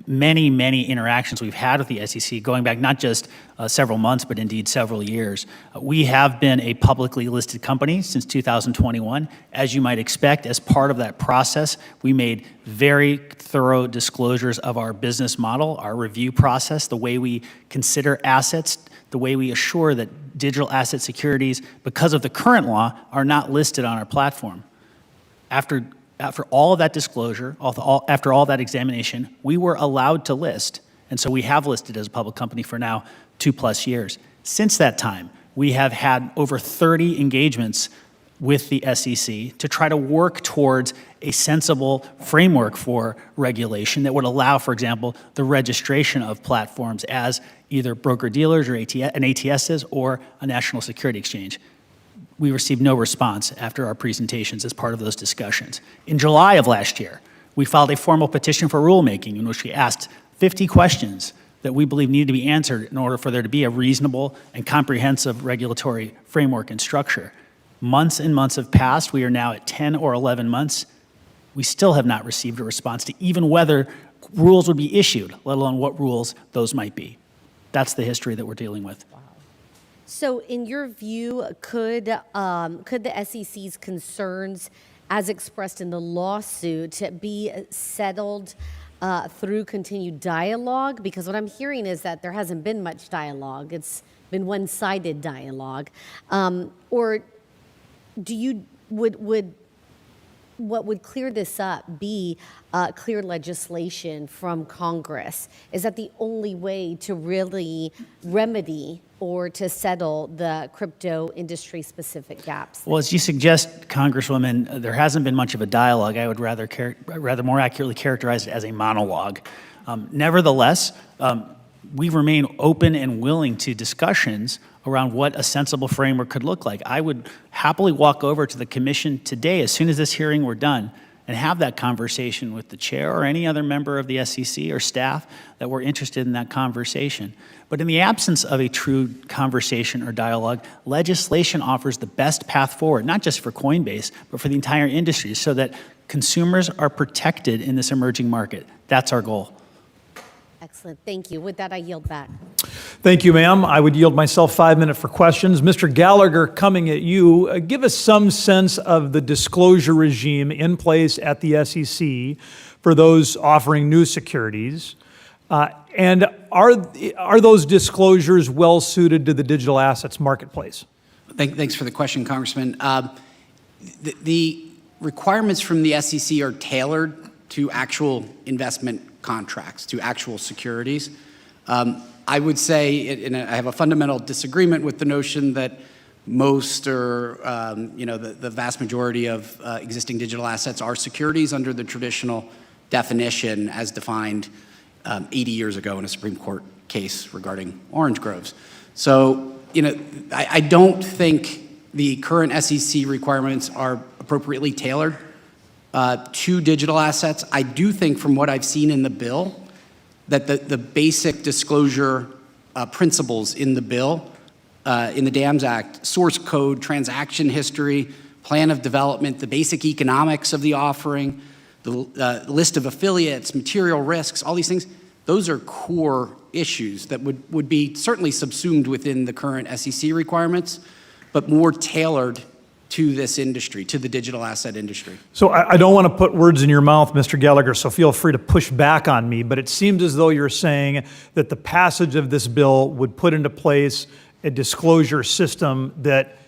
many, many interactions we've had with the SEC, going back not just several months, but indeed several years. We have been a publicly listed company since 2021. As you might expect, as part of that process, we made very thorough disclosures of our business model, our review process, the way we consider assets, the way we assure that digital asset securities, because of the current law, are not listed on our platform. After all of that disclosure, after all that examination, we were allowed to list. And so we have listed as a public company for now 2+ years. Since that time, we have had over 30 engagements with the SEC to try to work towards a sensible framework for regulation that would allow, for example, the registration of platforms as either broker-dealers or ATSs or a national security exchange. We received no response after our presentations as part of those discussions. In July of last year, we filed a formal petition for rulemaking in which we asked 50 questions that we believe needed to be answered in order for there to be a reasonable and comprehensive regulatory framework and structure. Months and months have passed. We are now at 10 or 11 months. We still have not received a response to even whether rules would be issued, let alone what rules those might be. That's the history that we're dealing with. So in your view, could the SEC's concerns as expressed in the lawsuit be settled through continued dialogue? Because what I'm hearing is that there hasn't been much dialogue. It's been one-sided dialogue. Or do you, what would clear this up be clear legislation from Congress? Is that the only way to really remedy or to settle the crypto industry specific gaps? Well, as you suggest, Congresswoman, there hasn't been much of a dialogue. I would rather more accurately characterize it as a monologue. Nevertheless, we remain open and willing to discussions around what a sensible framework could look like. I would happily walk over to the commission today, as soon as this hearing were done, and have that conversation with the chair or any other member of the SEC or staff that were interested in that conversation. But in the absence of a true conversation or dialogue, legislation offers the best path forward, not just for Coinbase, but for the entire industry, so that consumers are protected in this emerging market. That's our goal. Excellent. Thank you. With that, I yield back. Thank you, ma'am. I would yield myself 5 minutes for questions. Mr. Gallagher, coming at you, give us some sense of the disclosure regime in place at the SEC for those offering new securities. And are those disclosures well suited to the digital assets marketplace? Thanks for the question, Congressman. The requirements from the SEC are tailored to actual investment contracts, to actual securities. I would say, and I have a fundamental disagreement with the notion that most or the vast majority of existing digital assets are securities under the traditional definition as defined 80 years ago in a Supreme Court case regarding orange groves. So, I don't think the current SEC requirements are appropriately tailored to digital assets. I do think from what I've seen in the bill that the basic disclosure principles in the bill, in the DAMS Act, source code, transaction history, plan of development, the basic economics of the offering, the list of affiliates, material risks, all these things, those are core issues that would be certainly subsumed within the current SEC requirements, but more tailored to this industry, to the digital asset industry. So I don't want to put words in your mouth, Mr. Gallagher, so feel free to push back on me, but it seems as though you're saying that the passage of this bill would put into place a disclosure system that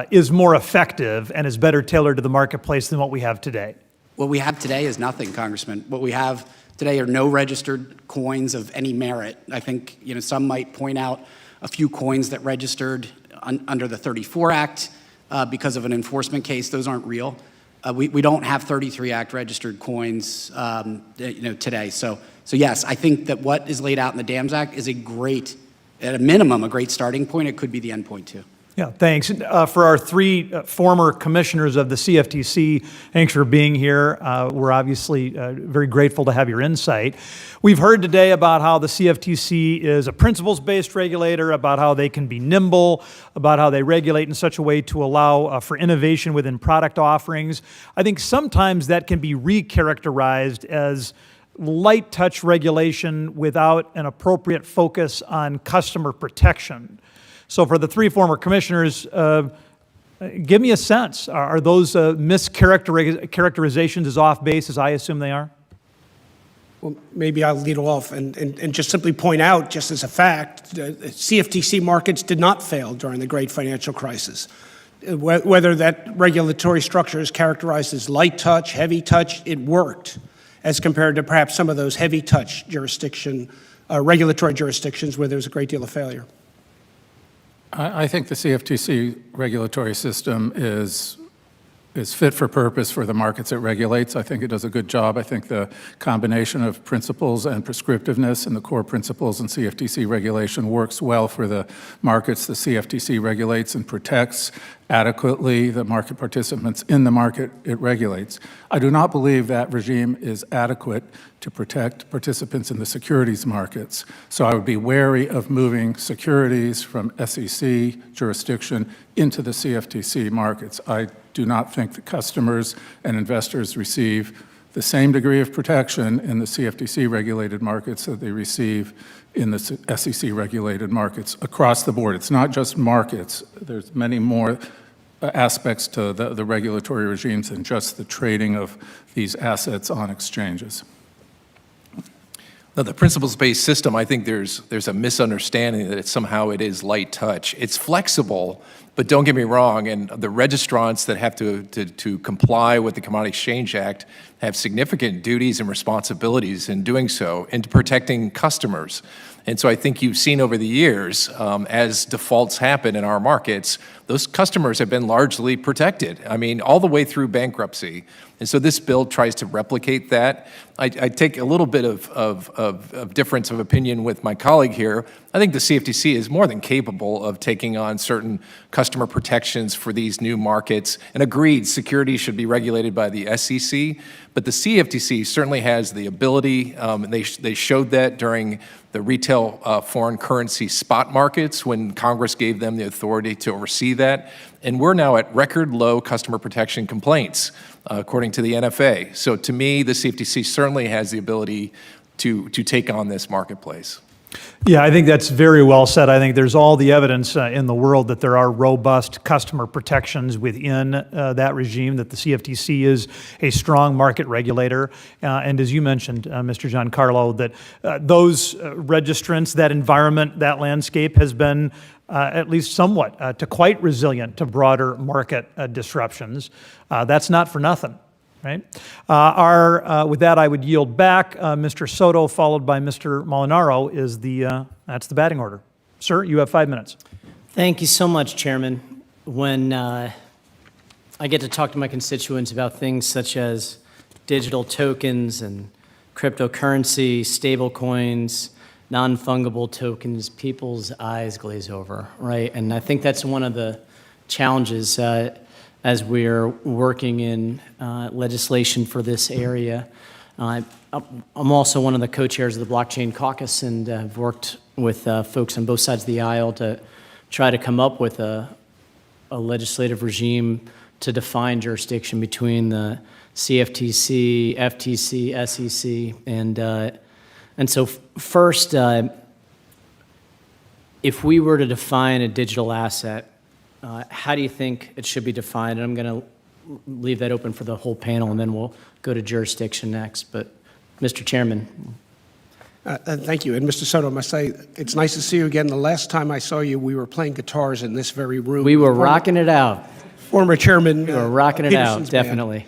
is more effective and is better tailored to the marketplace than what we have today. What we have today is nothing, Congressman. What we have today are no registered coins of any merit. I think some might point out a few coins that registered under the 34 Act because of an enforcement case. Those aren't real. We don't have 33 Act registered coins today. So yes, I think that what is laid out in the DAMS Act is at a minimum, a great starting point. It could be the end point too. Yeah, thanks. For our three former commissioners of the CFTC, thanks for being here. We're obviously very grateful to have your insight. We've heard today about how the CFTC is a principles-based regulator, about how they can be nimble, about how they regulate in such a way to allow for innovation within product offerings. I think sometimes that can be recharacterized as light touch regulation without an appropriate focus on customer protection. So for the three former commissioners, give me a sense. Are those mischaracterizations as off base as I assume they are? Well, maybe I'll lead off and just simply point out, just as a fact, CFTC markets did not fail during the great financial crisis. Whether that regulatory structure is characterized as light touch, heavy touch, it worked as compared to perhaps some of those heavy touch regulatory jurisdictions where there was a great deal of failure. I think the CFTC regulatory system is fit for purpose for the markets it regulates. I think it does a good job. I think the combination of principles and prescriptiveness and the core principles in CFTC regulation works well for the markets the CFTC regulates and protects adequately the market participants in the market it regulates. I do not believe that regime is adequate to protect participants in the securities markets. So I would be wary of moving securities from SEC jurisdiction into the CFTC markets. I do not think that customers and investors receive the same degree of protection in the CFTC-regulated markets that they receive in the SEC-regulated markets across the board. It's not just markets. There's many more aspects to the regulatory regimes than just the trading of these assets on exchanges. Now, the principles-based system, I think there's a misunderstanding that somehow it is light touch. It's flexible, but don't get me wrong, and the registrants that have to comply with the Commodity Exchange Act have significant duties and responsibilities in doing so, and protecting customers. And so I think you've seen over the years, as defaults happen in our markets, those customers have been largely protected. I mean, all the way through bankruptcy. And so this bill tries to replicate that. I take a little bit of difference of opinion with my colleague here. I think the CFTC is more than capable of taking on certain customer protections for these new markets. And agreed, securities should be regulated by the SEC. But the CFTC certainly has the ability, and they showed that during the retail foreign currency spot markets when Congress gave them the authority to oversee that. And we're now at record low customer protection complaints, according to the NFA. So to me, the CFTC certainly has the ability to take on this marketplace. Yeah, I think that's very well said. I think there's all the evidence in the world that there are robust customer protections within that regime, that the CFTC is a strong market regulator. And as you mentioned, Mr. Giancarlo, that those registrants, that environment, that landscape has been at least somewhat to quite resilient to broader market disruptions. That's not for nothing. Right. With that, I would yield back. Mr. Soto, followed by Mr. Molinaro, that's the batting order. Sir, you have 5 minutes. Thank you so much, Chairman. When I get to talk to my constituents about things such as digital tokens and cryptocurrency, stable coins, non-fungible tokens, people's eyes glaze over, right? And I think that's one of the challenges as we're working in legislation for this area. I'm also one of the co-chairs of the Blockchain Caucus and have worked with folks on both sides of the aisle to try to come up with a legislative regime to define jurisdiction between the CFTC, FTC, SEC, and so first, if we were to define a digital asset, how do you think it should be defined? And I'm going to leave that open for the whole panel, and then we'll go to jurisdiction next. But, Mr. Chairman. Thank you. And Mr. Soto, I must say, it's nice to see you again. The last time I saw you, we were playing guitars in this very room. We were rocking it out. Former Chairman We were rocking it out, Peterson's band. definitely.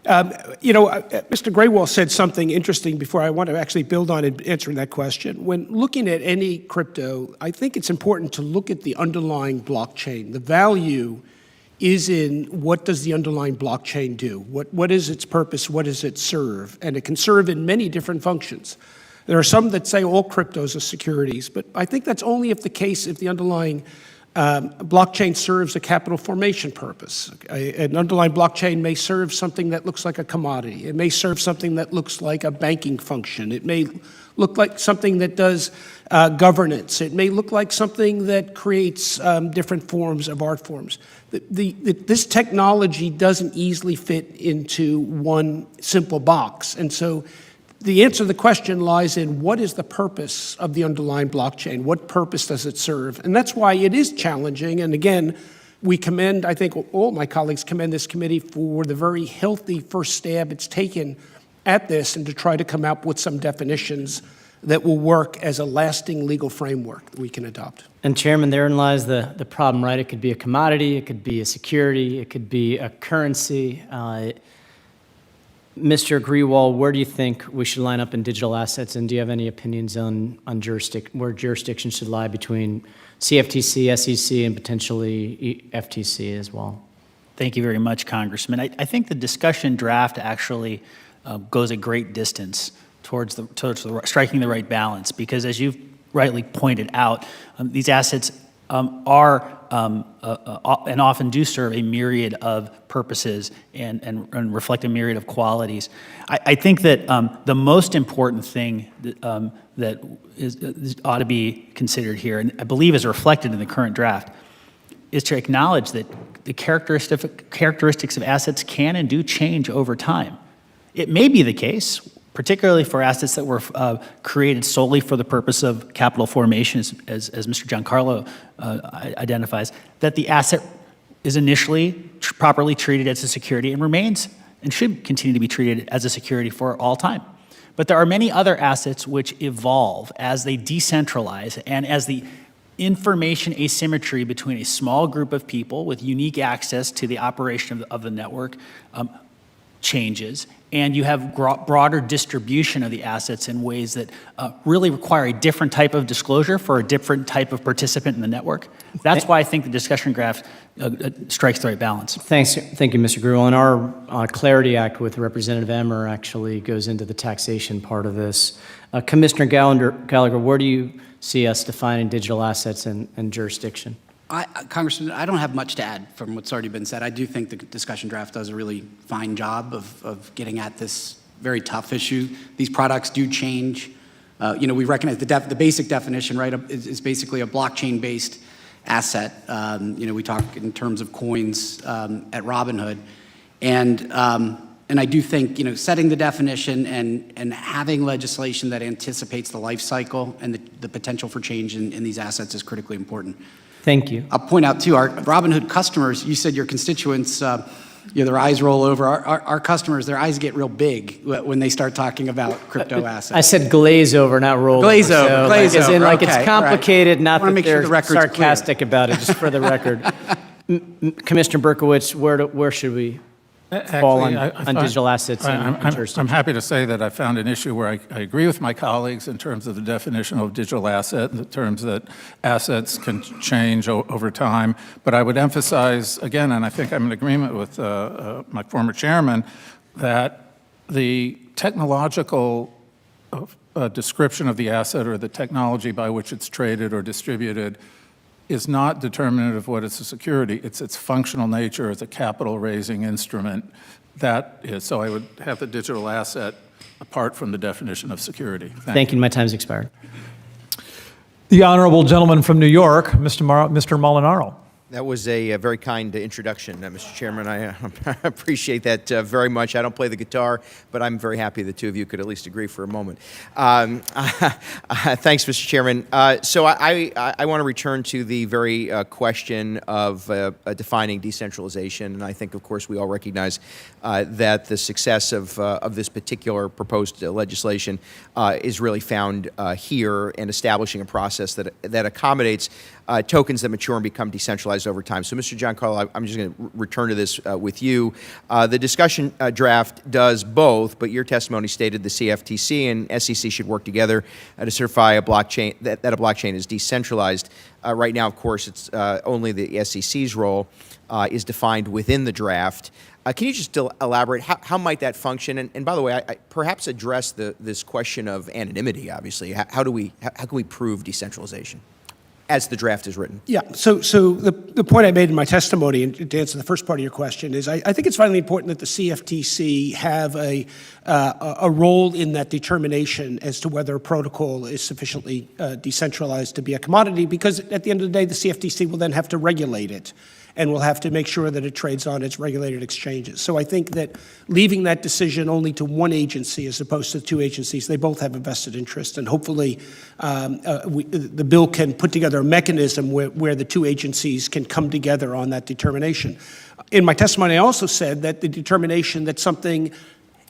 Mr. Graywall said something interesting before I want to actually build on it, answering that question. When looking at any crypto, I think it's important to look at the underlying blockchain. The value is in what does the underlying blockchain do? What is its purpose? What does it serve? And it can serve in many different functions. There are some that say all cryptos are securities, but I think that's only if the underlying blockchain serves a capital formation purpose. An underlying blockchain may serve something that looks like a commodity. It may serve something that looks like a banking function. It may look like something that does governance. It may look like something that creates different forms of art forms. This technology doesn't easily fit into one simple box. And so the answer to the question lies in what is the purpose of the underlying blockchain? What purpose does it serve? And that's why it is challenging. And again, we commend, I think all my colleagues commend this committee for the very healthy first stab it's taken at this and to try to come up with some definitions that will work as a lasting legal framework that we can adopt. And Chairman, therein lies the problem, right? It could be a commodity, it could be a security, it could be a currency. Mr. Grewal, where do you think we should line up in digital assets, and do you have any opinions on where jurisdiction should lie between CFTC, SEC, and potentially FTC as well? Thank you very much, Congressman. I think the discussion draft actually goes a great distance towards striking the right balance, because as you've rightly pointed out, these assets are and often do serve a myriad of purposes and reflect a myriad of qualities. I think that the most important thing that ought to be considered here, and I believe is reflected in the current draft, is to acknowledge that the characteristics of assets can and do change over time. It may be the case, particularly for assets that were created solely for the purpose of capital formation, as Mr. Giancarlo identifies, that the asset is initially properly treated as a security and remains and should continue to be treated as a security for all time. But there are many other assets which evolve as they decentralize and as the information asymmetry between a small group of people with unique access to the operation of the network changes, and you have broader distribution of the assets in ways that really require a different type of disclosure for a different type of participant in the network. That's why I think the discussion draft strikes the right balance. Thank you, Mr. Grewal. And our Clarity Act with Representative Emmer actually goes into the taxation part of this. Commissioner Gallagher, where do you see us defining digital assets and jurisdiction? Congressman, I don't have much to add from what's already been said. I do think the discussion draft does a really fine job of getting at this very tough issue. These products do change. We recognize the basic definition, right, is basically a blockchain-based asset. We talk in terms of coins at Robinhood. And I do think, setting the definition and having legislation that anticipates the life cycle and the potential for change in these assets is critically important. Thank you. I'll point out, too, our Robinhood customers, you said your constituents, their eyes roll over. Our customers, their eyes get real big when they start talking about crypto assets. I said glaze over, not roll glaze over. Over, glaze over. Like it's Okay, complicated, right. not that they're sarcastic clear. about it, just for the record. Commissioner Berkowitz, where should we fall on digital assets and jurisdiction? I'm happy to say that I found an issue where I agree with my colleagues in terms of the definition of digital asset, in terms that assets can change over time. But I would emphasize, again, and I think I'm in agreement with my former chairman, that the technological a description of the asset or the technology by which it's traded or distributed is not determinative of what is a security. It's its functional nature as a capital-raising instrument. That is, so I would have the digital asset apart from the definition of security. Thank you. My time's expired. The honorable gentleman from New York, Mr. Molinaro. That was a very kind introduction, Mr. Chairman. I appreciate that very much. I don't play the guitar, but I'm very happy the two of you could at least agree for a moment. Thanks, Mr. Chairman. So I want to return to the very question of defining decentralization. And I think, of course, we all recognize that the success of this particular proposed legislation is really found here in establishing a process that accommodates tokens that mature and become decentralized over time. So, Mr. Giancarlo, I'm just going to return to this with you. The discussion draft does both, but your testimony stated the CFTC and SEC should work together to certify a blockchain that a blockchain is decentralized. Right now, of course, it's only the SEC's role is defined within the draft. Can you just elaborate how might that function? And by the way, I perhaps address this question of anonymity. Obviously, how can we prove decentralization as the draft is written? Yeah, so the point I made in my testimony, and to answer the first part of your question, is I think it's vitally important that the CFTC have a role in that determination as to whether a protocol is sufficiently decentralized to be a commodity, because at the end of the day, the CFTC will then have to regulate it and will have to make sure that it trades on its regulated exchanges. So I think that leaving that decision only to one agency as opposed to two agencies, they both have a vested interest, and hopefully the bill can put together a mechanism where the two agencies can come together on that determination. In my testimony, I also said that the determination that something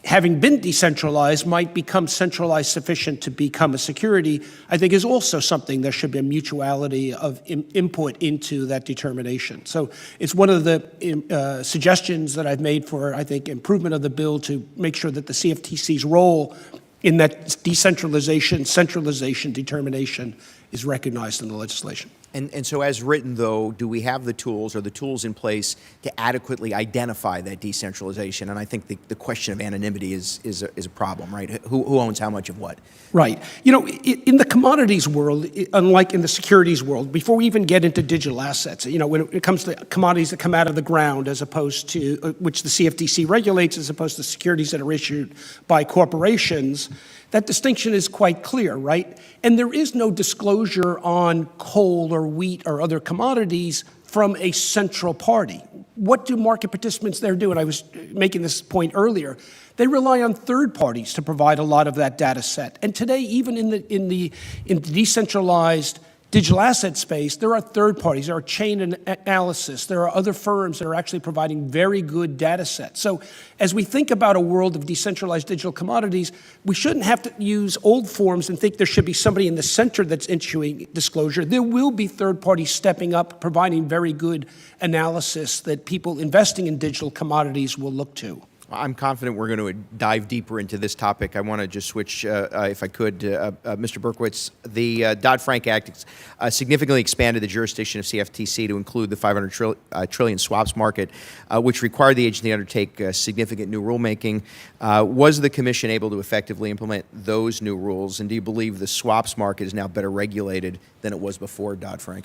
having been decentralized might become centralized sufficient to become a security, I think is also something there should be a mutuality of input into that determination. So it's one of the suggestions that I've made for, I think, improvement of the bill to make sure that the CFTC's role in that decentralization, centralization determination is recognized in the legislation. And so as written, though, do we have the tools or the tools in place to adequately identify that decentralization? And I think the question of anonymity is a problem, right? Who owns how much of what? Right. You know, in the commodities world, unlike in the securities world, before we even get into digital assets, you know, when it comes to commodities that come out of the ground as opposed to, which the CFTC regulates, as opposed to securities that are issued by corporations, that distinction is quite clear, right? And there is no disclosure on coal or wheat or other commodities from a central party. What do market participants there do? And I was making this point earlier. They rely on third parties to provide a lot of that data set. And today, even in the decentralized digital asset space, there are third parties, there are chain analysis, there are other firms that are actually providing very good data sets. So as we think about a world of decentralized digital commodities, we shouldn't have to use old forms and think there should be somebody in the center that's issuing disclosure. There will be third parties stepping up, providing very good analysis that people investing in digital commodities will look to. I'm confident we're going to dive deeper into this topic. I want to just switch, if I could, Mr. Berkowitz. The Dodd-Frank Act significantly expanded the jurisdiction of CFTC to include the $500 trillion swaps market, which required the agency to undertake significant new rulemaking. Was the Commission able to effectively implement those new rules, and do you believe the swaps market is now better regulated than it was before Dodd-Frank?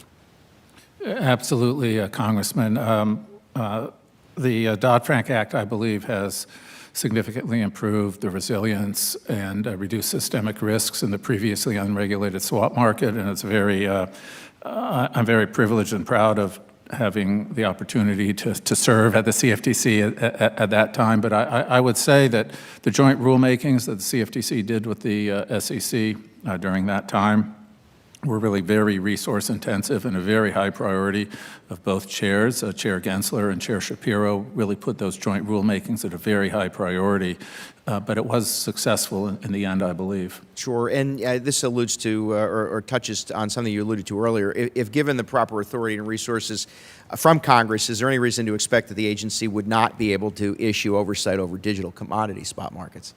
Absolutely, Congressman. The Dodd-Frank Act, I believe, has significantly improved the resilience and reduced systemic risks in the previously unregulated swap market, and it's I'm very privileged and proud of having the opportunity to serve at the CFTC at that time. But I would say that the joint rulemakings that the CFTC did with the SEC during that time were really very resource intensive and a very high priority of both chairs. Chair Gensler and Chair Shapiro really put those joint rulemakings at a very high priority, but it was successful in the end, I believe. Sure, and this alludes to or touches on something you alluded to earlier. If given the proper authority and resources from Congress, is there any reason to expect that the agency would not be able to issue oversight over digital commodity spot markets?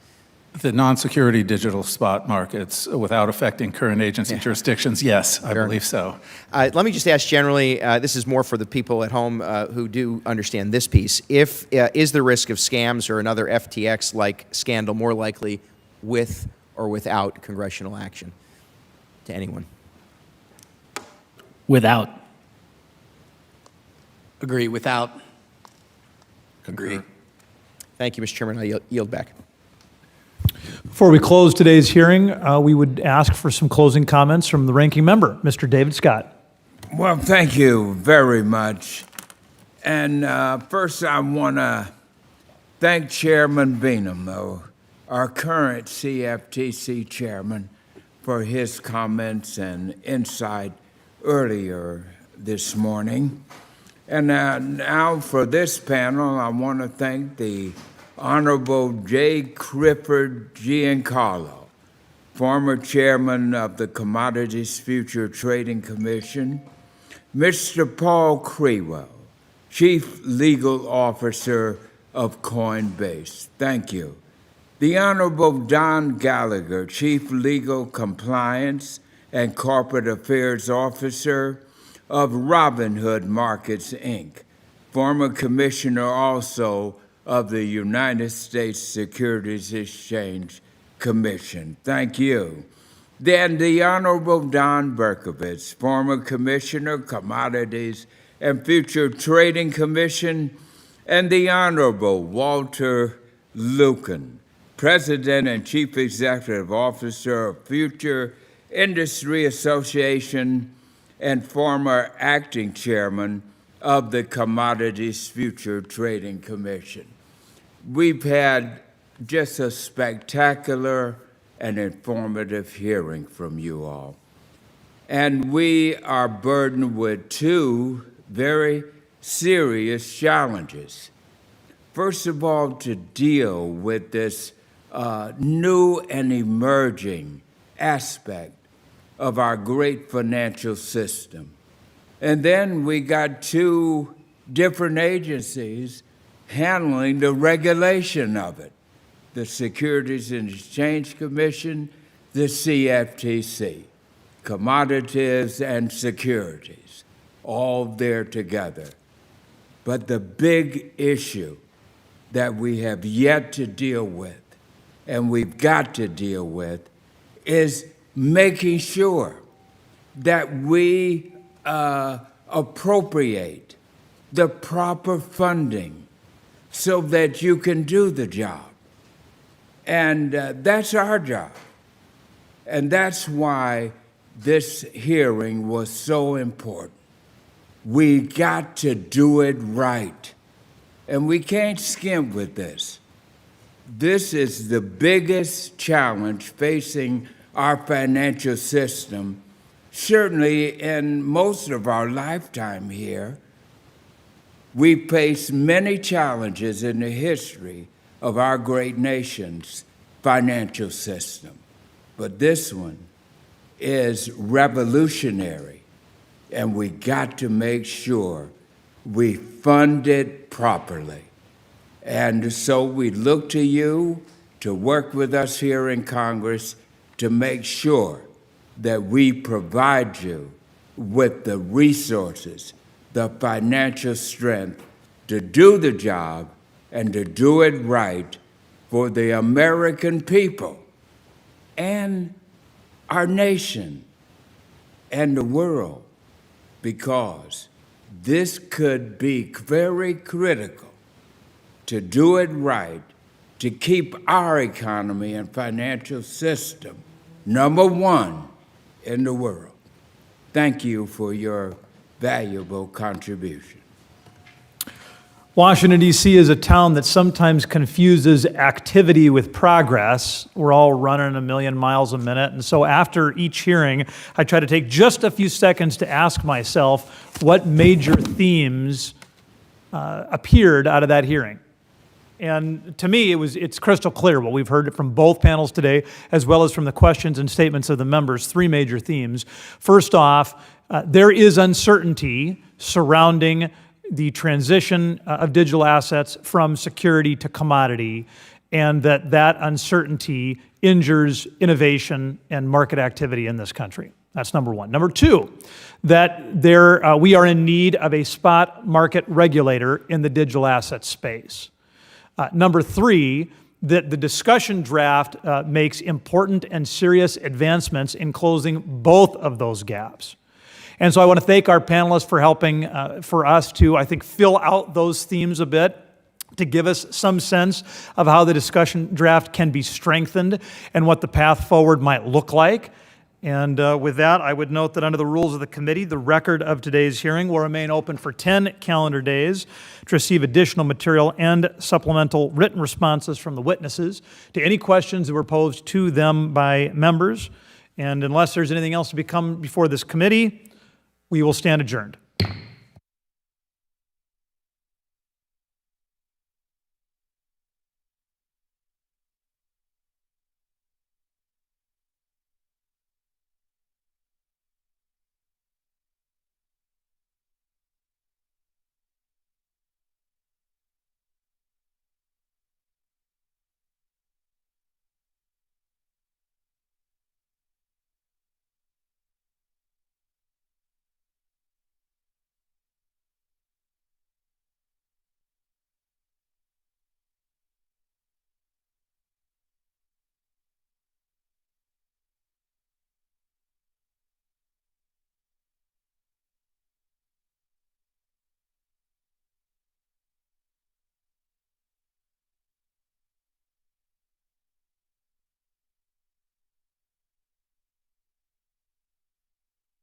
The non-security digital spot markets without affecting current agency jurisdictions, yes, I believe so. Let me just ask generally, this is more for the people at home who do understand this piece. Is the risk of scams or another FTX-like scandal more likely with or without congressional action? To anyone? Without. Agree, without. Agree. Thank you, Mr. Chairman. I yield back. Before we close today's hearing, we would ask for some closing comments from the ranking member, Mr. David Scott. Well, thank you very much. And first, I want to thank Chairman Beanham, though, our current CFTC chairman, for his comments and insight earlier this morning. And now for this panel, I want to thank the Honorable J. Clifford Giancarlo, former chairman of the Commodities Future Trading Commission, Mr. Paul Crewell, Chief Legal Officer of Coinbase. Thank you. The Honorable Don Gallagher, Chief Legal Compliance and Corporate Affairs Officer of Robinhood Markets, Inc., former commissioner also of the United States Securities Exchange Commission. Thank you. Then the Honorable Don Berkovitz, former Commissioner, Commodities and Future Trading Commission, and the Honorable Walter Lucan, President and Chief Executive Officer of Future Industry Association and former acting chairman of the Commodities Future Trading Commission. We've had just a spectacular and informative hearing from you all. And we are burdened with two very serious challenges. First of all, to deal with this new and emerging aspect of our great financial system. And then we got two different agencies handling the regulation of it, the Securities and Exchange Commission, the CFTC, Commodities and Securities, all there together. But the big issue that we have yet to deal with, and we've got to deal with, is making sure that we appropriate the proper funding so that you can do the job. And that's our job. And that's why this hearing was so important. We got to do it right. And we can't skimp with this. This is the biggest challenge facing our financial system, certainly in most of our lifetime here. We face many challenges in the history of our great nation's financial system, but this one is revolutionary, and we got to make sure we fund it properly. And so we look to you to work with us here in Congress to make sure that we provide you with the resources, the financial strength to do the job and to do it right for the American people and our nation and the world, because this could be very critical to do it right, to keep our economy and financial system number one in the world. Thank you for your valuable contribution. Washington, D.C. is a town that sometimes confuses activity with progress. We're all running a million miles a minute. And so after each hearing, I try to take just a few seconds to ask myself what major themes appeared out of that hearing. And to me, it's crystal clear what we've heard from both panels today, as well as from the questions and statements of the members, three major themes. First off, there is uncertainty surrounding the transition of digital assets from security to commodity, and that uncertainty injures innovation and market activity in this country. That's number one. Number two, that we are in need of a spot market regulator in the digital asset space. Number three, that the discussion draft makes important and serious advancements in closing both of those gaps. And so I want to thank our panelists for helping for us to, I think, fill out those themes a bit, to give us some sense of how the discussion draft can be strengthened and what the path forward might look like. And with that, I would note that under the rules of the committee, the record of today's hearing will remain open for 10 calendar days to receive additional material and supplemental written responses from the witnesses to any questions that were posed to them by members. And unless there's anything else to come before this committee, we will stand adjourned.